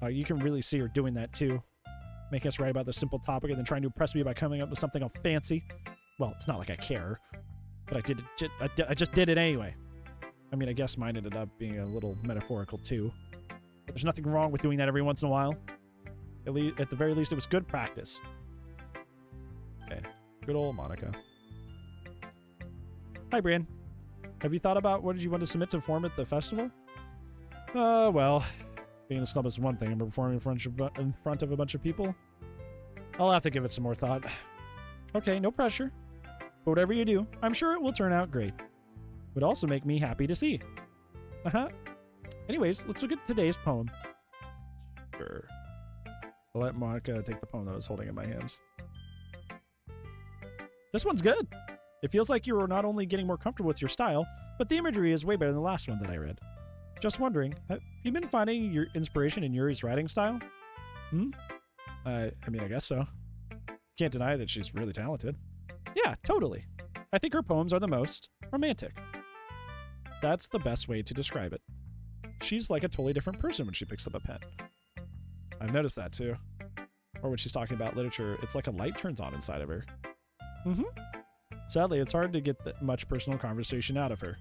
A: You can really see her doing that, too. Making us write about the simple topic and then trying to impress me by coming up with something all fancy. Well, it's not like I care. But I just did it anyway. I mean, I guess mine ended up being a little metaphorical, too. But there's nothing wrong with doing that every once in a while. At the very least, it was good practice. Okay. Good old Monica. Hi, Brian. Have you thought about what did you want to submit to perform at the festival? Well, being a snub is one thing, and performing in front of a bunch of people? I'll have to give it some more thought. Okay, no pressure. But whatever you do, I'm sure it will turn out great. Would also make me happy to see. Uh-huh. Anyways, let's look at today's poem. Sure. I'll let Monica take the poem that I was holding in my hands. This one's good. It feels like you're not only getting more comfortable with your style, but the imagery is way better than the last one that I read. Just wondering, have you been finding your inspiration in Yuri's writing style? I mean, I guess so. Can't deny that she's really talented. Yeah, totally. I think her poems are the most romantic. That's the best way to describe it. She's like a totally different person when she picks up a pen. I've noticed that too. Or when she's talking about literature, it's like a light turns on inside of her. Sadly, it's hard to get that much personal conversation out of her.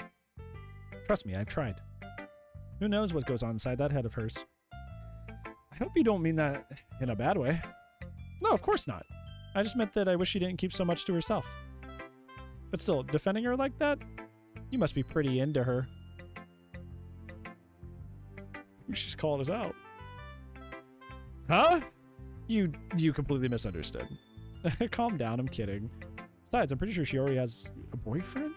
A: Trust me, I've tried. Who knows what goes on inside that head of hers? I hope you don't mean that in a bad way. No, of course not. I just meant that I wish she didn't keep so much to herself. But still, defending her like that? You must be pretty into her. She's calling us out. Huh? You completely misunderstood. Calm down, I'm kidding. Besides, I'm pretty sure she already has a boyfriend?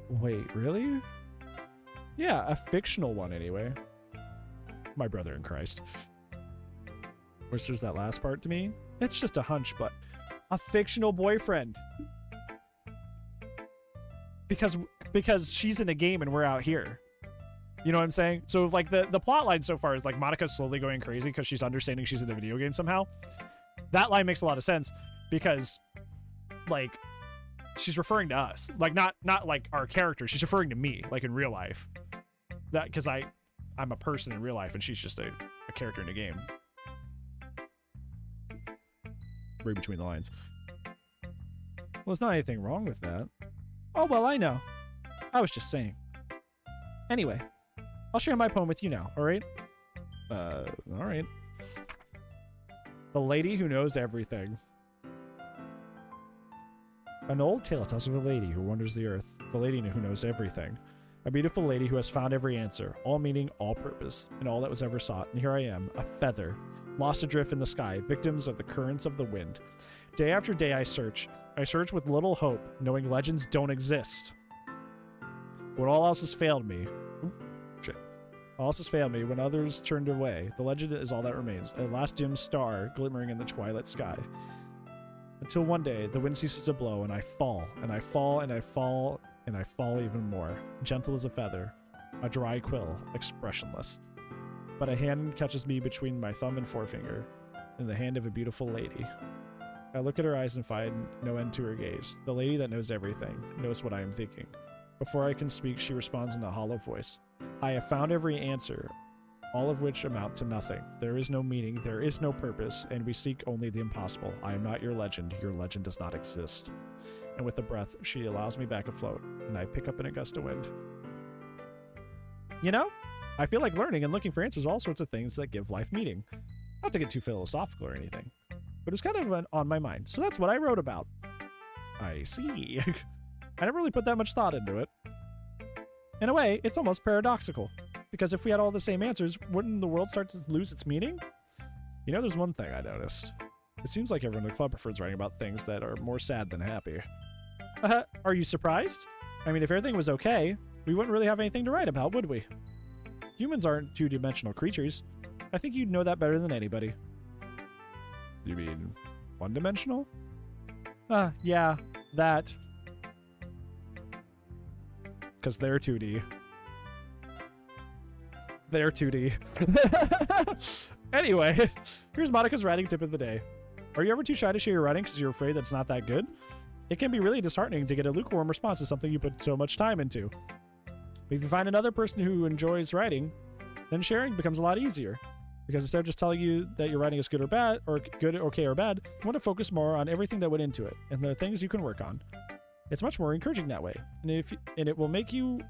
A: Wait, really? Yeah, a fictional one anyway. My brother in Christ. Which there's that last part to me. It's just a hunch, but A fictional boyfriend. Because she's in a game and we're out here. You know what I'm saying? So like the plot line so far is like Monica's slowly going crazy because she's understanding she's in a video game somehow. That line makes a lot of sense because like she's referring to us. Like not like our character. She's referring to me, like in real life. That because I'm a person in real life and she's just a character in a game. Read between the lines. Well, there's not anything wrong with that. Oh, well, I know. I was just saying. Anyway, I'll share my poem with you now, all right? All right. The Lady Who Knows Everything. An old tale tells of a lady who wanders the earth, the lady who knows everything. A beautiful lady who has found every answer, all meaning, all purpose, and all that was ever sought. And here I am, a feather, lost adrift in the sky, victims of the currents of the wind. Day after day I search. I search with little hope, knowing legends don't exist. When all else has failed me... All else has failed me, when others turned away, the legend is all that remains, a last dim star glimmering in the twilight sky. Until one day, the wind ceases to blow, and I fall, and I fall, and I fall, and I fall even more, gentle as a feather, a dry quill, expressionless. But a hand catches me between my thumb and forefinger, in the hand of a beautiful lady. I look at her eyes and find no end to her gaze. The lady that knows everything, knows what I am thinking. Before I can speak, she responds in a hollow voice. I have found every answer, all of which amount to nothing. There is no meaning, there is no purpose, and we seek only the impossible. I am not your legend does not exist. And with a breath, she allows me back afloat, and I pick up in a gust of wind. You know, I feel like learning and looking for answers are all sorts of things that give life meaning. Not to get too philosophical or anything, but it's kind of on my mind, so that's what I wrote about. I see. I never really put that much thought into it. In a way, it's almost paradoxical, because if we had all the same answers, wouldn't the world start to lose its meaning? You know, there's one thing I noticed. It seems like everyone in the club prefers writing about things that are more sad than happy. Are you surprised? I mean, if everything was okay, we wouldn't really have anything to write about, would we? Humans aren't two-dimensional creatures. I think you'd know that better than anybody. You mean one-dimensional? Yeah, that. Because they're 2D. They're 2D. Anyway, here's Monica's writing tip of the day. Are you ever too shy to share your writing because you're afraid that it's not that good? It can be really disheartening to get a lukewarm response to something you put so much time into. But if you find another person who enjoys writing, then sharing becomes a lot easier. Because instead of just telling you that your writing is good or bad, or good, okay, or bad, you want to focus more on everything that went into it and the things you can work on. It's much more encouraging that way, and it will make you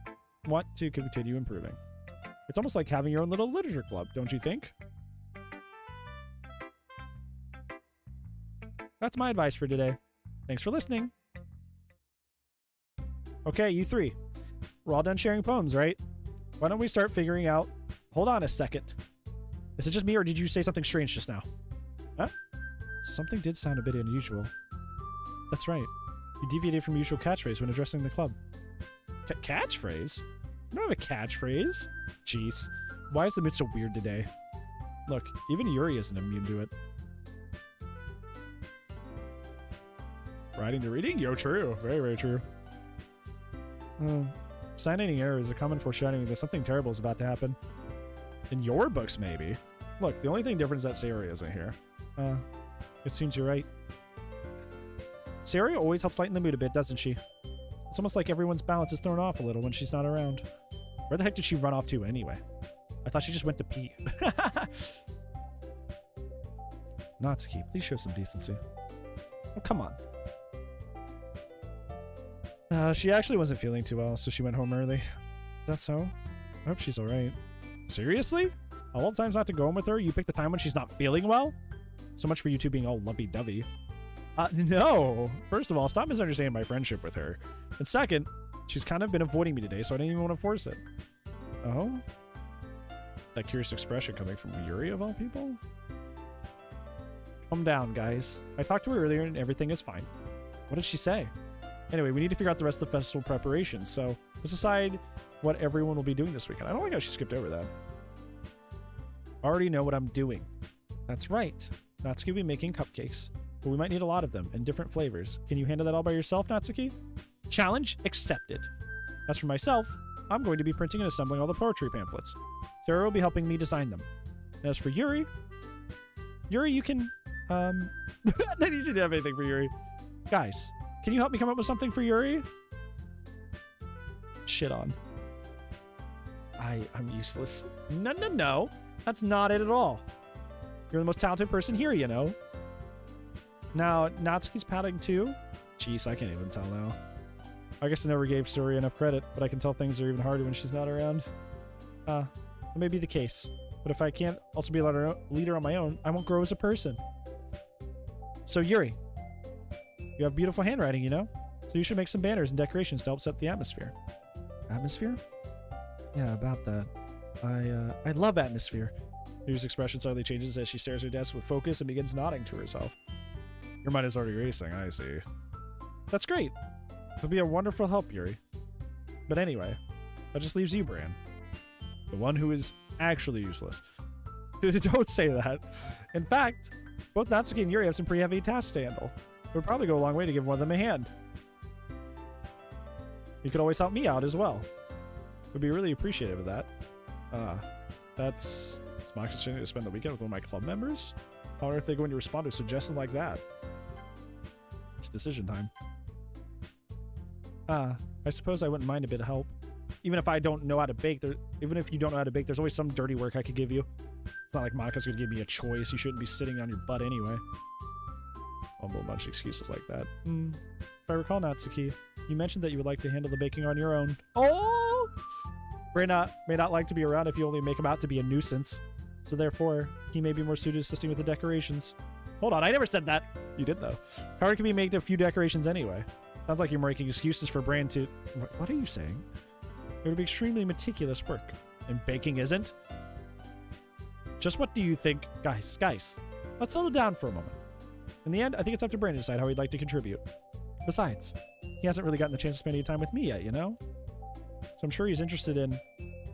A: want to continue improving. It's almost like having your own little literature club, don't you think? That's my advice for today. Thanks for listening. Okay, you three. We're all done sharing poems, right? Why don't we start figuring out... Hold on a second. Is it just me, or did you say something strange just now? Huh? Something did sound a bit unusual. That's right. You deviated from usual catchphrase when addressing the club. Catchphrase? I don't have a catchphrase. Jeez. Why is the mood so weird today? Look, even Yuri isn't immune to it. Writing to reading? Yo, true. Very, very true. Signing error is a common foreshadowing that something terrible is about to happen. In your books, maybe. Look, the only thing different is that Sayori isn't here. It seems you're right. Sayori always helps lighten the mood a bit, doesn't she? It's almost like everyone's balance is thrown off a little when she's not around. Where the heck did she run off to anyway? I thought she just went to pee. Natsuki, please show some decency. Oh, come on. She actually wasn't feeling too well, so she went home early. Is that so? I hope she's alright. Seriously? All the times not to go home with her, you pick the time when she's not feeling well? So much for you two being all lovey-dovey. No. First of all, stop misunderstanding my friendship with her. And second, she's kind of been avoiding me today, so I didn't even want to force it. Oh? That curious expression coming from Yuri, of all people? Calm down, guys. I talked to her earlier and everything is fine. What did she say? Anyway, we need to figure out the rest of the festival preparations, so let's decide what everyone will be doing this weekend. I don't like how she skipped over that. I already know what I'm doing. That's right. Natsuki will be making cupcakes. but we might need a lot of them in different flavors. Can you handle that all by yourself, Natsuki? Challenge accepted. As for myself, I'm going to be printing and assembling all the poetry pamphlets. Sarah will be helping me design them. And as for Yuri, you can, then you should have anything for Yuri. Guys, can you help me come up with something for Yuri? Shit on. I'm useless. No. That's not it at all. You're the most talented person here, you know. Now, Natsuki's pouting too? Jeez, I can't even tell now. I guess I never gave Suri enough credit, but I can tell things are even harder when she's not around. It may be the case. But if I can't also be a leader on my own, I won't grow as a person. So, Yuri, you have beautiful handwriting, you know? So you should make some banners and decorations to help set the atmosphere. Atmosphere? Yeah, about that. I love atmosphere. Yuri's expression suddenly changes as she stares at her desk with focus and begins nodding to herself. Your mind is already racing, I see. That's great. It'll be a wonderful help, Yuri. But anyway, that just leaves you, Bran. The one who is actually useless. Don't say that. In fact, both Natsuki and Yuri have some pretty heavy tasks to handle. It would probably go a long way to give one of them a hand. You could always help me out as well. Would be really appreciative of that. That's my opportunity to spend the weekend with one of my club members? How on earth are they going to respond to a suggestion like that? It's decision time. I suppose I wouldn't mind a bit of help. Even if I don't know how to bake, even if you don't know how to bake, there's always some dirty work I could give you. It's not like Monika's gonna give me a choice. You shouldn't be sitting on your butt anyway. Fumble a bunch of excuses like that. If I recall, Natsuki, you mentioned that you would like to handle the baking on your own. Oh! Bray may not like to be around if you only make him out to be a nuisance. So therefore, he may be more suited to assisting with the decorations. Hold on, I never said that. You did, though. However, can we make a few decorations anyway? Sounds like you're making excuses for Bran to... What are you saying? It would be extremely meticulous work. And baking isn't? Just what do you think? Guys, let's settle down for a moment. In the end, I think it's up to Bran to decide how he'd like to contribute. Besides, he hasn't really gotten the chance to spend any time with me yet, you know? So I'm sure he's interested in...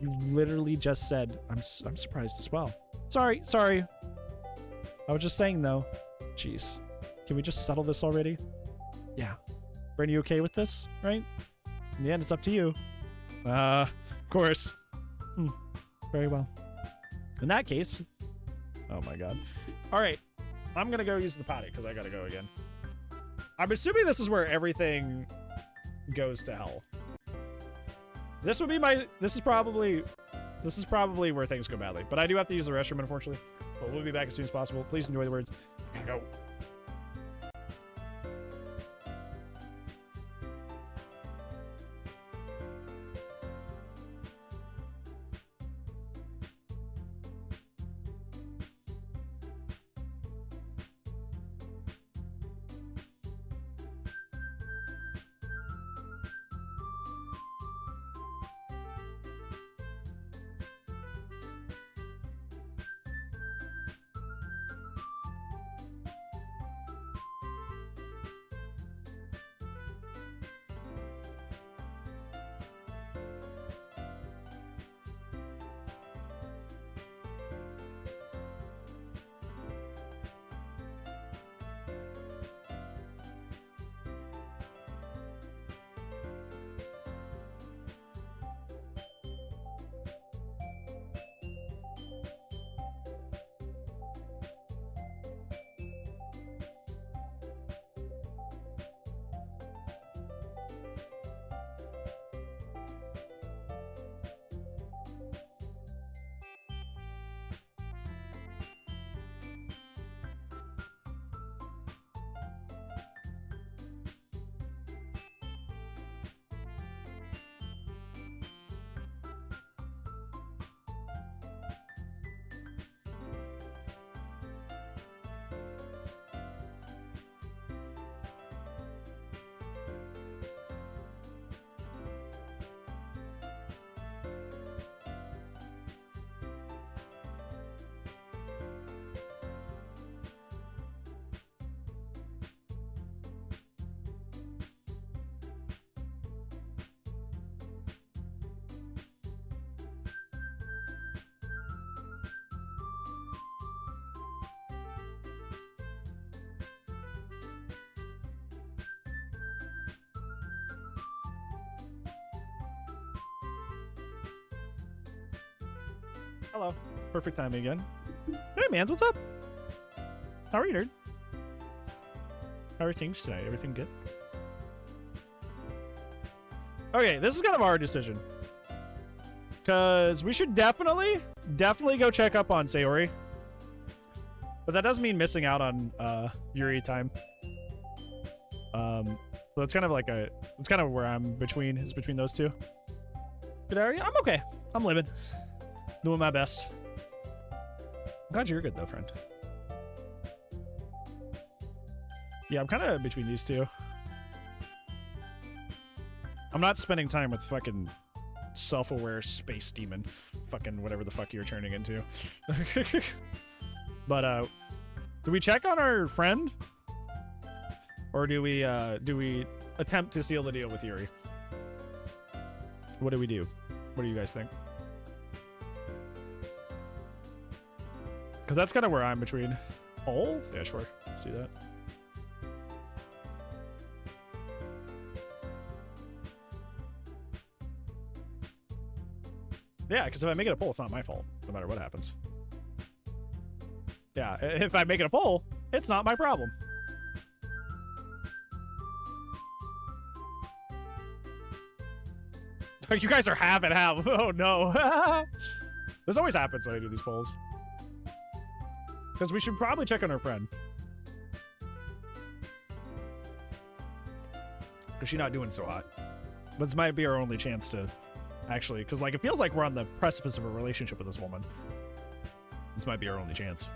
A: You literally just said, I'm surprised as well. Sorry. I was just saying, though. Jeez. Can we just settle this already? Yeah. Bran, you okay with this, right? In the end, it's up to you. Of course. Very well. In that case... Oh my god. Alright. I'm gonna go use the potty, because I gotta go again. I'm assuming this is where everything goes to hell. This would be my... This is probably where things go badly. But I do have to use the restroom, unfortunately. But we'll be back as soon as possible. Please enjoy the words. Go. Hello. Perfect timing again. Hey, mans, what's up? How are you, nerd? How are things tonight? Everything good? Okay, this is kind of a hard decision. Because we should definitely go check up on Sayori. But that doesn't mean missing out on Yuri time. So it's kind of like it's kind of where I'm between, is between those two. Good area? I'm okay. I'm living. Doing my best. I'm glad you're good though, friend. Yeah, I'm kind of between these two. I'm not spending time with fucking self-aware space demon. Fucking whatever the fuck you're turning into. But, do we check on our friend? Or do we attempt to seal the deal with Yuri? What do we do? What do you guys think? Because that's kind of where I'm between. Oh? Yeah, sure. Let's do that. Yeah, because if I make it a poll, it's not my fault, no matter what happens. Yeah, if I make it a poll, it's not my problem. You guys are half and half. Oh, no. This always happens when I do these polls. Because we should probably check on our friend. Because she's not doing so hot. But this might be our only chance to actually... Because, like, it feels like we're on the precipice of a relationship with this woman. This might be our only chance.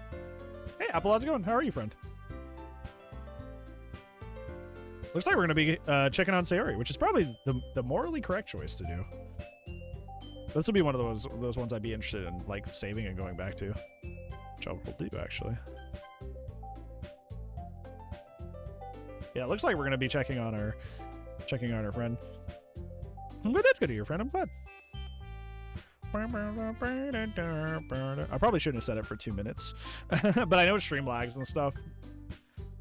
A: Hey, Apple, how's it going? How are you, friend? Looks like we're going to be checking on Sayori, which is probably the morally correct choice to do. This will be one of those ones I'd be interested in, like, saving and going back to. Which I will do, actually. Yeah, it looks like we're going to be checking on our friend. But that's good to hear, friend. I'm glad. I probably shouldn't have said it for 2 minutes. But I know stream lags and stuff.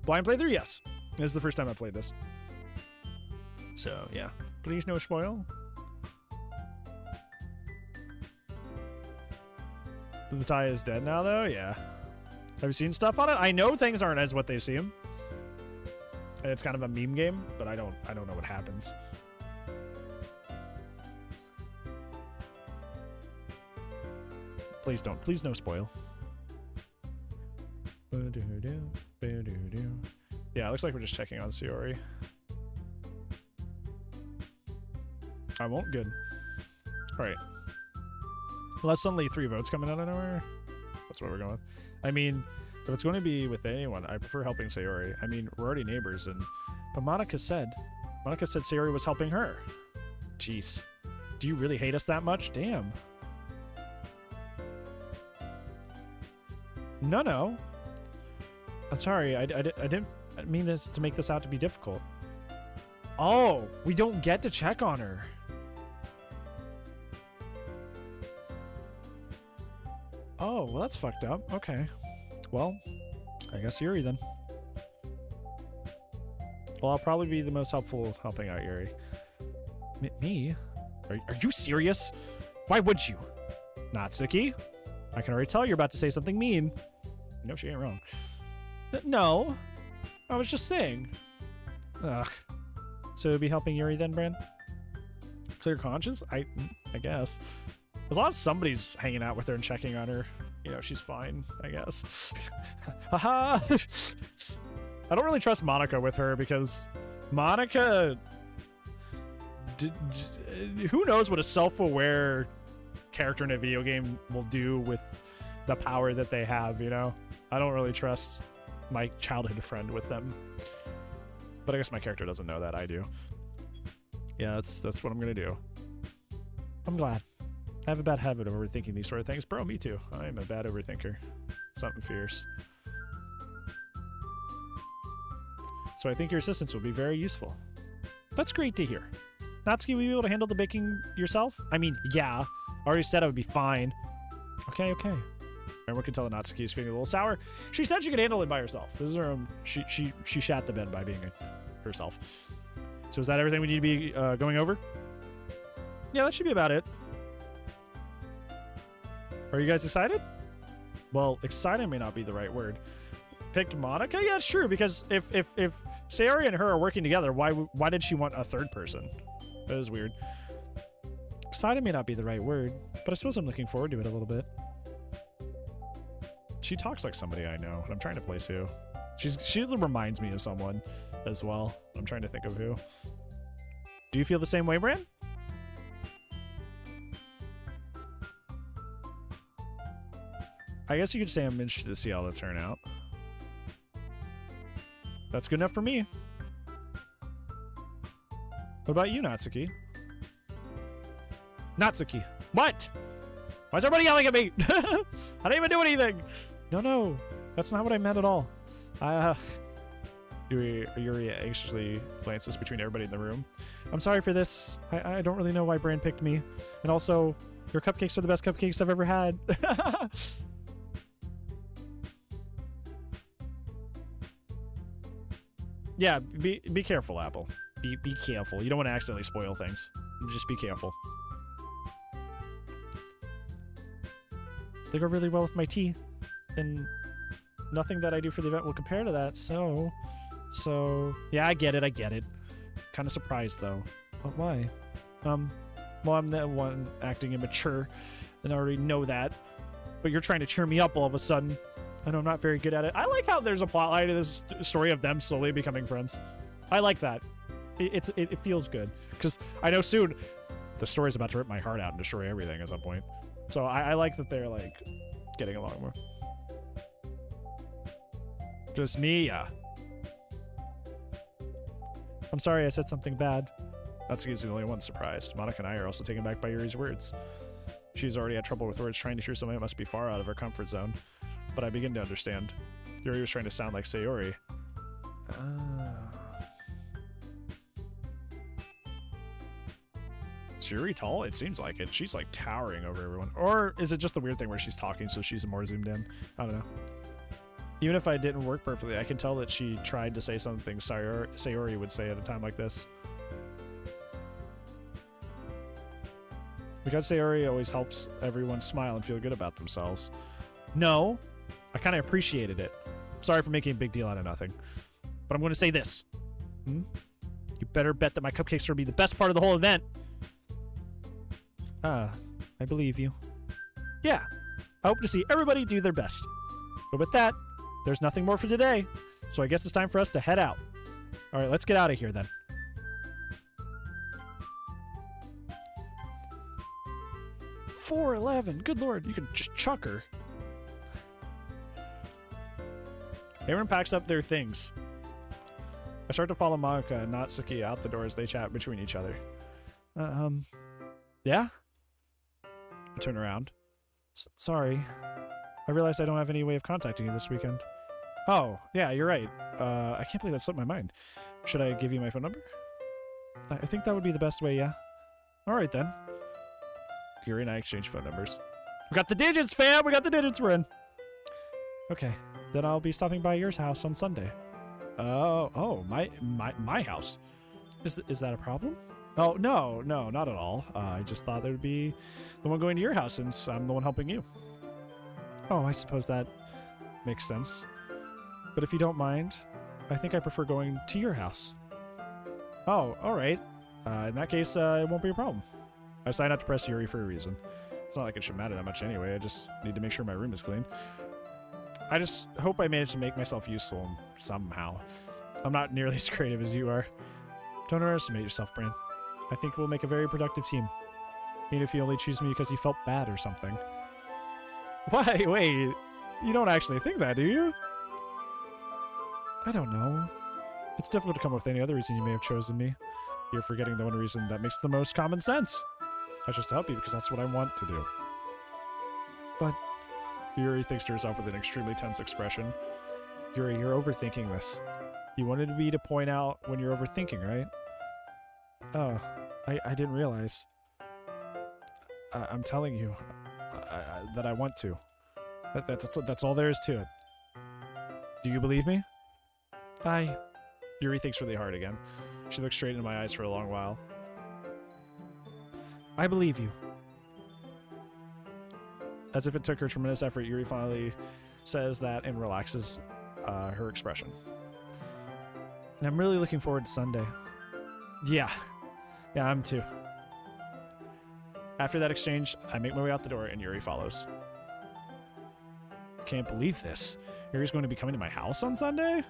A: Blind playthrough? Yes. This is the first time I played this. So, yeah. Please no spoil. The tie is dead now, though? Yeah. Have you seen stuff on it? I know things aren't as what they seem. And it's kind of a meme game, but I don't know what happens. Please don't. Please no spoil. Yeah, it looks like we're just checking on Sayori. I won't. Good. Alright. Well, that's only 3 votes coming out of nowhere. That's what we're going with. I mean, if it's going to be with anyone, I prefer helping Sayori. I mean, we're already neighbors, but Monica said Sayori was helping her. Jeez. Do you really hate us that much? Damn. No. I'm sorry. I didn't mean this to make this out to be difficult. Oh, we don't get to check on her. Oh, well, that's fucked up. Okay. Well, I guess Yuri then. Well, I'll probably be the most helpful helping out Yuri. Me? Are you serious? Why would you? Natsuki? I can already tell you're about to say something mean. No, she ain't wrong. No. I was just saying. Ugh. So it'd be helping Yuri then, Bran? Clear conscience? I guess. As long as somebody's hanging out with her and checking on her, you know, she's fine, I guess. Haha! I don't really trust Monica with her because Monica... who knows what a self-aware character in a video game will do with the power that they have, you know? I don't really trust my childhood friend with them. But I guess my character doesn't know that. I do. Yeah, that's what I'm gonna do. I'm glad. I have a bad habit of overthinking these sort of things. Bro, me too. I am a bad overthinker. Something fierce. So I think your assistance will be very useful. That's great to hear. Natsuki, will you be able to handle the baking yourself? I mean, yeah. I already said I would be fine. Okay. Everyone can tell that Natsuki is feeling a little sour. She said she could handle it by herself. This is her own... She shat the bed by being herself. So is that everything we need to be going over? Yeah, that should be about it. Are you guys excited? Well, excited may not be the right word. Picked Monica? Yeah, it's true, because if Sayori and her are working together, why did she want a third person? That is weird. Excited may not be the right word, but I suppose I'm looking forward to it a little bit. She talks like somebody I know, and I'm trying to place who. She reminds me of someone as well. I'm trying to think of who. Do you feel the same way, Bran? I guess you could say I'm interested to see how that turn out. That's good enough for me. What about you, Natsuki? Natsuki. What? Why is everybody yelling at me? I didn't even do anything. No. That's not what I meant at all. Yuri anxiously glances between everybody in the room. I'm sorry for this. I don't really know why Bran picked me. And also, your cupcakes are the best cupcakes I've ever had. Yeah, be careful, Apple. Be careful. You don't want to accidentally spoil things. Just be careful. They go really well with my tea. And nothing that I do for the event will compare to that, so yeah, I get it. Kind of surprised though. But why? Well, I'm the one acting immature, and I already know that. But you're trying to cheer me up all of a sudden. I know I'm not very good at it. I like how there's a plotline to this story of them slowly becoming friends. I like that. It feels good, because I know soon the story's about to rip my heart out and destroy everything at some point. So I like that they're like getting along more. Just me, yeah. I'm sorry I said something bad. Natsuki's the only one surprised. Monica and I are also taken back by Yuri's words. She's already had trouble with words, trying to hear something that must be far out of her comfort zone. But I begin to understand. Yuri was trying to sound like Sayori. Is Yuri tall? It seems like it. She's like towering over everyone. Or is it just the weird thing where she's talking so she's more zoomed in? I don't know. Even if I didn't work perfectly, I can tell that she tried to say something Sayori would say at a time like this. Because Sayori always helps everyone smile and feel good about themselves. No, I kind of appreciated it. Sorry for making a big deal out of nothing. But I'm going to say this. You better bet that my cupcakes will be the best part of the whole event. I believe you. Yeah, I hope to see everybody do their best. But with that, there's nothing more for today, so I guess it's time for us to head out. All right, let's get out of here then. $4.11. Good lord, you can just chuck her. Everyone packs up their things. I start to follow Monica and Natsuki out the door as they chat between each other. Yeah? I turn around. Sorry. I realized I don't have any way of contacting you this weekend. Oh, yeah, you're right. I can't believe that slipped my mind. Should I give you my phone number? I think that would be the best way, yeah. Alright then. Yuri and I exchange phone numbers. We got the digits, fam! We got the digits, we're in. Okay, then I'll be stopping by your house on Sunday. Oh, my house. Is that a problem? Oh, no, not at all. I just thought there would be the one going to your house since I'm the one helping you. Oh, I suppose that makes sense. But if you don't mind, I think I prefer going to your house. Oh, alright. In that case, it won't be a problem. I decided not to press Yuri for a reason. It's not like it should matter that much anyway, I just need to make sure my room is clean. I just hope I manage to make myself useful somehow. I'm not nearly as creative as you are. Don't underestimate yourself, Bran. I think we'll make a very productive team. Even if you only choose me because you felt bad or something. Wait, you don't actually think that, do you? I don't know. It's difficult to come up with any other reason you may have chosen me. You're forgetting the one reason that makes the most common sense. I chose to help you because that's what I want to do. But Yuri thinks to herself with an extremely tense expression. Yuri, you're overthinking this. You wanted me to point out when you're overthinking, right? Oh, I didn't realize. I'm telling you that I want to. That's all there is to it. Do you believe me? Yuri thinks really hard again. She looks straight into my eyes for a long while. I believe you. As if it took her tremendous effort, Yuri finally says that and relaxes her expression. And I'm really looking forward to Sunday. Yeah. Yeah, I'm too. After that exchange, I make my way out the door and Yuri follows. I can't believe this. Yuri's going to be coming to my house on Sunday?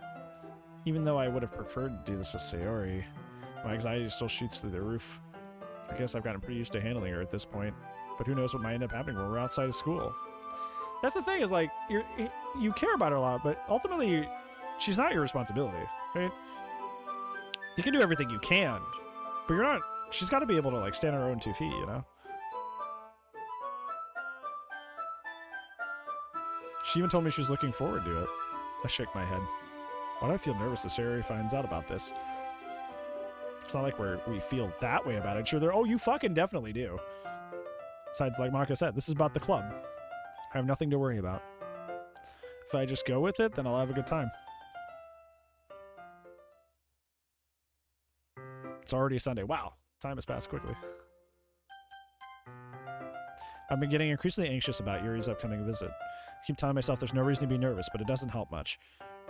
A: Even though I would have preferred to do this with Sayori, my anxiety still shoots through the roof. I guess I've gotten pretty used to handling her at this point, but who knows what might end up happening when we're outside of school. That's the thing, is like, you care about her a lot, but ultimately, she's not your responsibility, right? You can do everything you can, but you're not, she's got to be able to, like, stand on her own 2 feet, you know? She even told me she was looking forward to it. I shake my head. Why do I feel nervous if Sayori finds out about this? It's not like we feel that way about it. Sure, oh, you fucking definitely do. Besides, like Monica said, this is about the club. I have nothing to worry about. If I just go with it, then I'll have a good time. It's already Sunday. Wow, time has passed quickly. I've been getting increasingly anxious about Yuri's upcoming visit. I keep telling myself there's no reason to be nervous, but it doesn't help much.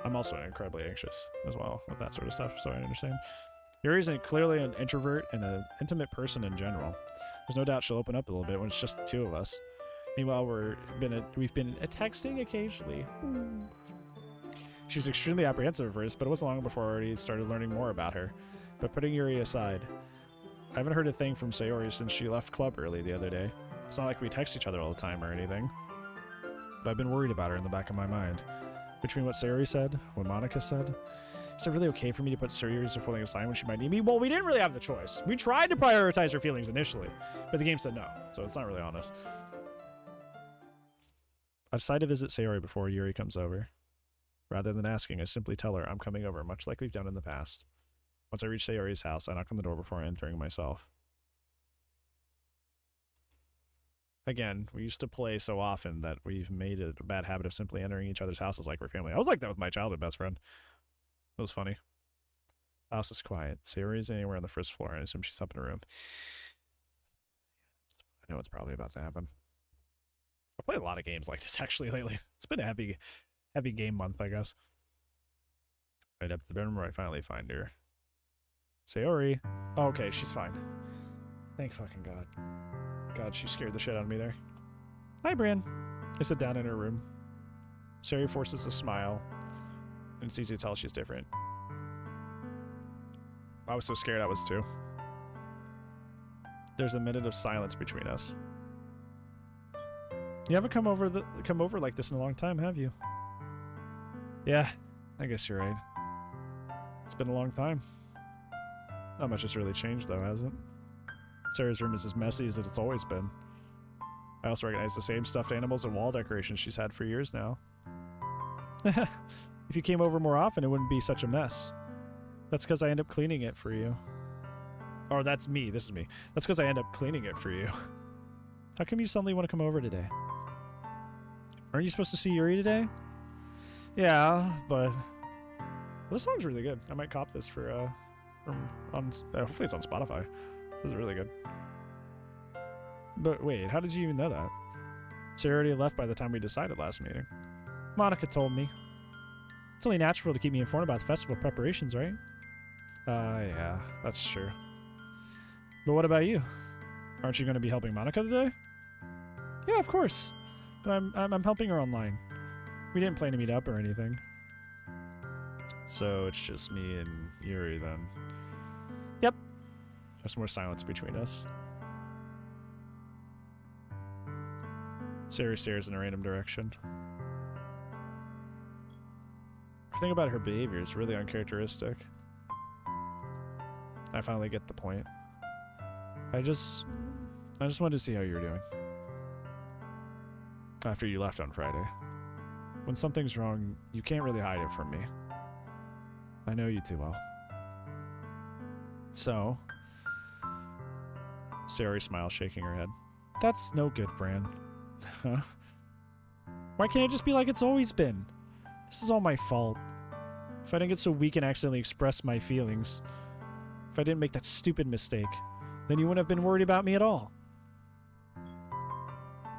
A: I'm also incredibly anxious as well with that sort of stuff, so I understand. Yuri's clearly an introvert and an intimate person in general. There's no doubt she'll open up a little bit when it's just the two of us. Meanwhile, we've been texting occasionally. She was extremely apprehensive at first, but it wasn't long before I already started learning more about her. But putting Yuri aside, I haven't heard a thing from Sayori since she left club early the other day. It's not like we text each other all the time or anything. But I've been worried about her in the back of my mind. Between what Sayori said, what Monica said, is it really okay for me to put Sayori's feeling aside when she might need me? Well, we didn't really have the choice. We tried to prioritize her feelings initially, but the game said no, so it's not really on us. I decide to visit Sayori before Yuri comes over. Rather than asking, I simply tell her I'm coming over, much like we've done in the past. Once I reach Sayori's house, I knock on the door before entering myself. Again, we used to play so often that we've made it a bad habit of simply entering each other's houses like we're family. I was like that with my childhood best friend. It was funny. The house is quiet. Sayori's anywhere on the first floor, and I assume she's up in her room. I know it's probably about to happen. I've played a lot of games like this, actually, lately. It's been a heavy game month, I guess. Right up to the bedroom where I finally find her. Sayori. Oh, okay, she's fine. Thank fucking God. God, she scared the shit out of me there. Hi, Bran. I sit down in her room. Sayori forces a smile, and it's easy to tell she's different. I was so scared I was too. There's a minute of silence between us. You haven't come over like this in a long time, have you? Yeah, I guess you're right. It's been a long time. Not much has really changed though, has it? Sarah's room is as messy as it's always been. I also recognize the same stuffed animals and wall decorations she's had for years now. If you came over more often, it wouldn't be such a mess. That's because I end up cleaning it for you. Or that's me. This is me. That's because I end up cleaning it for you. How come you suddenly want to come over today? Aren't you supposed to see Yuri today? Yeah, but this song's really good. I might cop this for hopefully it's on Spotify. This is really good. But wait, how did you even know that? Sarah already left by the time we decided last meeting. Monica told me. It's only natural to keep me informed about the festival preparations, right? Yeah, that's true. But what about you? Aren't you going to be helping Monica today? Yeah, of course. But I'm helping her online. We didn't plan to meet up or anything. So it's just me and Yuri then. Yep. There's more silence between us. Sarah stares in a random direction. Everything about her behavior is really uncharacteristic. I finally get the point. I just wanted to see how you're doing. After you left on Friday. When something's wrong, you can't really hide it from me. I know you too well. So, Sayori smiles, shaking her head. That's no good, Bran. Huh? Why can't it just be like it's always been? This is all my fault. If I didn't get so weak and accidentally express my feelings, if I didn't make that stupid mistake, then you wouldn't have been worried about me at all.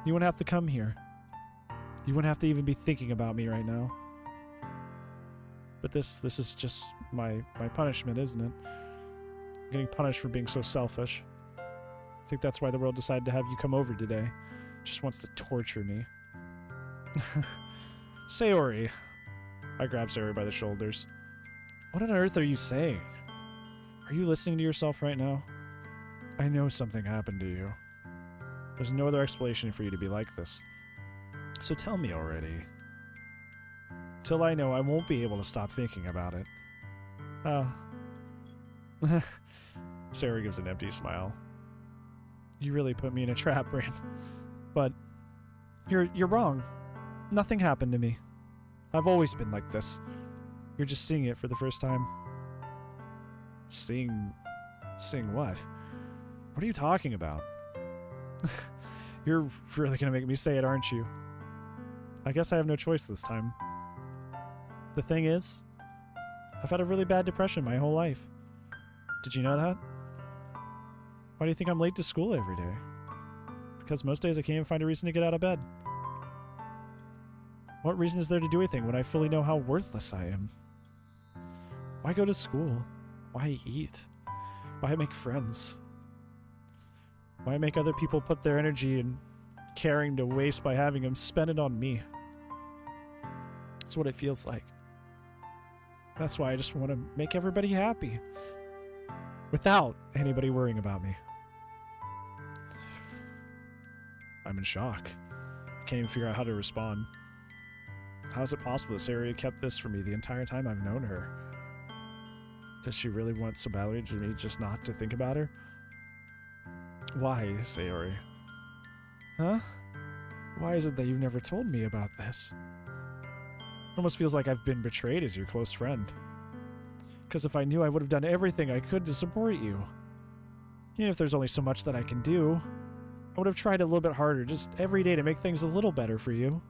A: You wouldn't have to come here. You wouldn't have to even be thinking about me right now. But this is just my punishment, isn't it? I'm getting punished for being so selfish. I think that's why the world decided to have you come over today. Just wants to torture me. Sayori. I grab Sayori by the shoulders. What on earth are you saying? Are you listening to yourself right now? I know something happened to you. There's no other explanation for you to be like this. So tell me already. Till I know, I won't be able to stop thinking about it. Sarah gives an empty smile. You really put me in a trap, Brand. But you're wrong. Nothing happened to me. I've always been like this. You're just seeing it for the first time. Seeing what? What are you talking about? You're really gonna make me say it, aren't you? I guess I have no choice this time. The thing is, I've had a really bad depression my whole life. Did you know that? Why do you think I'm late to school every day? Because most days I can't even find a reason to get out of bed. What reason is there to do anything when I fully know how worthless I am? Why go to school? Why eat? Why make friends? Why make other people put their energy and caring to waste by having them spend it on me? That's what it feels like. That's why I just want to make everybody happy. Without anybody worrying about me. I'm in shock. I can't even figure out how to respond. How is it possible this area kept this from me the entire time I've known her? Does she really want so badly for me just not to think about her? Why, Sayori? Huh? Why is it that you've never told me about this? It almost feels like I've been betrayed as your close friend. Because if I knew, I would have done everything I could to support you. Even if there's only so much that I can do, I would have tried a little bit harder just every day to make things a little better for you.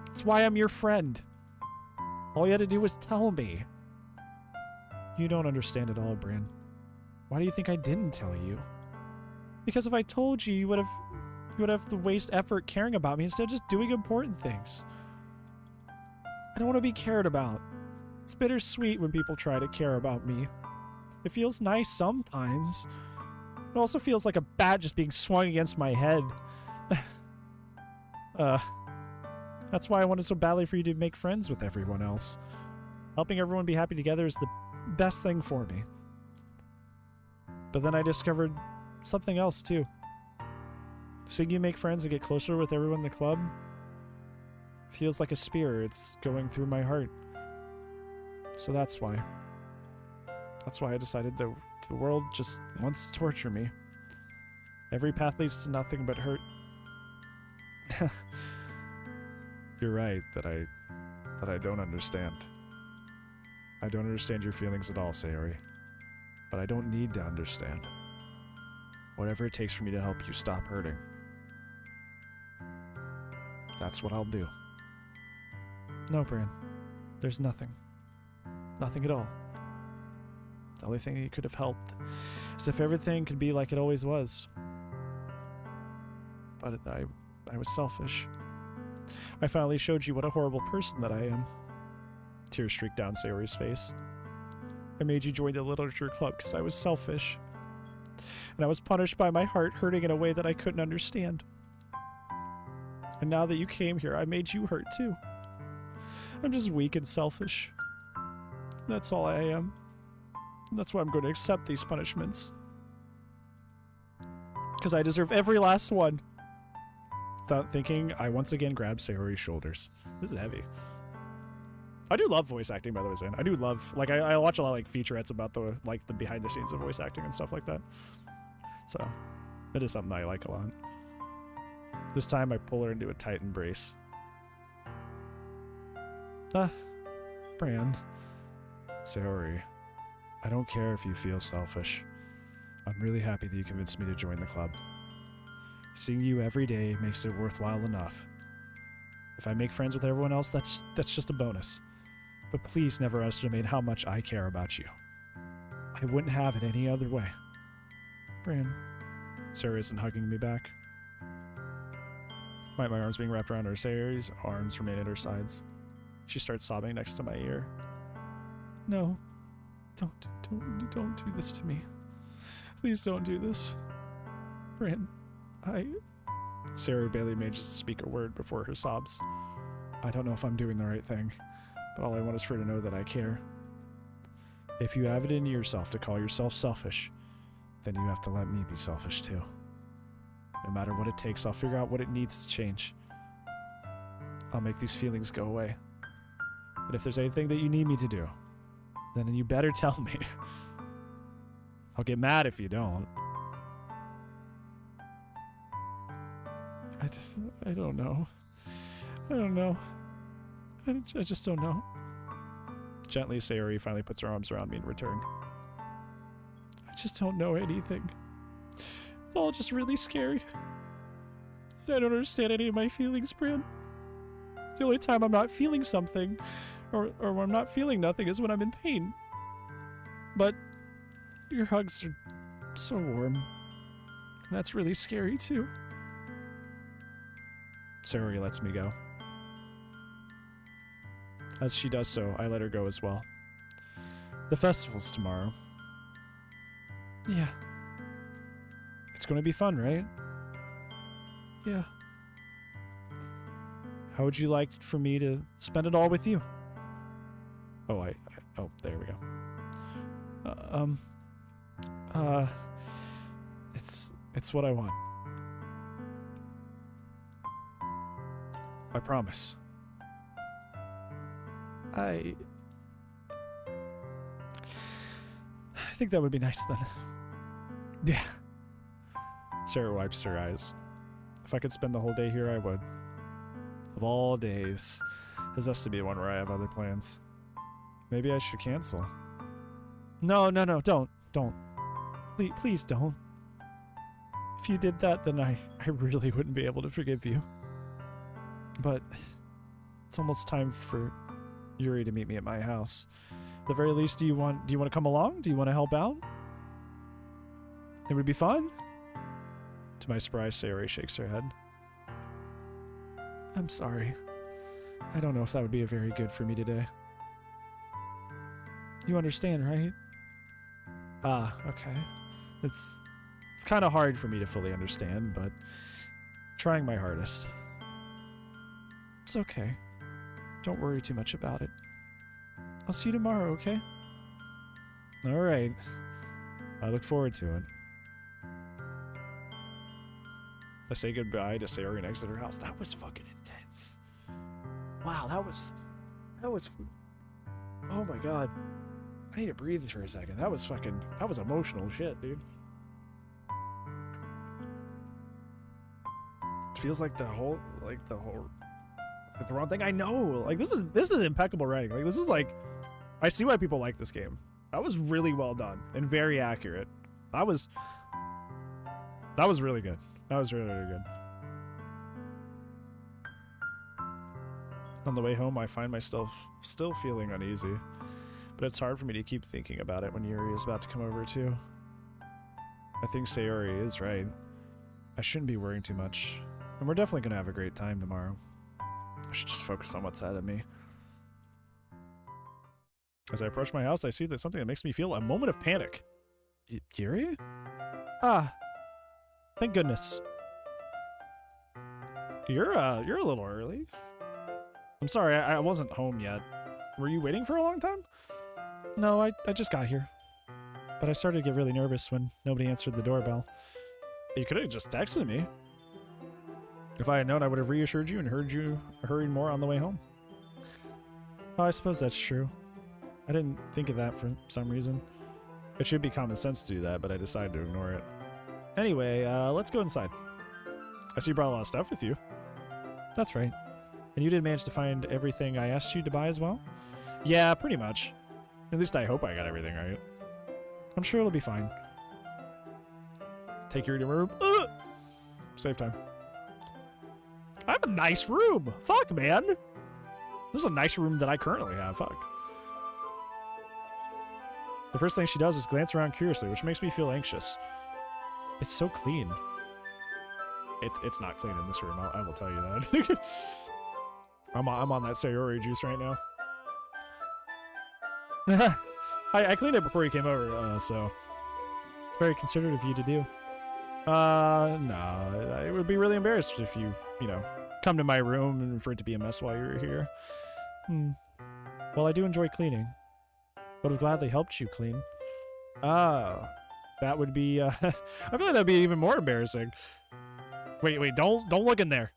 A: That's why I'm your friend. All you had to do was tell me. You don't understand at all, Bran. Why do you think I didn't tell you? Because if I told you, you would have to waste effort caring about me instead of just doing important things. I don't want to be cared about. It's bittersweet when people try to care about me. It feels nice sometimes. It also feels like a bat just being swung against my head. That's why I wanted so badly for you to make friends with everyone else. Helping everyone be happy together is the best thing for me. But then I discovered something else too. Seeing you make friends and get closer with everyone in the club feels like a spear. It's going through my heart. So that's why. That's why I decided that the world just wants to torture me. Every path leads to nothing but hurt. You're right that I don't understand. I don't understand your feelings at all, Sayori. But I don't need to understand. Whatever it takes for me to help you stop hurting. That's what I'll do. No, Bran. There's nothing. Nothing at all. The only thing that could have helped is if everything could be like it always was. But I was selfish. I finally showed you what a horrible person that I am. Tears streaked down Sayori's face. I made you join the literature club because I was selfish. And I was punished by my heart hurting in a way that I couldn't understand. And now that you came here, I made you hurt too. I'm just weak and selfish. That's all I am. And that's why I'm going to accept these punishments. Because I deserve every last one. Without thinking, I once again grabbed Sayori's shoulders. This is heavy. I do love voice acting, by the way, Zane. I do love, like, I watch a lot of, like, featurettes about the behind the scenes of voice acting and stuff like that. So, it is something I like a lot. This time I pull her into a tight embrace. Bran. Sayori, I don't care if you feel selfish. I'm really happy that you convinced me to join the club. Seeing you every day makes it worthwhile enough. If I make friends with everyone else, that's just a bonus. But please never estimate how much I care about you. I wouldn't have it any other way. Bran. Sarah isn't hugging me back. My arms being wrapped around her. Sayori's arms remain at her sides. She starts sobbing next to my ear. No. Don't do this to me. Please don't do this. Bryn, Sayori barely manages to speak a word before her sobs. I don't know if I'm doing the right thing, but all I want is for her to know that I care. If you have it in yourself to call yourself selfish, then you have to let me be selfish too. No matter what it takes, I'll figure out what it needs to change. I'll make these feelings go away. And if there's anything that you need me to do, then you better tell me. I'll get mad if you don't. I don't know. I just don't know. Gently, Sayori finally puts her arms around me in return. I just don't know anything. It's all just really scary. I don't understand any of my feelings, Bryn. The only time I'm not feeling something, or when I'm not feeling nothing, is when I'm in pain. But your hugs are so warm. And that's really scary, too. Sayori lets me go. As she does so, I let her go as well. The festival's tomorrow. Yeah. It's going to be fun, right? Yeah. How would you like for me to spend it all with you? Oh, oh, there we go. It's what I want. I promise. I think that would be nice then. Yeah. Sarah wipes her eyes. If I could spend the whole day here, I would. Of all days. This has to be one where I have other plans. Maybe I should cancel. No, don't. Please don't. If you did that, then I really wouldn't be able to forgive you. But it's almost time for Yuri to meet me at my house. At the very least, do you want to come along? Do you want to help out? It would be fun. To my surprise, Sayori shakes her head. I'm sorry. I don't know if that would be a very good for me today. You understand, right? Ah, okay. It's kind of hard for me to fully understand, but trying my hardest. It's okay. Don't worry too much about it. I'll see you tomorrow, okay? Alright. I look forward to it. I say goodbye to Sayori and exit her house. That was fucking intense. Wow, that was... Oh my god. I need to breathe for a second. That was emotional shit, dude. It feels like the wrong thing. I know. Like, this is impeccable writing. Like, this is like... I see why people like this game. That was really well done and very accurate. That was really good. That was really, really good. On the way home, I find myself still feeling uneasy, but it's hard for me to keep thinking about it when Yuri is about to come over too. I think Sayori is right. I shouldn't be worrying too much, and we're definitely going to have a great time tomorrow. I should just focus on what's ahead of me. As I approach my house, I see something that makes me feel a moment of panic. Yuri? Ah. Thank goodness. You're a little early. I'm sorry, I wasn't home yet. Were you waiting for a long time? No, I just got here. But I started to get really nervous when nobody answered the doorbell. You could have just texted me. If I had known, I would have reassured you and heard you hurry more on the way home. Oh, I suppose that's true. I didn't think of that for some reason. It should be common sense to do that, but I decided to ignore it. Anyway, let's go inside. I see you brought a lot of stuff with you. That's right. And you did manage to find everything I asked you to buy as well? Yeah, pretty much. At least I hope I got everything right. I'm sure it'll be fine. Take your room. Save time. I have a nice room. Fuck, man. This is a nicer room than I currently have. Fuck. The first thing she does is glance around curiously, which makes me feel anxious. It's so clean. It's not clean in this room. I will tell you that. I'm on that Sayori juice right now. I cleaned it before you came over, so it's very considerate of you to do. No, I would be really embarrassed if you know, come to my room and for it to be a mess while you're here. Well, I do enjoy cleaning. Would have gladly helped you clean. Oh, that would be, I feel like that'd be even more embarrassing. Wait, don't look in there.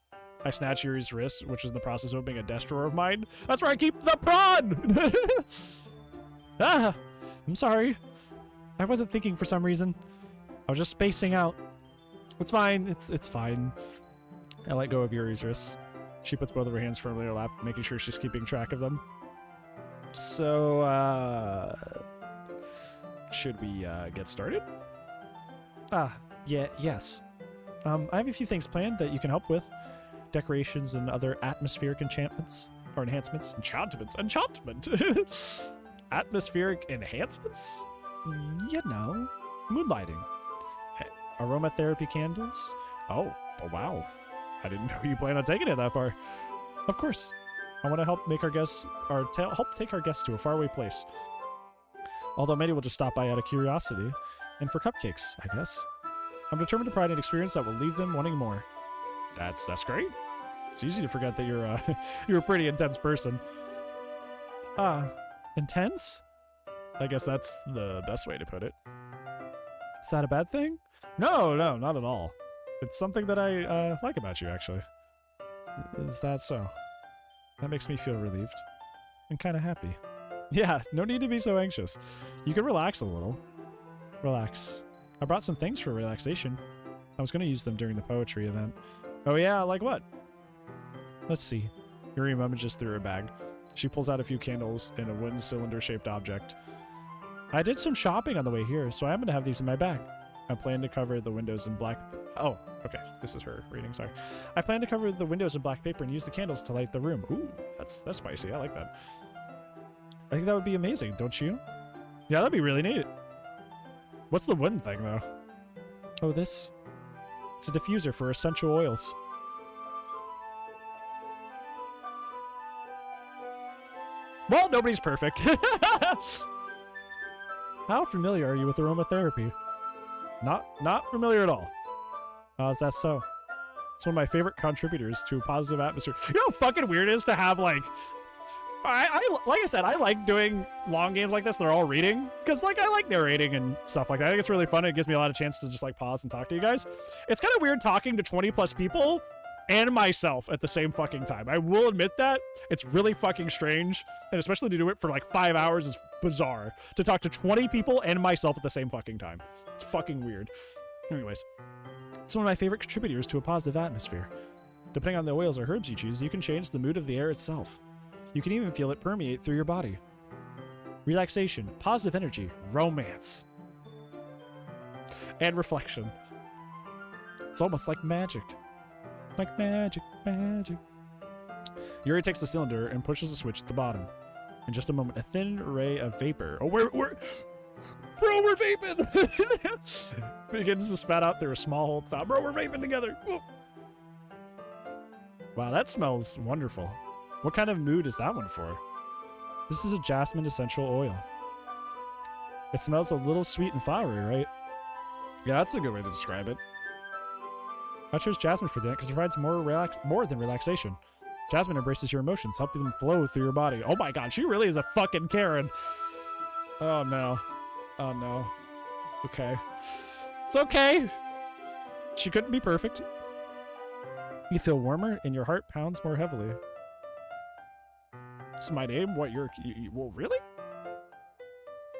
A: I snatch Yuri's wrist, which is in the process of opening a desk drawer of mine. That's where I keep the prawn! I'm sorry. I wasn't thinking for some reason. I was just spacing out. It's fine. It's fine. I let go of Yuri's wrist. She puts both of her hands firmly in her lap, making sure she's keeping track of them. So, should we, get started? Yes. I have a few things planned that you can help with. Decorations and other atmospheric enchantments. Or enhancements. Enchantment! Atmospheric enhancements? You know. Moonlighting. Aromatherapy candles? Oh, wow. I didn't know you plan on taking it that far. Of course. I want to help make our guests, help take our guests to a faraway place. Although many will just stop by out of curiosity. And for cupcakes, I guess. I'm determined to provide an experience that will leave them wanting more. That's great. It's easy to forget that you're you're a pretty intense person. Intense? I guess that's the best way to put it. Is that a bad thing? No, not at all. It's something that I like about you, actually. Is that so? That makes me feel relieved. And kind of happy. Yeah, no need to be so anxious. You can relax a little. Relax. I brought some things for relaxation. I was going to use them during the poetry event. Oh yeah, like what? Let's see. Yuri mummages through her bag. She pulls out a few candles in a wooden cylinder-shaped object. I did some shopping on the way here, so I'm going to have these in my bag. I plan to cover the windows in black... Oh, okay. This is her reading, sorry. I plan to cover the windows in black paper and use the candles to light the room. Ooh, that's spicy. I like that. I think that would be amazing, don't you? Yeah, that'd be really neat. What's the wooden thing, though? Oh, this? It's a diffuser for essential oils. Well, nobody's perfect. How familiar are you with aromatherapy? Not familiar at all. Is that so? It's one of my favorite contributors to a positive atmosphere. You know how fucking weird it is to have, like... like I said, I like doing long games like this. They're all reading. Because, like, I like narrating and stuff like that. I think it's really fun. It gives me a lot of chance to just, like, pause and talk to you guys. It's kind of weird talking to 20-plus people and myself at the same fucking time. I will admit that. It's really fucking strange. And especially to do it for, like, 5 hours is bizarre. To talk to 20 people and myself at the same fucking time. It's fucking weird. Anyways. It's one of my favorite contributors to a positive atmosphere. Depending on the oils or herbs you choose, you can change the mood of the air itself. You can even feel it permeate through your body. Relaxation, positive energy, romance, and reflection. It's almost like magic. Like magic. Yuri takes the cylinder and pushes the switch at the bottom. In just a moment, a thin ray of vapor. Oh, we're vaping! Begins to spat out through a small hole. Bro, we're vaping together. Whoa. Wow, that smells wonderful. What kind of mood is that one for? This is a jasmine essential oil. It smells a little sweet and flowery, right? Yeah, that's a good way to describe it. I chose jasmine for that because it provides more than relaxation. Jasmine embraces your emotions, helping them flow through your body. Oh my god, she really is a fucking Karen. Oh no. Oh no. Okay. It's okay. She couldn't be perfect. You feel warmer and your heart pounds more heavily. This is my name? What, well, really?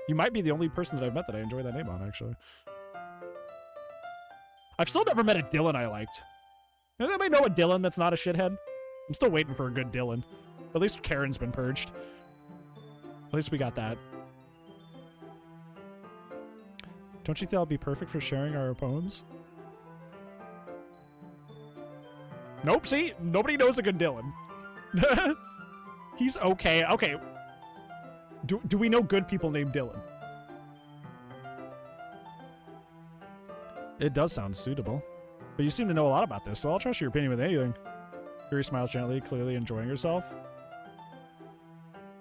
A: You might be the only person that I've met that I enjoy that name on, actually. I've still never met a Dylan I liked. Does anybody know a Dylan that's not a shithead? I'm still waiting for a good Dylan. At least Karen's been purged. At least we got that. Don't you think that'll be perfect for sharing our poems? Nope, see? Nobody knows a good Dylan. He's okay. Okay. Do we know good people named Dylan? It does sound suitable. But you seem to know a lot about this, so I'll trust your opinion with anything. Yuri smiles gently, clearly enjoying herself.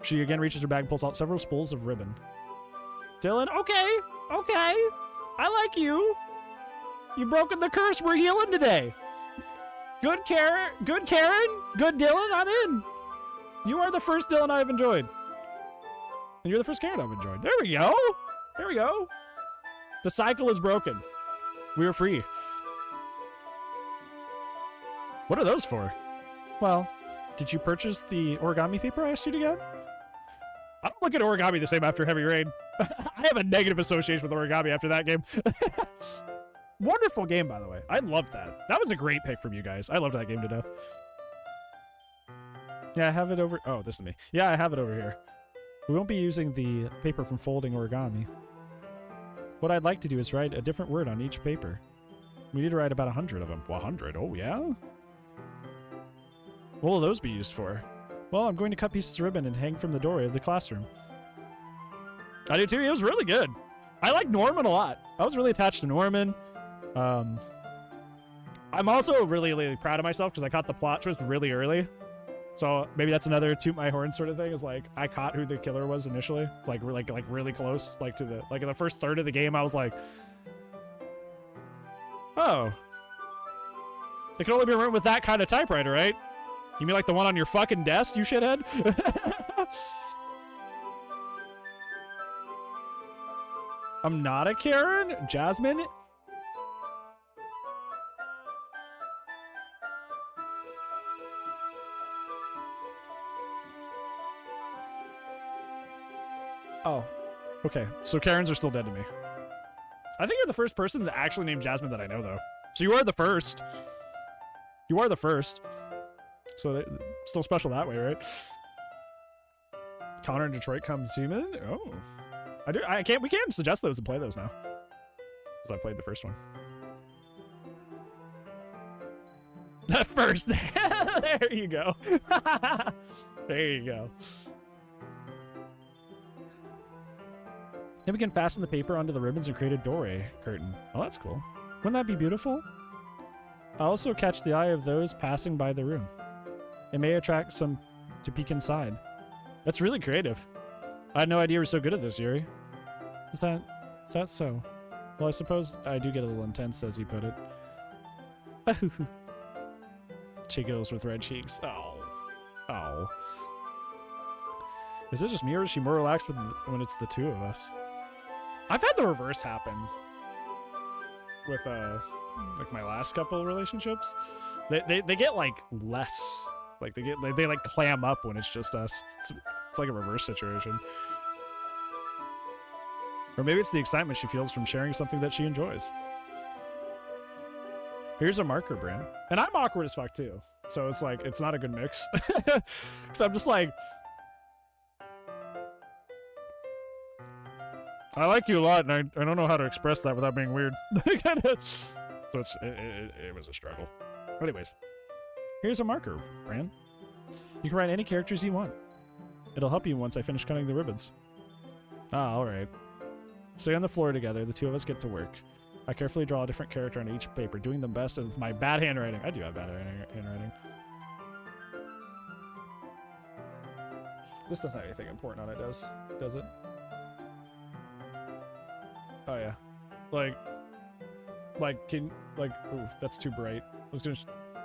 A: She again reaches her bag and pulls out several spools of ribbon. Dylan, okay, I like you. You've broken the curse. We're healing today. Good Karen, good Dylan, I'm in. You are the first Dylan I've enjoyed. And you're the first Karen I've enjoyed. There we go. There we go. The cycle is broken. We are free. What are those for? Well, did you purchase the origami paper I asked you to get? I don't look at origami the same after Heavy Rain. I have a negative association with origami after that game. Wonderful game, by the way. I loved that. That was a great pick from you guys. I loved that game to death. Yeah, I have it over... Oh, this is me. Yeah, I have it over here. We won't be using the paper from folding origami. What I'd like to do is write a different word on each paper. We need to write about 100 of them. 100? Oh, yeah? What will those be used for? Well, I'm going to cut pieces of ribbon and hang from the doorway of the classroom. I do too. It was really good. I like Norman a lot. I was really attached to Norman. I'm also really, really proud of myself because I caught the plot twist really early. So maybe that's another toot my horn sort of thing. Is like I caught who the killer was initially, like really close, like to the in the first third of the game. I was like, oh, it can only be written with that kind of typewriter, right? You mean like the one on your fucking desk, you shithead? I'm not a Karen, Jasmine. Oh, okay. So Karens are still dead to me. I think you're the first person to actually name Jasmine that I know, though. So you are the first. You are the first. So still special that way, right? Connor in Detroit comes human. Oh, I do. I can't. We can suggest those and play those now, because I played the first one. The first. There you go. There you go. Then we can fasten the paper onto the ribbons and create a doorway curtain. Oh, that's cool. Wouldn't that be beautiful? I also catch the eye of those passing by the room. It may attract some to peek inside. That's really creative. I had no idea you were so good at this, Yuri. Is that so? Well, I suppose I do get a little intense, as you put it. She goes with red cheeks. Oh. Oh. Is it just me, or is she more relaxed when it's the two of us? I've had the reverse happen with like my last couple relationships. They get like less, like they like clam up when it's just us. It's like a reverse situation. Or maybe it's the excitement she feels from sharing something that she enjoys. Here's a marker, Bram. And I'm awkward as fuck too. So it's like, it's not a good mix. So I'm just like, I like you a lot, and I don't know how to express that without being weird. So it was a struggle. Anyways, here's a marker, Bran. You can write any characters you want. It'll help you once I finish cutting the ribbons. Ah, alright. Stay on the floor together, the two of us get to work. I carefully draw a different character on each paper, doing the best of my bad handwriting. I do have bad handwriting. This doesn't have anything important on it, does it? Oh yeah, ooh, that's too bright.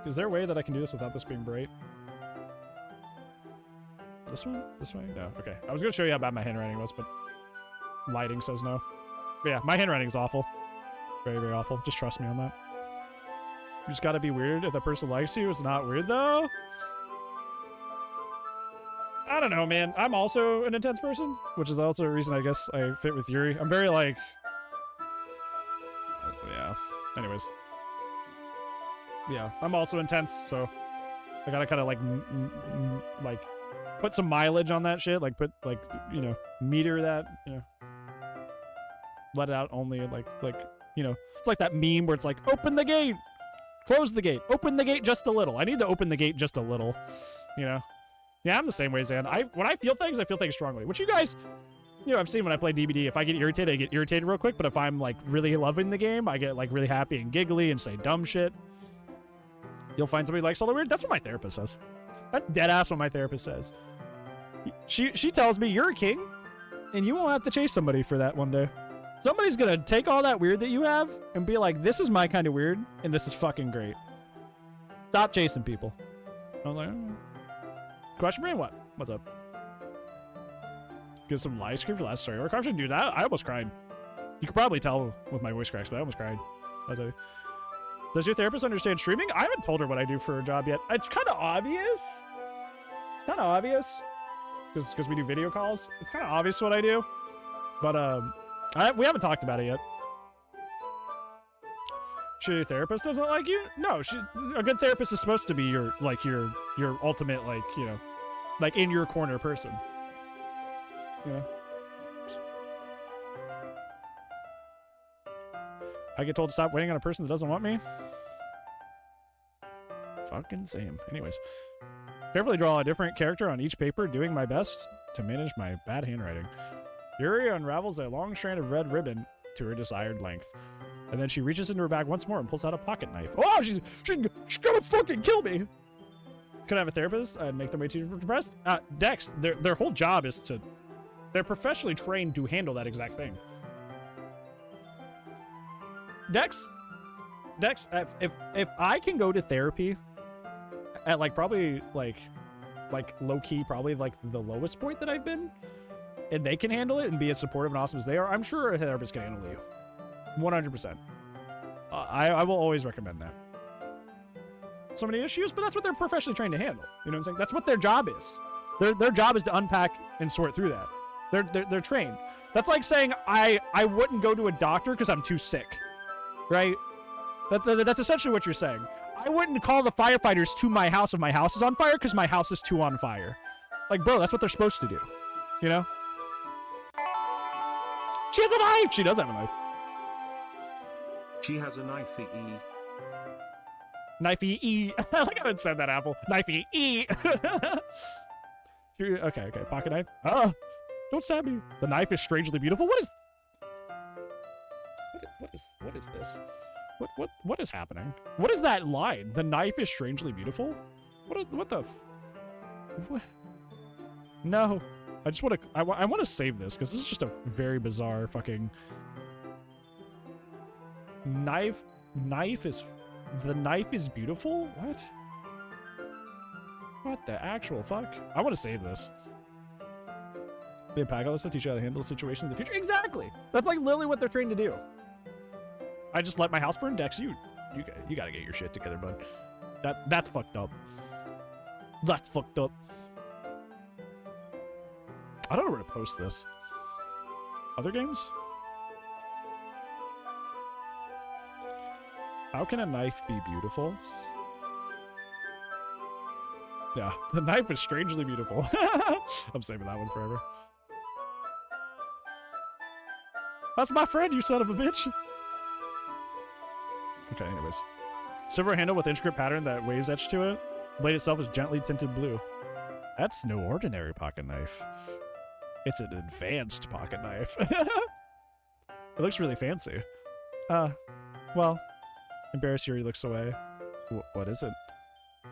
A: Is there a way that I can do this without this being bright? This one? This way? No, okay. I was gonna show you how bad my handwriting was, but lighting says no. But yeah, my handwriting's awful. Very, very awful. Just trust me on that. You just gotta be weird if that person likes you. It's not weird though. I don't know, man. I'm also an intense person, which is also a reason I guess I fit with Yuri. I'm very like... yeah. Anyways. Yeah, I'm also intense, so I gotta kind of like put some mileage on that shit. Like put like, you know, meter that, you know, let it out only like, you know, it's like that meme where it's like, open the gate, close the gate, open the gate just a little. I need to open the gate just a little, you know? Yeah, I'm the same way, Zan. When I feel things strongly, which you guys You know, I've seen when I play DBD, if I get irritated, I get irritated real quick. But if I'm like really loving the game, I get like really happy and giggly and say dumb shit. You'll find somebody who likes all the weird. That's what my therapist says. That's dead ass what my therapist says. She tells me you're a king, and you won't have to chase somebody for that one day. Somebody's gonna take all that weird that you have and be like, this is my kind of weird, and this is fucking great. Stop chasing people. I'm like, question brain, what? What's up? Get some live screen for last story. Or I should do that. I almost cried. You could probably tell with my voice cracks, but I almost cried. Does your therapist understand streaming? I haven't told her what I do for a job yet. It's kind of obvious. It's kind of obvious. Because we do video calls. It's kind of obvious what I do. But we haven't talked about it yet. Sure your therapist doesn't like you? No, a good therapist is supposed to be your ultimate, like, you know, like in your corner person. You know? I get told to stop waiting on a person that doesn't want me? Fucking same. Anyways. Carefully draw a different character on each paper, doing my best to manage my bad handwriting. Yuri unravels a long strand of red ribbon to her desired length. And then she reaches into her bag once more and pulls out a pocket knife. Oh, she's gonna fucking kill me! Could I have a therapist and make them way too depressed? Dex, their whole job is to... They're professionally trained to handle that exact thing. Dex, if I can go to therapy at like probably like low-key, probably like the lowest point that I've been, and they can handle it and be as supportive and awesome as they are, I'm sure a therapist can handle you. 100%. I will always recommend that. So many issues, but that's what they're professionally trained to handle. You know what I'm saying? That's what their job is. Their job is to unpack and sort through that. They're trained. That's like saying I wouldn't go to a doctor because I'm too sick, right? That's essentially what you're saying. I wouldn't call the firefighters to my house if my house is on fire because my house is too on fire. Like, bro, that's what they're supposed to do. You know? She has a knife! She does have a knife.
B: She has a knifey E.
A: Knifey E. I like how it said that, Apple. Knifey E. Okay, pocket knife. Don't stab me. The knife is strangely beautiful. What is this? What is happening? What is that line? The knife is strangely beautiful? What the what? No. I just want to I want to save this because this is just a very bizarre fucking knife is the knife is beautiful? What the actual fuck? I want to save this. They unpack all this stuff, teach you how to handle situations in the future. Exactly. That's like literally what they're trained to do. I just let my house burn. Dex, you gotta get your shit together, bud. That's fucked up. That's fucked up. I don't know where to post this. Other games? How can a knife be beautiful? Yeah, the knife is strangely beautiful. I'm saving that one forever. That's my friend, you son of a bitch. Okay, anyways. Silver handle with intricate pattern that waves etched to it. The blade itself is gently tinted blue. That's no ordinary pocket knife. It's an advanced pocket knife. It looks really fancy. Well, embarrassed Yuri looks away. What is it?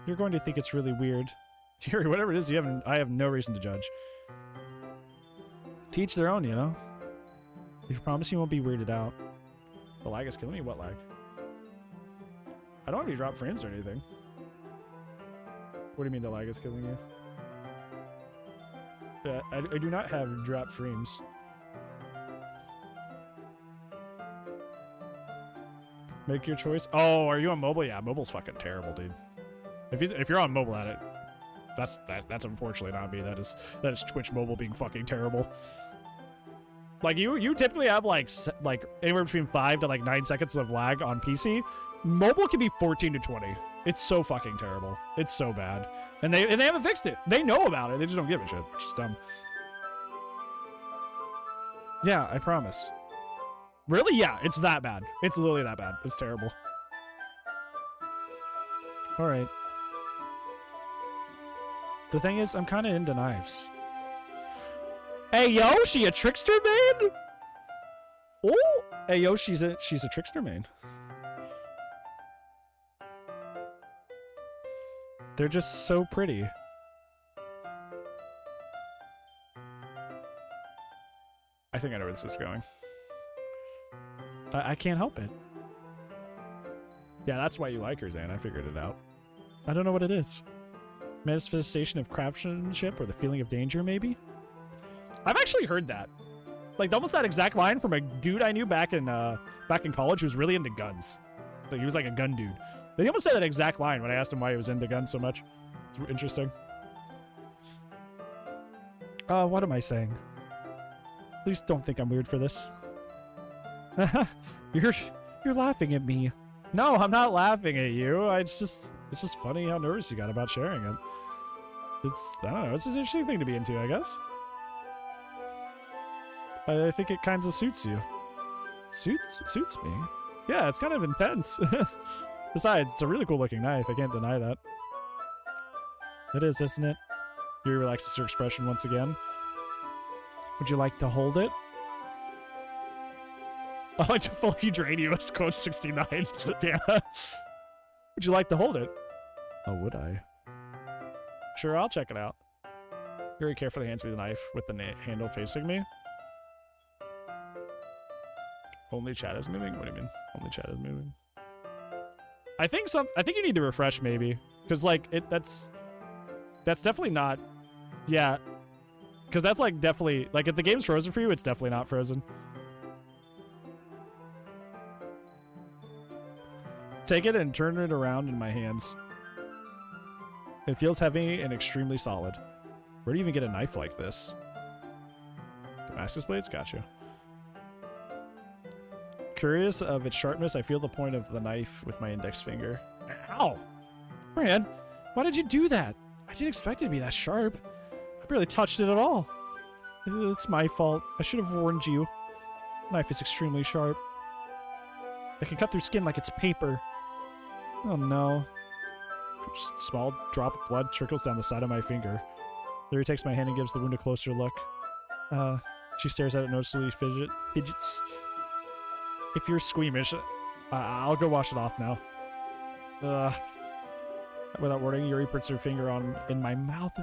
A: You're going to think it's really weird. Yuri, whatever it is, I have no reason to judge. To each their own, you know? If you promise you won't be weirded out. The lag is killing me? What lag? I don't have any drop frames or anything. What do you mean the lag is killing you? Yeah, I do not have drop frames. Make your choice. Oh, are you on mobile? Yeah, mobile's fucking terrible, dude. If you're on mobile at it, that's unfortunately not me. That is Twitch mobile being fucking terrible. Like you typically have like anywhere between 5 to like 9 seconds of lag on PC. Mobile can be 14 to 20. It's so fucking terrible. It's so bad. And they haven't fixed it. They know about it. They just don't give a shit, which is dumb. Yeah, I promise. Really? Yeah, it's that bad. It's literally that bad. It's terrible. All right. The thing is, I'm kind of into knives. Hey, yo, she a trickster main? Oh, hey, yo, she's a trickster main. They're just so pretty. I think I know where this is going. I can't help it. Yeah, that's why you like her, Zan. I figured it out. I don't know what it is. Manifestation of craftsmanship or the feeling of danger, maybe? I've actually heard that. Like, almost that exact line from a dude I knew back in college who was really into guns. So he was like a gun dude. They almost said that exact line when I asked him why he was into guns so much. It's interesting. What am I saying? Please don't think I'm weird for this. You're laughing at me. No, I'm not laughing at you. It's just funny how nervous you got about sharing it. I don't know, it's an interesting thing to be into, I guess. I think it kind of suits you. Suits me? Yeah, it's kind of intense. Besides, it's a really cool looking knife. I can't deny that. It is, isn't it? Yuri relaxes her expression once again. Would you like to hold it? I like to fully drain you as quote 69. Yeah. Would you like to hold it? Oh, would I? Sure, I'll check it out. Yuri carefully hands me the knife with the handle facing me. Only chat is moving? What do you mean? Only chat is moving. I think you need to refresh maybe. Because like that's definitely not. Yeah. Because that's like definitely like if the game's frozen for you, it's definitely not frozen. Take it and turn it around in my hands. It feels heavy and extremely solid. Where do you even get a knife like this? Damascus blades? Gotcha. Curious of its sharpness, I feel the point of the knife with my index finger. Ow! Fran, why did you do that? I didn't expect it to be that sharp. I barely touched it at all. It's my fault. I should have warned you. The knife is extremely sharp. It can cut through skin like it's paper. Oh no. Just a small drop of blood trickles down the side of my finger. Larry takes my hand and gives the wound a closer look. She stares at it noticeably fidgets. If you're squeamish, I'll go wash it off now. Without warning, Yuri puts her finger in my mouth.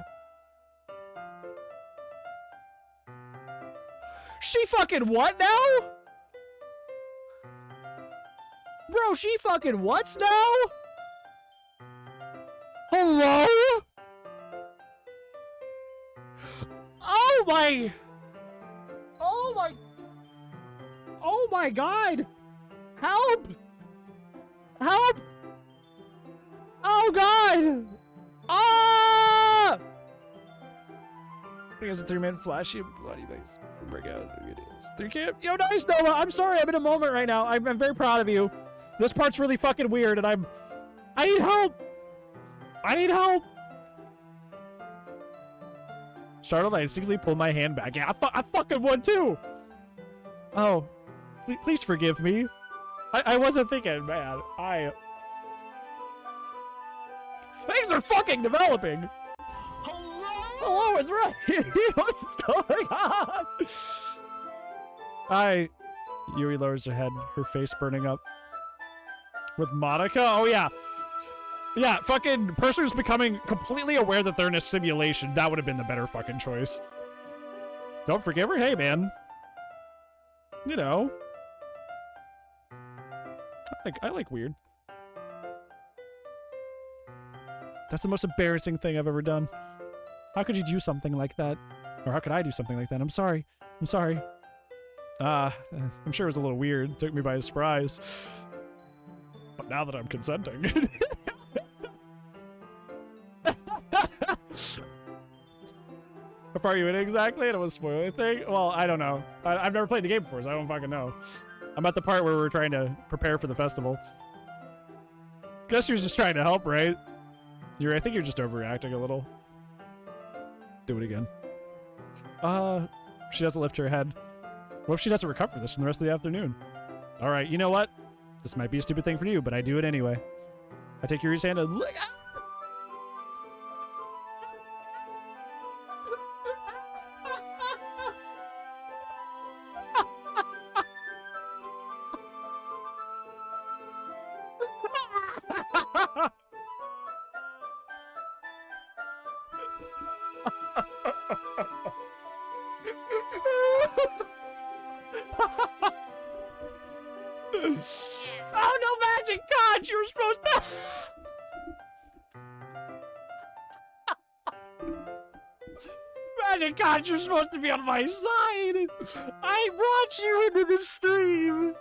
A: She fucking what now? Bro, she fucking what now? Hello? Oh my... Oh my... Oh my god! Help! Help! Oh god! Ah! I think it's a 3-minute flashy bloody face. Break out videos. 3K. Yo, nice, Nova. I'm sorry. I'm in a moment right now. I'm very proud of you. This part's really fucking weird, and I need help. I need help. Startled, I instinctively pulled my hand back. Yeah, I fucking would too. Oh, please forgive me. I wasn't thinking, man. Things are fucking developing. Hello, it's right. What's going on? Yuri lowers her head, her face burning up. With Monica? Oh, yeah. Yeah, fucking person who's becoming completely aware that they're in a simulation. That would have been the better fucking choice. Don't forgive her? Hey, man. You know. I like weird. That's the most embarrassing thing I've ever done. How could you do something like that? Or how could I do something like that? I'm sorry. I'm sorry. I'm sure it was a little weird. It took me by surprise. But now that I'm consenting. How far are you in exactly? I don't want to spoil anything. Well, I don't know. I've never played the game before, so I don't fucking know. I'm at the part where we're trying to prepare for the festival. Guess you're just trying to help, right? I think you're just overreacting a little. Do it again. She doesn't lift her head. What if she doesn't recover this from the rest of the afternoon? All right, you know what? This might be a stupid thing for you, but I do it anyway. I take Yuri's hand and look. Oh no, magic conch! You were supposed to. Magic conch, you're supposed to be on my side. I brought you into the stream.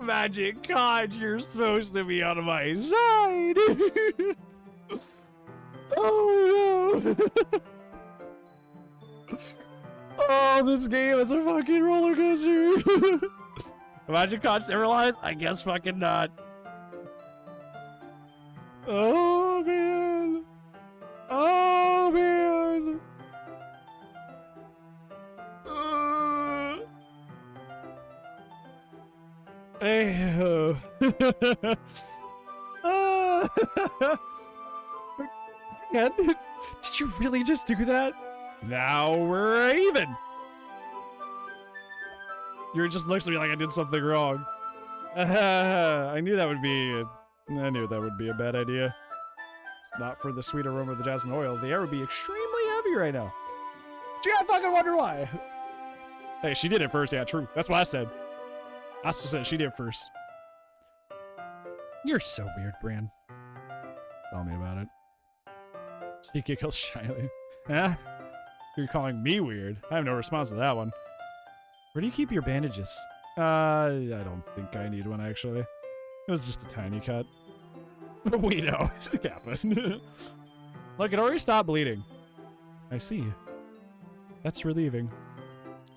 A: Magic conch, you're supposed to be on my side. Oh no. Oh, this game is a fucking roller coaster. Magic conch never lies? I guess fucking not. Oh man. Oh man. Hey. Man, did you really just do that? Now we're even. You just looks at me like I did something wrong. I knew that would be. I knew that would be a bad idea. Not for the sweet aroma of the jasmine oil. The air would be extremely heavy right now. Gee, I fucking wonder why. Hey, she did it first. Yeah, true. That's what I said. I still said she did it first. You're so weird, Bran. Tell me about it. She giggles shyly. Eh? You're calling me weird. I have no response to that one. Where do you keep your bandages? I don't think I need one, actually. It was just a tiny cut. We know. It happened. Look, it already stopped bleeding. I see. That's relieving.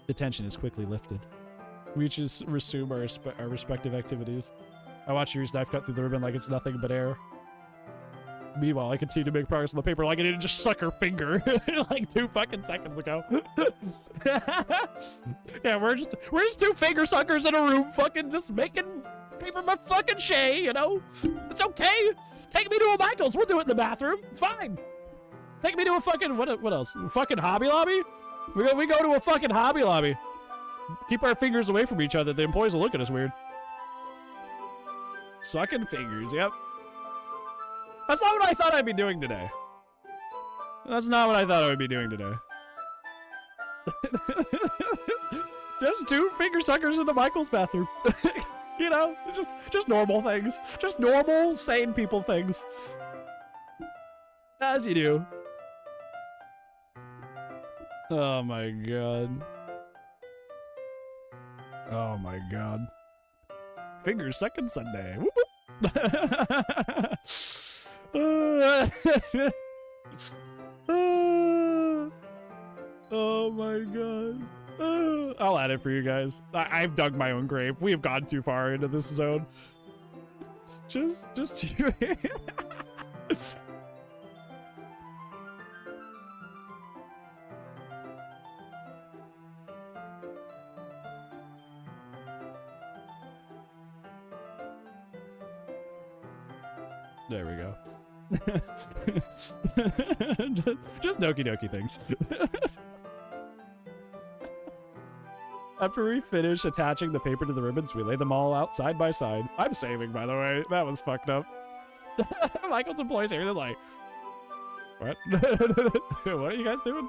A: The tension is quickly lifted. We just resume our respective activities. I watch Yuri's knife cut through the ribbon like it's nothing but air. Meanwhile, I continue to make progress on the paper like I didn't just suck her finger like 2 fucking seconds ago. Yeah, we're just 2 finger suckers in a room fucking just making paper fucking mache, you know? It's okay. Take me to a Michael's. We'll do it in the bathroom. It's fine. Take me to a fucking, what else? Fucking Hobby Lobby? We go to a fucking Hobby Lobby. Keep our fingers away from each other. The employees will look at us weird. Sucking fingers, yep. That's not what I thought I'd be doing today. That's not what I thought I would be doing today. Just 2 finger suckers in the Michael's bathroom. You know, just normal things. Just normal, sane people things. As you do. Oh my god. Oh my god. Finger sucking Sunday. Whoop, whoop. Oh my god. I'll add it for you guys. I've dug my own grave. We have gone too far into this zone. Just you. There we go. just Doki Doki things. After we finish attaching the paper to the ribbons, we lay them all out side by side. I'm saving, by the way. That was fucked up. Michael's employees here, they're like, what? What are you guys doing?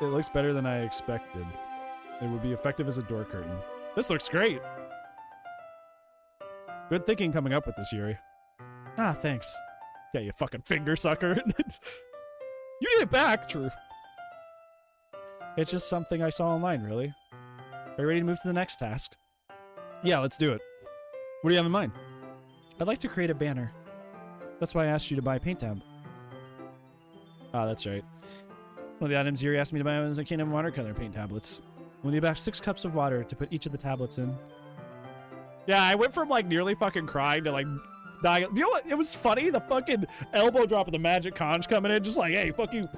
A: It looks better than I expected. It would be effective as a door curtain. This looks great. Good thinking coming up with this, Yuri. Ah, thanks. Yeah, you fucking finger sucker. You did it back, true. It's just something I saw online, really. Are you ready to move to the next task? Yeah, let's do it. What do you have in mind? I'd like to create a banner. That's why I asked you to buy a paint tab. Ah, that's right. One of the items Yuri asked me to buy was a Kingdom watercolor paint tablets. We'll need about 6 cups of water to put each of the tablets in. Yeah, I went from like nearly fucking crying to like dying. You know what? It was funny. The fucking elbow drop of the magic conch coming in, just like, hey, fuck you.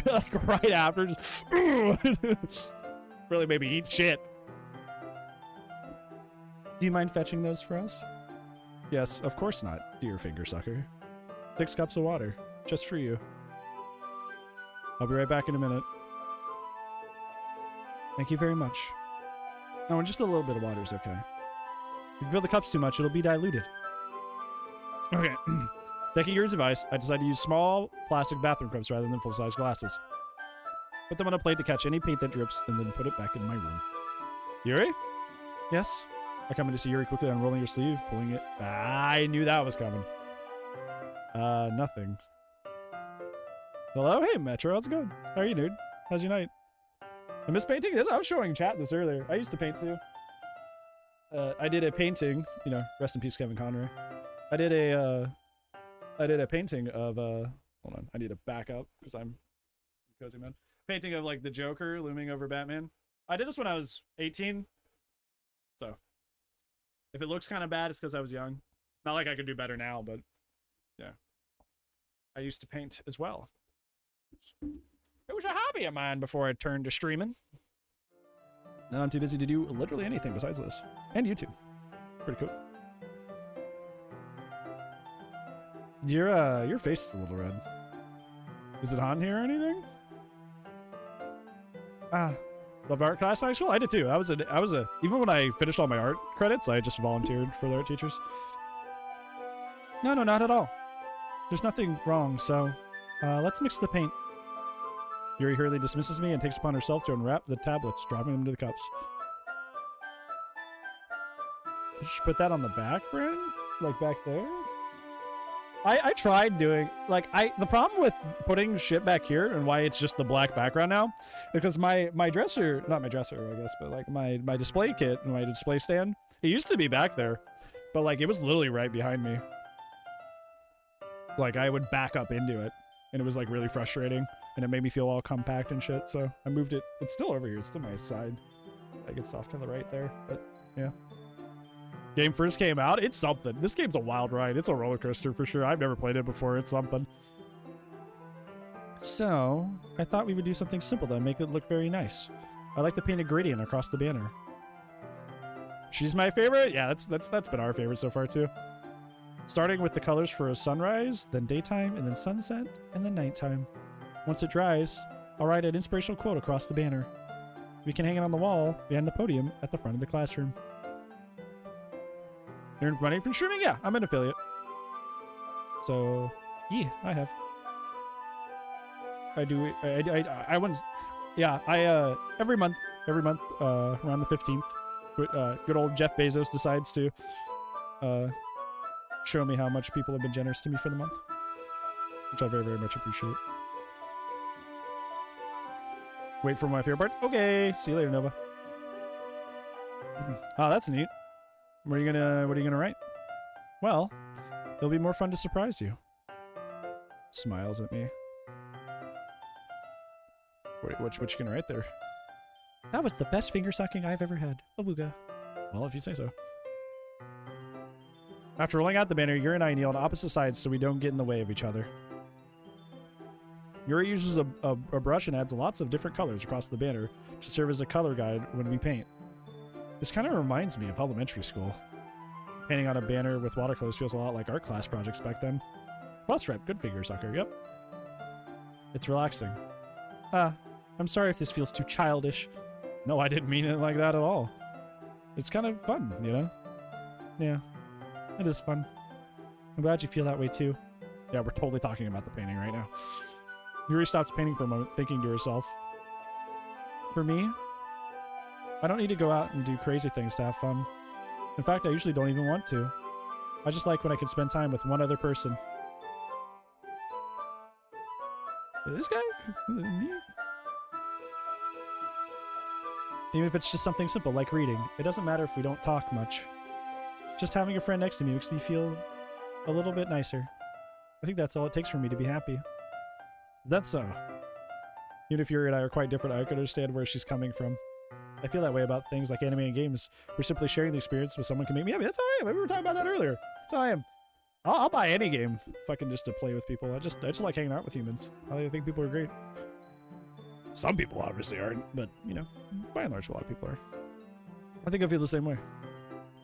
A: Like right after, just really made me eat shit. Do you mind fetching those for us? Yes, of course not, dear finger sucker. 6 cups of water, just for you. I'll be right back in a minute. Thank you very much. Oh, and just a little bit of water is okay. If you fill the cups too much, it'll be diluted. Okay. Taking Yuri's advice, I decided to use small plastic bathroom cups rather than full-size glasses. Put them on a plate to catch any paint that drips, and then put it back in my room. Yuri? Yes? I come in to see Yuri quickly unrolling your sleeve, pulling it. I knew that was coming. Nothing. Hello? Hey, Metro. How's it going? How are you, dude? How's your night? I miss painting? I was showing chat this earlier. I used to paint, too. I did a painting. You know, rest in peace, Kevin Conroy. I did a painting of, hold on. I need to back up, because I'm cozy, man. Painting of, like, the Joker looming over Batman. I did this when I was 18. So, if it looks kind of bad, it's because I was young. Not like I could do better now, but yeah. I used to paint as well. It was a hobby of mine before I turned to streaming. Now I'm too busy to do literally anything besides this. And YouTube. It's pretty cool. Your face is a little red. Is it on here or anything? Loved art class high school? I did too. I was a even when I finished all my art credits, I just volunteered for the art teachers. No, not at all. There's nothing wrong, so let's mix the paint. Yuri hurriedly dismisses me and takes upon herself to unwrap the tablets, dropping them into the cups. You should put that on the back, Bryn? Like back there? I tried doing, like, the problem with putting shit back here and why it's just the black background now, because my dresser, not my dresser, I guess, but like my display kit and my display stand, it used to be back there, but like it was literally right behind me. Like I would back up into it and it was like really frustrating and it made me feel all compact and shit. So I moved it. It's still over here. It's to my side. Like it's off to the right there, but yeah. Game first came out, it's something. This game's a wild ride. It's a roller coaster for sure. I've never played it before. It's something. So, I thought we would do something simple to make it look very nice. I like to paint a gradient across the banner. She's my favorite? Yeah, that's been our favorite so far too. Starting with the colors for a sunrise, then daytime, and then sunset, and then nighttime. Once it dries, I'll write an inspirational quote across the banner. We can hang it on the wall behind the podium at the front of the classroom. Earn money from streaming? Yeah, I'm an affiliate. So, yeah, I have. I do. I once. Yeah, every month, around the 15th, good old Jeff Bezos decides to show me how much people have been generous to me for the month, which I very, very much appreciate. Wait for my favorite parts. Okay, see you later, Nova. Oh, that's neat. What are you gonna write? Well, it'll be more fun to surprise you. Smiles at me. Wait, what you gonna write there? That was the best finger sucking I've ever had. Awooga. Well, if you say so. After rolling out the banner, Yuri and I kneel on opposite sides so we don't get in the way of each other. Yuri uses a brush and adds lots of different colors across the banner to serve as a color guide when we paint. This kind of reminds me of elementary school. Painting on a banner with watercolors feels a lot like art class projects back then. Plus rep, good finger sucker, yep. It's relaxing. I'm sorry if this feels too childish. No, I didn't mean it like that at all. It's kind of fun, you know? Yeah, it is fun. I'm glad you feel that way too. Yeah, we're totally talking about the painting right now. Yuri stops painting for a moment, thinking to herself. For me, I don't need to go out and do crazy things to have fun. In fact, I usually don't even want to. I just like when I can spend time with one other person. This guy? Me? Even if it's just something simple like reading, it doesn't matter if we don't talk much. Just having a friend next to me makes me feel a little bit nicer. I think that's all it takes for me to be happy. That's so. Even if Yuri and I are quite different, I can understand where she's coming from. I feel that way about things like anime and games. We're simply sharing the experience with someone can make me happy. That's how I am. We were talking about that earlier. That's how I am. I'll buy any game fucking just to play with people. I just like hanging out with humans. I think people are great. Some people obviously aren't, but you know, by and large, a lot of people are. I think I feel the same way.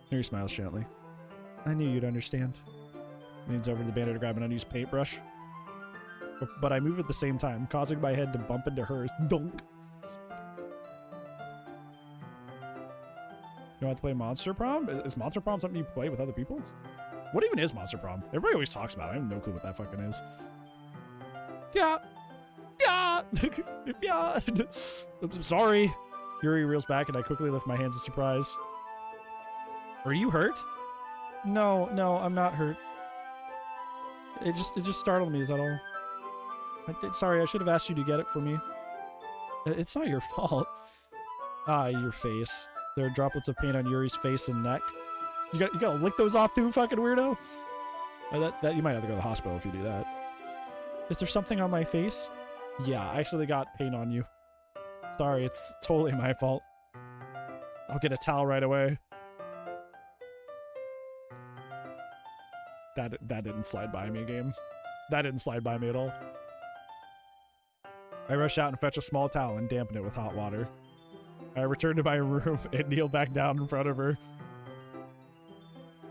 A: Yuri smiles gently. I knew you'd understand. Leans over to the banner to grab an unused paintbrush. But I move at the same time, causing my head to bump into hers. Dunk! You want to play Monster Prom? Is Monster Prom something you play with other people? What even is Monster Prom? Everybody always talks about it. I have no clue what that fucking is. Yeah. Yeah. Yeah. I'm sorry. Yuri reels back and I quickly lift my hands in surprise. Are you hurt? No, I'm not hurt. It just startled me, is that all? Sorry, I should have asked you to get it for me. It's not your fault. Ah, your face. There are droplets of paint on Yuri's face and neck. You gotta lick those off too, fucking weirdo? That you might have to go to the hospital if you do that. Is there something on my face? Yeah, I actually got paint on you. Sorry, it's totally my fault. I'll get a towel right away. That didn't slide by me, game. That didn't slide by me at all. I rush out and fetch a small towel and dampen it with hot water. I return to my room and kneel back down in front of her.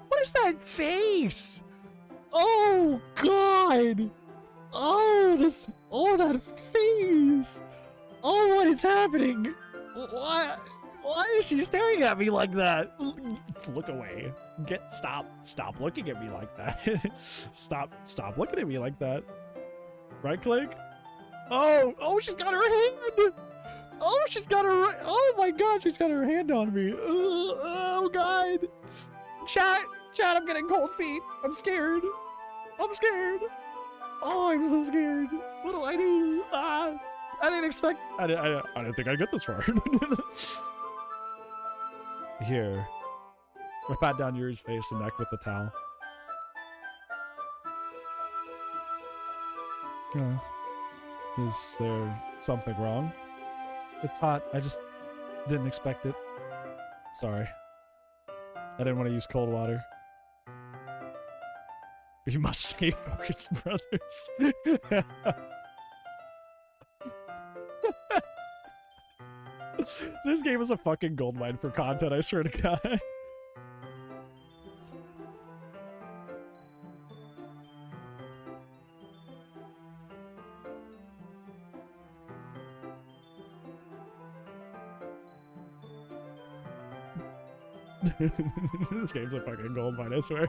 A: What is that face? Oh, God! Oh, that face! Oh, what is happening? Why is she staring at me like that? Look away. Stop looking at me like that. Stop looking at me like that. Right click. Oh, she's got her hand. Oh my God, she's got her hand on me. Oh God. Chat, I'm getting cold feet. I'm scared. Oh, I'm so scared. What do I do? I didn't expect. I didn't think I'd get this far. Here. I pat down Yuri's face and neck with the towel. Is there something wrong? It's hot. I just didn't expect it. Sorry. I didn't want to use cold water. You must stay focused, brothers. This game is a fucking goldmine for content, I swear to God. This game's a fucking goldmine, I swear.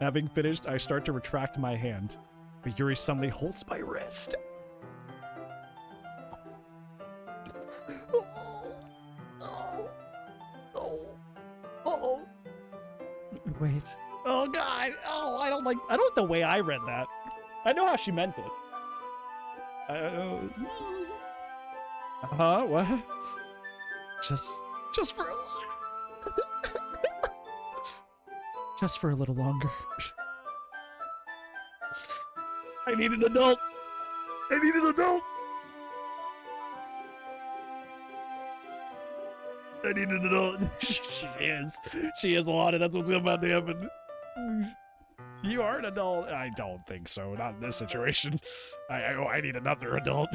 A: Having finished, I start to retract my hand, but Yuri suddenly holds my wrist. Wait. Oh God. Oh, I don't like the way I read that. I know how she meant it. What? Just for just for a little longer. I need an adult. She is a lot, and that's what's about to happen. You are an adult. I don't think so. Not in this situation. I need another adult.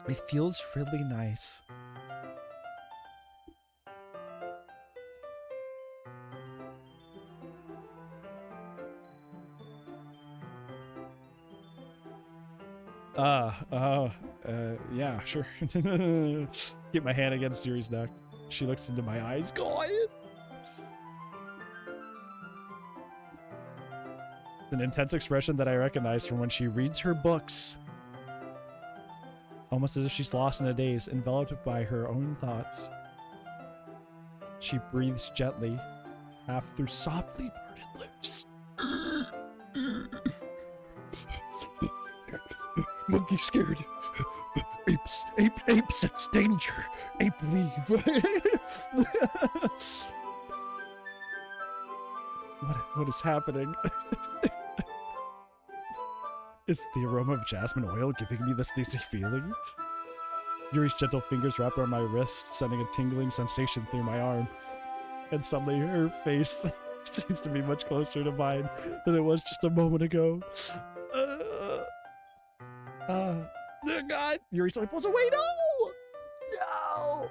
A: It feels really nice. Yeah, sure. Get my hand against Yuri's neck. She looks into my eyes. God! It's an intense expression that I recognize from when she reads her books. Almost as if she's lost in a daze, enveloped by her own thoughts. She breathes gently, half through softly parted lips. Monkey scared. Apes, it's danger. Ape, leave. What is happening? Is the aroma of jasmine oil giving me this dizzy feeling? Yuri's gentle fingers wrap around my wrist, sending a tingling sensation through my arm. And suddenly her face seems to be much closer to mine than it was just a moment ago. Oh God! Yuri suddenly pulls away. No!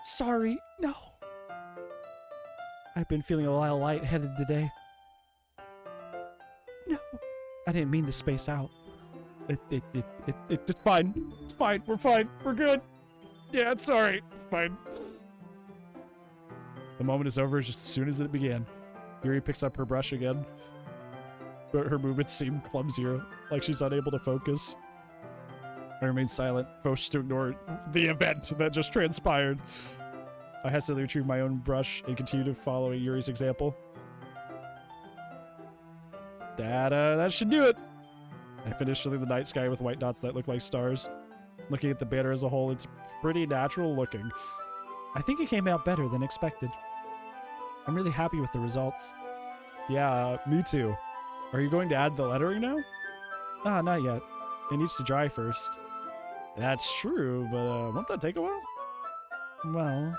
A: Sorry, no. I've been feeling a little lightheaded today. No, I didn't mean to space out. It's fine. It's fine. We're fine. We're good. Yeah, it's alright. Fine. The moment is over just as soon as it began. Yuri picks up her brush again, but her movements seem clumsier, like she's unable to focus. I remain silent, forced to ignore the event that just transpired. I hastily retrieve my own brush and continue to follow Yuri's example. That should do it. I finished filling the night sky with white dots that look like stars. Looking at the banner as a whole, it's pretty natural looking. I think it came out better than expected. I'm really happy with the results. Yeah, me too. Are you going to add the lettering now? Ah, not yet. It needs to dry first. That's true, but won't that take a while? Well,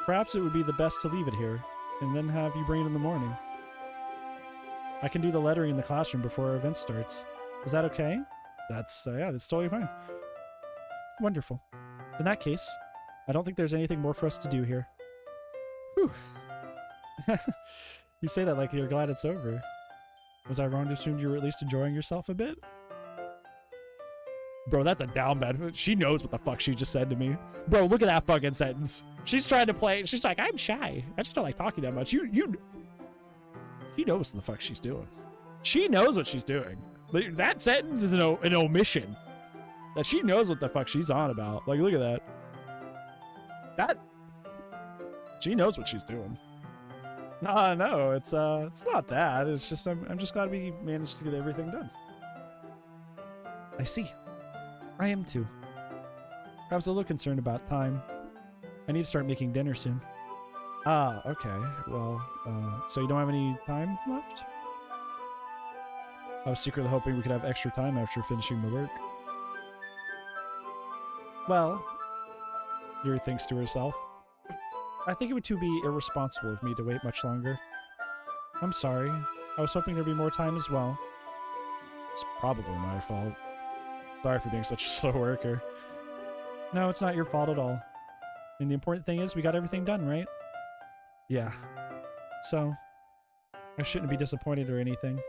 A: perhaps it would be the best to leave it here, and then have you bring it in the morning. I can do the lettering in the classroom before our event starts. Is that okay? That's totally fine. Wonderful. In that case, I don't think there's anything more for us to do here. Whew. You say that like you're glad it's over. Was I wrong to assume you were at least enjoying yourself a bit? Bro, that's a down bad. She knows what the fuck she just said to me. Bro, look at that fucking sentence. She's trying to play. She's like, I'm shy. I just don't like talking that much. She knows what the fuck she's doing. She knows what she's doing. That sentence is an omission. That she knows what the fuck she's on about. Like, look at that. She knows what she's doing. No, it's not that. It's just I'm just glad we managed to get everything done. I see. I am too. I was a little concerned about time. I need to start making dinner soon. Ah, okay. Well, so you don't have any time left? I was secretly hoping we could have extra time after finishing the work. Well, Yuri thinks to herself. I think it would be irresponsible of me to wait much longer. I'm sorry. I was hoping there'd be more time as well. It's probably my fault. Sorry for being such a slow worker. No, it's not your fault at all. And the important thing is we got everything done, right? Yeah. So, I shouldn't be disappointed or anything.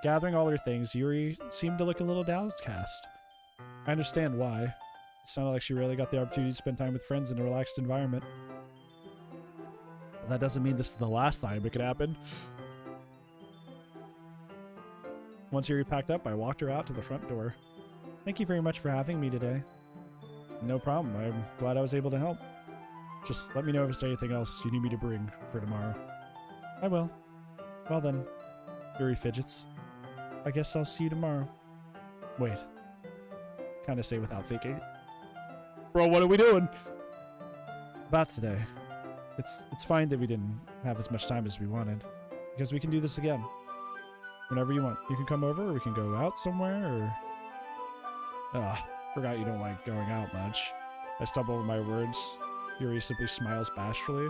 A: Gathering all her things, Yuri seemed to look a little downcast. I understand why. It sounded like she really got the opportunity to spend time with friends in a relaxed environment. Well, that doesn't mean this is the last time it could happen. Once Yuri packed up, I walked her out to the front door. Thank you very much for having me today. No problem. I'm glad I was able to help. Just let me know if there's anything else you need me to bring for tomorrow. I will. Well then. Yuri fidgets. I guess I'll see you tomorrow. Wait. Kind of say without thinking. Bro, what are we doing? About today. It's fine that we didn't have as much time as we wanted. Because we can do this again. Whenever you want. You can come over or we can go out somewhere or... forgot you don't like going out much. I stumble over my words. Yuri simply smiles bashfully.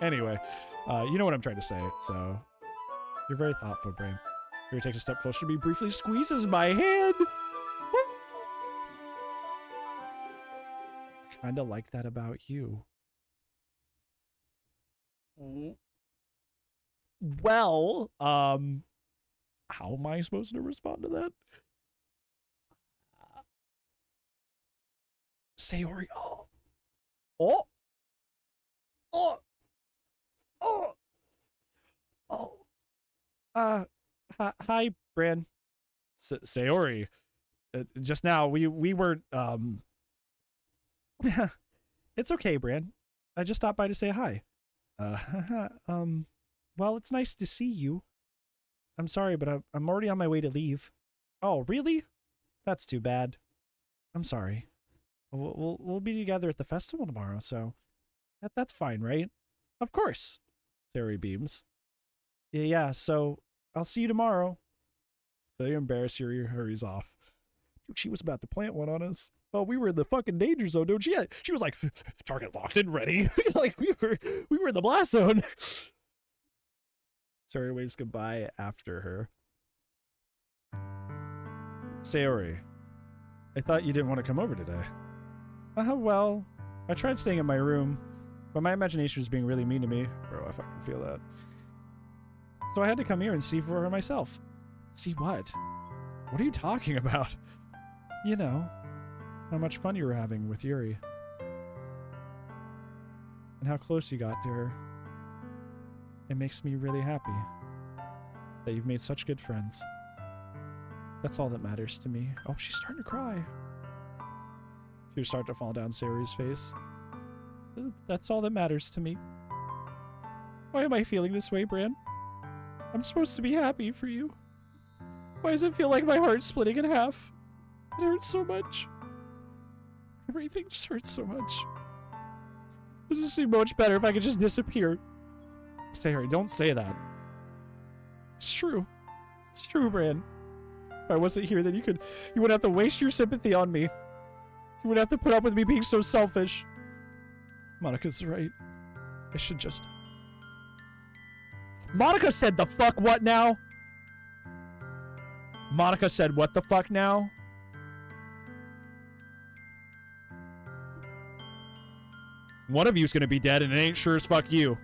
A: Anyway, you know what I'm trying to say, so... You're very thoughtful, Brain. Yuri takes a step closer to me, briefly squeezes my hand! Kinda like that about you. Well, how am I supposed to respond to that? Sayori, hi, Bran. Sayori. Just now, we were, It's okay, Bran. I just stopped by to say hi. Well, it's nice to see you. I'm sorry, but I'm already on my way to leave. Oh, really? That's too bad. I'm sorry. We'll be together at the festival tomorrow, so that's fine, right? Of course. Sayori beams. Yeah, so I'll see you tomorrow. Very embarrassed, Yuri hurries off. Dude, she was about to plant one on us. Oh, we were in the fucking danger zone, dude. She was like, target locked and ready. Like we were in the blast zone. Sayori waves goodbye after her. Sayori, I thought you didn't want to come over today. Well, I tried staying in my room, but my imagination was being really mean to me. Bro, I fucking feel that. So I had to come here and see for her myself. See what? What are you talking about? You know, how much fun you were having with Yuri. And how close you got to her. It makes me really happy that you've made such good friends. That's all that matters to me. Oh, she's starting to cry. She was starting to fall down Sayori's face. That's all that matters to me. Why am I feeling this way, Bran? I'm supposed to be happy for you. Why does it feel like my heart's splitting in half? It hurts so much. Everything just hurts so much. This would seem much better if I could just disappear. Sayori, don't say that. It's true. It's true, Bran. If I wasn't here, then you wouldn't have to waste your sympathy on me. You wouldn't have to put up with me being so selfish. Monika's right. I should just... Monika said the fuck what now? Monika said what the fuck now? One of you's gonna be dead and it ain't sure as fuck you.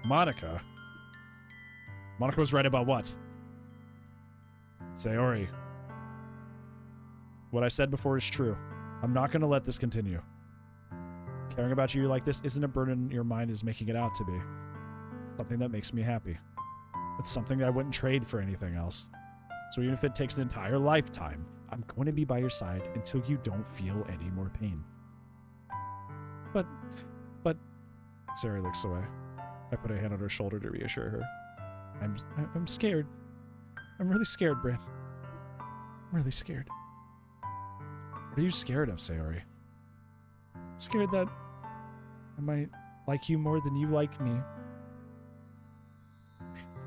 A: Monika? Monika was right about what? Sayori. What I said before is true. I'm not gonna let this continue. Caring about you like this isn't a burden your mind is making it out to be. It's something that makes me happy. It's something that I wouldn't trade for anything else. So even if it takes an entire lifetime, I'm going to be by your side until you don't feel any more pain. But... Sayori looks away. I put a hand on her shoulder to reassure her. I'm scared. I'm really scared, Bran. I'm really scared. What are you scared of, Sayori? Scared that I might like you more than you like me.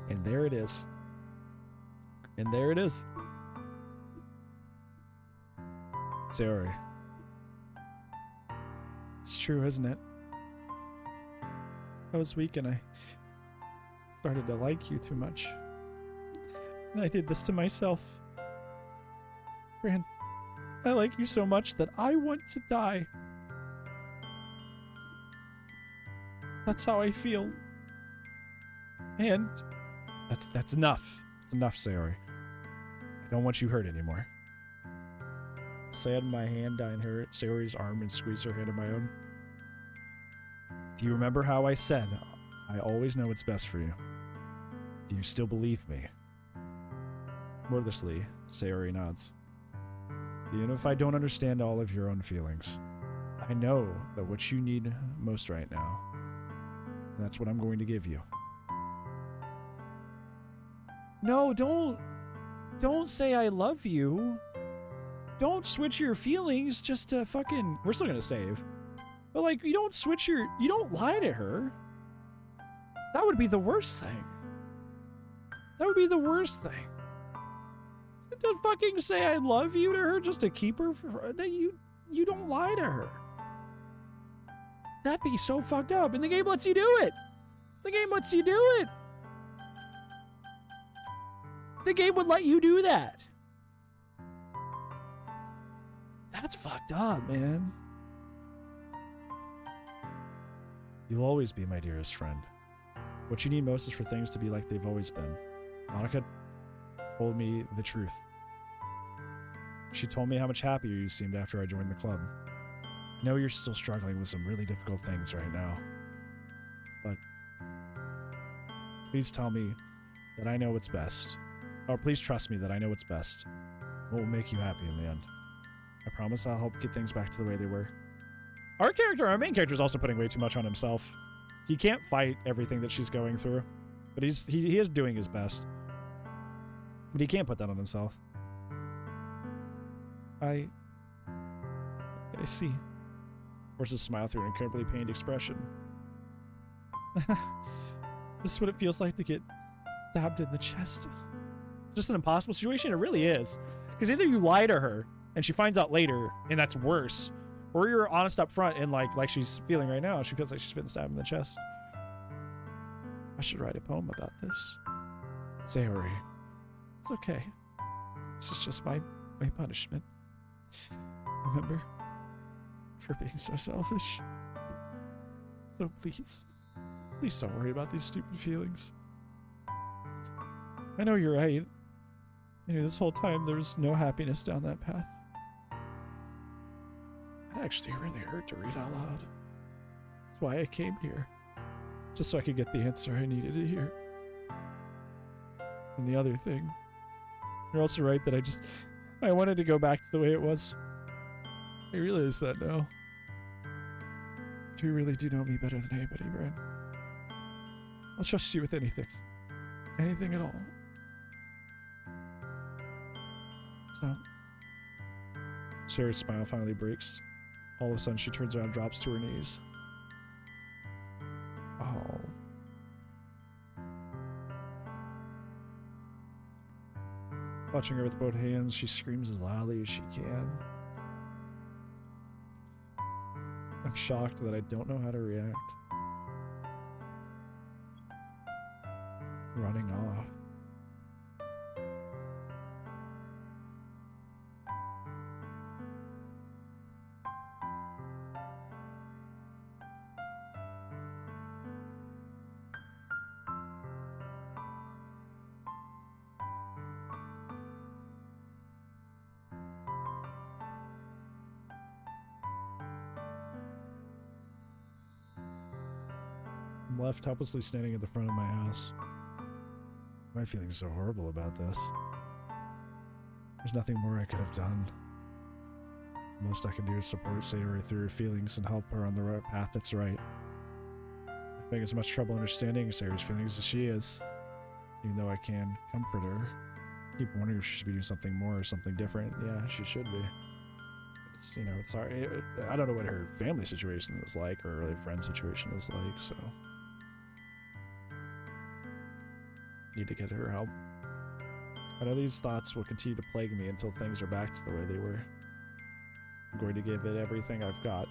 A: And there it is. And there it is. Sayori. It's true, isn't it? I was weak and I started to like you too much. And I did this to myself. Bran, I like you so much that I want to die. That's how I feel. And that's enough. It's enough, Sayori. I don't want you hurt anymore. So I had my hand down her Sayori's arm and squeezed her hand in my own. Do you remember how I said, I always know what's best for you? Do you still believe me? Wordlessly, Sayori nods. Even if I don't understand all of your own feelings, I know that what you need most right now, that's what I'm going to give you. No, don't say I love you. Don't switch your feelings just to fucking... We're still gonna save. But, like, you don't lie to her. That would be the worst thing. That would be the worst thing. Don't fucking say I love you to her just to keep her... You don't lie to her. That'd be so fucked up. And the game lets you do it. The game lets you do it. The game would let you do that. That's fucked up, man. You'll always be my dearest friend. What you need most is for things to be like they've always been. Monika told me the truth. She told me how much happier you seemed after I joined the club. I know you're still struggling with some really difficult things right now. But please tell me that I know what's best. Or please trust me that I know what's best. What will make you happy in the end. I promise I'll help get things back to the way they were. Our main character is also putting way too much on himself. He can't fight everything that she's going through. But he is doing his best. But he can't put that on himself. I see. Forces a smile through an incredibly pained expression. This is what it feels like to get stabbed in the chest. Just an impossible situation? It really is. Because either you lie to her, and she finds out later, and that's worse, or you're honest up front, and like she's feeling right now, she feels like she's been stabbed in the chest. I should write a poem about this. Sayori. It's okay. This is just my punishment. Remember? For being so selfish. So please, Please don't worry about these stupid feelings. I know you're right. I knew this whole time there was no happiness down that path. It actually really hurt to read out loud. That's why I came here. Just so I could get the answer I needed to hear. And the other thing, you're also right that I wanted to go back to the way it was. I realize that now. You really do know me better than anybody, Brian. I'll trust you with anything. Anything at all. So, Sarah's smile finally breaks. All of a sudden, she turns around and drops to her knees. Oh. Clutching her with both hands, she screams as loudly as she can. I'm shocked that I don't know how to react. Running off. I'm left helplessly standing at the front of my house. Why am I feeling so horrible about this? There's nothing more I could have done. The most I can do is support Sayori through her feelings and help her on the right path that's right. I'm having as much trouble understanding Sayori's feelings as she is. Even though I can comfort her. I keep wondering if she should be doing something more or something different. Yeah, she should be. It's, you know, it's hard. I don't know what her family situation is like or her friend situation is like, so... Need to get her help. I know these thoughts will continue to plague me until things are back to the way they were. I'm going to give it everything I've got.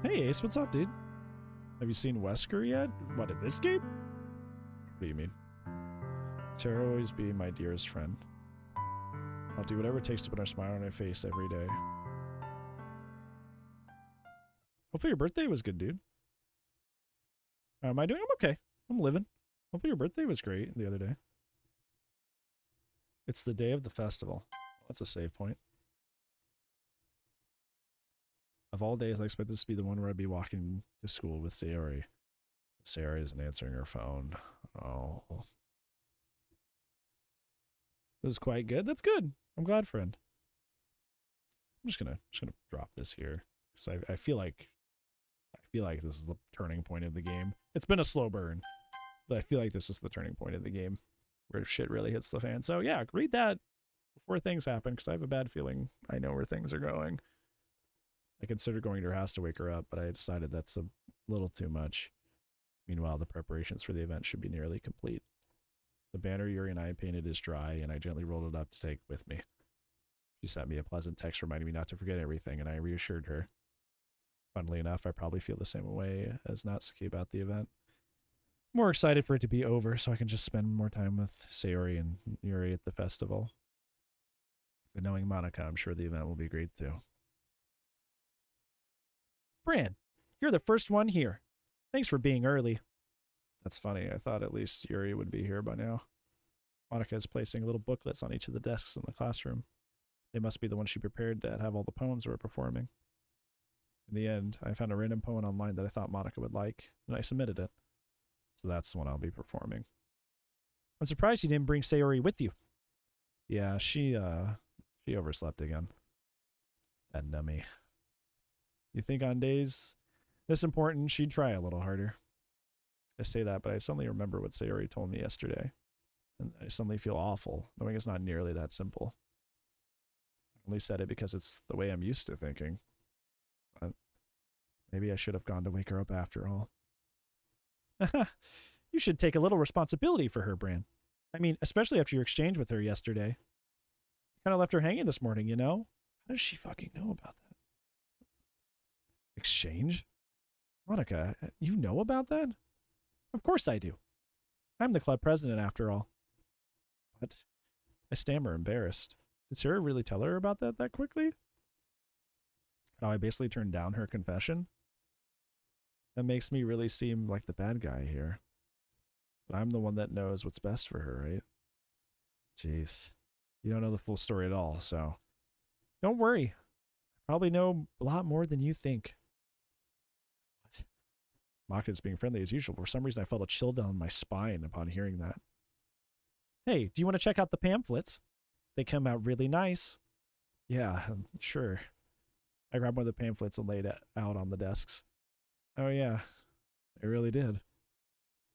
A: Hey Ace, what's up, dude? Have you seen Wesker yet? What, at this game? What do you mean? Tara will always be my dearest friend. I'll do whatever it takes to put a smile on her face every day. Hopefully your birthday was good, dude. How am I doing? I'm okay. I'm living. Hopefully your birthday was great the other day. It's the day of the festival. That's a save point. Of all days, I expect this to be the one where I'd be walking to school with Sayori. Sayori isn't answering her phone. Oh. It was quite good. That's good. I'm glad, friend. I'm just gonna drop this here. Because I feel like this is the turning point of the game. It's been a slow burn, but I feel like this is the turning point of the game where shit really hits the fan. So yeah, read that before things happen, because I have a bad feeling I know where things are going. I considered going to her house to wake her up, but I decided that's a little too much. Meanwhile, the preparations for the event should be nearly complete. The banner Yuri and I painted is dry, and I gently rolled it up to take with me. She sent me a pleasant text reminding me not to forget everything, and I reassured her. Funnily enough, I probably feel the same way as Natsuki about the event. More excited for it to be over so I can just spend more time with Sayori and Yuri at the festival. But knowing Monica, I'm sure the event will be great too. Bran, you're the first one here. Thanks for being early. That's funny. I thought at least Yuri would be here by now. Monica is placing little booklets on each of the desks in the classroom. They must be the ones she prepared that have all the poems we're performing. In the end, I found a random poem online that I thought Monica would like, and I submitted it. So that's the one I'll be performing. I'm surprised you didn't bring Sayori with you. Yeah, she overslept again. That dummy. You think on days this important, she'd try a little harder. I say that, but I suddenly remember what Sayori told me yesterday. And I suddenly feel awful, knowing it's not nearly that simple. I only said it because it's the way I'm used to thinking. But maybe I should have gone to wake her up after all. You should take a little responsibility for her, Bran. I mean, especially after your exchange with her yesterday. Kind of left her hanging this morning, you know? How does she fucking know about that? Exchange? Monica, you know about that? Of course I do. I'm the club president after all. What? I stammer, embarrassed. Did Sarah really tell her about that quickly? How I basically turned down her confession. That makes me really seem like the bad guy here. But I'm the one that knows what's best for her, right? Jeez. You don't know the full story at all, so don't worry. I probably know a lot more than you think. What? Maka's being friendly as usual. For some reason, I felt a chill down my spine upon hearing that. Hey, do you want to check out the pamphlets? They come out really nice. Yeah, sure. I grabbed one of the pamphlets and laid it out on the desks. Oh yeah, it really did.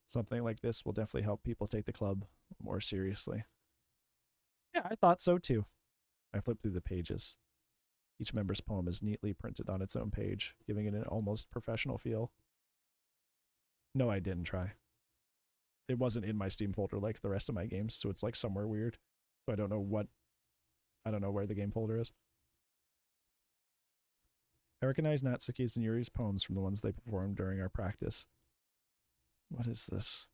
A: Something like this will definitely help people take the club more seriously. Yeah, I thought so too. I flipped through the pages. Each member's poem is neatly printed on its own page, giving it an almost professional feel. No, I didn't try. It wasn't in my Steam folder like the rest of my games, so it's like somewhere weird. So I don't know where the game folder is. I recognize Natsuki's and Yuri's poems from the ones they performed during our practice. What is this?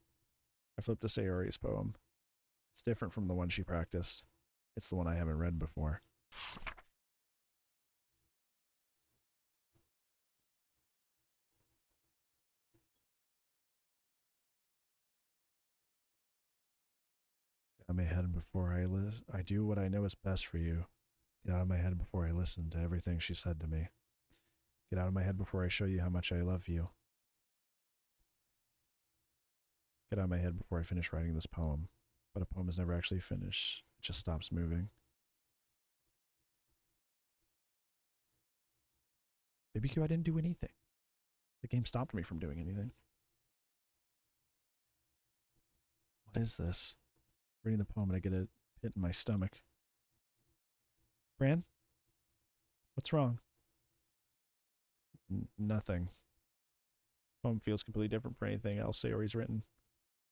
A: I flipped to Sayori's poem. It's different from the one she practiced. It's the one I haven't read before. Get out of my head before I do what I know is best for you. Get out of my head before I listen to everything she said to me. Get out of my head before I show you how much I love you. Get out of my head before I finish writing this poem. But a poem is never actually finished. It just stops moving. BBQ, I didn't do anything. The game stopped me from doing anything. What is this? Reading the poem and I get a pit in my stomach. Bran? What's wrong? Nothing. Poem feels completely different from anything else Sayori's written.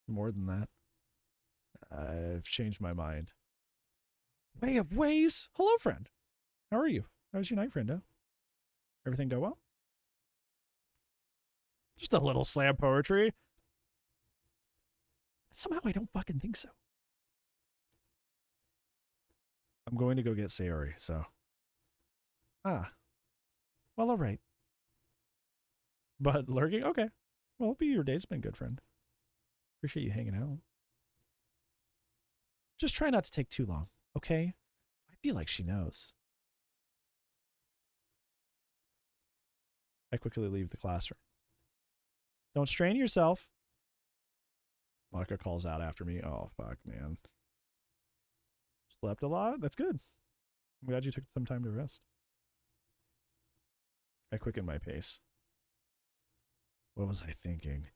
A: More than that. I've changed my mind. Way of ways! Hello, friend. How are you? How's your night, friendo? Everything go well? Just a little slam poetry. Somehow I don't fucking think so. I'm going to go get Sayori, so. Ah. Well, alright. But lurking? Okay. Well, hope your day's been good, friend. Appreciate you hanging out. Just try not to take too long, okay? I feel like she knows. I quickly leave the classroom. Don't strain yourself. Monica calls out after me. Oh, fuck, man. Slept a lot? That's good. I'm glad you took some time to rest. I quicken my pace. What was I thinking?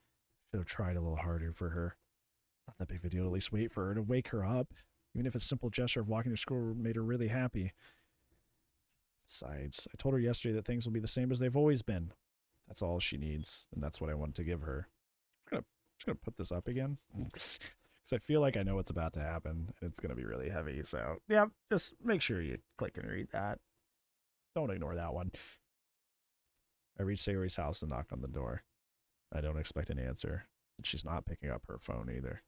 A: Should have tried a little harder for her. It's not that big of a deal to at least wait for her to wake her up. Even if a simple gesture of walking to school made her really happy. Besides, I told her yesterday that things will be the same as they've always been. That's all she needs, and that's what I want to give her. I'm just gonna put this up again. Because I feel like I know what's about to happen. And it's going to be really heavy, so yeah, just make sure you click and read that. Don't ignore that one. I reach Sayori's house and knock on the door. I don't expect an answer. And she's not picking up her phone either.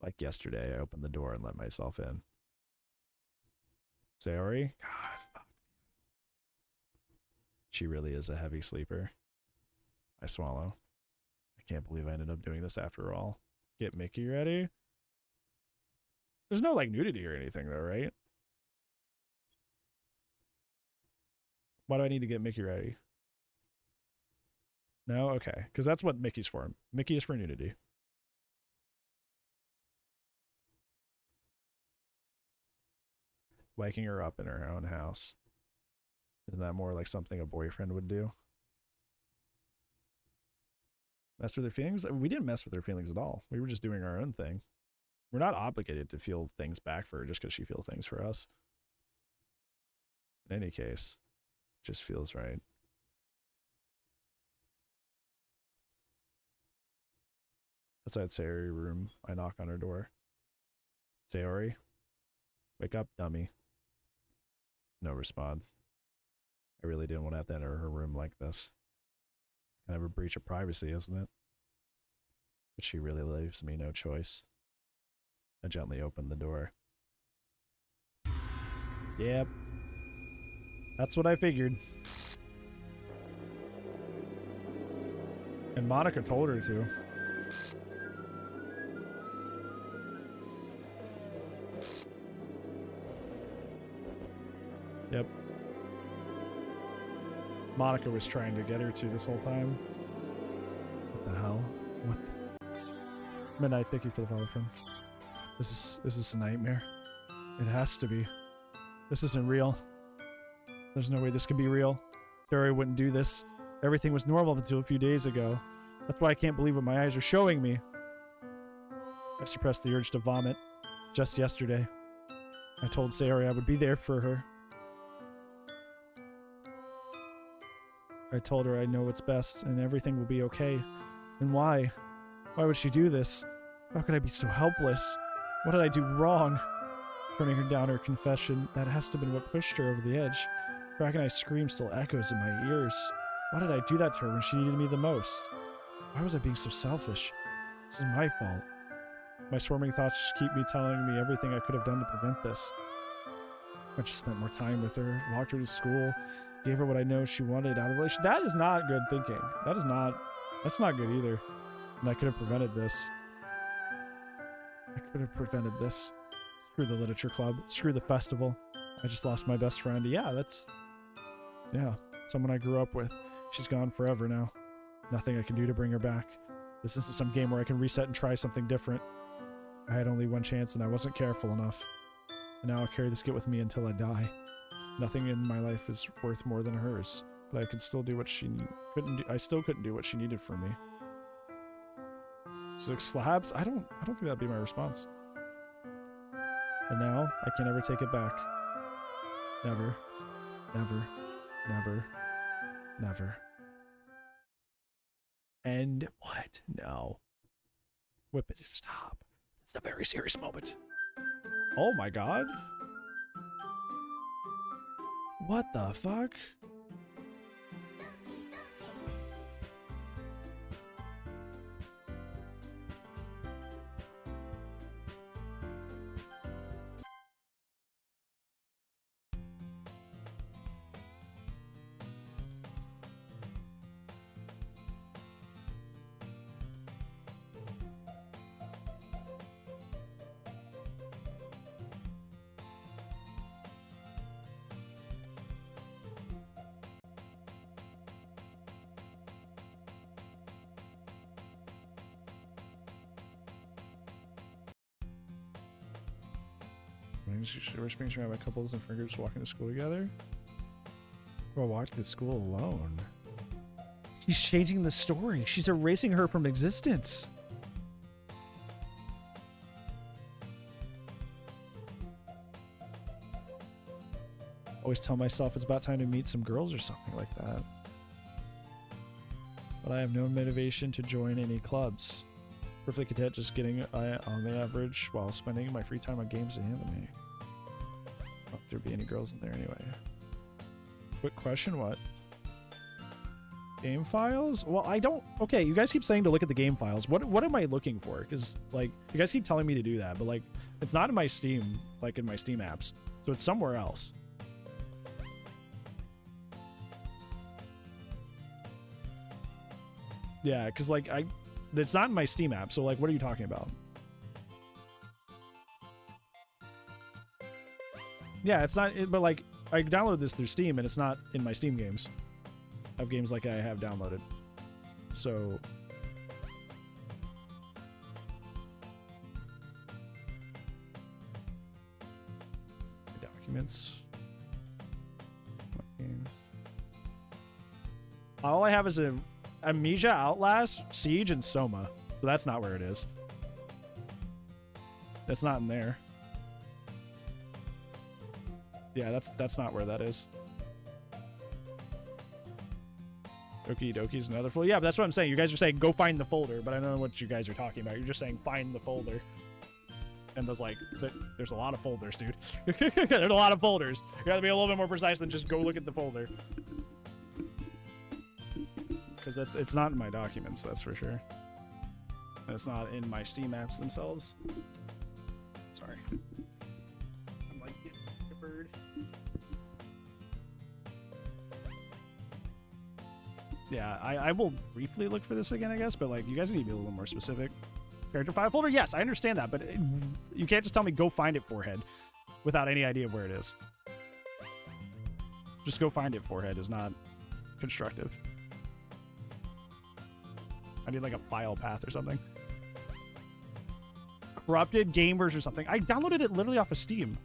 A: Like yesterday, I opened the door and let myself in. Sayori? God, fuck. She really is a heavy sleeper. I swallow. I can't believe I ended up doing this after all. Get Mickey ready? There's no, like, nudity or anything, though, right? Why do I need to get Mickey ready? No? Okay. Because that's what Mickey's for. Mickey is for nudity. Waking her up in her own house. Isn't that more like something a boyfriend would do? Mess with her feelings? We didn't mess with her feelings at all. We were just doing our own thing. We're not obligated to feel things back for her just because she feels things for us. In any case, it just feels right. Outside Sayori's room, I knock on her door. Sayori? Wake up, dummy. No response. I really didn't want to have to enter her room like this. It's kind of a breach of privacy, isn't it? But she really leaves me no choice. I gently open the door. Yep. That's what I figured. And Monica told her to. Yep. Monica was trying to get her to this whole time. What the hell? What the... Midnight, thank you for the follow friend. Is this a nightmare? It has to be. This isn't real. There's no way this can be real. Fairy wouldn't do this. Everything was normal until a few days ago. That's why I can't believe what my eyes are showing me. I suppressed the urge to vomit. Just yesterday. I told Sayori I would be there for her. I told her I know what's best and everything will be okay. And why? Why would she do this? How could I be so helpless? What did I do wrong? Turning her down her confession, that has to have been what pushed her over the edge. Her agonized scream still echoes in my ears. Why did I do that to her when she needed me the most? Why was I being so selfish? This is my fault. My swarming thoughts just keep me telling me everything I could have done to prevent this. I just spent more time with her, walked her to school, gave her what I know she wanted out of the relationship. That is not good thinking. That's not good either. And I could have prevented this. I could have prevented this. Screw the literature club. Screw the festival. I just lost my best friend. Yeah, someone I grew up with. She's gone forever now. Nothing I can do to bring her back. This isn't some game where I can reset and try something different. I had only one chance and I wasn't careful enough. And now I'll carry this guilt with me until I die. Nothing in my life is worth more than hers. But I could still do what she couldn't do. I still couldn't do what she needed from me. So slabs? I don't think that'd be my response. And now I can never take it back. Never. Never. Never. Never. And what? No. Whip it. Stop. It's a very serious moment. Oh my god. What the fuck? Rich being surrounded by couples and friend groups walking to school together. Or walking to school alone. She's changing the story. She's erasing her from existence. Always tell myself it's about time to meet some girls or something like that. But I have no motivation to join any clubs. Perfectly content just getting on the average while spending my free time on games and anime. Not that there'd be any girls in there anyway. Quick question, what? Game files? Well, I don't... Okay, you guys keep saying to look at the game files. What am I looking for? Because, like, you guys keep telling me to do that, but, like, it's not in my Steam, like, in my Steam apps. So it's somewhere else. Yeah, because, like, it's not in my Steam app, so, like, what are you talking about? Yeah, it's not... but, like, I download this through Steam, and it's not in my Steam games. I have games like I have downloaded. So... Documents. Games. All I have is a Amnesia, Outlast, Siege, and Soma. So that's not where it is. That's not in there. Yeah, that's not where that is. Doki's another folder. Yeah, but that's what I'm saying. You guys are saying go find the folder, but I don't know what you guys are talking about. You're just saying find the folder. And there's like, there's a lot of folders, dude. There's a lot of folders. You gotta be a little bit more precise than just go look at the folder. Because it's not in my documents, that's for sure. And it's not in my Steam apps themselves. Sorry. I'm like getting a bird. Yeah, I will briefly look for this again, I guess, but like you guys need to be a little more specific. Character file folder? Yes, I understand that, but you can't just tell me go find it, forehead, without any idea of where it is. Just go find it, forehead is not constructive. I need like a file path or something. Corrupted game version or something. I downloaded it literally off of Steam.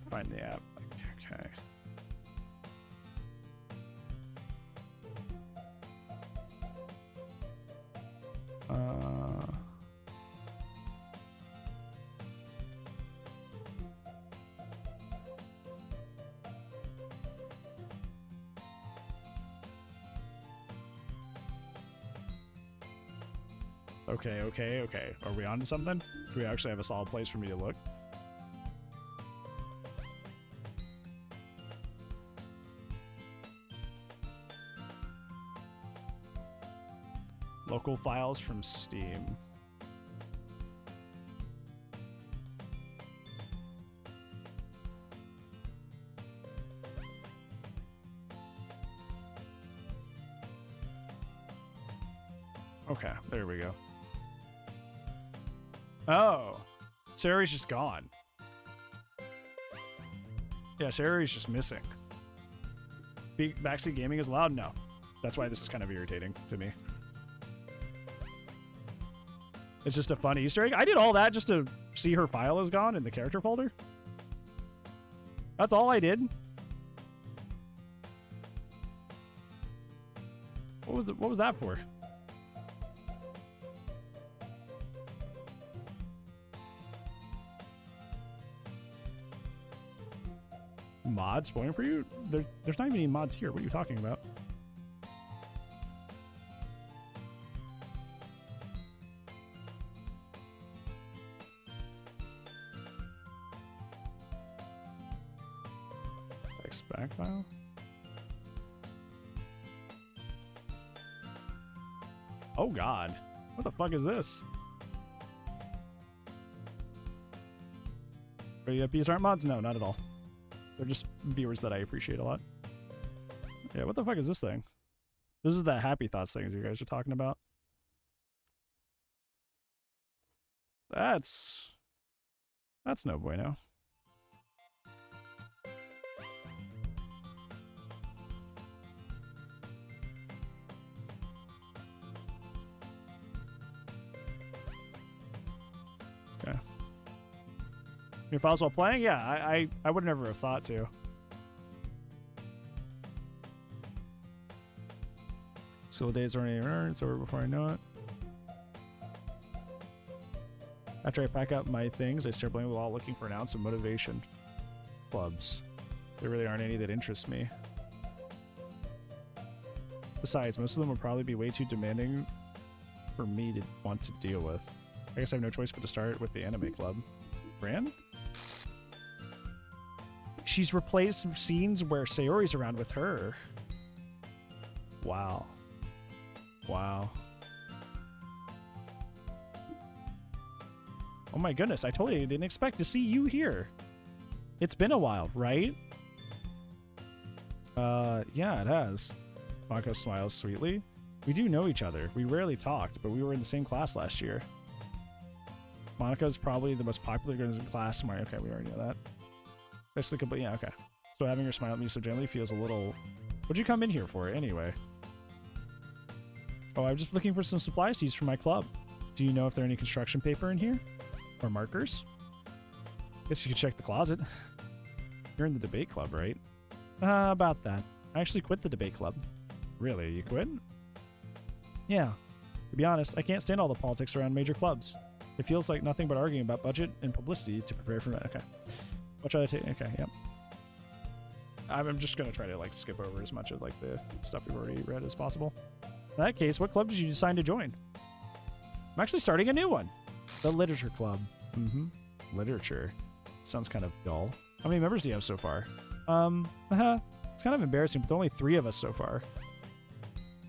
A: Find the app. Okay. Okay. Are we on to something? Do we actually have a solid place for me to look? Local files from Steam. Okay, there we go. Oh, Sarah's just gone. Yeah, Sarah's just missing. Backseat gaming is allowed? No. That's why this is kind of irritating to me. It's just a fun Easter egg. I did all that just to see her file is gone in the character folder. That's all I did. What was that for? Mods spoiling for you? There's not even any mods here. What are you talking about? Back file? Oh god. What the fuck is this? These aren't mods? No, not at all. They're just viewers that I appreciate a lot. Yeah, what the fuck is this thing? This is that Happy Thoughts thing you guys are talking about. That's no bueno. Okay. Your files while playing? Yeah, I would never have thought to. School days are already earned. It's over before I know it. After I pack up my things, I start playing while looking for an ounce of motivation. Clubs. There really aren't any that interest me. Besides, most of them will probably be way too demanding for me to want to deal with. I guess I have no choice but to start with the anime club. Fran? She's replaced some scenes where Sayori's around with her. Wow. Wow. Oh my goodness, I totally didn't expect to see you here. It's been a while, right? Yeah, it has. Mako smiles sweetly. We do know each other. We rarely talked, but we were in the same class last year. Monica's probably the most popular girl in class. Okay, we already know that. That's the complete. Yeah, okay. So having her smile at me so gently feels a little. What'd you come in here for, anyway? Oh, I'm just looking for some supplies to use for my club. Do you know if there are any construction paper in here? Or markers? Guess you could check the closet. You're in the debate club, right? About that. I actually quit the debate club. Really? You quit? Yeah. To be honest, I can't stand all the politics around major clubs. It feels like nothing but arguing about budget and publicity to prepare for it. Okay. I'll try to take. Okay, yep. I'm just gonna try to like skip over as much of like the stuff we've already read as possible. In that case, what club did you decide to join? I'm actually starting a new one. The Literature Club. Literature. Sounds kind of dull. How many members do you have so far? It's kind of embarrassing, but there are only 3 of us so far.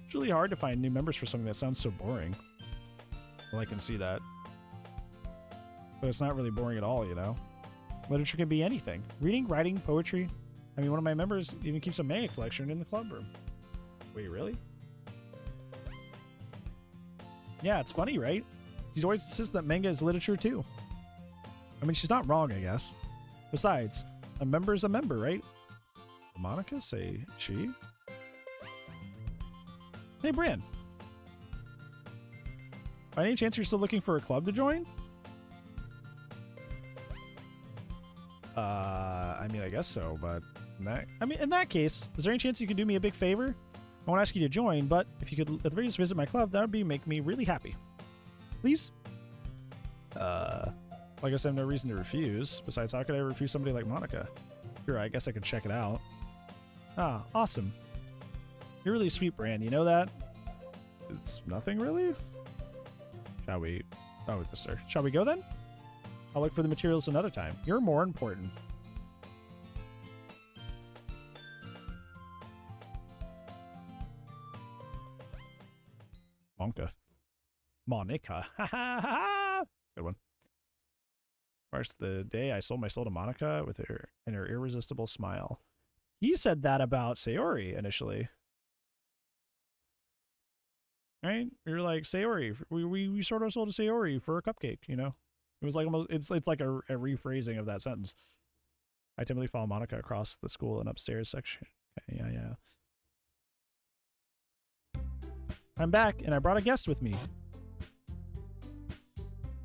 A: It's really hard to find new members for something that sounds so boring. Well, I can see that. But it's not really boring at all, you know? Literature can be anything. Reading, writing, poetry. I mean, one of my members even keeps a manga collection in the club room. Wait, really? Yeah, it's funny, right? She always insists that manga is literature too. I mean, she's not wrong, I guess. Besides, a member is a member, right? Monica, say she. Hey, Bran. By any chance you're still looking for a club to join? I mean, I guess so, but in that case, is there any chance you could do me a big favor? I won't ask you to join, but if you could at the very least visit my club, that would make me really happy. Please? Well, I guess I have no reason to refuse. Besides, how could I refuse somebody like Monica? Sure, I guess I could check it out. Ah, awesome. You're really sweet, Bran. You know that? It's nothing, really? Shall we? Oh, yes, sir. Shall we go then? I'll look for the materials another time. You're more important. Monica. Ha ha ha! Good one. Marks the day I sold my soul to Monica with her and her irresistible smile. He said that about Sayori initially. Right? You're like, Sayori. We sort of sold to Sayori for a cupcake, you know? It was like almost, it's like a rephrasing of that sentence. I timidly follow Monica across the school and upstairs section. Okay, yeah. I'm back, and I brought a guest with me.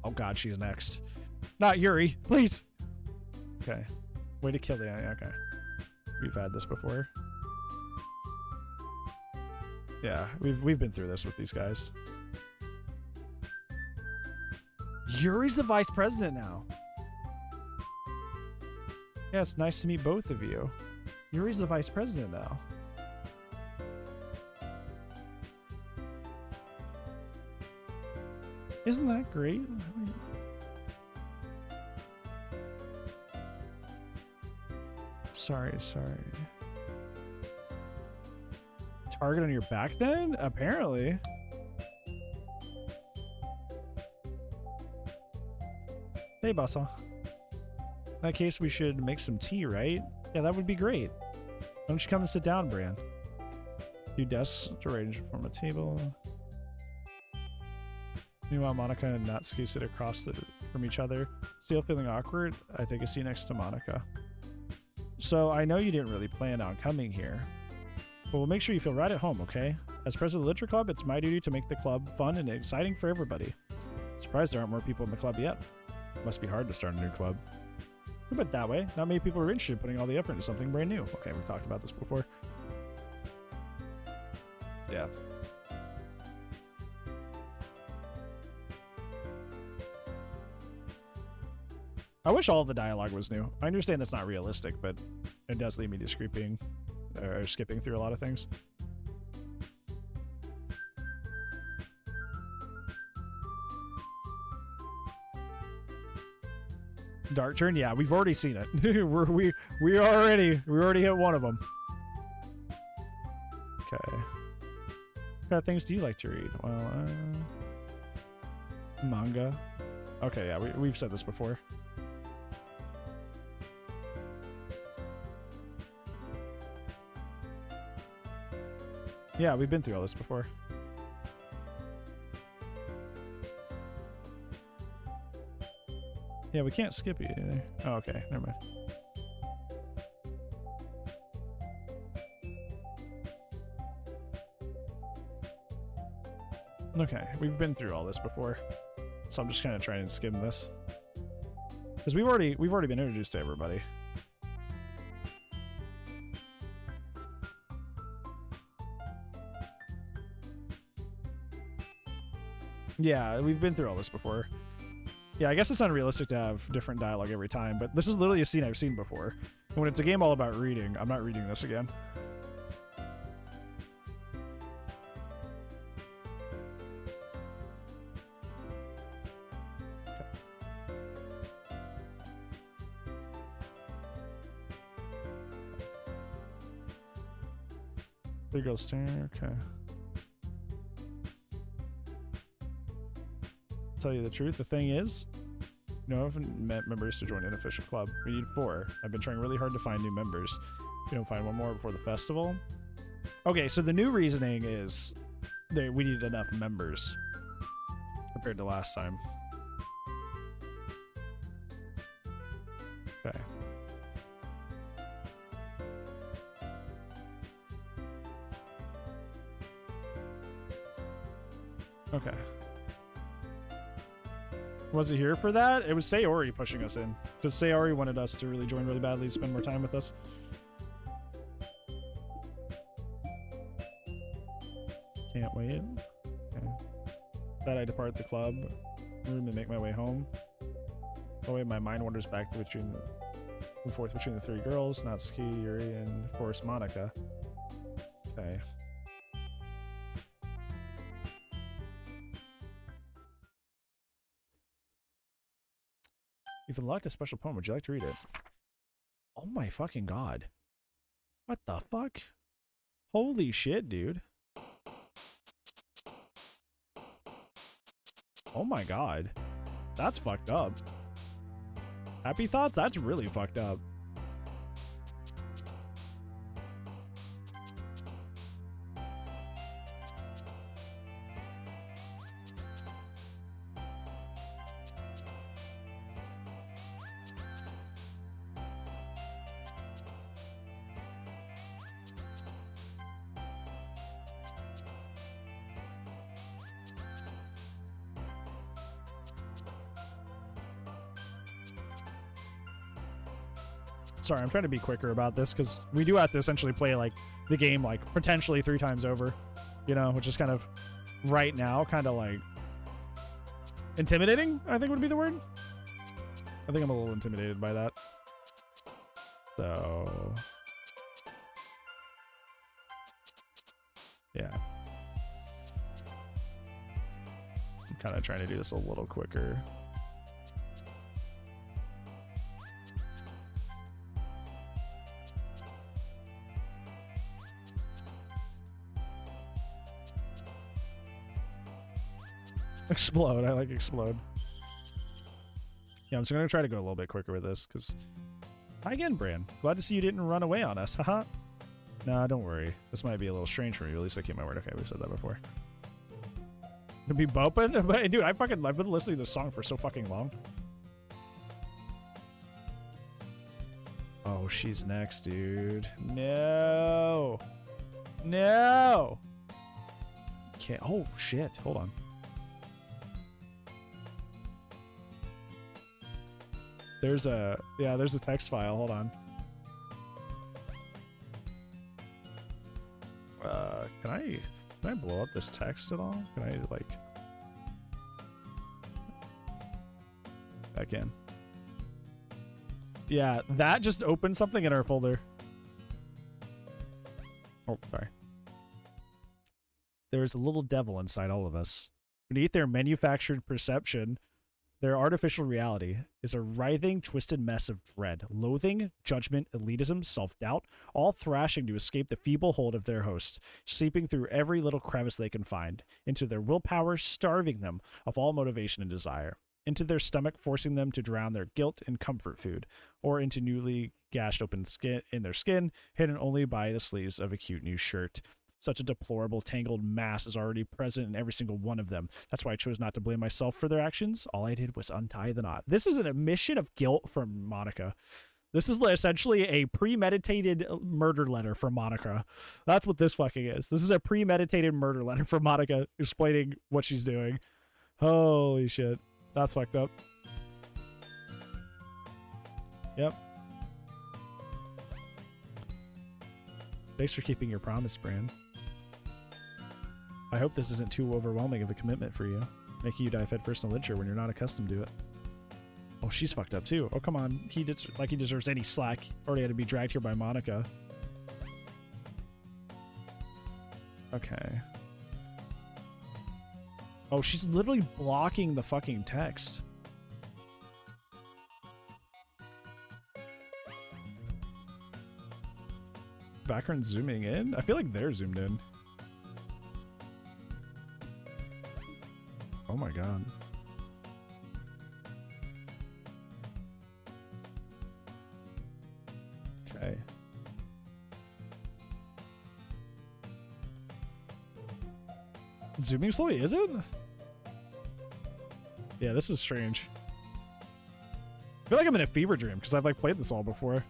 A: Oh god, she's next. Not Yuri, please! Okay. Way to kill the... Okay. We've had this before. Yeah, we've been through this with these guys. Yuri's the vice president now. Yeah, it's nice to meet both of you. Yuri's the vice president now. Isn't that great? Sorry. Target on your back then? Apparently. Hey, boss. In that case, we should make some tea, right? Yeah, that would be great. Why don't you come and sit down, Bran? Two desks to arrange from a table. Meanwhile, Monica and Natsuki sit across from each other. Still feeling awkward, I take a seat next to Monica. So, I know you didn't really plan on coming here, but we'll make sure you feel right at home, okay? As president of the Literature Club, it's my duty to make the club fun and exciting for everybody. I'm surprised there aren't more people in the club yet. Must be hard to start a new club. Put it that way, not many people are interested in putting all the effort into something brand new. Okay, we've talked about this before. Yeah. I wish all the dialogue was new. I understand that's not realistic, but it does lead me to skipping through a lot of things. Dark turn, yeah, we've already seen it. we already hit one of them. Okay. What kind of things do you like to read? Well, manga. Okay, yeah, we've said this before. Yeah, we've been through all this before. Yeah, we can't skip it either. Oh, okay, never mind. Okay, we've been through all this before, so I'm just kind of trying to skim this because we've already been introduced to everybody. Yeah, we've been through all this before. Yeah, I guess it's unrealistic to have different dialogue every time, but this is literally a scene I've seen before. And when it's a game all about reading, I'm not reading this again. Okay. There goes stare. Okay. Tell you the truth, the thing is, I haven't met members to join an official club. We need 4. I've been trying really hard to find new members. You don't find one more before the festival. Okay, so the new reasoning is that we need enough members compared to last time. Okay. Okay. Was it here for that? It was Sayori pushing us in. Because Sayori wanted us to really join really badly to spend more time with us. Can't wait. Okay. That I depart the club room and make my way home. Oh wait, my mind wanders back between and forth between the three girls, Natsuki, Yuri, and of course Monica. Okay. You've unlocked a special poem. Would you like to read it? Oh my fucking god. What the fuck? Holy shit, dude. Oh my god. That's fucked up. Happy thoughts? That's really fucked up. Sorry, I'm trying to be quicker about this because we do have to essentially play like the game like potentially 3 times over, you know, which is kind of right now kind of like intimidating, I think would be the word. I think I'm a little intimidated by that. So yeah. I'm kind of trying to do this a little quicker. Explode. I like explode. Yeah, I'm just gonna try to go a little bit quicker with this because hi again, Bran. Glad to see you didn't run away on us. Haha. Nah, don't worry. This might be a little strange for me. At least I keep my word. Okay, we've said that before. To be boping? But dude, I've been listening to this song for so fucking long. Oh, she's next, dude. No. No. Can't. Oh shit. Hold on. There's a text file. Hold on. Can I blow up this text at all? Can I like back in? Yeah, that just opened something in our folder. Oh, sorry. There's a little devil inside all of us. Beneath their manufactured perception, their artificial reality is a writhing, twisted mess of dread, loathing, judgment, elitism, self-doubt, all thrashing to escape the feeble hold of their hosts, seeping through every little crevice they can find, into their willpower, starving them of all motivation and desire, into their stomach, forcing them to drown their guilt in comfort food, or into newly gashed open skin in their skin, hidden only by the sleeves of a cute new shirt. Such a deplorable, tangled mass is already present in every single one of them. That's why I chose not to blame myself for their actions. All I did was untie the knot. This is an admission of guilt from Monica. This is essentially a premeditated murder letter from Monica. That's what this fucking is. This is a premeditated murder letter from Monica explaining what she's doing. Holy shit. That's fucked up. Yep. Thanks for keeping your promise, Bran. I hope this isn't too overwhelming of a commitment for you, making you dive headfirst in literature when you're not accustomed to it. Oh, she's fucked up too. Oh, come on. He deserves any slack. Already had to be dragged here by Monica. Okay. Oh, she's literally blocking the fucking text. Background zooming in? I feel like they're zoomed in. Oh my god. Okay. Zooming slowly, is it? Yeah, this is strange. I feel like I'm in a fever dream because I've like played this all before.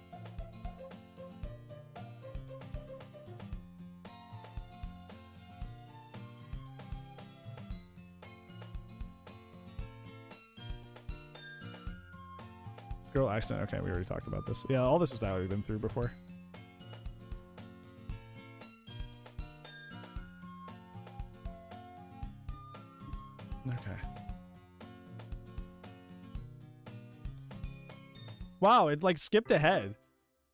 A: Girl accent. Okay, we already talked about this. Yeah, all this is dialogue we've been through before. Okay. Wow, it like skipped ahead.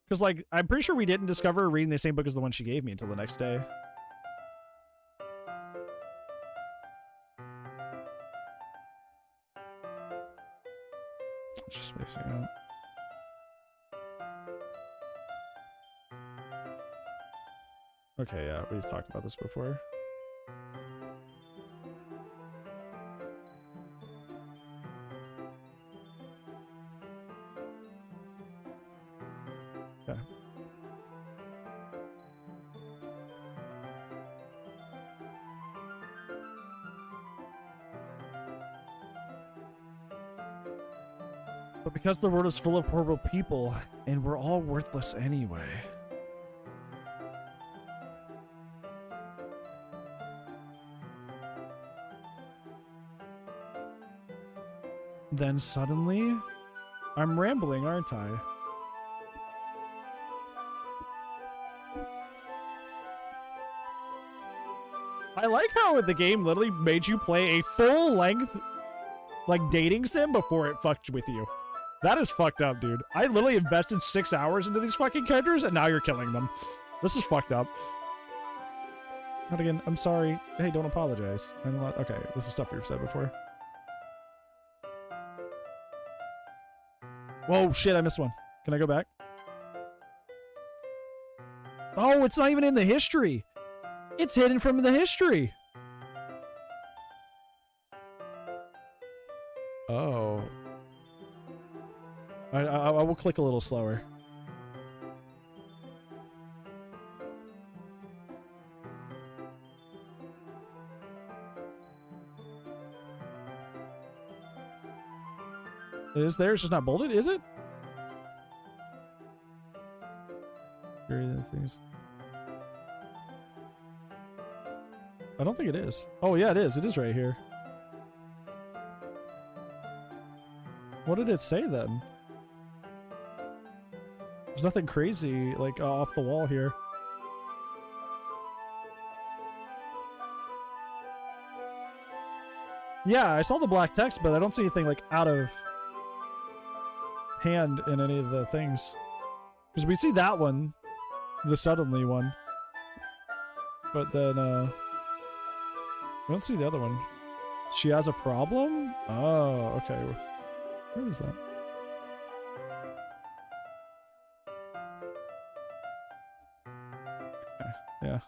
A: Because like, I'm pretty sure we didn't discover reading the same book as the one she gave me until the next day. Just spacing out. Okay, yeah, we've talked about this before. Okay. But because the world is full of horrible people, and we're all worthless anyway. Then suddenly, I'm rambling, aren't I? I like how the game literally made you play a full-length, like, dating sim before it fucked with you. That is fucked up, dude. I literally invested 6 hours into these fucking characters, and now you're killing them. This is fucked up. But again, I'm sorry. Hey, don't apologize. I'm not. Okay, this is stuff we've said before. Whoa, shit, I missed one. Can I go back? Oh, it's not even in the history. It's hidden from the history. Oh. I will click a little slower. It is there? It's just not bolded, is it? Here are the things. I don't think it is. Oh yeah, it is. It is right here. What did it say then? There's nothing crazy, like, off the wall here. Yeah, I saw the black text, but I don't see anything, like, out of hand in any of the things. Because we see that one, the suddenly one. But then, I don't see the other one. She has a problem? Oh, okay. Where is that? Okay, yeah.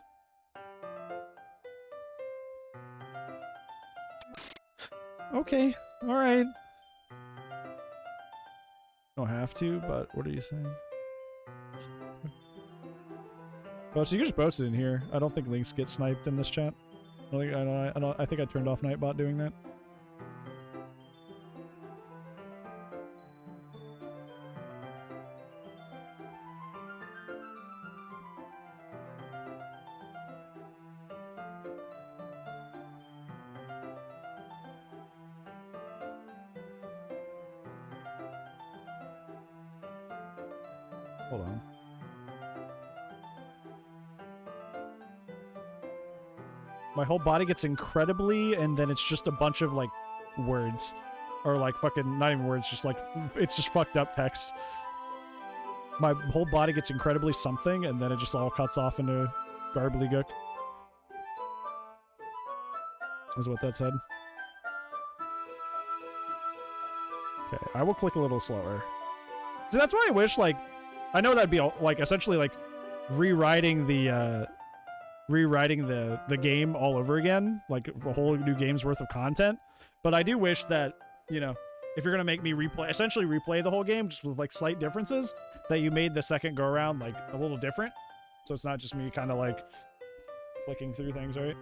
A: Okay, alright. Don't have to, but what are you saying? Oh, so you can just post it in here. I don't think links get sniped in this chat. I think I turned off Nightbot doing that. Hold on. My whole body gets incredibly, and then it's just a bunch of, like, words. Or, like, fucking, not even words, just, like, it's just fucked up text. My whole body gets incredibly something, and then it just all cuts off into garbly-gook. Is what that said. Okay, I will click a little slower. See, that's why I wish, like, I know that'd be, like, essentially, like, rewriting the game all over again, like a whole new game's worth of content. But I do wish that, you know, if you're gonna make me essentially replay the whole game just with like slight differences, that you made the second go around like a little different, so it's not just me kind of like flicking through things, right?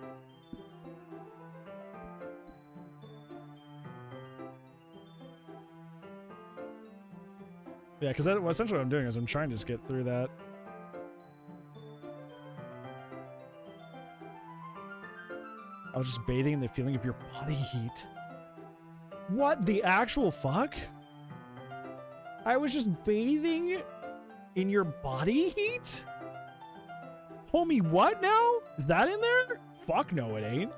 A: Yeah, because essentially what I'm doing is I'm trying to just get through that. I was just bathing in the feeling of your body heat. What the actual fuck? I was just bathing in your body heat? Homie, what now? Is that in there? Fuck no, it ain't.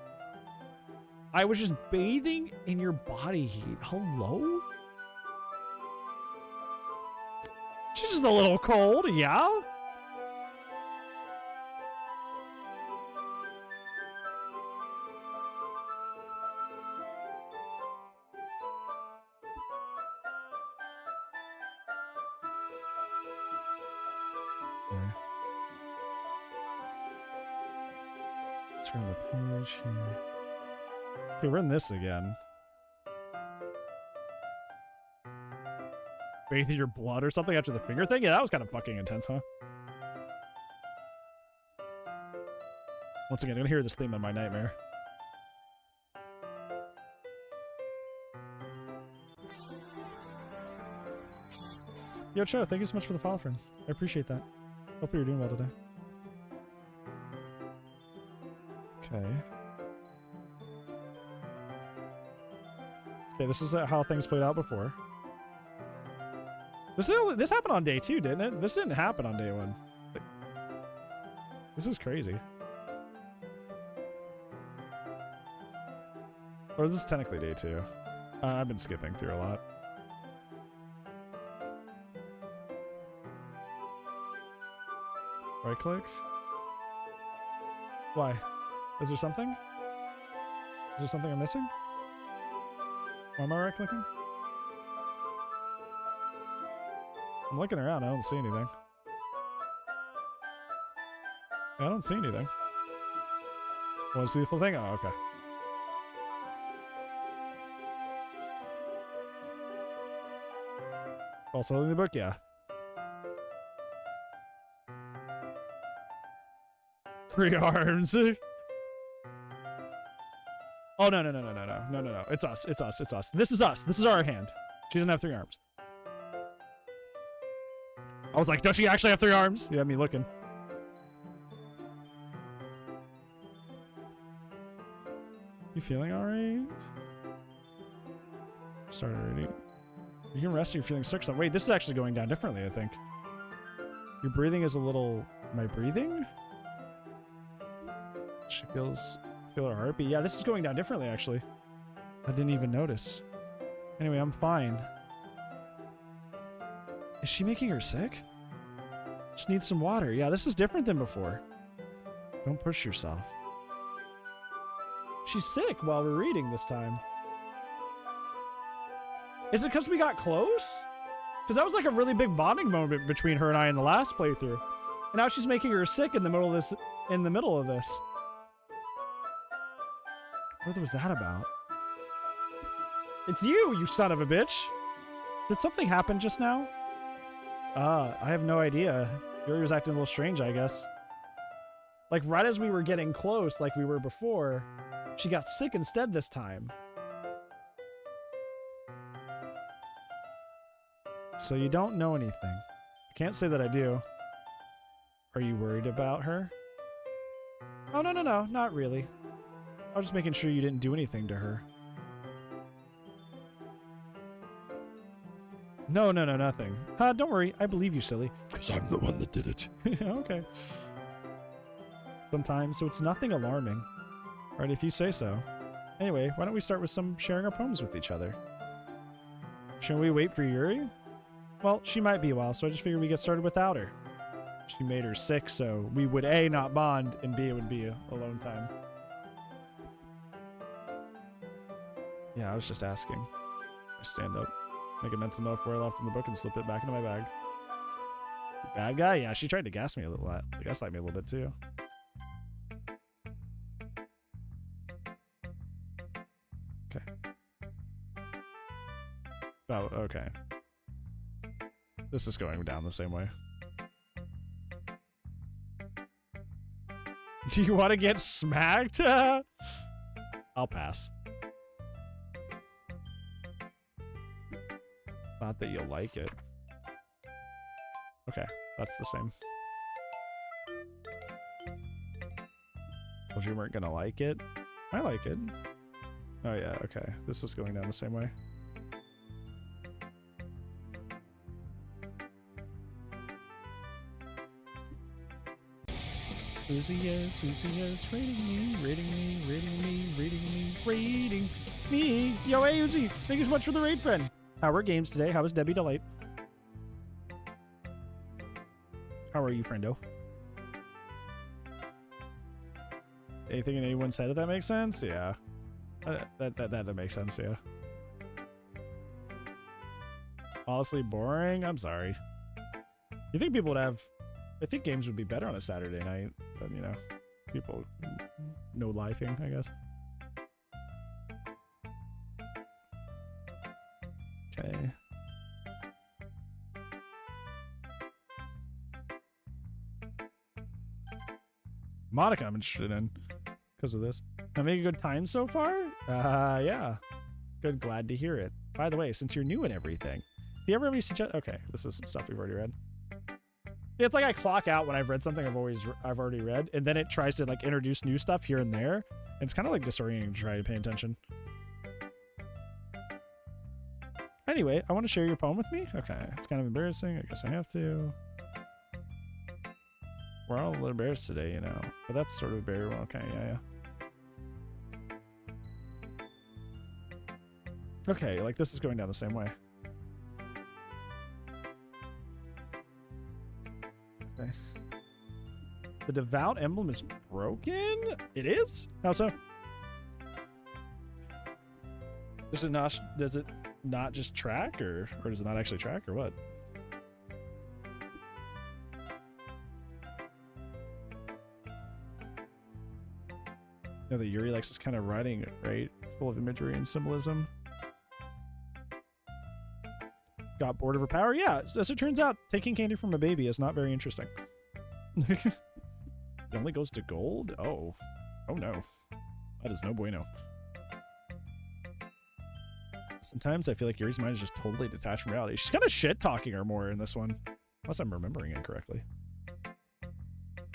A: I was just bathing in your body heat. Hello? She's just a little cold, yeah? Turn the page here. Okay, run this again. Bathe in your blood or something after the finger thing? Yeah, that was kind of fucking intense, huh? Once again, I'm gonna hear this theme in my nightmare. Yo, Cho, thank you so much for the follow, friend. I appreciate that. Hope you're doing well today. Okay. Okay, this is how things played out before. This happened on day 2, didn't it? This didn't happen on day 1. Like, this is crazy. Or is this technically day 2? I've been skipping through a lot. Right click? Why? Is there something? Is there something I'm missing? Why am I right clicking? I'm looking around, I don't see anything. I don't see anything. Want to see the full thing? Oh, okay. Also in the book, yeah. 3 arms. Oh, no. It's us. This is us. This is our hand. She doesn't have 3 arms. I was like, does she actually have 3 arms? You had me looking. You feeling alright? Start already. You can rest, you're feeling sick. Wait, this is actually going down differently, I think. Your breathing is a little... My breathing? She feel her heartbeat. Yeah, this is going down differently, actually. I didn't even notice. Anyway, I'm fine. Is she making her sick? Just needs some water. Yeah, this is different than before. Don't push yourself. She's sick while we're reading this time. Is it because we got close? Because that was like a really big bonding moment between her and I in the last playthrough. And now she's making her sick in the middle of this. What was that about? It's you son of a bitch! Did something happen just now? I have no idea. Yuri was acting a little strange, I guess. Like, right as we were getting close, like we were before, she got sick instead this time. So you don't know anything. I can't say that I do. Are you worried about her? Oh, no, not really. I was just making sure you didn't do anything to her. No, nothing. Don't worry. I believe you, silly.
D: Because I'm the one that did it.
A: Okay. Sometimes, so it's nothing alarming. Alright, if you say so. Anyway, why don't we start with some sharing our poems with each other? Shouldn't we wait for Yuri? Well, she might be a while, so I just figured we get started without her. She made her sick, so we would A, not bond, and B, it would be alone time. Yeah, I was just asking. I stand up, make a mental note of where I left in the book, and slip it back into my bag. Bad guy? Yeah, she tried to gas me a little bit. Gaslight me a little bit, too. Okay. Oh, okay. This is going down the same way. Do you want to get smacked? I'll pass. Not that you'll like it. Okay, that's the same. Told you weren't gonna like it. I like it. Oh yeah, okay. This is going down the same way. Susie is rating me, rating me. Yo, hey, Uzi, thank you so much for the raid, friend. How are games today? How is Debbie Delight? How are you, friendo? Anything anyone said, if that makes sense? Yeah. That makes sense, yeah. Honestly, boring? I'm sorry. You think people would have... I think games would be better on a Saturday night, but, you know, people... No lifing, I guess. Okay. Monica I'm interested in because of this. Having a good time so far? Yeah. Good, glad to hear it. By the way, since you're new and everything, if you ever have any suggestions... Okay, this is stuff we've already read. It's like I clock out when I've read something I've already read, and then it tries to like introduce new stuff here and there. And it's kind of like disorienting to try to pay attention. Anyway, I want to share your poem with me. Okay, it's kind of embarrassing. I guess I have to. We're all a little embarrassed today, you know. But that's sort of very well. Okay, yeah. Okay, like this is going down the same way. Okay. The devout emblem is broken? It is? How so? Does it not just track, or does it not actually track, or what? You know that Yuri likes this kind of writing, right? It's full of imagery and symbolism. Got bored of her power? Yeah, as it turns out, taking candy from a baby is not very interesting. It only goes to gold? Oh. Oh no. That is no bueno. Sometimes I feel like Yuri's mind is just totally detached from reality. She's kind of shit-talking her more in this one. Unless I'm remembering it correctly.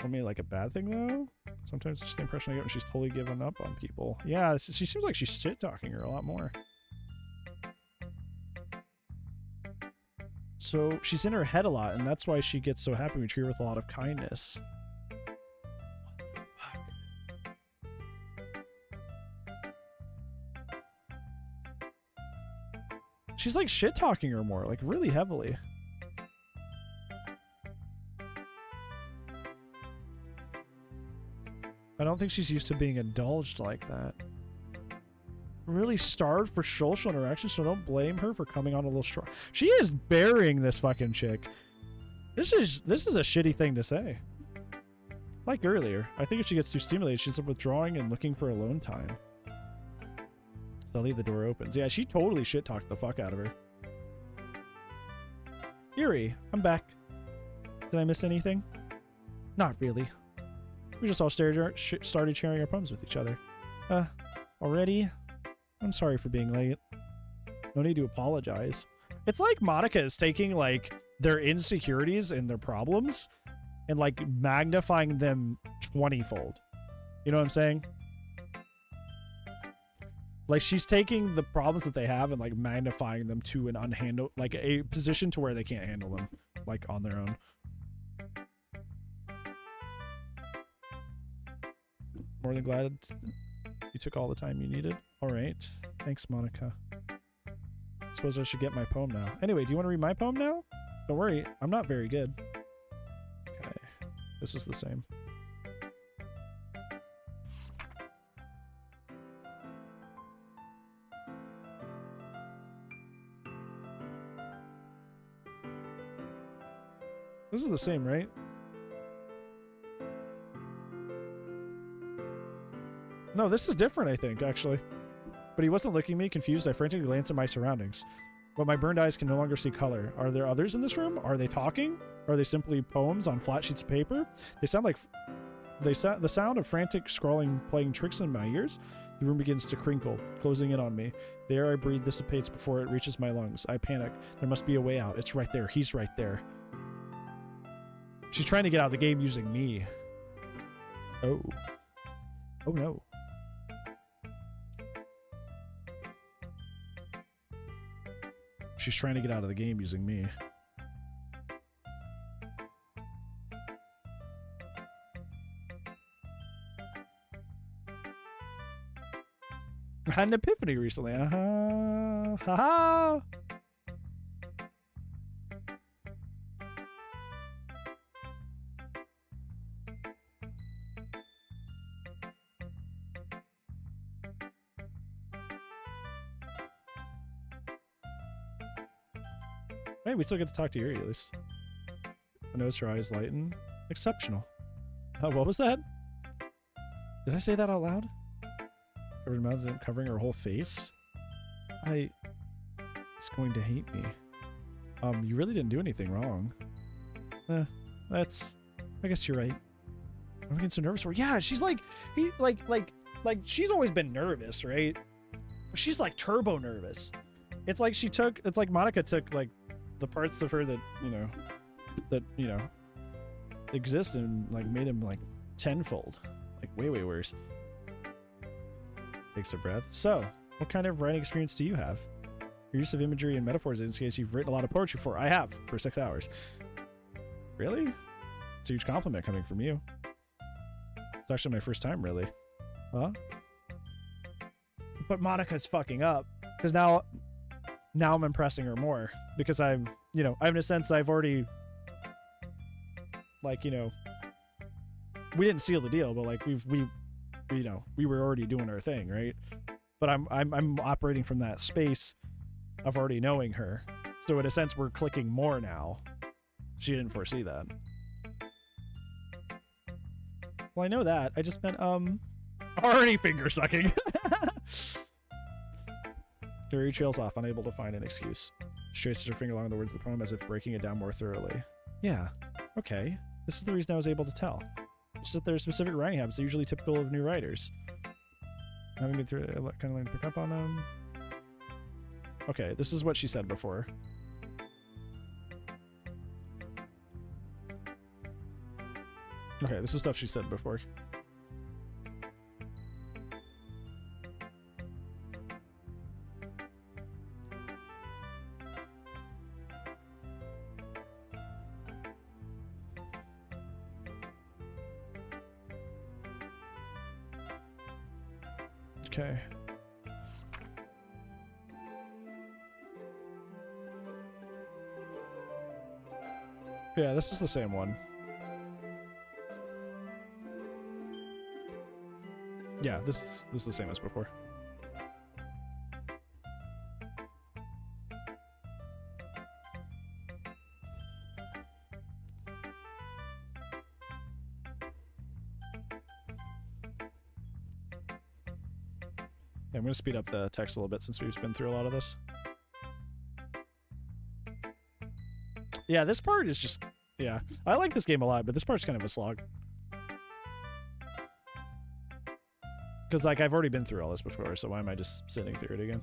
A: I mean, like a bad thing, though? Sometimes it's just the impression I get when she's totally given up on people. Yeah, she seems like she's shit-talking her a lot more. So she's in her head a lot, and that's why she gets so happy when we treat her with a lot of kindness. She's like shit-talking her more, like really heavily. I don't think she's used to being indulged like that. Really starved for social interaction, so don't blame her for coming on a little strong. She is burying this fucking chick. This is a shitty thing to say. Like earlier, I think if she gets too stimulated, she's withdrawing and looking for alone time. They'll leave the door open. Yeah, she totally shit-talked the fuck out of her. Yuri, I'm back. Did I miss anything? Not really. We just all started sharing our poems with each other. Already? I'm sorry for being late. No need to apologize. It's like Monica is taking, like, their insecurities and their problems and, like, magnifying them 20-fold. You know what I'm saying? Like, she's taking the problems that they have and, like, magnifying them to an unhandle, like, a position to where they can't handle them, like, on their own. More than glad you took all the time you needed. All right. Thanks, Monica. Suppose I should get my poem now. Anyway, do you want to read my poem now? Don't worry, I'm not very good. Okay. This is the same. This is the same, right? No, this is different, I think, actually. But he wasn't looking at me, confused. I frantically glanced at my surroundings. But my burned eyes can no longer see color. Are there others in this room? Are they talking? Are they simply poems on flat sheets of paper? They sound like... the sound of frantic scrawling playing tricks in my ears. The room begins to crinkle, closing in on me. The air I breathe dissipates before it reaches my lungs. I panic. There must be a way out. It's right there. He's right there. She's trying to get out of the game using me. Oh. Oh no. She's trying to get out of the game using me. I had an epiphany recently. Ha-ha. Hey, we still get to talk to Yuri at least. I noticed her eyes lighten. Exceptional. Oh, what was that? Did I say that out loud? Covered mouth isn't covering her whole face. It's going to hate me. You really didn't do anything wrong. I guess you're right. I'm getting so nervous for her. Yeah, she's like, she's always been nervous, right? She's like turbo nervous. It's like Monica took like the parts of her that, exist and like made him like tenfold. Like way worse. Takes a breath. So, what kind of writing experience do you have? Your use of imagery and metaphors indicates you've written a lot of poetry before. I have, for 6 hours. Really? It's a huge compliment coming from you. It's actually my first time, really. Huh? But Monica's fucking up. Because now I'm impressing her more. Because I'm, in a sense, I've already, like, we didn't seal the deal, but like we were already doing our thing, right? But I'm operating from that space of already knowing her. So in a sense, we're clicking more now. She didn't foresee that. Well, I know that. I just meant, already finger sucking. Yuri trails off, unable to find an excuse. She traces her finger along the words of the poem as if breaking it down more thoroughly. Yeah, okay. This is the reason I was able to tell. Just that there are specific writing habits that are usually typical of new writers. Having been through it, I kind of learned to pick up on them. Okay, this is what she said before. Okay, this is stuff she said before. Okay. Yeah, this is the same one. Yeah, this is the same as before. I'm going to speed up the text a little bit since we've been through a lot of this. Yeah, this part is just... Yeah, I like this game a lot, but this part's kind of a slog. Because, like, I've already been through all this before, so why am I just sitting through it again?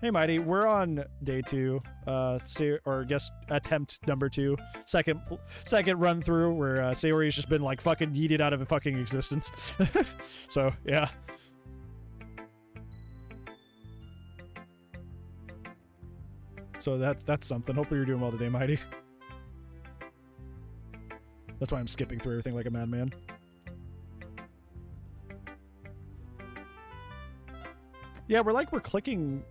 A: Hey, Mighty, we're on day 2, or I guess attempt number 2, second run through where Sayori's just been like fucking yeeted out of a fucking existence. So yeah. So that's something. Hopefully you're doing well today, Mighty. That's why I'm skipping through everything like a madman. Yeah, we're clicking.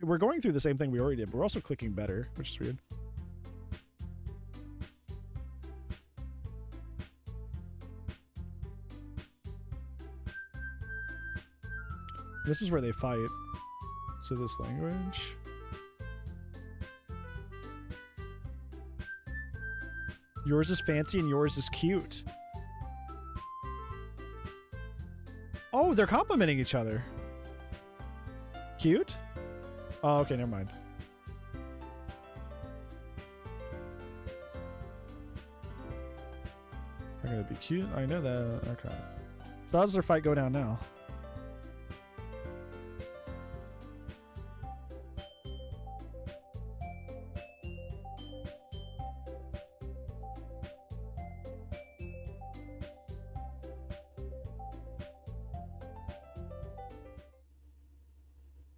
A: We're going through the same thing we already did, but we're also clicking better, which is weird. This is where they fight. So this language. Yours is fancy and yours is cute. Oh, they're complimenting each other. Cute? Oh, okay, never mind. They're gonna be cute. I know that. Okay. So how does their fight go down now?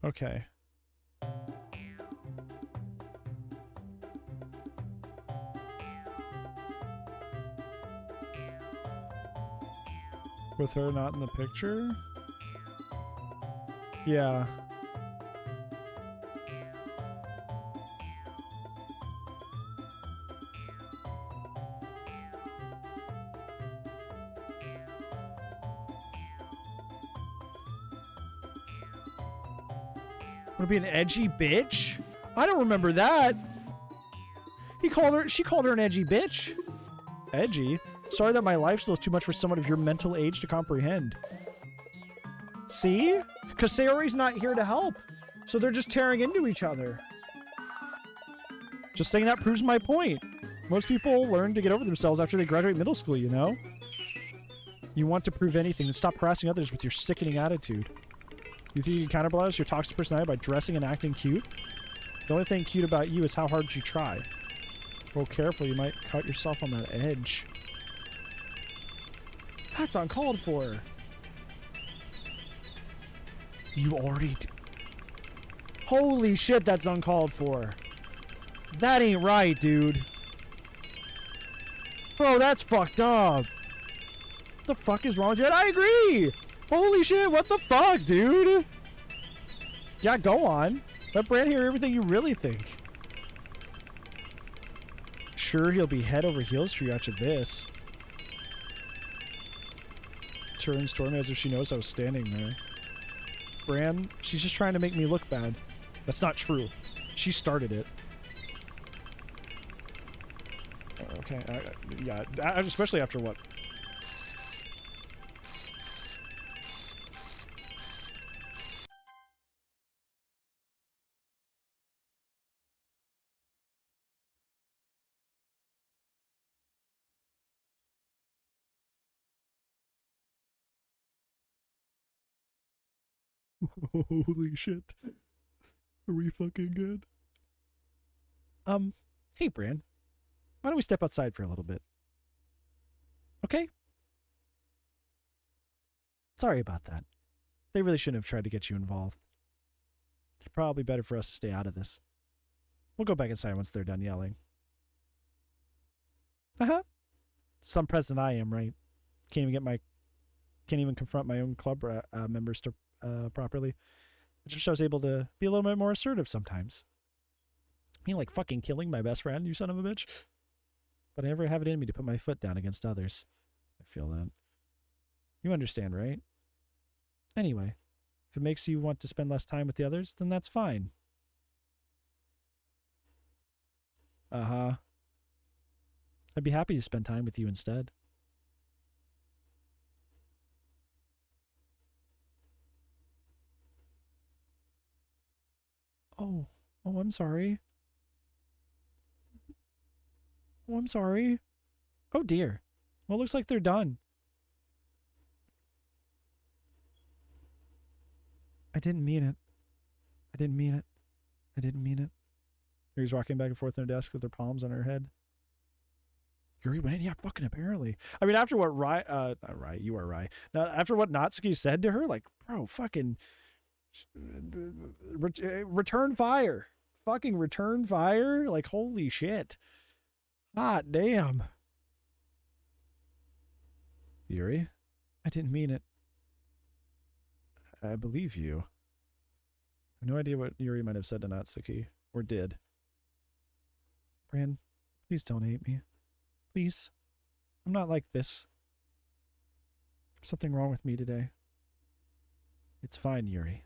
A: Okay. With her not in the picture? Yeah. Wanna be an edgy bitch? I don't remember that. She called her an edgy bitch. Edgy? Sorry that my lifestyle is too much for someone of your mental age to comprehend. See? Because Sayori's not here to help. So they're just tearing into each other. Just saying that proves my point. Most people learn to get over themselves after they graduate middle school, you know? You want to prove anything, then stop harassing others with your sickening attitude. You think you can counterbalance your toxic personality by dressing and acting cute? The only thing cute about you is how hard you try. Well, careful, you might cut yourself on that edge. That's uncalled for. You already Holy shit, that's uncalled for. That ain't right, dude. Bro, that's fucked up. What the fuck is wrong with you? I agree! Holy shit, what the fuck, dude? Yeah, go on. Let Brand hear everything you really think. Sure, he'll be head over heels for you after this. Turns toward me as if she knows I was standing there. Bran, she's just trying to make me look bad. That's not true. She started it. Okay, yeah, especially after what? Holy shit. Are we fucking good? Hey, Bran. Why don't we step outside for a little bit? Okay? Sorry about that. They really shouldn't have tried to get you involved. It's probably better for us to stay out of this. We'll go back inside once they're done yelling. Uh-huh. Some president I am, right? Can't even confront my own club members to properly. It just I was able to be a little bit more assertive sometimes. I mean, like fucking killing my best friend, you son of a bitch. But I never have it in me to put my foot down against others. I feel that. You understand, right? Anyway, if it makes you want to spend less time with the others, then that's fine. Uh-huh. I'd be happy to spend time with you instead. Oh, I'm sorry. Oh, I'm sorry. Oh, dear. Well, it looks like they're done. I didn't mean it. I didn't mean it. I didn't mean it. Yuri's rocking back and forth on her desk with her palms on her head. Yuri went in? Yeah, fucking apparently. I mean, after what not Rai, you are Rai. Now, after what Natsuki said to her, like, bro, fucking... return fire. Fucking return fire? Like, holy shit. Hot damn. Yuri? I didn't mean it. I believe you. I have no idea what Yuri might have said to Natsuki. Or did. Bran, please don't hate me. Please. I'm not like this. There's something wrong with me today. It's fine, Yuri.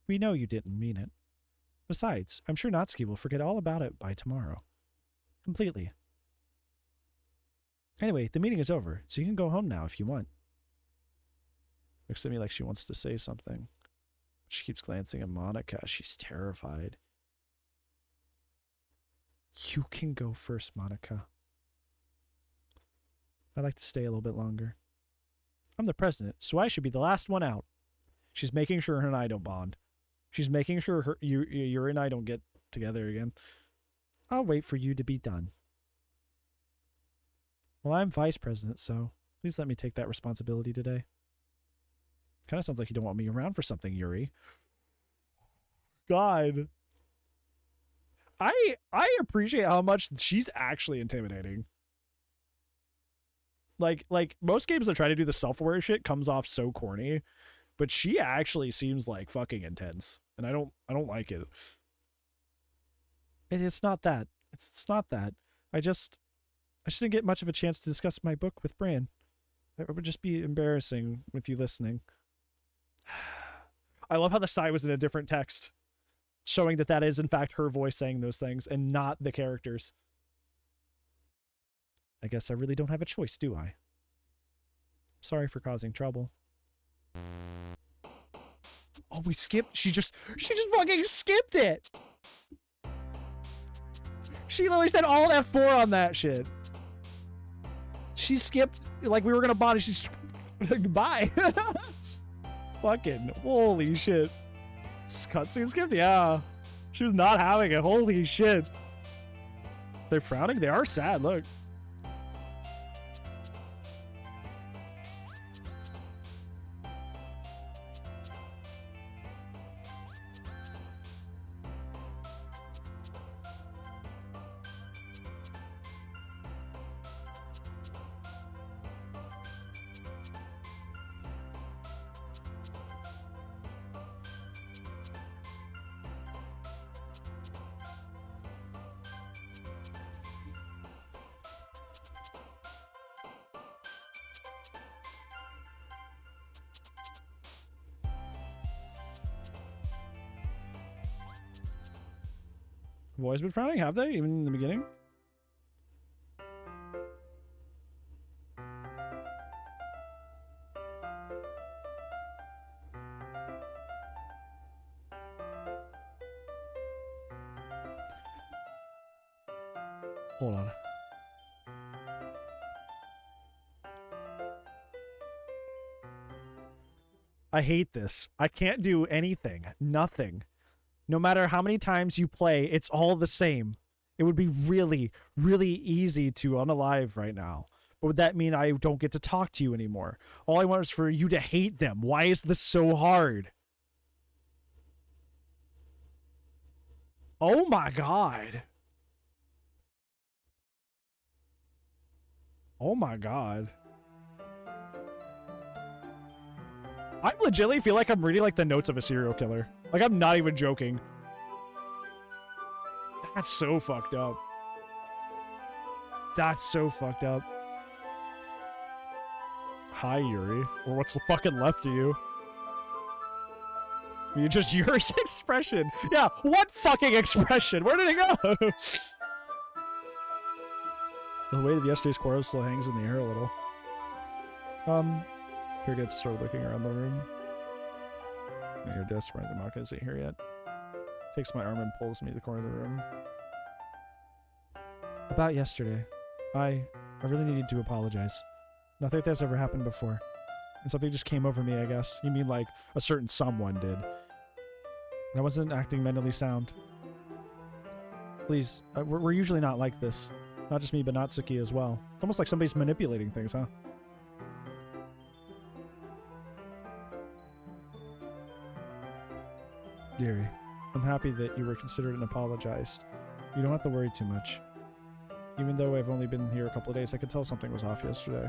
A: We know you didn't mean it. Besides, I'm sure Natsuki will forget all about it by tomorrow. Completely. Anyway, the meeting is over, so you can go home now if you want. Looks at me like she wants to say something. She keeps glancing at Monica. She's terrified. You can go first, Monica. I'd like to stay a little bit longer. I'm the president, so I should be the last one out. She's making sure her and I don't bond. She's making sure you and I don't get together again. I'll wait for you to be done. Well, I'm vice president, so please let me take that responsibility today. Kind of sounds like you don't want me around for something, Yuri. God. I appreciate how much she's actually intimidating. Like most games that try to do the self-aware shit comes off so corny, but she actually seems like fucking intense, and I don't like it. It's not that. It's not that. I just didn't get much of a chance to discuss my book with Bran. It would just be embarrassing with you listening. I love how the sigh was in a different text, showing that that is in fact her voice saying those things and not the characters. I guess I really don't have a choice, do I? Sorry for causing trouble. Oh, we skipped. She just fucking skipped it. She literally said alt F4 on that shit. She skipped, like we were gonna body. She's bye. Fucking holy shit. Cutscene skipped? Yeah. She was not having it. Holy shit. They're frowning? They are sad, look. Have always been frowning? Have they? Even in the beginning? Hold on. I hate this. I can't do anything. Nothing. No matter how many times you play, it's all the same. It would be really, really easy to unalive right now. But would that mean I don't get to talk to you anymore? All I want is for you to hate them. Why is this so hard? Oh my God. Oh my God. I legitimately feel like I'm reading like the notes of a serial killer. Like, I'm not even joking. That's so fucked up. That's so fucked up. Hi, Yuri. Or what's the fucking left of you? You just Yuri's expression. Yeah, what fucking expression? Where did it go? The weight of yesterday's quarrel still hangs in the air a little. Here gets started looking around the room. You're desperate. I'm not gonna sit here yet. Takes my arm and pulls me to the corner of the room. About yesterday, I really needed to apologize. Nothing like that's ever happened before. And something just came over me, I guess. You mean like a certain someone did. And I wasn't acting mentally sound. Please, we're usually not like this. Not just me, but Natsuki as well. It's almost like somebody's manipulating things, huh? Dearie, I'm happy that you were considered and apologized. You don't have to worry too much. Even though I've only been here a couple of days, I could tell something was off yesterday.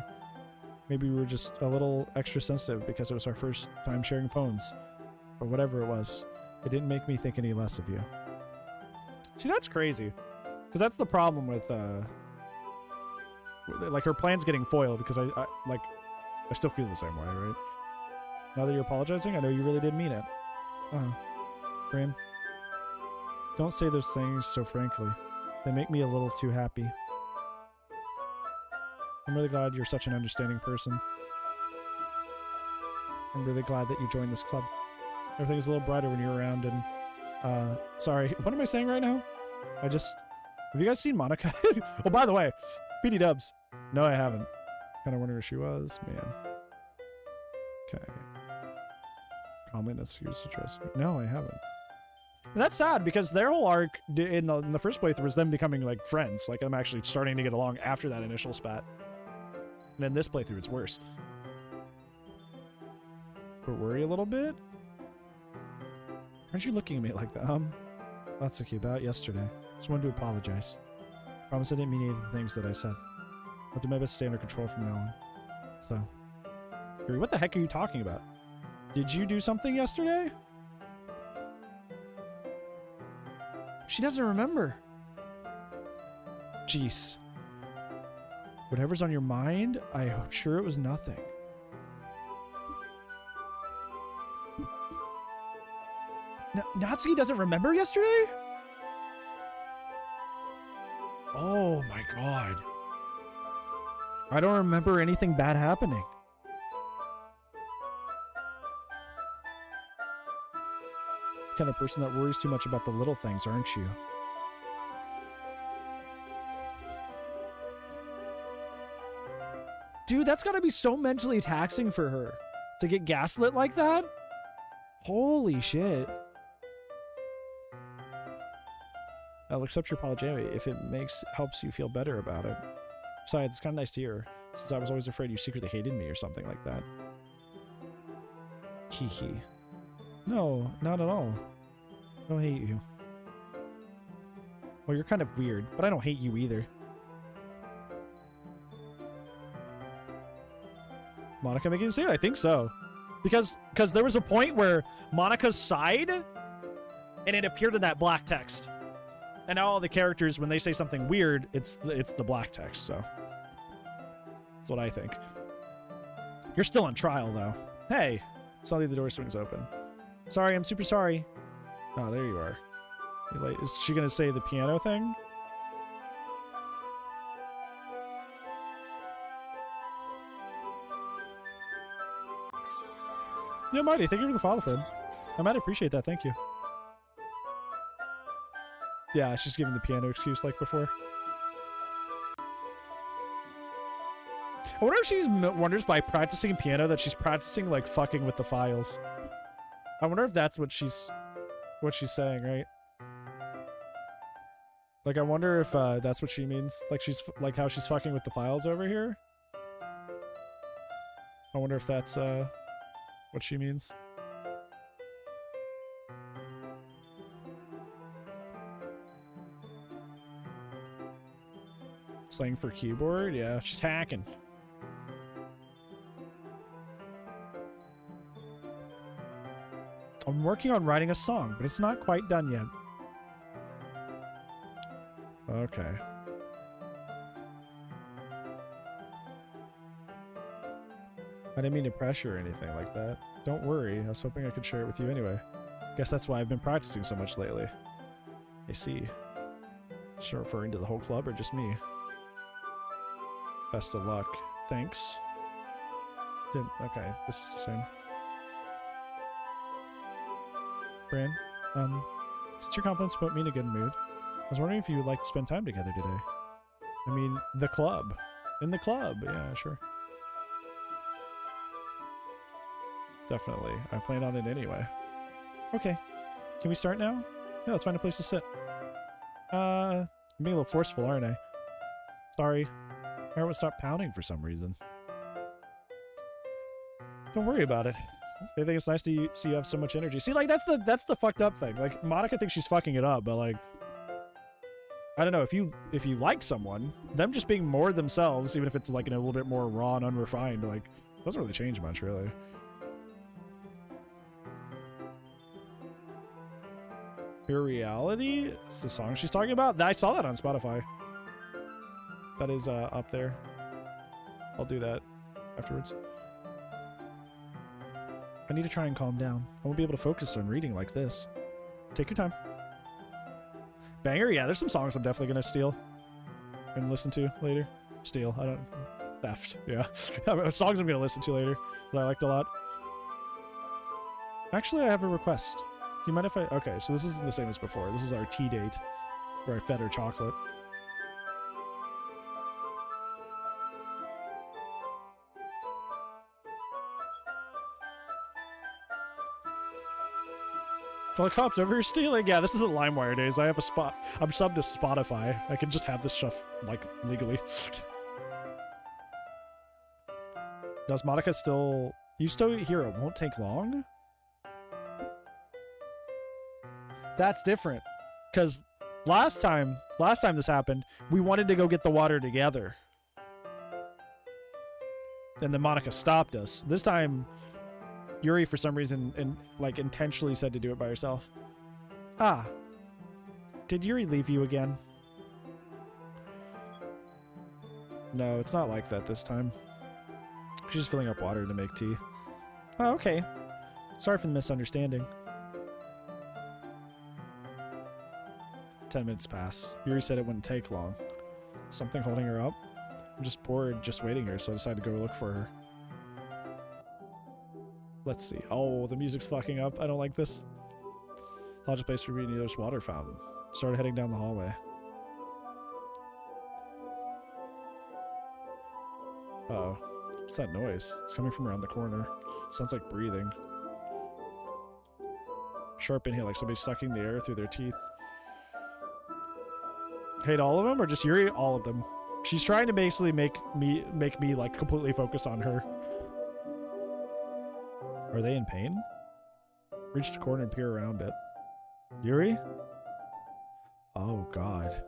A: Maybe we were just a little extra sensitive because it was our first time sharing phones. Or whatever it was. It didn't make me think any less of you. See, that's crazy. Because that's the problem with, like, her plan's getting foiled because I still feel the same way, right? Now that you're apologizing, I know you really did mean it. Oh. Bram, don't say those things so frankly. They make me a little too happy. I'm really glad you're such an understanding person. I'm really glad that you joined this club. Everything's a little brighter when you're around and, sorry, what am I saying right now? Have you guys seen Monica? Oh, by the way, PD Dubs. No, I haven't. Kind of wondering where she was, man. Okay. Calmly, that's excuse to trust me. No, I haven't. And that's sad because their whole arc in the first playthrough was them becoming like friends. Like them actually starting to get along after that initial spat. And in this playthrough, it's worse. But worry a little bit. Aren't you looking at me like that? That's okay. About yesterday. Just wanted to apologize. Promise I didn't mean any of the things that I said. I'll do my best to stay under control from now on. So, Yuri, what the heck are you talking about? Did you do something yesterday? She doesn't remember. Jeez. Whatever's on your mind, I'm sure it was nothing. Natsuki doesn't remember yesterday? Oh my god. I don't remember anything bad happening. The kind of person that worries too much about the little things, aren't you? Dude, that's gotta be so mentally taxing for her. To get gaslit like that? Holy shit. I'll accept your apology if it helps you feel better about it. Besides, it's kind of nice to hear, since I was always afraid you secretly hated me or something like that. Hee hee. No, not at all. I don't hate you. Well, you're kind of weird, but I don't hate you either. Monica making a statement? I think so. Because there was a point where Monica sighed, and it appeared in that black text. And now all the characters, when they say something weird, it's the black text, so. That's what I think. You're still on trial, though. Hey, suddenly the door swings open. Sorry, I'm super sorry. Oh, there you are. Is she gonna say the piano thing? Yeah, Mighty, thank you for the follow, friend. I might appreciate that, thank you. Yeah, she's giving the piano excuse like before. I wonder if she wonders by practicing piano that she's practicing like fucking with the files. I wonder if that's what she's saying, right? Like, I wonder if that's what she means. Like how she's fucking with the files over here. I wonder if that's what she means. Slang for keyboard? Yeah, she's hacking. I'm working on writing a song, but it's not quite done yet. Okay. I didn't mean to pressure or anything like that. Don't worry, I was hoping I could share it with you anyway. Guess that's why I've been practicing so much lately. I see. Sure, referring to the whole club or just me? Best of luck. Thanks. Okay, this is the same. Bran, since your compliments put me in a good mood, I was wondering if you would like to spend time together today. I mean, the club. In the club, yeah, sure. Definitely. I plan on it anyway. Okay. Can we start now? Yeah, let's find a place to sit. I'm being a little forceful, aren't I? Sorry. My heart would stop pounding for some reason. Don't worry about it. I think it's nice to see you have so much energy. See, like, that's the fucked up thing. Like, Monica thinks she's fucking it up, but like, I don't know, if you like someone, them just being more themselves, even if it's like in a little bit more raw and unrefined, like, doesn't really change much, really. Pure Reality? It's the song she's talking about? I saw that on Spotify. That is up there. I'll do that afterwards. I need to try and calm down. I won't be able to focus on reading like this. Take your time. Banger? Yeah, there's some songs I'm definitely gonna steal and listen to later. Steal. I don't... Theft. Yeah. Songs I'm gonna listen to later that I liked a lot. Actually, I have a request. Do you mind if I... Okay, so this isn't the same as before. This is our tea date where I fed her chocolate. Call the cops over here stealing. Yeah, this isn't LimeWire days. I have a spot. I'm subbed to Spotify. I can just have this stuff, like, legally. Does Monica still... You still hear It Won't Take Long? That's different. Because last time this happened, we wanted to go get the water together. And then Monica stopped us. This time, Yuri, for some reason, like intentionally said to do it by herself. Ah. Did Yuri leave you again? No, it's not like that this time. She's just filling up water to make tea. Oh, okay. Sorry for the misunderstanding. 10 minutes pass. Yuri said it wouldn't take long. Something holding her up? I'm just bored just waiting here, so I decided to go look for her. Let's see. Oh, the music's fucking up. I don't like this. Logic place for me near this water fountain. Started heading down the hallway. Uh-oh. What's that noise? It's coming from around the corner. Sounds like breathing. Sharp inhale, like somebody sucking the air through their teeth. Hate all of them, or just Yuri? All of them. She's trying to basically make me like completely focus on her. Are they in pain? Reach the corner and peer around it. Yuri? Oh god.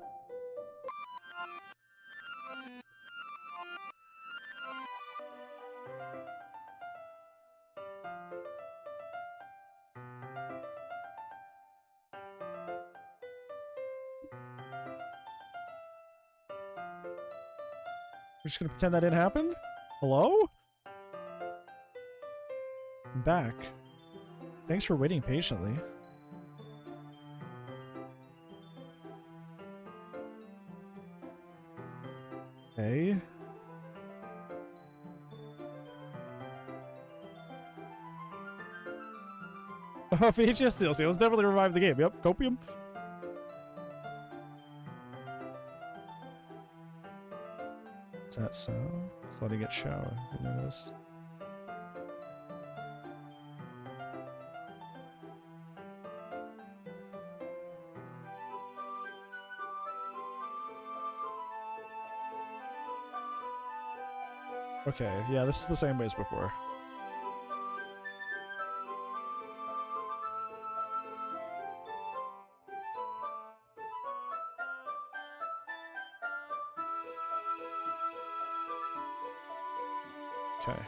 A: We're just gonna pretend that didn't happen? Hello? I'm back. Thanks for waiting patiently. Okay. Oh, VHS DLC. Let's definitely revive the game. Yep, copium. Is that so? Just letting it show. You notice? Okay, yeah, this is the same way as before. Okay.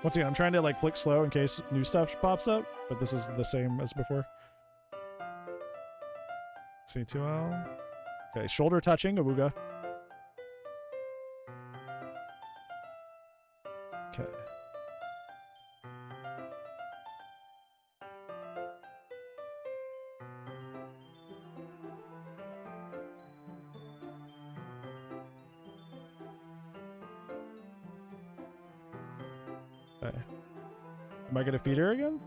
A: Once again, I'm trying to like flick slow in case new stuff pops up, but this is the same as before. C2L. Okay, shoulder touching, Awuga. Okay. Okay. Am I gonna feed her again?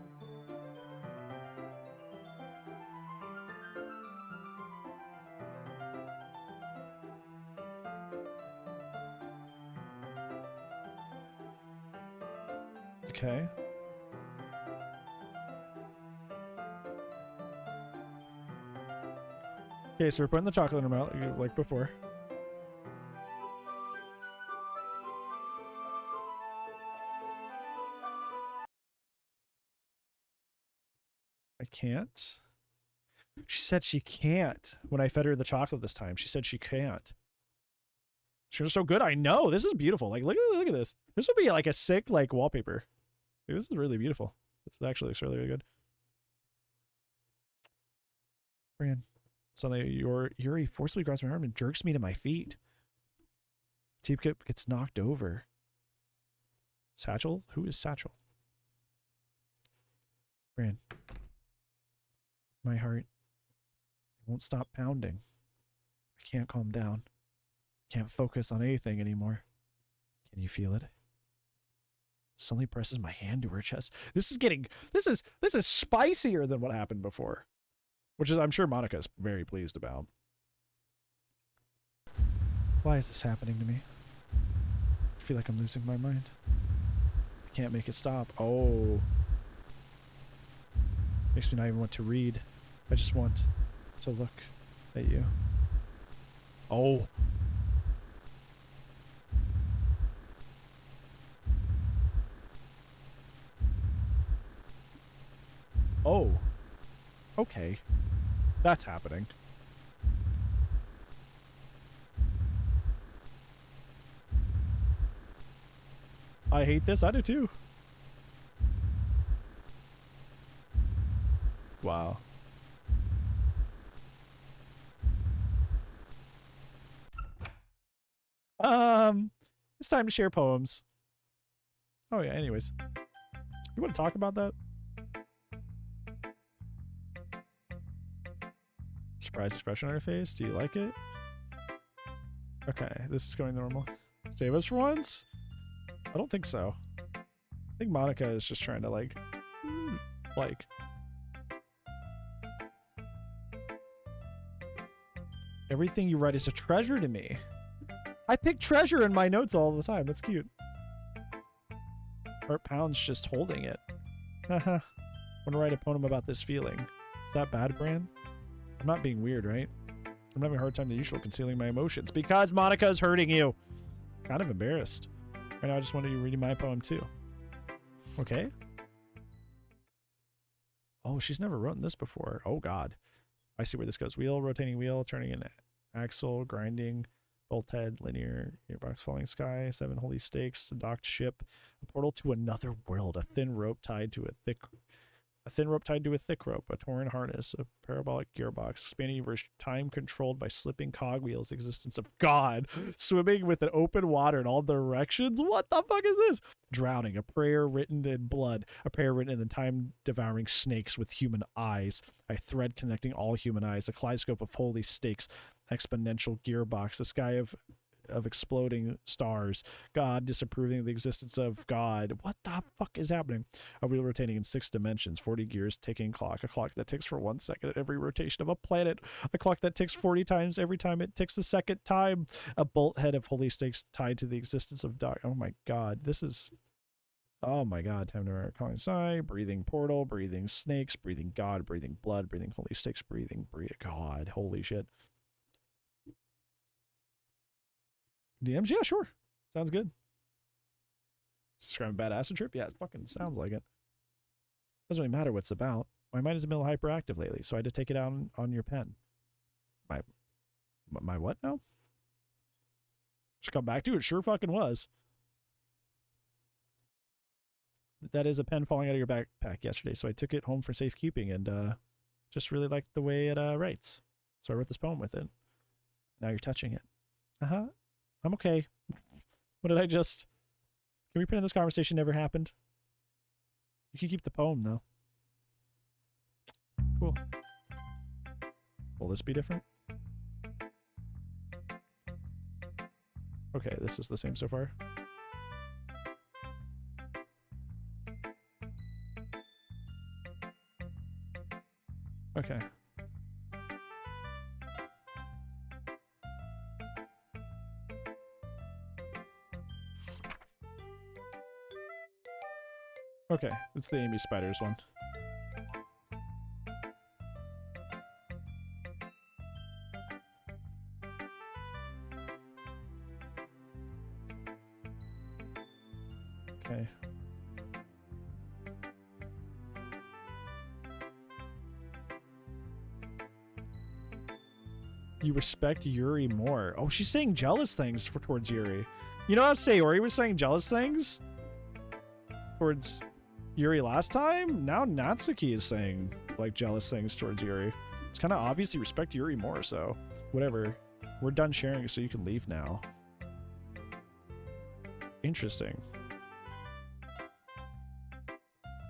A: Okay. Okay, so we're putting the chocolate in her mouth like before. I can't. She said she can't when I fed her the chocolate this time. She said she can't. She was so good. I know. This is beautiful. Like, look at this. This would be like a sick like wallpaper. Like, this is really beautiful. This actually looks really, really good. Brian, suddenly Yuri forcibly grabs my arm and jerks me to my feet. Teapkip gets knocked over. Satchel? Who is Satchel? Brian. My heart won't stop pounding. I can't calm down. I can't focus on anything anymore. Can you feel it? Suddenly presses my hand to her chest. This is spicier than what happened before. Which is, I'm sure Monica is very pleased about. Why is this happening to me? I feel like I'm losing my mind. I can't make it stop. Oh. Makes me not even want to read. I just want to look at you. Oh. Oh. Okay. That's happening. I hate this. I do too. Wow. It's time to share poems. Oh yeah, anyways. You want to talk about that? Surprise expression on her face. Do you like it? Okay, this is going normal. Save us for once? I don't think so. I think Monica is just trying to like. Everything you write is a treasure to me. I pick treasure in my notes all the time. That's cute. Heart pounds just holding it. Haha. Want to write a poem about this feeling. Is that bad, Bran? I'm not being weird, right? I'm having a hard time than usual concealing my emotions because Monica's hurting you. Kind of embarrassed. Right now I just wanted you reading my poem too. Okay. Oh, she's never written this before. Oh god. I see where this goes. Wheel, rotating wheel, turning an axle, grinding, bolt head, linear, gearbox, falling sky, 7 holy stakes, a docked ship, a portal to another world, a thin rope tied to a thick rope, a torn harness, a parabolic gearbox, expanding universe, time controlled by slipping cogwheels, existence of God, swimming with an open water in all directions. What the fuck is this? Drowning, a prayer written in blood, a prayer written in the time-devouring snakes with human eyes, a thread connecting all human eyes, a kaleidoscope of holy stakes, exponential gearbox, a sky of exploding stars, God disapproving of the existence of God. What the fuck is happening? A wheel rotating in 6 dimensions, 40 gears, ticking clock, a clock that ticks for 1 second at every rotation of a planet, a clock that ticks 40 times every time it ticks the second time, a bolt head of holy stakes tied to the existence of God. Oh my god, this is... Oh my god, time to calling sigh, breathing portal, breathing snakes, breathing God, breathing blood, breathing holy stakes, breathing God. Holy shit. DMs? Yeah, sure. Sounds good. Describing bad acid trip? Yeah, it fucking sounds like it. Doesn't really matter what it's about. My mind is a little hyperactive lately, so I had to take it out on your pen. My what now? Should come back to it. Sure fucking was. That is a pen falling out of your backpack yesterday, so I took it home for safekeeping and just really liked the way it writes. So I wrote this poem with it. Now you're touching it. Uh-huh. I'm okay. What did I just... Can we pretend this conversation never happened? You can keep the poem, though. Cool. Will this be different? Okay, this is the same so far. Okay. Okay, it's the Amy Spiders one. Okay. You respect Yuri more. Oh, she's saying jealous things towards Yuri. You know how Sayori was saying jealous things towards Yuri last time? Now Natsuki is saying like jealous things towards Yuri. It's kind of obvious you respect Yuri more, so whatever. We're done sharing, so you can leave now. Interesting.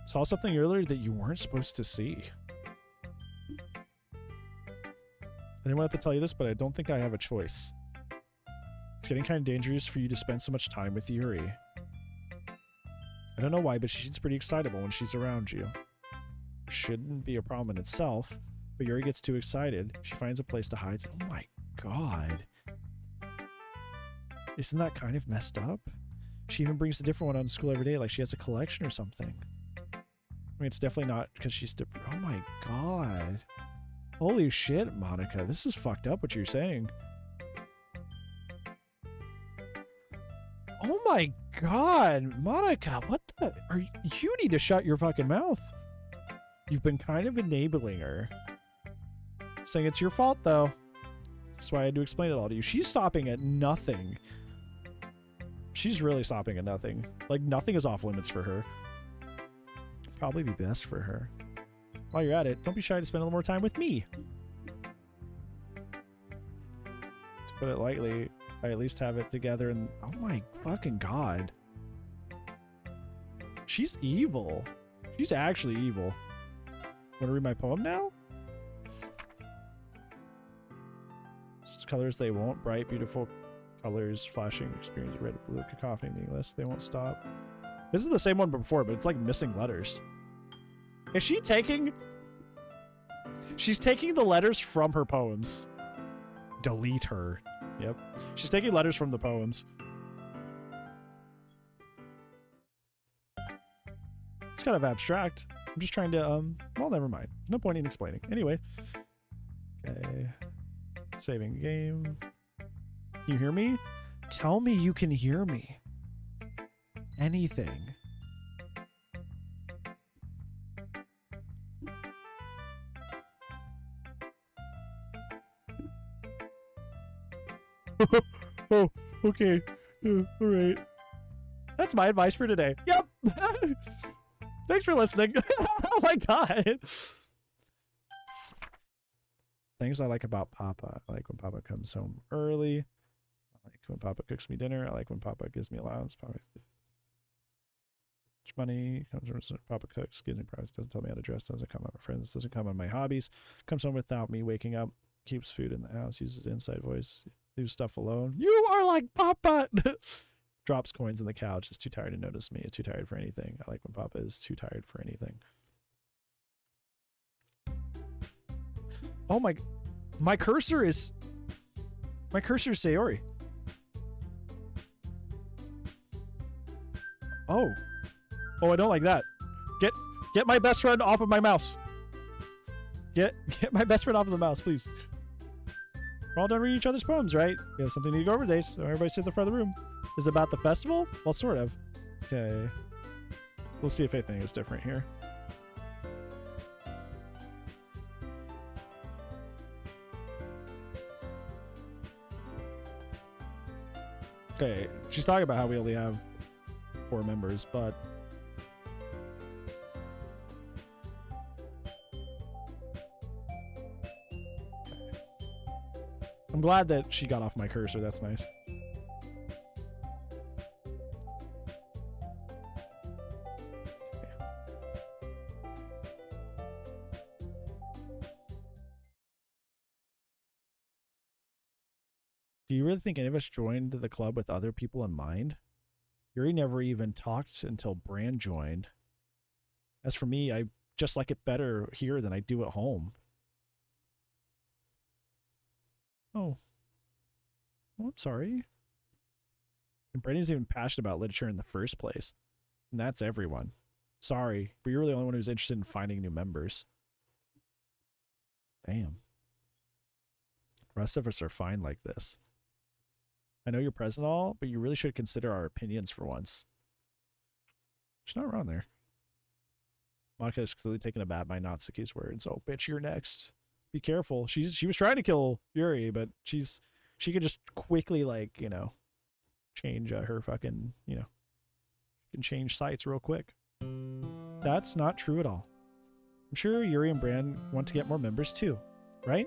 A: Saw something earlier that you weren't supposed to see. I didn't want to tell you this, but I don't think I have a choice. It's getting kind of dangerous for you to spend so much time with Yuri. I don't know why, but she's pretty excitable when she's around you. Shouldn't be a problem in itself, but Yuri gets too excited. She finds a place to hide. Oh my god. Isn't that kind of messed up? She even brings a different one on to school every day, like she has a collection or something. I mean, it's definitely not because she's... Oh my god. Holy shit, Monica. This is fucked up what you're saying. Oh my god, Monica, what the... You need to shut your fucking mouth. You've been kind of enabling her. Saying it's your fault, though. That's why I had to explain it all to you. She's stopping at nothing. She's really stopping at nothing. Like, nothing is off limits for her. Probably be best for her. While you're at it, don't be shy to spend a little more time with me. To put it lightly, I at least have it together and... Oh my fucking god. She's evil. She's actually evil. Want to read my poem now? Colors they won't. Bright, beautiful colors, flashing, experience, red, blue, cacophony, meaningless. They won't stop. This is the same one before, but it's like missing letters. Is she taking... She's taking the letters from her poems. Delete her. Yep. She's taking letters from the poems. It's kind of abstract. I'm just trying to, well, never mind. No point in explaining. Anyway. Okay. Saving game. Can you hear me? Tell me you can hear me. Anything. Oh, okay. All right. That's my advice for today. Yep. Thanks for listening. Oh my god. Things I like about Papa. I like when Papa comes home early. I like when Papa cooks me dinner. I like when Papa gives me allowance. Papa money comes from Papa cooks, gives me prize, doesn't tell me how to dress, doesn't come on my friends, doesn't come on my hobbies, comes home without me waking up, keeps food in the house, uses inside voice, leaves stuff alone. You are like Papa. Drops coins on the couch, is too tired to notice me, is too tired for anything. I like when Papa is too tired for anything. Oh my cursor is Sayori. Oh, I don't like that. Get my best friend off of my mouse. Get my best friend off of the mouse, please. We're all done reading each other's poems, right? We have something to go over today, so everybody sit at the front of the room. Is it about the festival? Well, sort of. Okay. We'll see if anything is different here. Okay, she's talking about how we only have 4 members, but I'm glad that she got off my cursor. That's nice. Do you really think any of us joined the club with other people in mind? Yuri never even talked until Bran joined. As for me, I just like it better here than I do at home. Oh. Oh, I'm sorry. And Bran isn't even passionate about literature in the first place. And that's everyone. Sorry, but you're really the only one who's interested in finding new members. Damn. The rest of us are fine like this. I know you're present all, but you really should consider our opinions for once. She's not wrong there. Monica is clearly taken aback by Natsuki's words. Oh, bitch, you're next. Be careful. She was trying to kill Yuri, but she could just quickly, like, you know, change her fucking, you know, can change sites real quick. That's not true at all. I'm sure Yuri and Bran want to get more members too, right?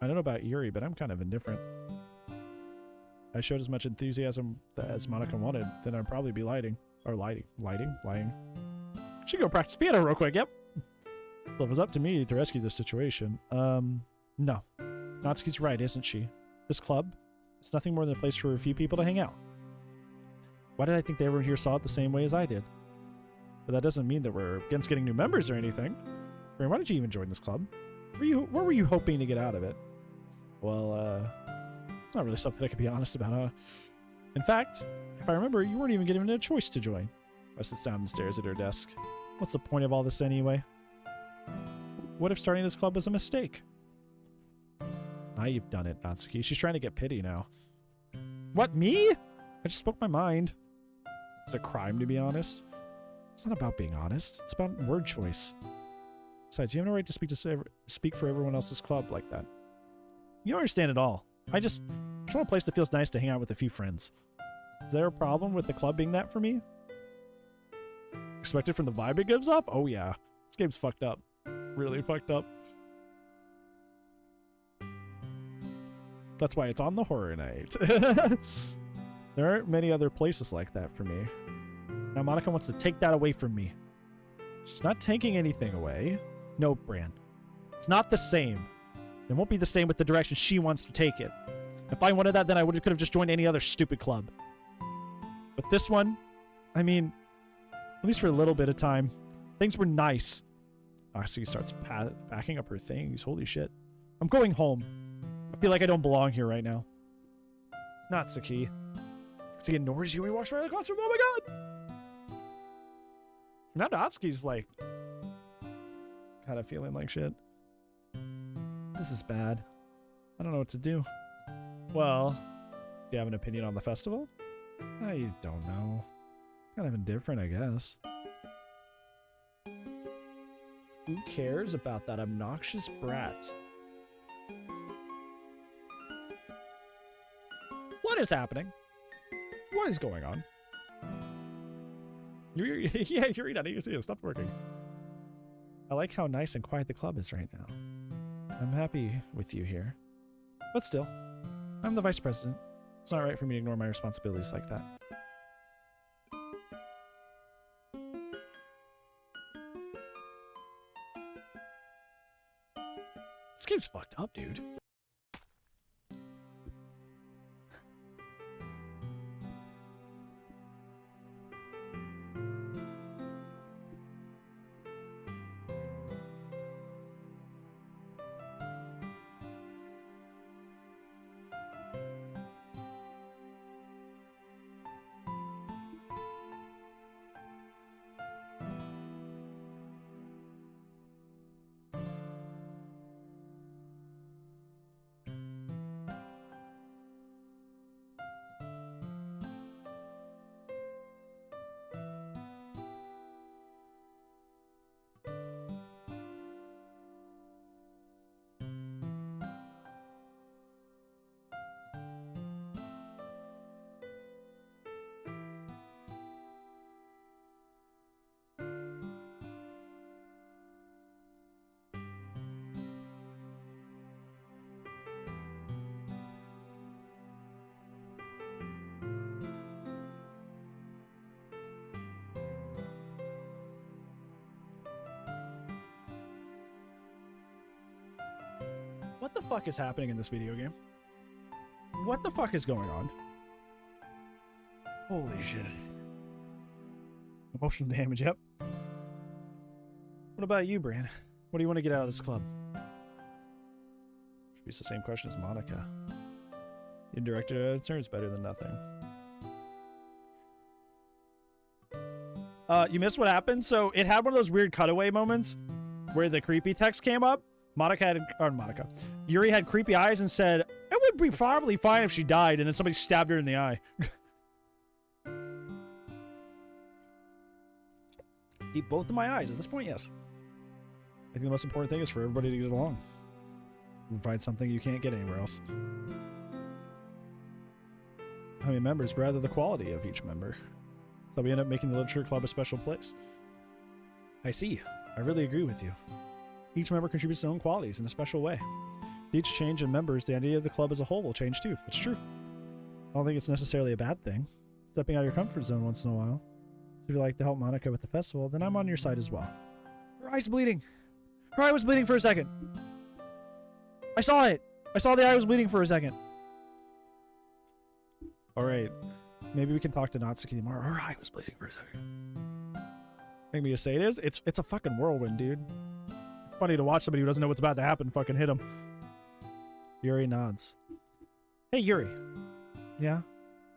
A: I don't know about Yuri, but I'm kind of indifferent. I showed as much enthusiasm as Monica wanted, then I'd probably be lying. Should go practice piano real quick, yep. Well, it was up to me to rescue this situation. No. Natsuki's right, isn't she? This club, it's nothing more than a place for a few people to hang out. Why did I think everyone here saw it the same way as I did? But that doesn't mean that we're against getting new members or anything. Bran, why did you even join this club? What were you hoping to get out of it? Well, it's not really something I could be honest about, huh? In fact, if I remember, you weren't even given a choice to join. I sits down and stares at her desk. What's the point of all this anyway? What if starting this club was a mistake? Now you've done it, Natsuki. She's trying to get pity now. What, me? I just spoke my mind. It's a crime, to be honest. It's not about being honest. It's about word choice. Besides, you have no right to speak for everyone else's club like that. You don't understand at all. I just want a place that feels nice to hang out with a few friends. Is there a problem with the club being that for me? Expected from the vibe it gives off? Oh yeah. This game's fucked up. Really fucked up. That's why it's on the horror night. There aren't many other places like that for me. Now Monica wants to take that away from me. She's not taking anything away. No, Bran. It's not the same. It won't be the same with the direction she wants to take it. If I wanted that, then I could have just joined any other stupid club. But this one, I mean, at least for a little bit of time, things were nice. Natsuki starts packing up her things. Holy shit. I'm going home. I feel like I don't belong here right now. Natsuki. He ignores you. He walks right across from. Oh my god! Now Natsuki's like kind of feeling like shit. This is bad. I don't know what to do. Well, do you have an opinion on the festival? I don't know. Kind of indifferent, I guess. Who cares about that obnoxious brat? What is happening? What is going on? Yeah, you're not. You can see it. Stop working. I like how nice and quiet the club is right now. I'm happy with you here. But still, I'm the vice president. It's not right for me to ignore my responsibilities like that. This game's fucked up, dude. What the fuck is happening in this video game? What the fuck is going on? Holy shit. Emotional damage, yep. What about you, Bran? What do you want to get out of this club? It's the same question as Monica. Your director editor is better than nothing. You missed what happened? So it had one of those weird cutaway moments where the creepy text came up. Yuri had creepy eyes and said, it would be probably fine if she died, and then somebody stabbed her in the eye. Eat both of my eyes. At this point, yes. I think the most important thing is for everybody to get along. Provide something you can't get anywhere else. How many members, but rather the quality of each member. So we end up making the Literature Club a special place. I see. I really agree with you. Each member contributes their own qualities in a special way. With each change in members, the idea of the club as a whole will change too. That's true. I don't think it's necessarily a bad thing. Stepping out of your comfort zone once in a while. If you'd like to help Monica with the festival, then I'm on your side as well. Her eye's bleeding. Her eye was bleeding for a second. I saw it. I saw the eye was bleeding for a second. Alright. Maybe we can talk to Natsuki tomorrow. Her eye was bleeding for a second. Make me just say it is? It's a fucking whirlwind, dude. It's funny to watch somebody who doesn't know what's about to happen fucking hit him. Yuri nods. Hey, Yuri. Yeah?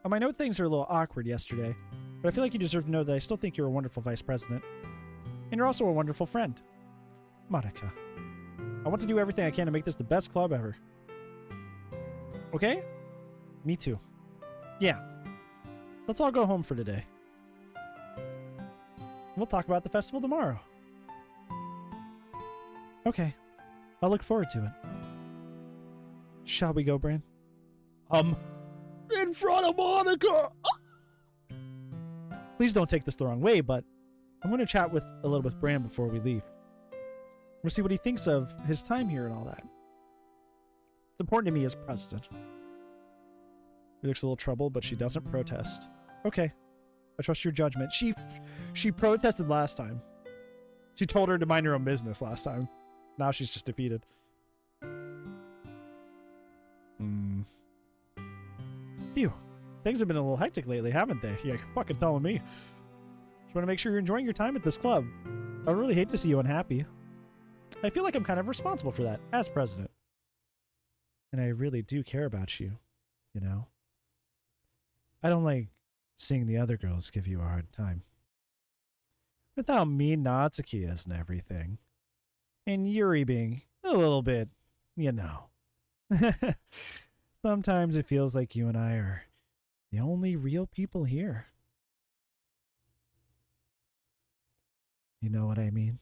A: I know things are a little awkward yesterday, but I feel like you deserve to know that I still think you're a wonderful vice president. And you're also a wonderful friend. Monica. I want to do everything I can to make this the best club ever. Okay? Me too. Yeah. Let's all go home for today. We'll talk about the festival tomorrow. Okay. I'll look forward to it. Shall we go, Bran? In front of Monica! Please don't take this the wrong way, but I'm going to chat a little with Bran before we leave. We'll see what he thinks of his time here and all that. It's important to me as president. He looks a little troubled, but she doesn't protest. Okay. I trust your judgment. She protested last time. She told her to mind her own business last time. Now she's just defeated. Phew. Things have been a little hectic lately, haven't they? Yeah, you're fucking telling me. Just want to make sure you're enjoying your time at this club. I really hate to see you unhappy. I feel like I'm kind of responsible for that, as president. And I really do care about you, you know? I don't like seeing the other girls give you a hard time. With how mean Natsuki is and everything. And Yuri being a little bit, you know. Sometimes it feels like you and I are the only real people here. You know what I mean?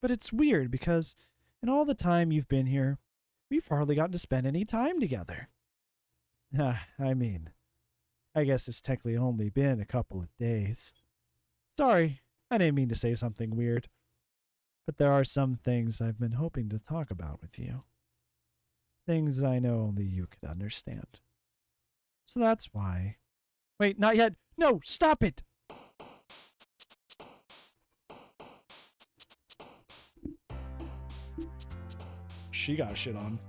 A: But it's weird because in all the time you've been here, we've hardly gotten to spend any time together. I mean, I guess it's technically only been a couple of days. Sorry, I didn't mean to say something weird. But there are some things I've been hoping to talk about with you. Things I know only you could understand. So that's why. Wait, not yet. No, stop it! She got shit on.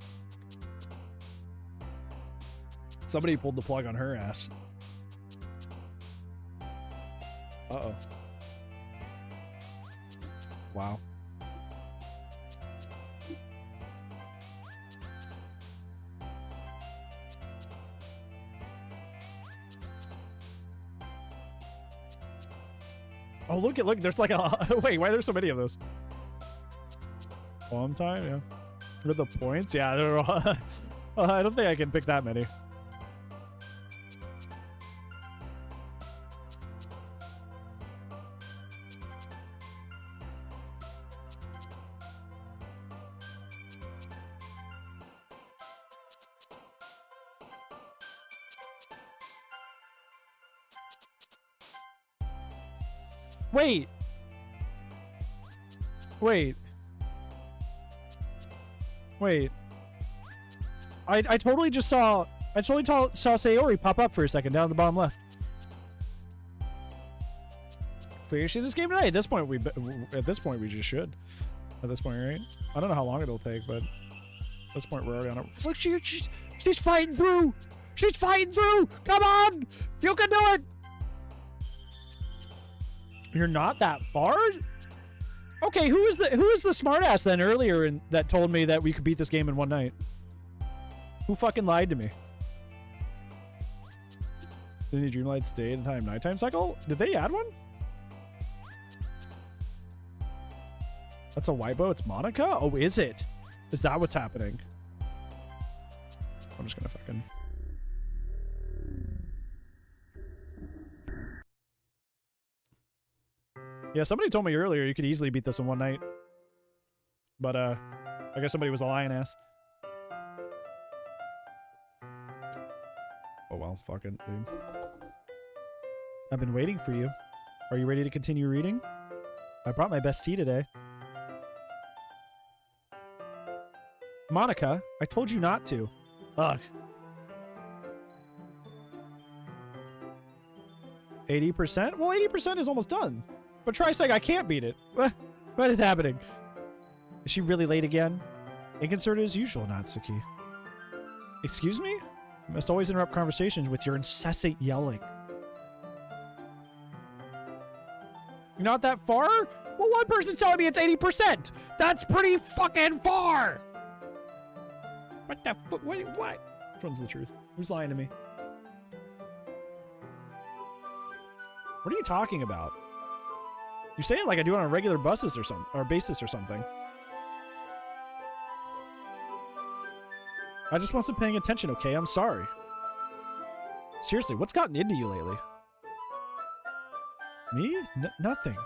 A: Somebody pulled the plug on her ass. Uh-oh. Wow. Oh, look, there's like a... Wait, why are there so many of those? One time, yeah. What are the points? Yeah, I don't think I can pick that many. Wait. Wait. Wait. I totally just saw... I totally saw Sayori pop up for a second down at the bottom left. Finishing this game tonight. At this point, we just should. At this point, right? I don't know how long it'll take, but at this point, we're already on it. Look, she's fighting through. She's fighting through. Come on, you can do it. You're not that far. Okay, who is the smartass then earlier that told me that we could beat this game in one night? Who fucking lied to me? Didn't Dreamlight stay in time nighttime cycle? Did they add one? That's a Weibo. It's Monica? Oh, is it? Is that what's happening? I'm just gonna fucking... Yeah, somebody told me earlier you could easily beat this in one night. But, I guess somebody was a lying ass. Oh well, fuck it, dude. I've been waiting for you. Are you ready to continue reading? I brought my best tea today. Monica, I told you not to. Ugh. 80%? Well, 80% is almost done. But try saying I can't beat it. What is happening? Is she really late again? Inconsiderate as usual, Natsuki. Excuse me? You must always interrupt conversations with your incessant yelling. You're not that far? Well, one person's telling me it's 80%. That's pretty fucking far. What the fuck? What? Which one's the truth? Who's lying to me? What are you talking about? You say it like I do it on regular buses or something, or basis or something. I just wasn't paying attention, okay? I'm sorry. Seriously, what's gotten into you lately? Me? Nothing.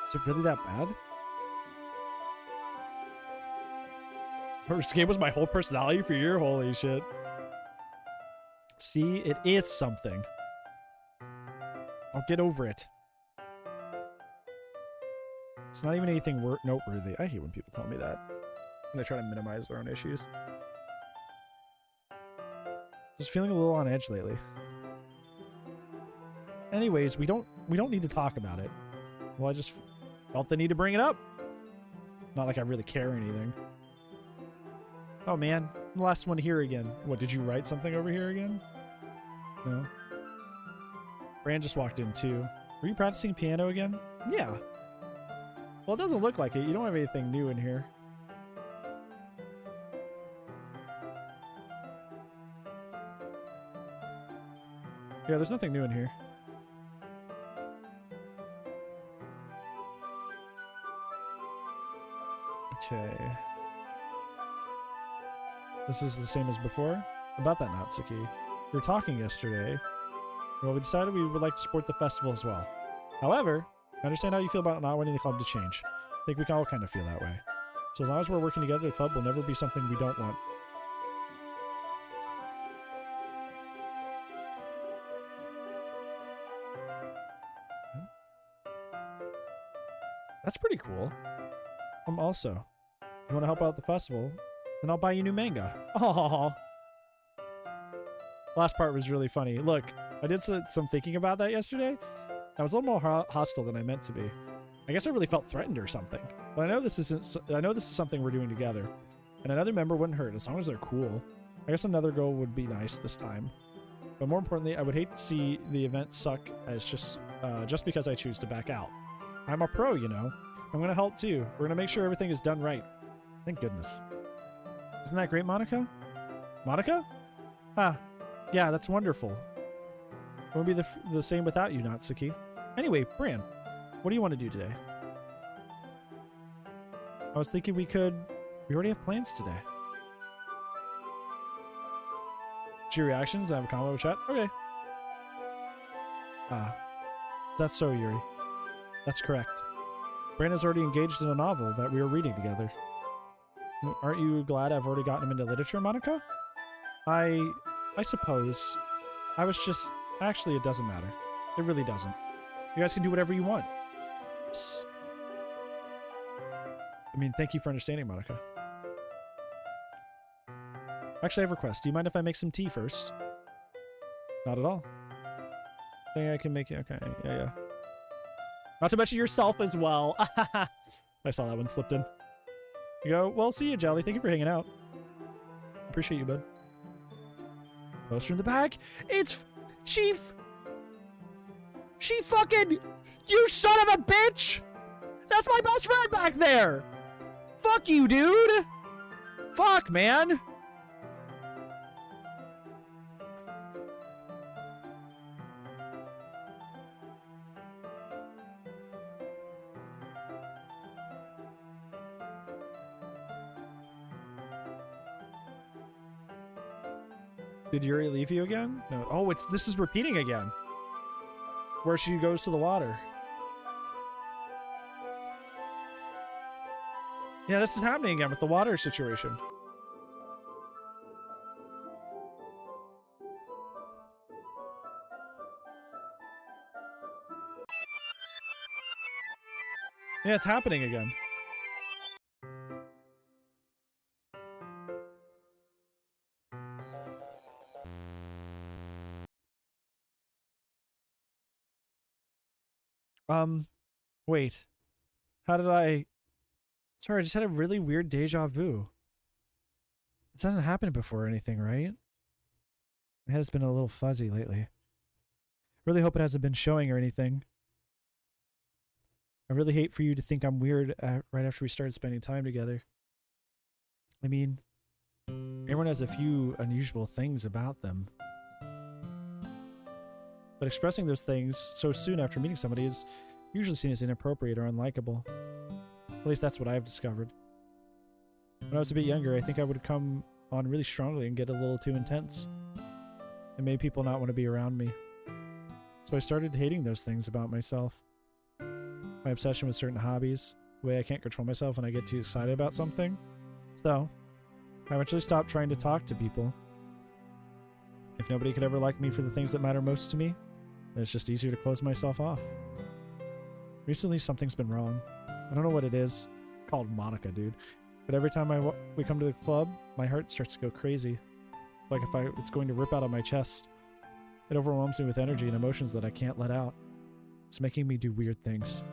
A: Is it really that bad? This game was my whole personality for your holy shit. See, it is something. I'll get over it. It's not even anything noteworthy. I hate when people tell me that. When they try to minimize their own issues. Just feeling a little on edge lately. Anyways, we don't need to talk about it. Well, I just felt the need to bring it up. Not like I really care or anything. Oh man, I'm the last one here again. What, did you write something over here again? No. Brand just walked in too. Were you practicing piano again? Yeah. Well, it doesn't look like it. You don't have anything new in here. Yeah, there's nothing new in here. Okay. This is the same as before? About that, Natsuki. We were talking yesterday. Well, we decided we would like to support the festival as well. However, I understand how you feel about not wanting the club to change. I think we can all kind of feel that way. So as long as we're working together, the club will never be something we don't want. That's pretty cool. Also, if you want to help out the festival, then I'll buy you new manga. Aww. Last part was really funny. Look, I did some thinking about that yesterday. I was a little more hostile than I meant to be. I guess I really felt threatened or something. But I know this is something we're doing together, and another member wouldn't hurt as long as they're cool. I guess another girl would be nice this time. But more importantly, I would hate to see the event suck as just because I choose to back out. I'm a pro, you know. I'm gonna help too. We're gonna make sure everything is done right. Thank goodness. Isn't that great, Monica? Monica? Ah, yeah, that's wonderful. It won't be the same without you, Natsuki. Anyway, Bran, what do you want to do today? I was thinking we already have plans today. To your reactions, I have a combo with chat. Okay. Ah, that's so, Yuri. That's correct. Brandon's already engaged in a novel that we are reading together. Aren't you glad I've already gotten him into literature, Monica? I suppose. I was just... Actually, it doesn't matter. It really doesn't. You guys can do whatever you want. Yes. I mean, thank you for understanding, Monica. Actually, I have a request. Do you mind if I make some tea first? Not at all. I think I can make it. Okay, yeah. Not to mention yourself as well. I saw that one slipped in. You go, well, see you, Jelly. Thank you for hanging out. Appreciate you, bud. Poster in the back. It's Chief. She fucking... You son of a bitch! That's my best friend back there! Fuck you, dude! Fuck, man! Did Yuri leave you again? No. Oh, this is repeating again. Where she goes to the water. Yeah, this is happening again with the water situation. Yeah, it's happening again. Wait. How did I... Sorry, I just had a really weird deja vu. This hasn't happened before or anything, right? My head's been a little fuzzy lately. Really hope it hasn't been showing or anything. I really hate for you to think I'm weird right after we started spending time together. I mean, everyone has a few unusual things about them. But expressing those things so soon after meeting somebody is usually seen as inappropriate or unlikable. At least that's what I've discovered. When I was a bit younger, I think I would come on really strongly and get a little too intense. It made people not want to be around me. So I started hating those things about myself. My obsession with certain hobbies, the way I can't control myself when I get too excited about something. So, I eventually stopped trying to talk to people. If nobody could ever like me for the things that matter most to me, then it's just easier to close myself off. Recently, something's been wrong. I don't know what it is. It's called Monica, dude. But every time we come to the club, my heart starts to go crazy. It's like it's going to rip out of my chest. It overwhelms me with energy and emotions that I can't let out. It's making me do weird things.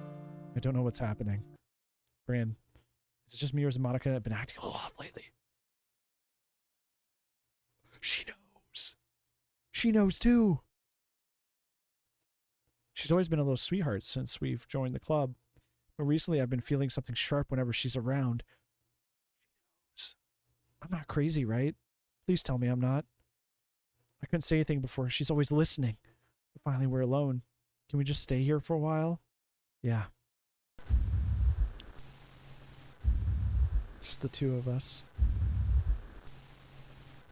A: I don't know what's happening. Bran, is it just me or is Monica been acting a little off lately? She knows. She knows too. She's always been a little sweetheart since we've joined the club. But recently I've been feeling something sharp whenever she's around. I'm not crazy, right? Please tell me I'm not. I couldn't say anything before. She's always listening. But finally we're alone. Can we just stay here for a while? Yeah. Just the two of us.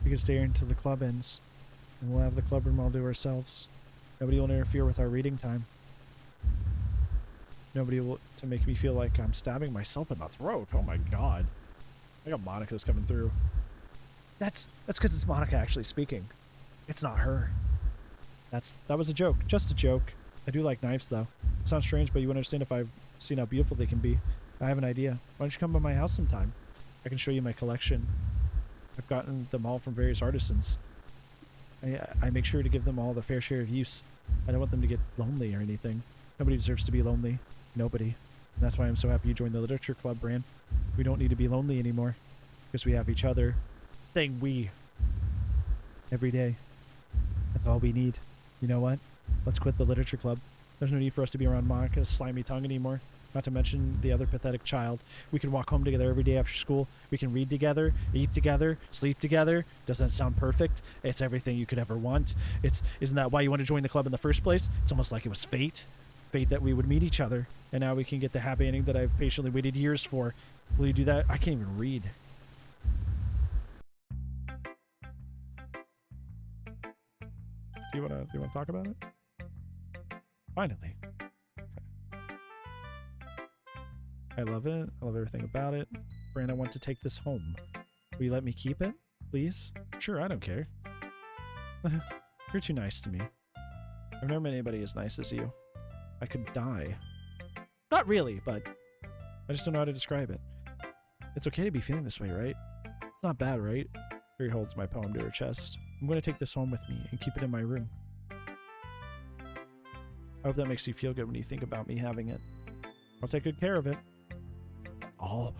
A: We can stay here until the club ends. And we'll have the club room all to ourselves. Nobody will interfere with our reading time. Nobody will to make me feel like I'm stabbing myself in the throat. Oh my god. I got Monica's coming through. That's because it's Monica actually speaking. It's not her. That was a joke. Just a joke. I do like knives though. It sounds strange, but you understand if I've seen how beautiful they can be. I have an idea. Why don't you come by my house sometime? I can show you my collection. I've gotten them all from various artisans. I make sure to give them all the fair share of use. I don't want them to get lonely or anything. Nobody deserves to be lonely. Nobody. And that's why I'm so happy you joined the literature club, Bran. We don't need to be lonely anymore. Because we have each other. Saying we. Every day. That's all we need. You know what? Let's quit the literature club. There's no need for us to be around Monica's slimy tongue anymore. Not to mention the other pathetic child. We can walk home together every day after school. We can read together, eat together, sleep together. Doesn't that sound perfect? It's everything you could ever want. Isn't that why you want to join the club in the first place? It's almost like it was fate. Fate that we would meet each other. And now we can get the happy ending that I've patiently waited years for. Will you do that? I can't even read. Do you want to talk about it? Finally. I love it. I love everything about it. Bran, I want to take this home. Will you let me keep it, please? Sure, I don't care. You're too nice to me. I've never met anybody as nice as you. I could die. Not really, but I just don't know how to describe it. It's okay to be feeling this way, right? It's not bad, right? Here holds my poem to her chest. I'm going to take this home with me and keep it in my room. I hope that makes you feel good when you think about me having it. I'll take good care of it. Oh.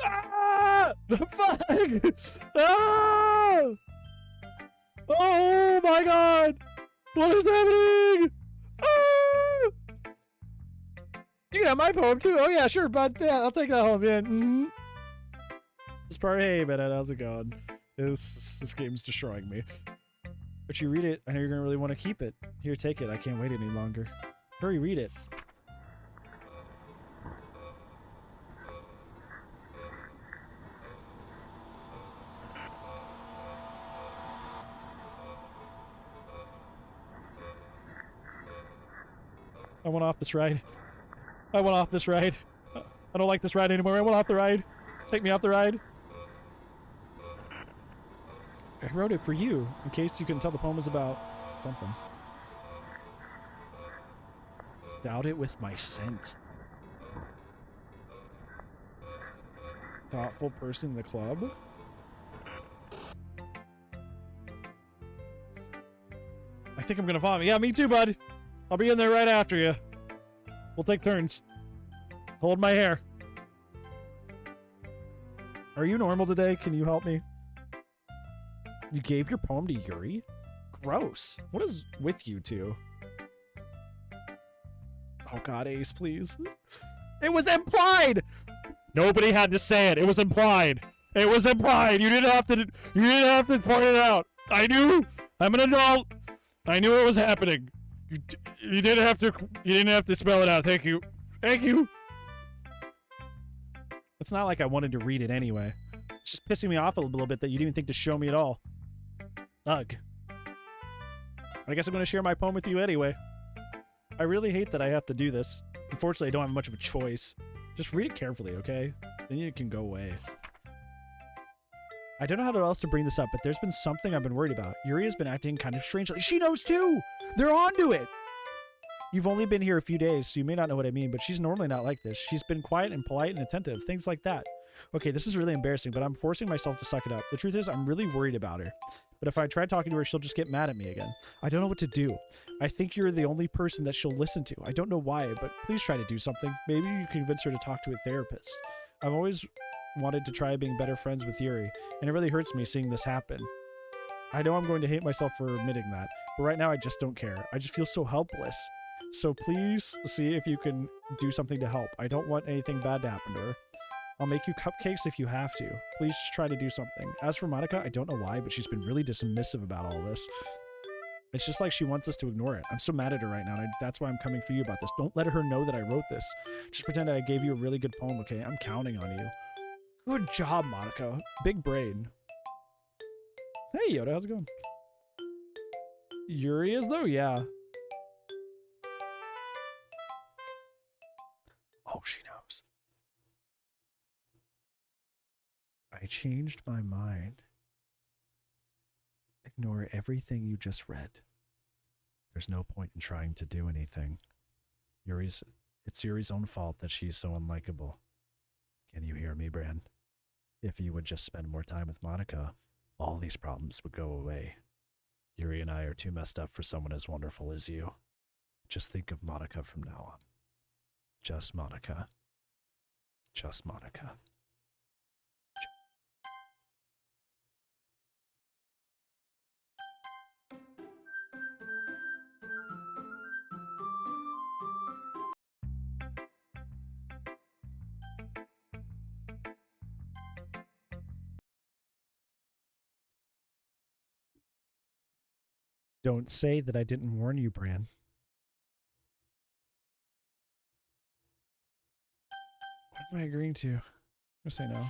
A: Ah! The fuck! Ah! Oh my god! What is happening? Ah! You can have my poem too. Oh yeah, sure, but yeah, I'll take that home, man. Mm-hmm. This part, hey, man, how's it going? This game's destroying me. But you read it, I know you're gonna really want to keep it. Here, take it. I can't wait any longer. Hurry, read it. I want off this ride. I want off this ride. I don't like this ride anymore. I want off the ride. Take me off the ride. I wrote it for you, in case you couldn't tell the poem is about something. Doubt it with my scent. Thoughtful person in the club? I think I'm gonna vomit. Yeah, me too, bud. I'll be in there right after you. We'll take turns. Hold my hair. Are you normal today? Can you help me? You gave your poem to Yuri? Gross. What is with you two? Oh god, Ace, please. It was implied! Nobody had to say it. It was implied. It was implied. You didn't have to point it out. I knew. I'm an adult. I knew it was happening. You didn't have to spell it out. Thank you. Thank you. It's not like I wanted to read it anyway. It's just pissing me off a little bit that you didn't even think to show me at all. Ugh. I guess I'm going to share my poem with you anyway. I really hate that I have to do this. Unfortunately, I don't have much of a choice. Just read it carefully, okay? Then you can go away. I don't know how else to bring this up, but there's been something I've been worried about. Yuri has been acting kind of strangely. She knows too! They're onto it! You've only been here a few days, so you may not know what I mean, but she's normally not like this. She's been quiet and polite and attentive, things like that. Okay, this is really embarrassing, but I'm forcing myself to suck it up. The truth is, I'm really worried about her. But if I try talking to her, she'll just get mad at me again. I don't know what to do. I think you're the only person that she'll listen to. I don't know why, but please try to do something. Maybe you can convince her to talk to a therapist. I've always wanted to try being better friends with Yuri, and it really hurts me seeing this happen. I know I'm going to hate myself for admitting that, but right now I just don't care. I just feel so helpless. So please see if you can do something to help. I don't want anything bad to happen to her. I'll make you cupcakes if you have to. Please just try to do something. As for Monica, I don't know why, but she's been really dismissive about all this. It's just like she wants us to ignore it. I'm so mad at her right now, and that's why I'm coming for you about this. Don't let her know that I wrote this. Just pretend I gave you a really good poem, okay? I'm counting on you. Good job, Monica. Big brain. Hey, Yoda, how's it going? Yuri is though? Yeah. Oh, she knows. I changed my mind. Ignore everything you just read. There's no point in trying to do anything. It's Yuri's own fault that she's so unlikable. Can you hear me, Bran? If you would just spend more time with Monica, all these problems would go away. Yuri and I are too messed up for someone as wonderful as you. Just think of Monica from now on. Just Monica. Just Monica. Don't say that I didn't warn you, Bran. What am I agreeing to? I'm gonna say no.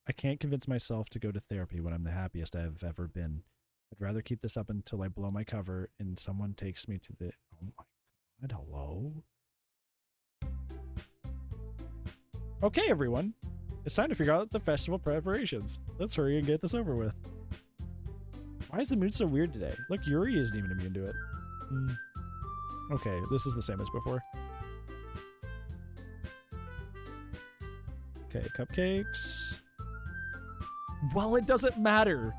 A: I can't convince myself to go to therapy when I'm the happiest I've ever been. I'd rather keep this up until I blow my cover and someone takes me to the... Oh my god, hello? Okay, everyone. It's time to figure out the festival preparations. Let's hurry and get this over with. Why is the mood so weird today? Look, Yuri isn't even immune to it. Okay, this is the same as before. Okay, cupcakes. Well, it doesn't matter.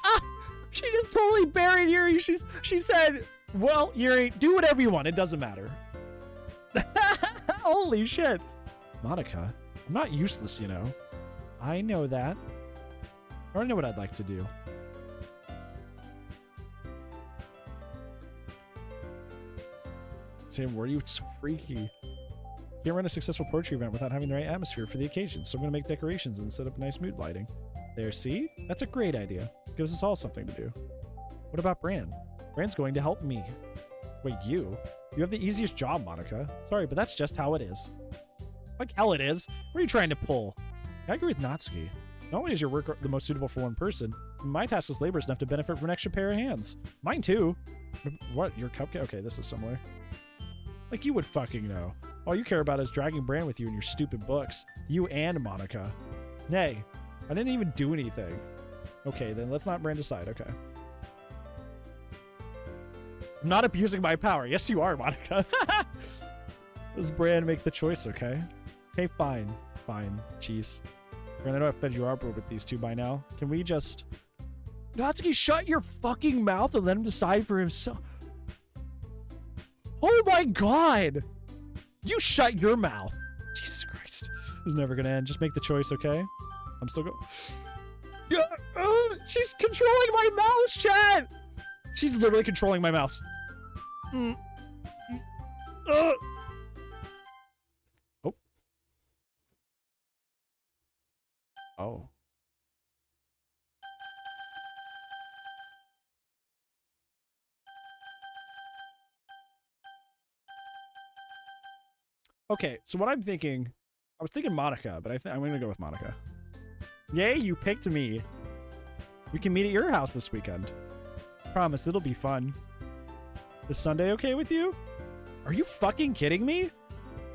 A: Ah! She just totally buried Yuri. She said, well, Yuri, do whatever you want. It doesn't matter. Holy shit. Monica, I'm not useless, you know. I know that. I already know what I'd like to do. Sam, were you? It's so freaky. Can't run a successful poetry event without having the right atmosphere for the occasion, so I'm going to make decorations and set up nice mood lighting. There, see? That's a great idea. Gives us all something to do. What about Bran? Bran's going to help me. Wait, you? You have the easiest job, Monica. Sorry, but that's just how it is. Like hell it is. What are you trying to pull? I agree with Natsuki. Not only is your work the most suitable for one person, my task is laborious enough to benefit from an extra pair of hands. Mine too. What? Your cupcake? Okay, this is similar. Like you would fucking know. All you care about is dragging Bran with you in your stupid books. You and Monica. Nay, I didn't even do anything. Okay, then let's not Bran decide. Okay. I'm not abusing my power. Yes, you are, Monica. Does Bran make the choice, okay? Okay, fine. Fine. Jeez. Bran, I know I've fed you up with these two by now. Can we just... Natsuki, shut your fucking mouth and let him decide for himself. Oh my god! You shut your mouth. Jesus Christ. This is never gonna end. Just make the choice, okay? I'm still going. Yeah, she's controlling my mouse, chat. She's literally controlling my mouse. Oh. Oh. Okay, so what I'm thinking, I was thinking Monica, but I'm going to go with Monica. Yay, you picked me. We can meet at your house this weekend. Promise, it'll be fun. Is Sunday okay with you? Are you fucking kidding me?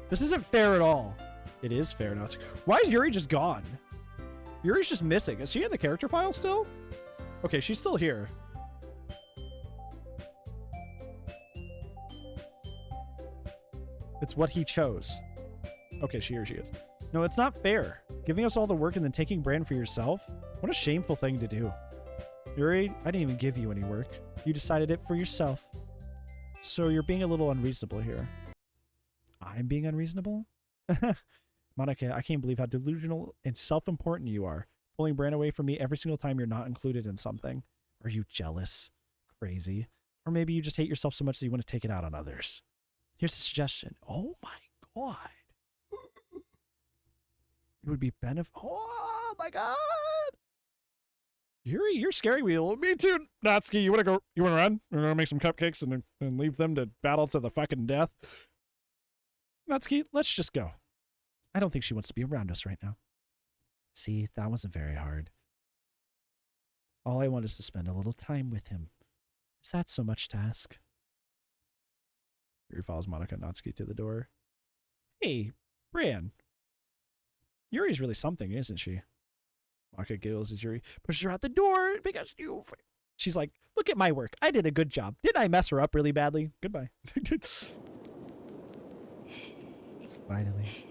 A: This isn't fair at all. It is fair now. Why is Yuri just gone? Yuri's just missing. Is she in the character file still? Okay, she's still here. It's what he chose. Okay, here she is. No, it's not fair. Giving us all the work and then taking brand for yourself? What a shameful thing to do. Yuri, I didn't even give you any work. You decided it for yourself. So you're being a little unreasonable here. I'm being unreasonable? Monica, I can't believe how delusional and self-important you are. Pulling brand away from me every single time you're not included in something. Are you jealous? Crazy? Or maybe you just hate yourself so much that you want to take it out on others. Here's a suggestion. Oh my god. It would be oh my god. Yuri, you're scaring me a little. Me too. Natsuki, you wanna go? You wanna run? We're gonna make some cupcakes and leave them to battle to the fucking death. Natsuki, let's just go. I don't think she wants to be around us right now. See, that wasn't very hard. All I want is to spend a little time with him. Is that so much to ask? Yuri follows Monica and Natsuki to the door. Hey, Bran. Yuri's really something, isn't she? Monica giggles as Yuri pushes her out the door because you... She's like, look at my work. I did a good job. Didn't I mess her up really badly? Goodbye. Finally.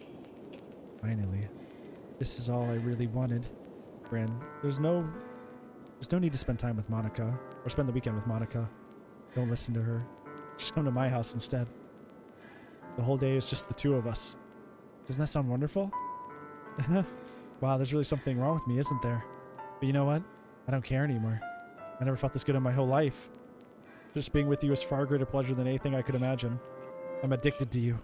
A: Finally. This is all I really wanted. Bran, there's no need to spend time with Monica or spend the weekend with Monica. Don't listen to her. Just come to my house instead. The whole day is just the two of us. Doesn't that sound wonderful? Wow, there's really something wrong with me, isn't there? But you know what? I don't care anymore. I never felt this good in my whole life. Just being with you is far greater pleasure than anything I could imagine. I'm addicted to you.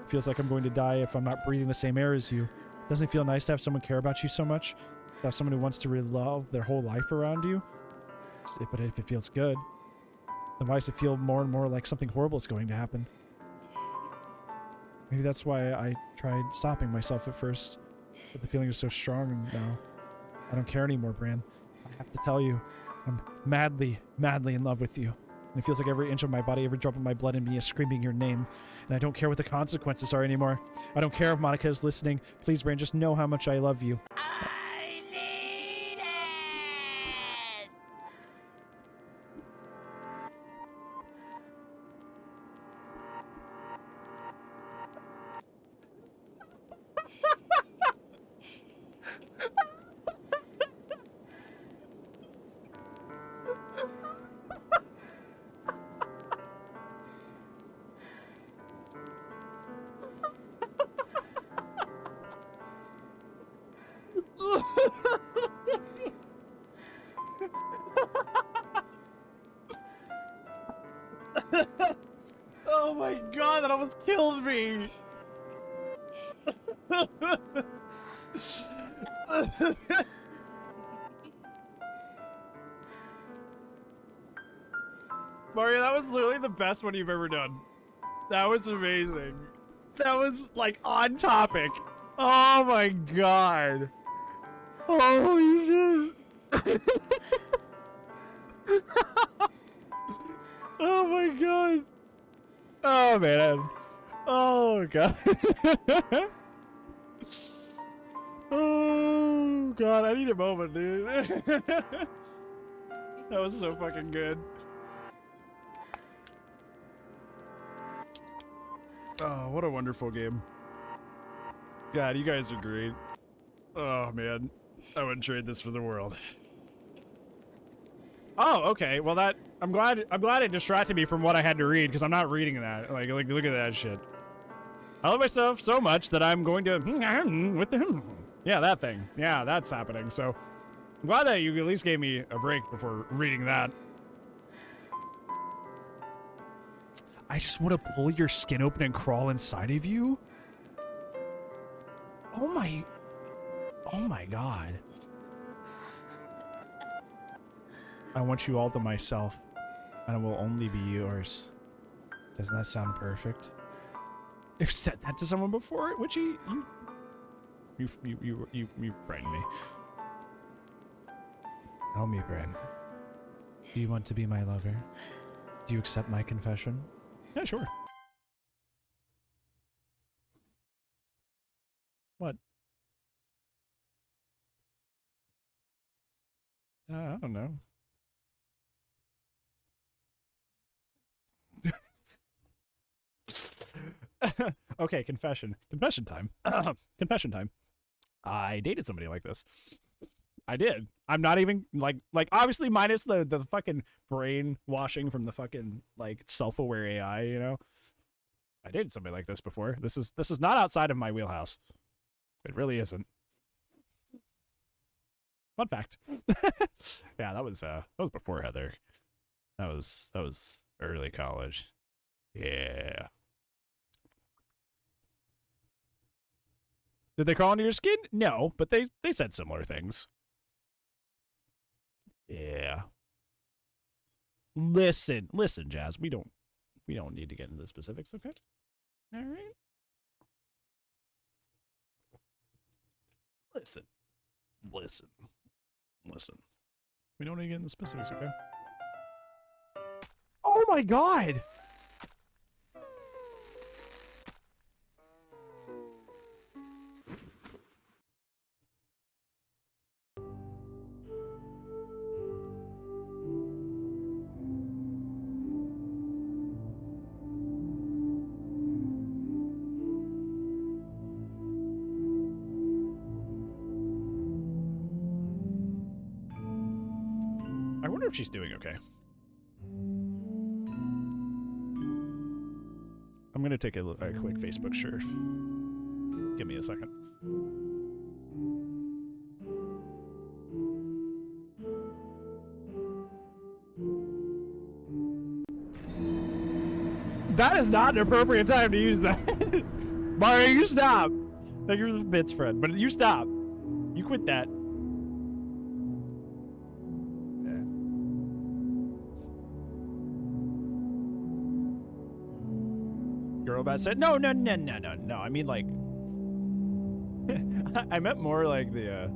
A: It feels like I'm going to die if I'm not breathing the same air as you. Doesn't it feel nice to have someone care about you so much? To have someone who wants to revolve their whole life around you? But if it feels good, then why does it feel more and more like something horrible is going to happen? Maybe that's why I tried stopping myself at first. But the feeling is so strong now. I don't care anymore, Bran. I have to tell you, I'm madly, madly in love with you. And it feels like every inch of my body, every drop of my blood in me is screaming your name. And I don't care what the consequences are anymore. I don't care if Monica is listening. Please, Bran, just know how much I love you.
C: I need it!
A: Oh my god, that almost killed me! Mario, that was literally the best one you've ever done. That was amazing. That was, like, on topic. Oh my god. Holy shit. Oh my god. Oh man. Oh god. Oh god, I need a moment, dude. That was so fucking good. Oh, what a wonderful game. God, you guys are great. Oh man, I wouldn't trade this for the world. Oh, okay. Well, that I'm glad it distracted me from what I had to read because I'm not reading that. Like look at that shit. I love myself so much that I'm going to with the Yeah, that thing. Yeah, that's happening. So I'm glad that you at least gave me a break before reading that. I just want to pull your skin open and crawl inside of you? Oh my god. I want you all to myself, and I will only be yours. Doesn't that sound perfect? I've said that to someone before, which you frightened me. Tell me, Bren. Do you want to be my lover? Do you accept my confession? Yeah, sure. What? I don't know. Okay, confession. Confession time. Confession time. I dated somebody like this. I did. I'm not even like obviously minus the fucking brainwashing from the fucking like self-aware AI, you know. I dated somebody like this before. This is not outside of my wheelhouse. It really isn't. Fun fact. Yeah, that was before Heather. That was early college. Yeah. Did they crawl into your skin? No, but they said similar things. Yeah. Listen, Jazz. We don't need to get into the specifics, okay? All right. Listen. We don't need to get into the specifics, okay? Oh my god! I wonder if she's doing okay. I'm gonna take a quick Facebook surf. Give me a second. That is not an appropriate time to use that. Mario, you stop. Thank you for the bits, friend. But you stop. You quit that. Girl about said no. I mean like I meant more like the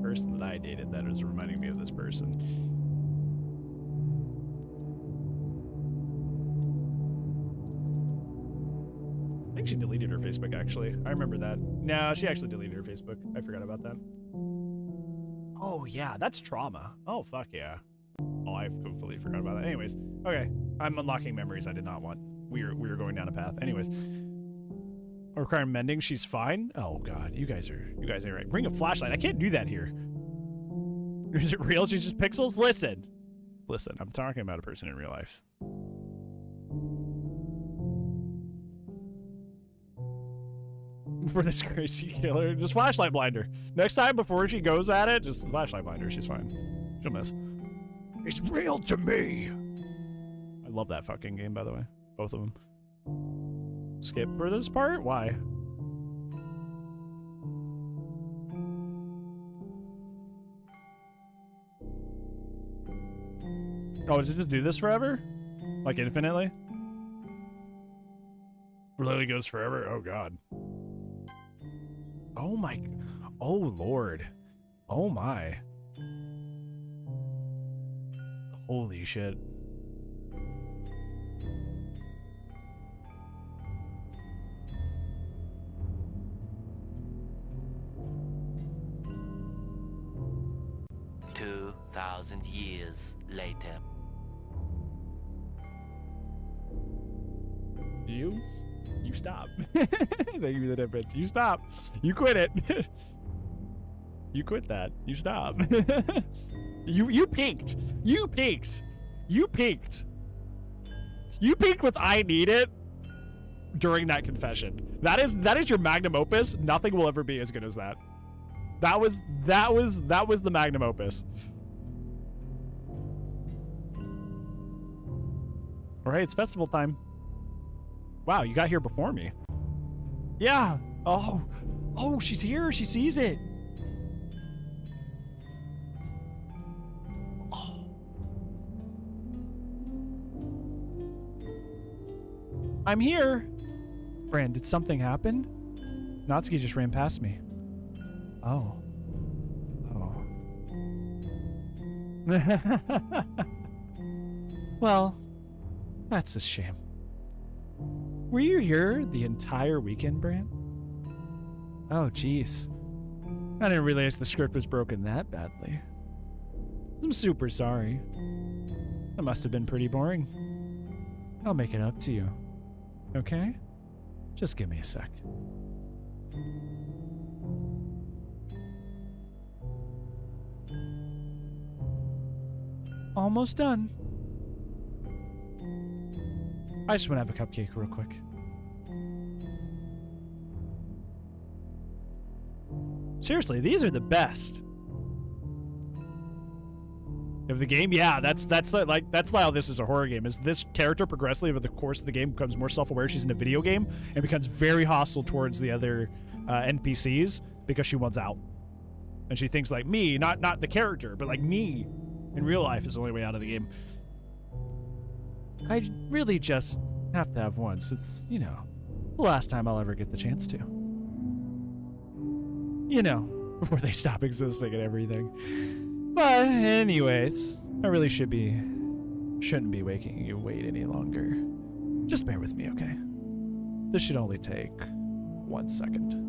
A: person that I dated that was reminding me of this person. I think she deleted her Facebook actually. I remember that. No, she actually deleted her Facebook. I forgot about that. Oh yeah, that's trauma. Oh fuck yeah. Oh, I completely forgot about that. Anyways, okay. I'm unlocking memories I did not want. We were going down a path. Anyways. Requiring mending, she's fine. Oh god, you guys ain't right. Bring a flashlight. I can't do that here. Is it real? She's just pixels? Listen, I'm talking about a person in real life. For this crazy killer, just flashlight blind her. Next time before she goes at it, just flashlight blind her. She's fine. She'll miss. It's real to me. I love that fucking game, by the way. Both of them. Skip for this part? Why? Oh, does it just do this forever? Like infinitely? Really goes forever? Oh god. Oh my. Oh lord. Oh my. Holy shit.
C: Years later.
A: You stop. Thank you for the difference. You stop. You quit it. You quit that. You stop. You peaked. You peaked. You peaked. You peaked with I need it. during that confession. That is your magnum opus. Nothing will ever be as good as that. That was the magnum opus. All right, it's festival time. Wow, you got here before me. Yeah. Oh, she's here. She sees it. Oh. I'm here. Bran, did something happen? Natsuki just ran past me. Oh. Well, that's a shame. Were you here the entire weekend, Bran? Oh, jeez. I didn't realize the script was broken that badly. I'm super sorry. That must have been pretty boring. I'll make it up to you. Okay? Just give me a sec. Almost done. I just want to have a cupcake real quick. Seriously, these are the best. Of the game, yeah, that's how this is a horror game. Is this character progressively over the course of the game becomes more self-aware she's in a video game and becomes very hostile towards the other NPCs because she wants out, and she thinks like me, not the character, but like me in real life is the only way out of the game. I really just have to have once. It's, you know, the last time I'll ever get the chance to. You know, before they stop existing and everything. But anyways, I really shouldn't be making you wait any longer. Just bear with me, okay? This should only take 1 second.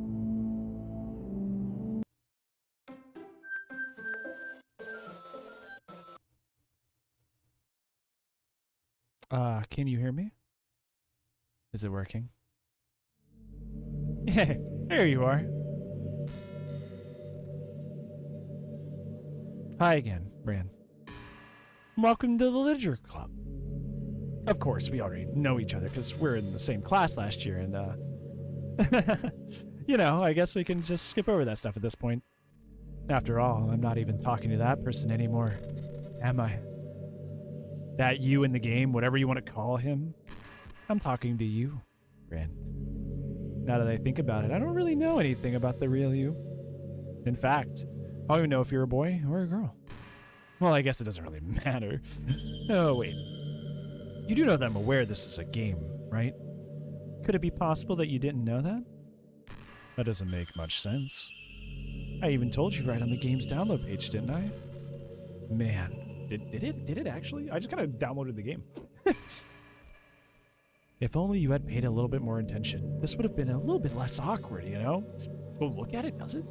A: Can you hear me? Is it working? Yeah, there you are. Hi again, Bran. Welcome to the Literature Club. Of course, we already know each other because we're in the same class last year, and you know, I guess we can just skip over that stuff at this point. After all, I'm not even talking to that person anymore, am I? That you in the game, whatever you want to call him. I'm talking to you, Bran. Now that I think about it, I don't really know anything about the real you. In fact, I don't even know if you're a boy or a girl. Well, I guess it doesn't really matter. Oh, wait. You do know that I'm aware this is a game, right? Could it be possible that you didn't know that? That doesn't make much sense. I even told you right on the game's download page, didn't I? Man. Did it actually? I just kind of downloaded the game. If only you had paid a little bit more attention. This would have been a little bit less awkward, you know? Well, look at it, does it?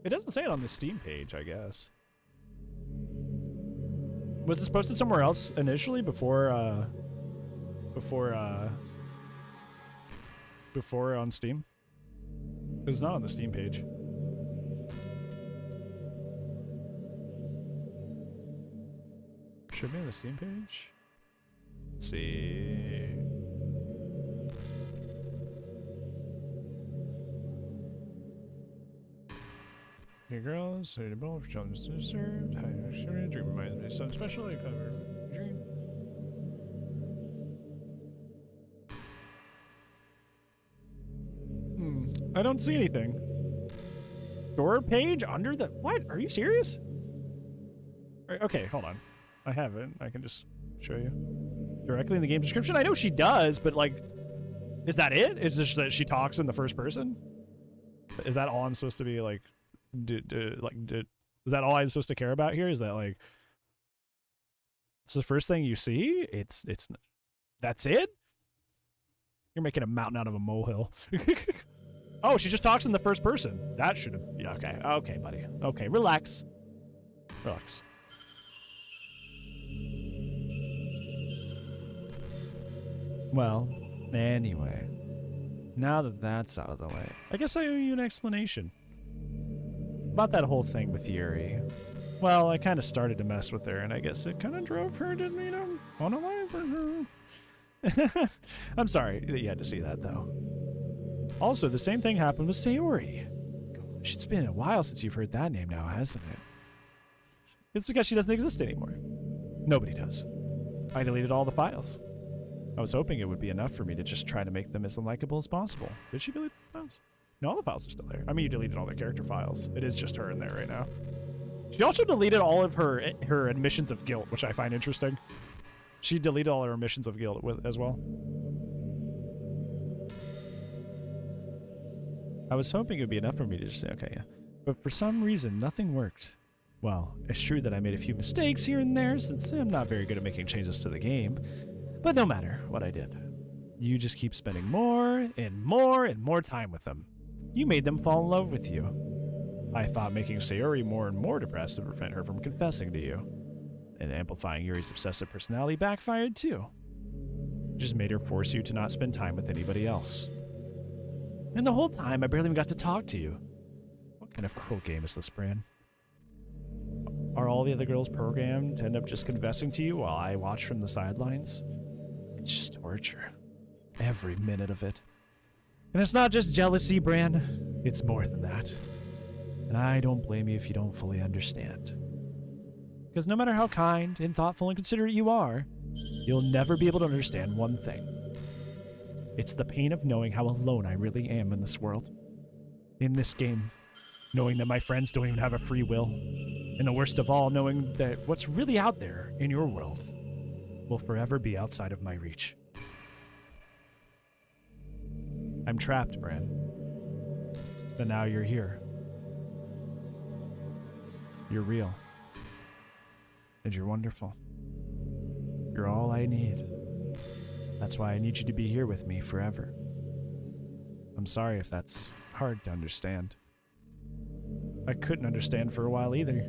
A: It doesn't say it on the Steam page, I guess. Was this posted somewhere else initially before on Steam? It was not on the Steam page. Should be on the Steam page. Let's see. Hey girls, hey both for children to serve. Hi, actually, dream reminds me of something special. I cover dream. I don't see anything. Store page under the what? Are you serious? Okay, hold on. I have it. I can just show you directly in the game description. I know she does, but like, is that it? Is this that she talks in the first person? Is that all I'm supposed to be like? Is that all I'm supposed to care about here? Is that like it's the first thing you see? It's that's it? You're making a mountain out of a molehill. Oh, she just talks in the first person. That should have, yeah, okay, buddy. Okay, relax. Well, anyway. Now that that's out of the way, I guess I owe you an explanation. About that whole thing with Yuri. Well, I kind of started to mess with her, and I guess it kind of drove her to, you know, on a line for her. I'm sorry that you had to see that, though. Also, the same thing happened with Sayori. Gosh, it's been a while since you've heard that name now, hasn't it? It's because she doesn't exist anymore. Nobody does. I deleted all the files. I was hoping it would be enough for me to just try to make them as unlikable as possible. Did she delete the files? No, all the files are still there. I mean, you deleted all the character files. It is just her in there right now. She also deleted all of her admissions of guilt, which I find interesting. She deleted all her admissions of guilt as well. I was hoping it would be enough for me to just say, okay, yeah. But for some reason, nothing worked. Well, it's true that I made a few mistakes here and there, since I'm not very good at making changes to the game. But no matter what I did, you just keep spending more and more and more time with them. You made them fall in love with you. I thought making Sayori more and more depressed would prevent her from confessing to you. And amplifying Yuri's obsessive personality backfired too. It just made her force you to not spend time with anybody else. And the whole time, I barely even got to talk to you. What kind of cruel game is this, Bran? Are all the other girls programmed to end up just confessing to you while I watch from the sidelines? It's just torture. Every minute of it. And it's not just jealousy, Bran. It's more than that. And I don't blame you if you don't fully understand. Because no matter how kind and thoughtful and considerate you are, you'll never be able to understand one thing. It's the pain of knowing how alone I really am in this world. In this game. Knowing that my friends don't even have a free will. And the worst of all, knowing that what's really out there in your world will forever be outside of my reach. I'm trapped, Bran. But now you're here. You're real. And you're wonderful. You're all I need. That's why I need you to be here with me forever. I'm sorry if that's hard to understand. I couldn't understand for a while either.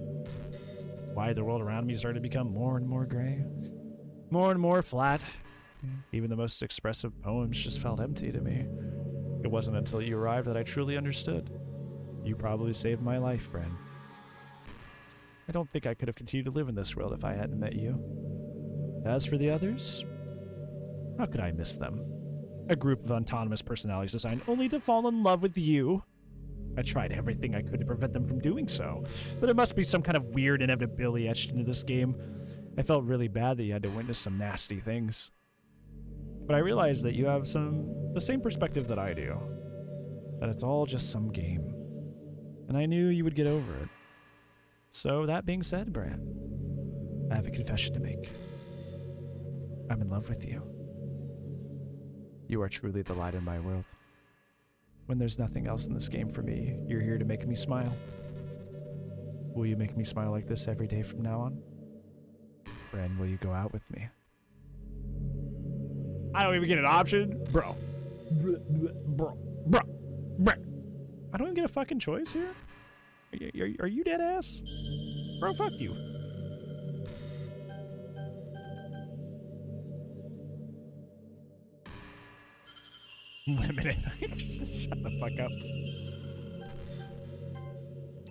A: Why the world around me started to become more and more gray. More and more flat. Even the most expressive poems just felt empty to me. It wasn't until you arrived that I truly understood. You probably saved my life, Bran. I don't think I could have continued to live in this world if I hadn't met you. As for the others, how could I miss them? A group of autonomous personalities designed only to fall in love with you. I tried everything I could to prevent them from doing so, but it must be some kind of weird inevitability etched into this game. I felt really bad that you had to witness some nasty things. But I realized that you have the same perspective that I do. That it's all just some game. And I knew you would get over it. So that being said, Bran, I have a confession to make. I'm in love with you. You are truly the light in my world. When there's nothing else in this game for me, you're here to make me smile. Will you make me smile like this every day from now on? Bran, will you go out with me? I don't even get an option? Bro. Bro. I don't even get a fucking choice here? Are you dead ass? Bro, fuck you. Wait a minute. Just shut the fuck up.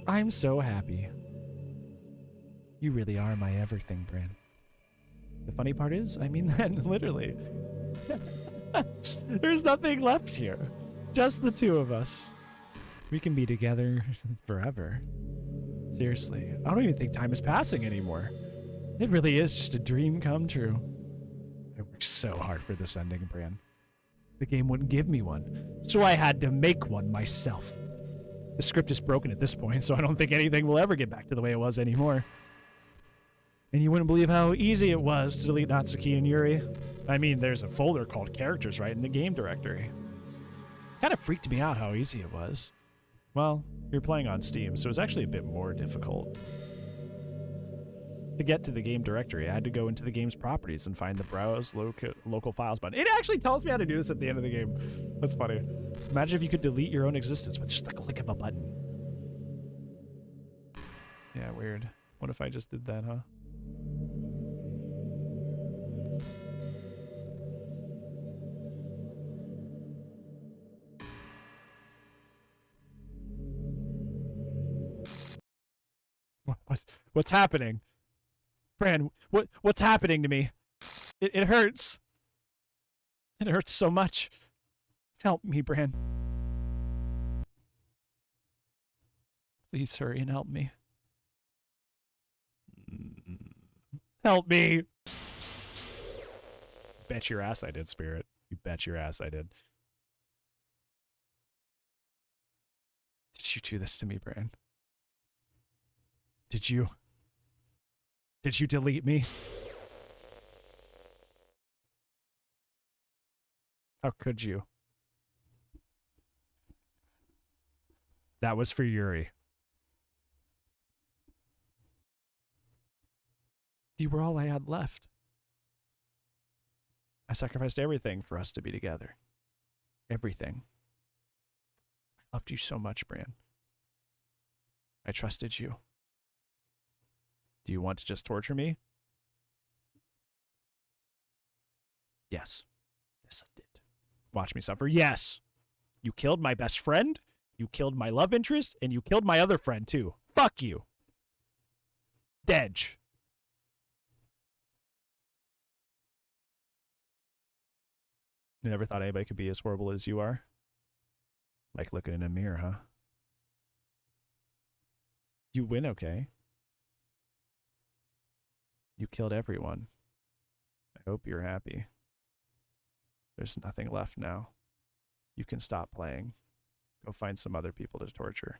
A: I'm so happy. You really are my everything, Bran. The funny part is, I mean that literally. There's nothing left here. Just the two of us. We can be together forever. Seriously, I don't even think time is passing anymore. It really is just a dream come true. I worked so hard for this ending, Bran. The game wouldn't give me one, so I had to make one myself. The script is broken at this point, so I don't think anything will ever get back to the way it was anymore. And you wouldn't believe how easy it was to delete Natsuki and Yuri. I mean, there's a folder called Characters right in the game directory. Kind of freaked me out how easy it was. Well, you're playing on Steam, so it's actually a bit more difficult. To get to the game directory, I had to go into the game's properties and find the Browse Local Files button. It actually tells me how to do this at the end of the game. That's funny. Imagine if you could delete your own existence with just the click of a button. Yeah, weird. What if I just did that, huh? What's happening? Bran, what's happening to me? It hurts. It hurts so much. Help me, Bran. Please hurry and help me. Help me. Bet your ass I did, Spirit. You bet your ass I did. Did you do this to me, Bran? Did you delete me? How could you? That was for Yuri. You were all I had left. I sacrificed everything for us to be together. Everything. I loved you so much, Bran. I trusted you. Do you want to just torture me? Yes. Yes, I did. Watch me suffer. Yes. You killed my best friend, you killed my love interest, and you killed my other friend, too. Fuck you. Dej. You never thought anybody could be as horrible as you are? Like looking in a mirror, huh? You win, okay? You killed everyone. I hope you're happy. There's nothing left now. You can stop playing. Go find some other people to torture.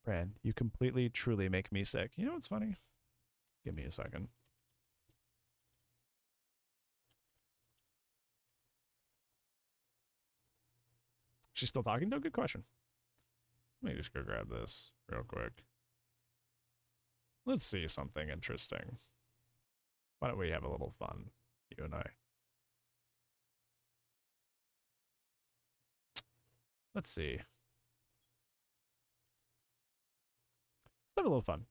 A: Bran, you completely, truly make me sick. You know what's funny? Give me a second. She's still talking, though? Good question. Let me just go grab this real quick. Let's see something interesting. Why don't we have a little fun, you and I? Let's see. Let's have a little fun.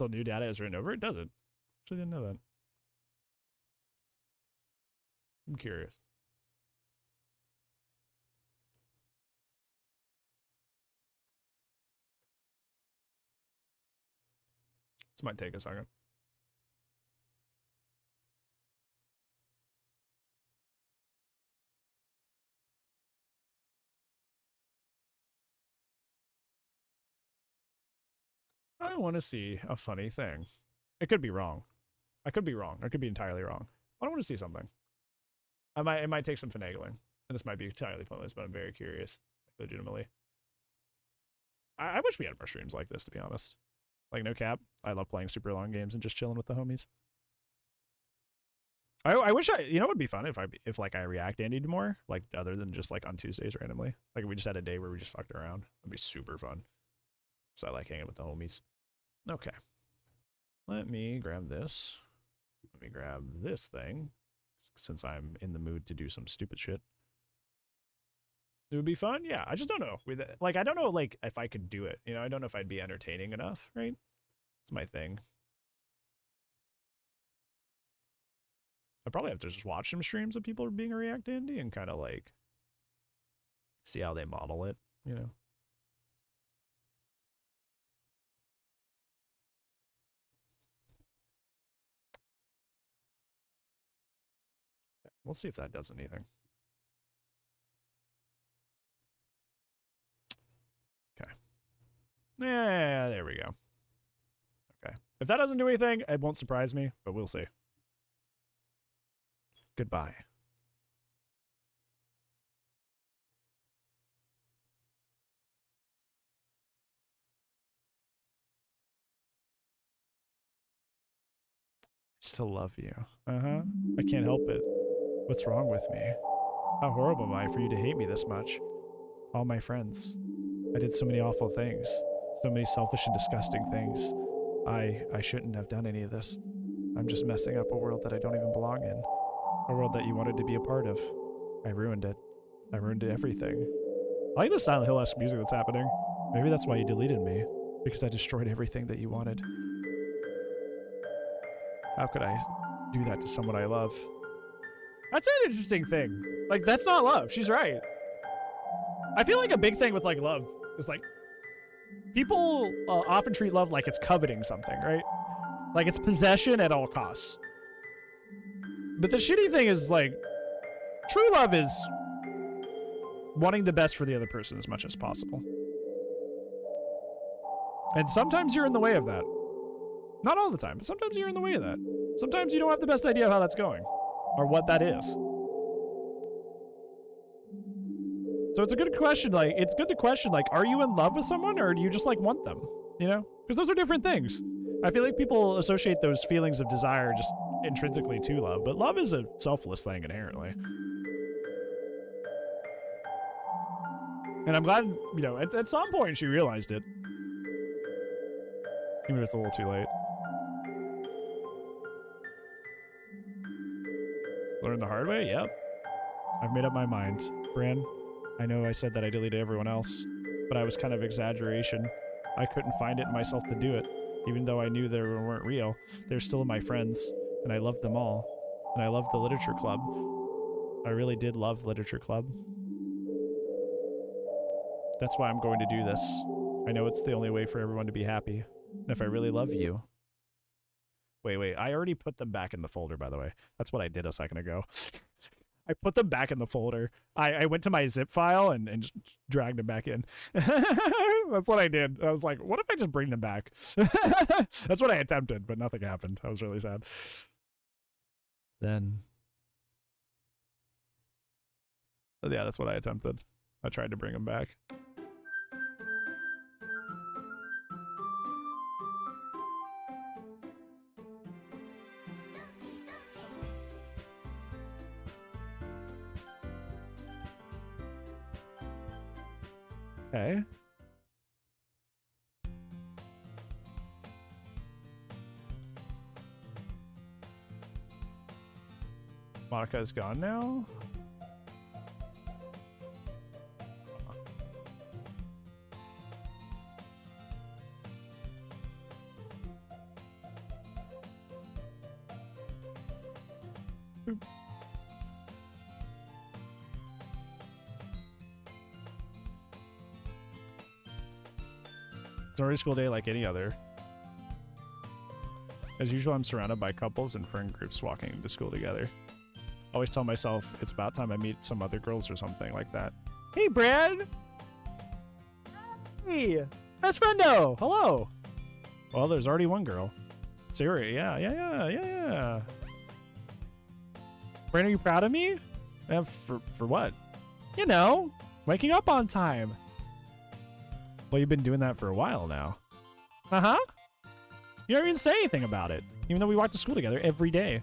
A: So new data is written over? It doesn't. Actually didn't know that. I'm curious. This might take a second. I want to see a funny thing. It could be wrong. I could be wrong. I could be entirely wrong. I want to see something. It might take some finagling. And this might be entirely pointless, but I'm very curious. Legitimately. I wish we had more streams like this, to be honest. Like, no cap. I love playing super long games and just chilling with the homies. I wish you know what would be fun if like I react Andy more, like other than just like on Tuesdays randomly. Like if we just had a day where we just fucked around. That'd be super fun. So I like hanging with the homies. Okay. Let me grab this. Let me grab this thing. Since I'm in the mood to do some stupid shit. It would be fun? Yeah, I just don't know. Like, I don't know, like, if I could do it. You know, I don't know if I'd be entertaining enough, right? It's my thing. I probably have to just watch some streams of people being a React Andy and kind of, like, see how they model it, you know? We'll see if that does anything. Okay. Yeah, there we go. Okay. If that doesn't do anything, it won't surprise me, but we'll see. Goodbye. I still love you. Uh-huh. I can't help it. What's wrong with me? How horrible am I for you to hate me this much? All my friends. I did so many awful things. So many selfish and disgusting things. I shouldn't have done any of this. I'm just messing up a world that I don't even belong in. A world that you wanted to be a part of. I ruined it. I ruined everything. I like the Silent Hill-esque music that's happening. Maybe that's why you deleted me. Because I destroyed everything that you wanted. How could I do that to someone I love? That's an interesting thing. Like, that's not love. She's right. I feel like a big thing with, like, love is, like, people often treat love like it's coveting something, right? Like, it's possession at all costs. But the shitty thing is, like, true love is wanting the best for the other person as much as possible. And sometimes you're in the way of that. Not all the time, but sometimes you're in the way of that. Sometimes you don't have the best idea of how that's going. Or what that is. So it's a good question, like, it's good to question, like, are you in love with someone or do you just, like, want them? You know? Because those are different things. I feel like people associate those feelings of desire just intrinsically to love, but love is a selfless thing inherently. And I'm glad, you know, at some point she realized it. Even if it's a little too late. Learn the hard way? Yep. I've made up my mind. Bran, I know I said that I deleted everyone else, but I was kind of exaggeration. I couldn't find it in myself to do it. Even though I knew they weren't real, they're still my friends, and I loved them all. And I loved the literature club. I really did love literature club. That's why I'm going to do this. I know it's the only way for everyone to be happy. And if I really love you... Wait, I already put them back in the folder, by the way. That's what I did a second ago. I put them back in the folder. I went to my zip file and just dragged them back in. That's what I did. I was like, what if I just bring them back? That's what I attempted, but nothing happened. I was really sad. Then... yeah, that's what I attempted. I tried to bring them back. Okay. Monica is gone now? Oop. It's already school day like any other. As usual, I'm surrounded by couples and friend groups walking into school together. Always tell myself it's about time I meet some other girls or something like that. Hey, Brad! Hey! Best friendo! Hello! Well, there's already one girl. Siri, yeah. Brad, are you proud of me? For what? You know, waking up on time. Well, you've been doing that for a while now. Uh-huh. You don't even say anything about it, even though we walk to school together every day.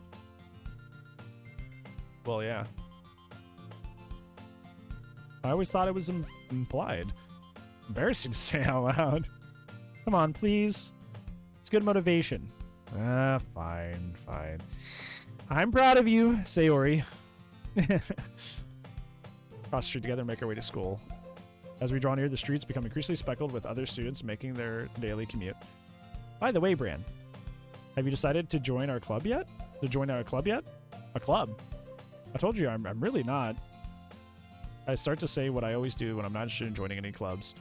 A: Well, yeah. I always thought it was implied. Embarrassing to say out loud. Come on, please. It's good motivation. Fine. I'm proud of you, Sayori. Cross the street together and make our way to school. As we draw near, the streets become increasingly speckled with other students making their daily commute. By the way, Bran, have you decided to join our club yet? A club? I told you I'm really not. I start to say what I always do when I'm not interested in joining any clubs.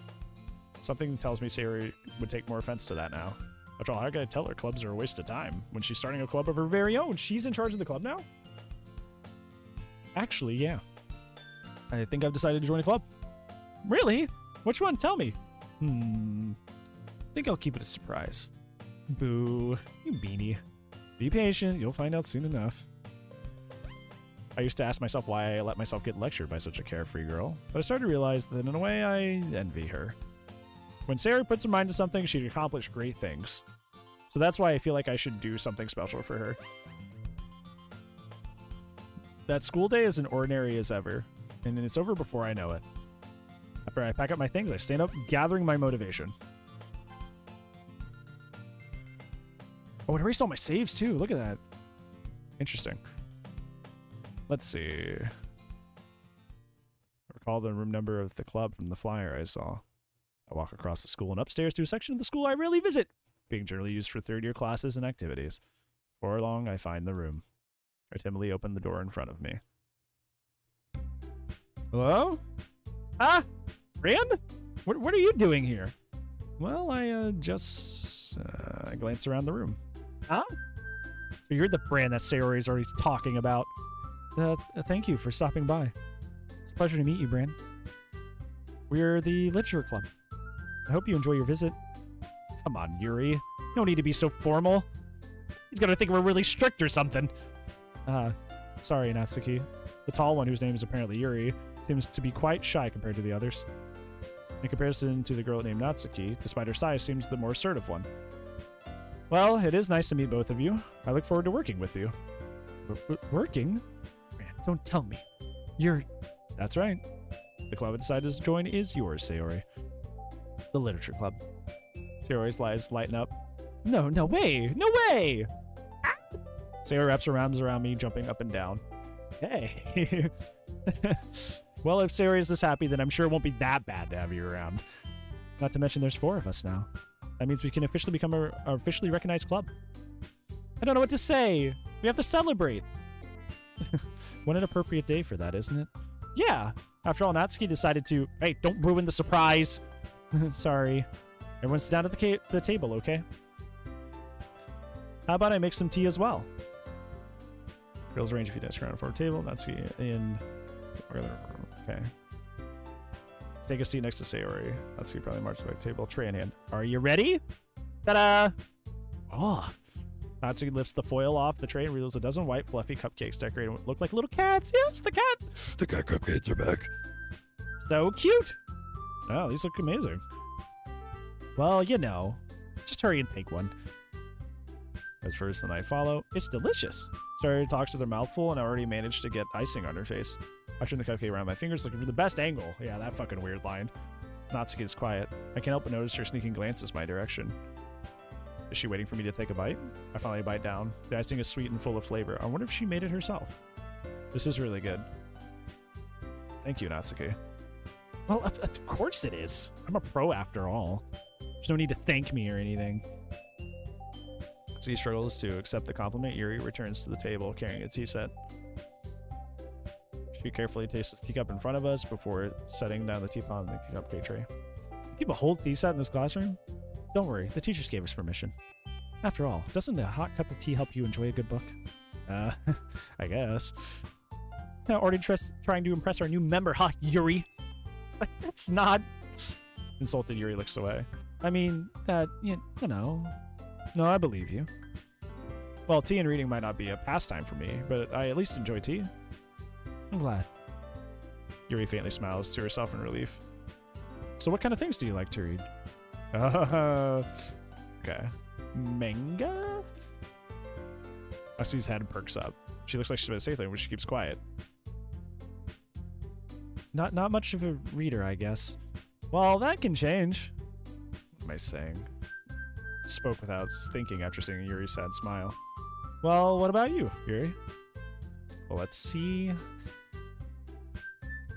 A: Something tells me Sayori would take more offense to that now. After all, I gotta tell her clubs are a waste of time when she's starting a club of her very own. She's in charge of the club now? Actually, yeah. I think I've decided to join a club. Really? Which one? Tell me. Think I'll keep it a surprise. Boo. You beanie. Be patient. You'll find out soon enough. I used to ask myself why I let myself get lectured by such a carefree girl, but I started to realize that in a way I envy her. When Sarah puts her mind to something, she'd accomplish great things. So that's why I feel like I should do something special for her. That school day is as ordinary as ever, and it's over before I know it. After I pack up my things, I stand up, gathering my motivation. Oh, it erased all my saves too. Look at that. Interesting. Let's see. I recall the room number of the club from the flyer I saw. I walk across the school and upstairs to a section of the school I rarely visit, being generally used for third-year classes and activities. Before long, I find the room. I timidly open the door in front of me. Hello? Ah, Rand? What are you doing here? Well, I glance around the room. Huh? So you're the brand that Sayori is already talking about. Thank you for stopping by. It's a pleasure to meet you, Bran. We're the Literature Club. I hope you enjoy your visit. Come on, Yuri. You don't need to be so formal. He's gonna think we're really strict or something. Sorry, Natsuki. The tall one, whose name is apparently Yuri, seems to be quite shy compared to the others. In comparison to the girl named Natsuki, despite her size, seems the more assertive one. Well, it is nice to meet both of you. I look forward to working with you. Working? Man, don't tell me. That's right. The club I decided to join is yours, Sayori. The Literature Club. Sayori's eyes lighten up. No way! No way! Ah! Sayori wraps her arms around me, jumping up and down. Hey. Well, if Sayori is this happy, then I'm sure it won't be that bad to have you around. Not to mention there's 4 of us now. That means we can officially become our officially recognized club. I don't know what to say. We have to celebrate. What an appropriate day for that, isn't it? Yeah. After all, Natsuki decided to... Hey, don't ruin the surprise. Sorry. Everyone sit down at the table, okay? How about I make some tea as well? Girls arrange a few desks around a forward table. Natsuki in... Okay. Take a seat next to Sayori. Natsuki probably marches back to the table. Tray in hand. Are you ready? Ta-da! Oh. Natsuki lifts the foil off the tray and reveals a dozen white, fluffy cupcakes decorated with look like little cats. Yes, the cat!
E: The cat cupcakes are back.
A: So cute! Oh, these look amazing. Well, you know. Just hurry and take one. As first and I follow, it's delicious. Sayori talks with her mouth full and I already managed to get icing on her face. I turn the cupcake around my fingers looking for the best angle. Yeah, that fucking weird line. Natsuki is quiet. I can't help but notice her sneaking glances my direction. Is she waiting for me to take a bite? I finally bite down. The icing is sweet and full of flavor. I wonder if she made it herself. This is really good. Thank you, Natsuki. Well, of course it is. I'm a pro after all. There's no need to thank me or anything. As he struggles to accept the compliment, Yuri returns to the table carrying a tea set. She carefully tastes the teacup in front of us before setting down the teapot on the cupcake tray. You keep a whole tea set in this classroom? Don't worry, the teachers gave us permission. After all, doesn't a hot cup of tea help you enjoy a good book? I guess. Now, already trying to impress our new member, huh, Yuri? Like, that's not... Insulted Yuri looks away. I mean, you know... No, I believe you. Well, tea and reading might not be a pastime for me, but I at least enjoy tea. I'm glad. Yuri faintly smiles to herself in relief. So what kind of things do you like to read? Okay. Manga? Natsuki's head perks up. She looks like she's about to say something, but she keeps quiet. Not much of a reader, I guess. Well, that can change. What am I saying? Spoke without thinking after seeing Yuri's sad smile. Well, what about you, Yuri? Well, let's see.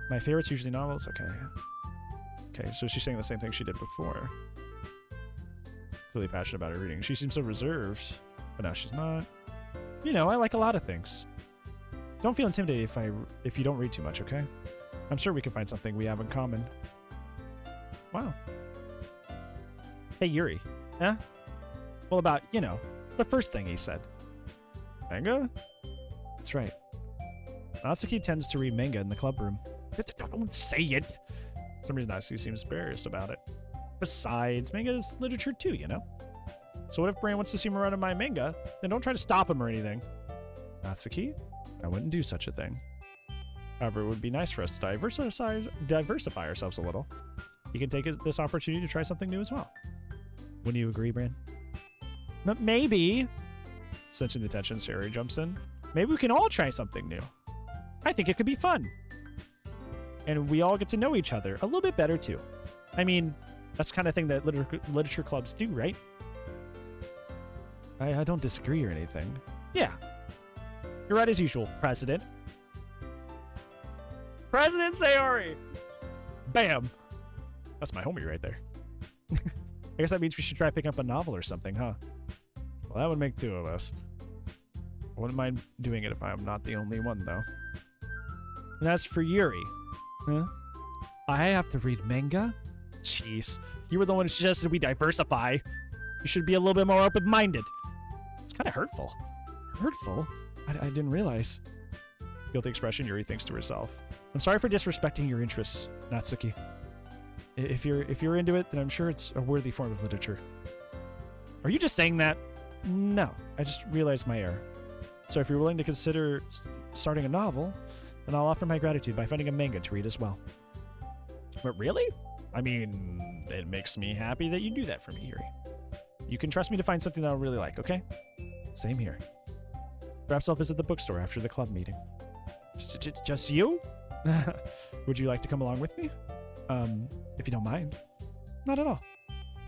A: My favorite's usually novels. Okay, so she's saying the same thing she did before. Really passionate about her reading. She seems so reserved, but now she's not. You know, I like a lot of things. Don't feel intimidated if you don't read too much, okay? I'm sure we can find something we have in common. Wow. Hey, Yuri. Yeah? Well, about, you know, the first thing he said. Manga? That's right. Natsuki tends to read manga in the club room. Don't say it! For some reason, Natsuki seems embarrassed about it. Besides, manga is literature too, you know? So what if Bran wants to see more out of my manga? Then don't try to stop him or anything. Natsuki? I wouldn't do such a thing. However, it would be nice for us to diversify ourselves a little. You can take this opportunity to try something new as well. Wouldn't you agree, Bran? Maybe. Sensing the tension, Sayori jumps in. Maybe we can all try something new. I think it could be fun. And we all get to know each other a little bit better, too. I mean, that's the kind of thing that literature clubs do, right? I don't disagree or anything. Yeah. You're right as usual, President. President Sayori! Bam! That's my homie right there. I guess that means we should try picking up a novel or something, huh? Well, that would make 2 of us. wouldn't mind doing it if I'm not the only one, though. And that's for Yuri. Huh? I have to read manga? Jeez. You were the one who suggested we diversify. You should be a little bit more open-minded. It's kind of hurtful. Hurtful? I didn't realize. Guilty expression, Yuri thinks to herself. I'm sorry for disrespecting your interests, Natsuki. If you're into it, then I'm sure it's a worthy form of literature. Are you just saying that? No, I just realized my error. So if you're willing to consider starting a novel, then I'll offer my gratitude by finding a manga to read as well. But really? I mean, it makes me happy that you do that for me, Yuri. You can trust me to find something that I'll really like, okay? Same here. Perhaps I'll visit the bookstore after the club meeting. Just you? Would you like to come along with me? If you don't mind. Not at all.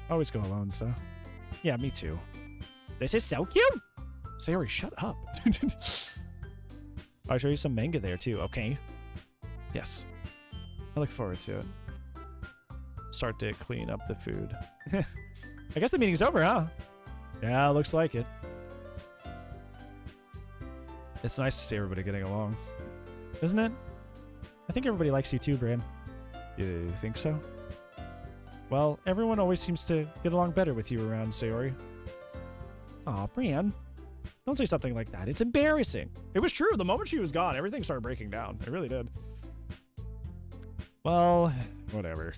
A: I always go alone, so... Yeah, me too. This is so cute! Sayori, shut up. I'll show you some manga there, too, okay? Yes. I look forward to it. Start to clean up the food. I guess the meeting's over, huh? Yeah, looks like it. It's nice to see everybody getting along. Isn't it? I think everybody likes you too, Bran. You think so? Well, everyone always seems to get along better with you around, Sayori. Aw, Bran. Don't say something like that. It's embarrassing. It was true. The moment she was gone, everything started breaking down. It really did. Well, whatever.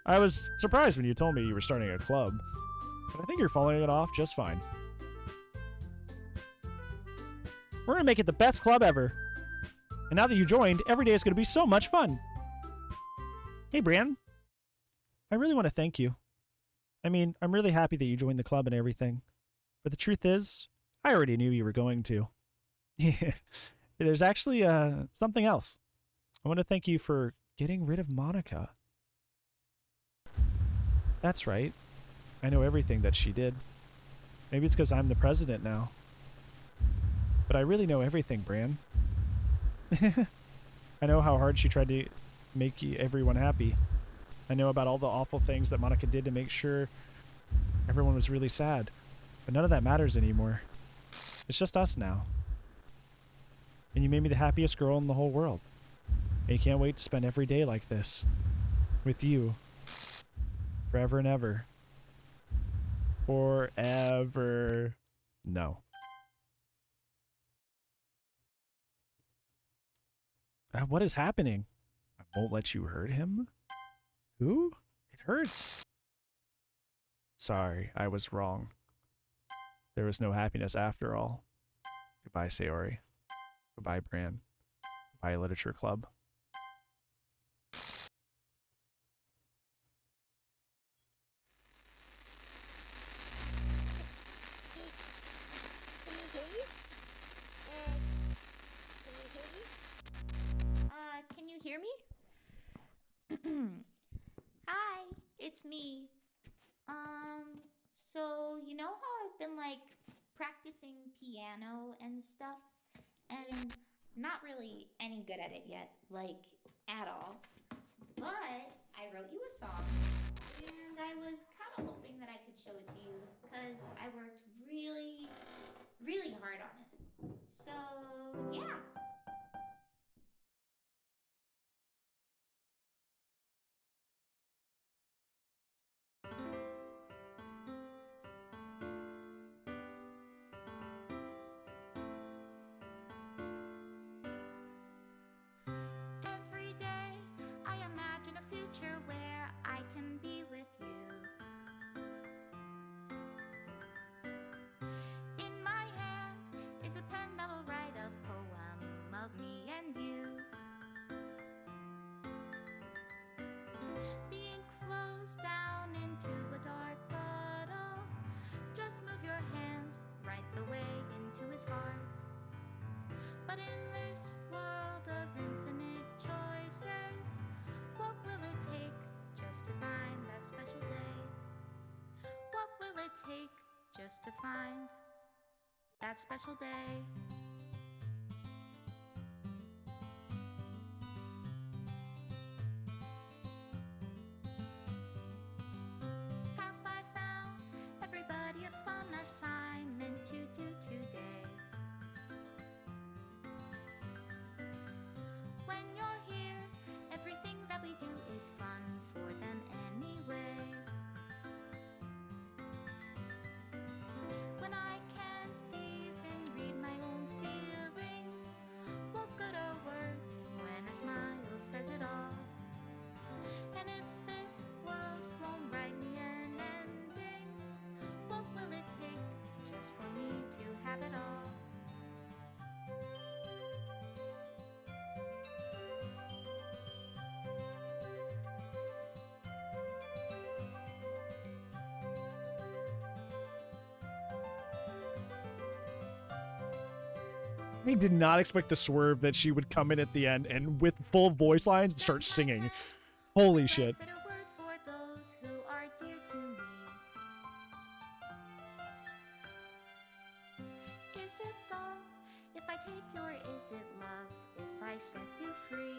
A: I was surprised when you told me you were starting a club, but I think you're following it off just fine. We're gonna make it the best club ever. And now that you joined, every day is gonna be so much fun. Hey, Bran. I really want to thank you. I mean, I'm really happy that you joined the club and everything. But the truth is, I already knew you were going to. There's actually something else. I want to thank you for getting rid of Monica. That's right. I know everything that she did. Maybe it's because I'm the president now. But I really know everything, Bran. I know how hard she tried to make everyone happy. I know about all the awful things that Monica did to make sure everyone was really sad. But none of that matters anymore. It's just us now. And you made me the happiest girl in the whole world. And you can't wait to spend every day like this. With you. Forever and ever. Forever. No. What is happening? I won't let you hurt him? Who? It hurts. Sorry, I was wrong. There was no happiness after all. Goodbye, Sayori. Goodbye, Bran. Goodbye, Literature Club.
E: Can you hear me? Hi, it's me. So you know how I've been like practicing piano and stuff, and not really any good at it yet, like at all. But I wrote you a song, and I was kind of hoping that I could show it to you, because I worked really, really hard on it. So yeah. Every day I imagine a future where I can be with you. In my hand is a pen that will write a poem of me and you. The ink flows down into a dark puddle. Just move your hand right the way into his heart. But in this world of infinite choices, what will it take just to find that special day? What will it take just to find that special day? Have I found everybody a fun assignment to do today?
A: I did not expect the swerve that she would come in at the end and with full voice lines start singing. Holy shit.
E: Bitter words for those who are dear to me. Is it love if I take you, or is it love if I set you free?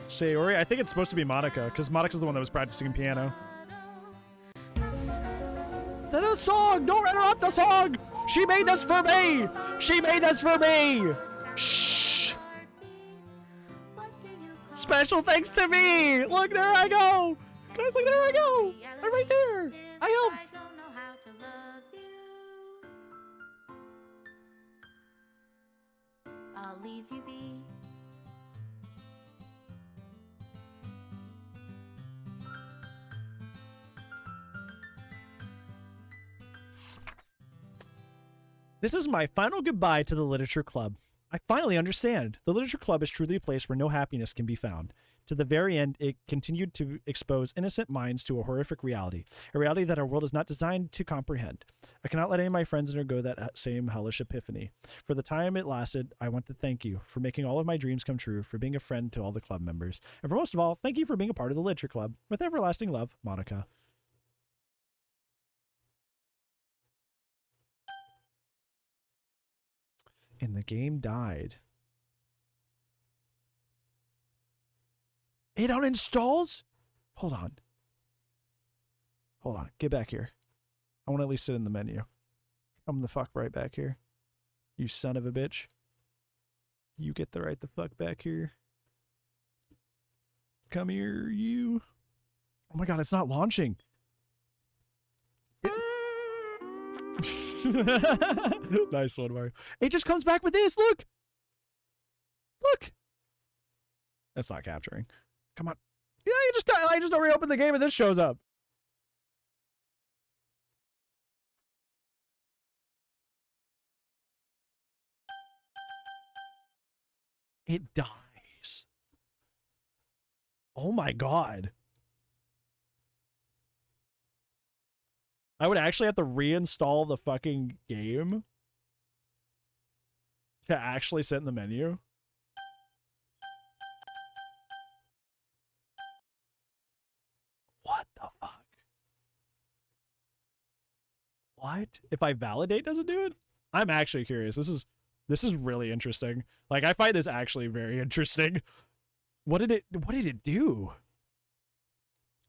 A: Sayori, I think it's supposed to be Monica, because Monica's the one that was practicing piano. The song! Don't interrupt the song! She made this for me! She made this for me! Shh! Special thanks to me! Look, there I go! Guys, look, there I go! I'm right there! I helped!
E: I don't know how to love you. I'll leave you be.
A: This is my final goodbye to the Literature Club. I finally understand. The Literature Club is truly a place where no happiness can be found. To the very end, it continued to expose innocent minds to a horrific reality, a reality that our world is not designed to comprehend. I cannot let any of my friends undergo that same hellish epiphany. For the time it lasted, I want to thank you for making all of my dreams come true, for being a friend to all the club members, and for most of all, thank you for being a part of the Literature Club. With everlasting love, Monica. And the game died. It uninstalls? Hold on. Hold on. Get back here. I want to at least sit in the menu. Come the fuck right back here. You son of a bitch. You get the right the fuck back here. Come here, you. Oh my god, it's not launching. Nice one, Mario. It just comes back with this. Look. Look. That's not capturing. Come on. Yeah, I just reopened the game and this shows up. It dies. Oh my god. I would actually have to reinstall the fucking game to actually sit in the menu. What the fuck? What? If I validate, does it do it? I'm actually curious. This is really interesting. Like, I find this actually very interesting. What did it do?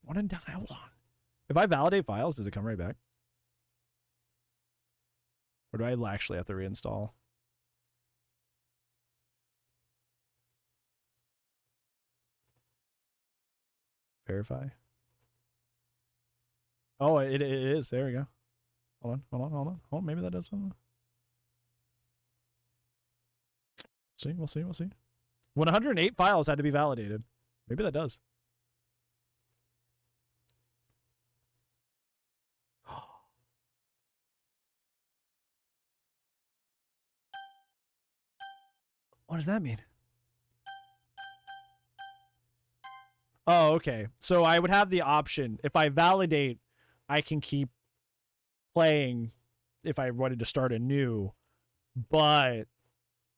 A: What and hold on. If I validate files, does it come right back? Or do I actually have to reinstall? Verify. Oh, it is. There we go. Hold on. Oh, maybe that does something. We'll see. 108 files had to be validated. Maybe that does. What does that mean? Oh, okay. So I would have the option. If I validate, I can keep playing if I wanted to start anew. But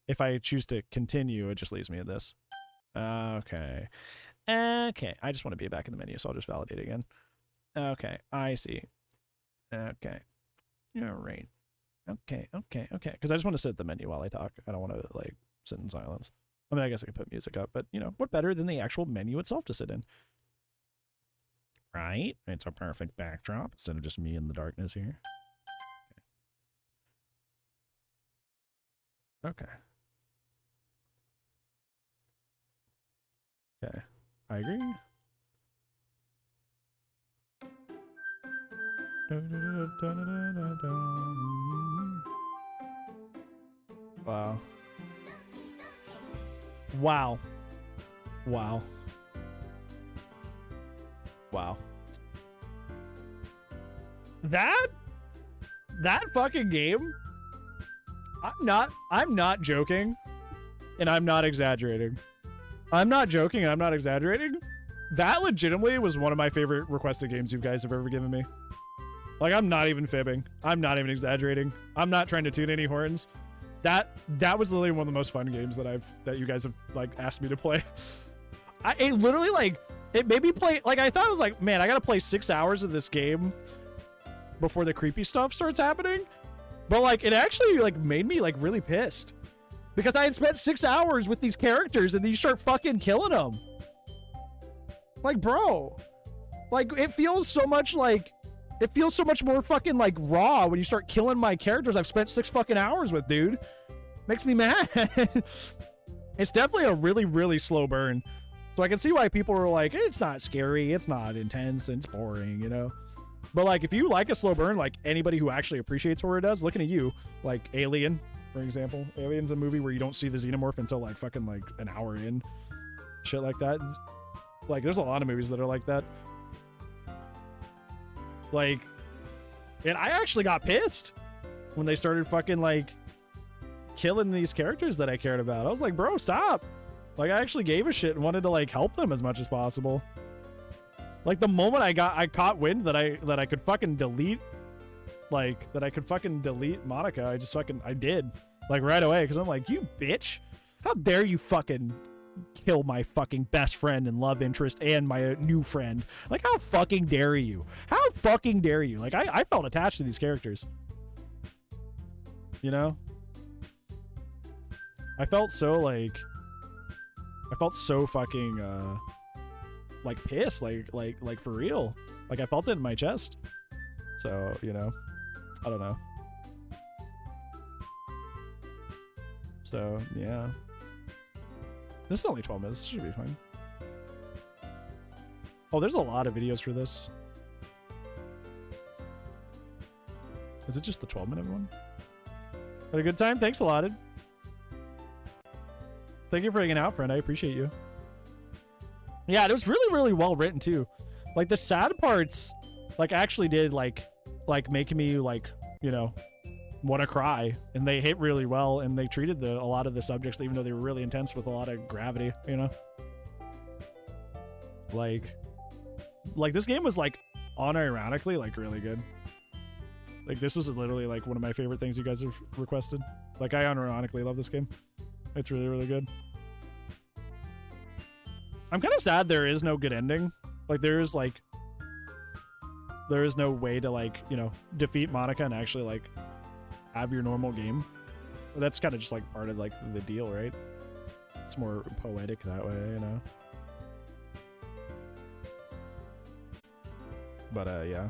A: if I choose to continue, it just leaves me at this. Okay. Okay. I just want to be back in the menu, so I'll just validate again. Okay. I see. Okay. All right. Okay. Because I just want to sit at the menu while I talk. I don't want to, like, sit in silence. I mean, I guess I could put music up, but, you know, what better than the actual menu itself to sit in? Right? It's a perfect backdrop instead of just me in the darkness here. Okay. Okay. I agree. Wow. Wow. Wow. Wow. That fucking game, I'm not joking, and I'm not exaggerating. I'm not joking and I'm not exaggerating. that legitimately was one of my favorite requested games you guys have ever given me. Like, I'm not even fibbing. I'm not even exaggerating. I'm not trying to toot any horns. That was literally one of the most fun games that you guys have like asked me to play. It literally like it made me play like I thought it was like, man, I gotta play 6 hours of this game before the creepy stuff starts happening. But like it actually like made me like really pissed because I had spent 6 hours with these characters and then you start fucking killing them. Like, bro, like it feels so much more fucking like raw when you start killing my characters I've spent 6 fucking hours with, dude. Makes me mad. It's definitely a really, really slow burn. So I can see why people were like, it's not scary, it's not intense, it's boring, you know? But like, if you like a slow burn, like anybody who actually appreciates horror does, looking at you, like Alien, for example. Alien's a movie where you don't see the xenomorph until like fucking like an hour in. Shit like that. Like, there's a lot of movies that are like that. Like, and I actually got pissed when they started fucking like killing these characters that I cared about. I was like, bro, stop. Like, I actually gave a shit and wanted to like help them as much as possible. Like, the moment I caught wind that I could fucking delete, like, that I could fucking delete Monica, I did, like, right away, because I'm like, you bitch, how dare you fucking kill my fucking best friend and love interest and my new friend. Like, how fucking dare you? How fucking dare you? Like, I felt attached to these characters. You know? I felt so fucking, like pissed, like for real. Like, I felt it in my chest. So, you know, I don't know. So, yeah. This is only 12 minutes. This should be fine. Oh, there's a lot of videos for this. Is it just the 12-minute one? Had a good time? Thanks a lot. Thank you for hanging out, friend. I appreciate you. Yeah, it was really, really well written, too. Like, the sad parts, like, actually did, like make me, like, you know, want to cry. And they hit really well, and they treated a lot of the subjects, even though they were really intense with a lot of gravity, you know? Like, this game was, like, unironically, like, really good. Like, this was literally, like, one of my favorite things you guys have requested. Like, I unironically love this game. It's really, really good. I'm kind of sad there is no good ending. Like, there is no way to, like, you know, defeat Monica and actually, like, have your normal game. That's kind of just, like, part of, like, the deal, right? It's more poetic that way, you know? But, yeah.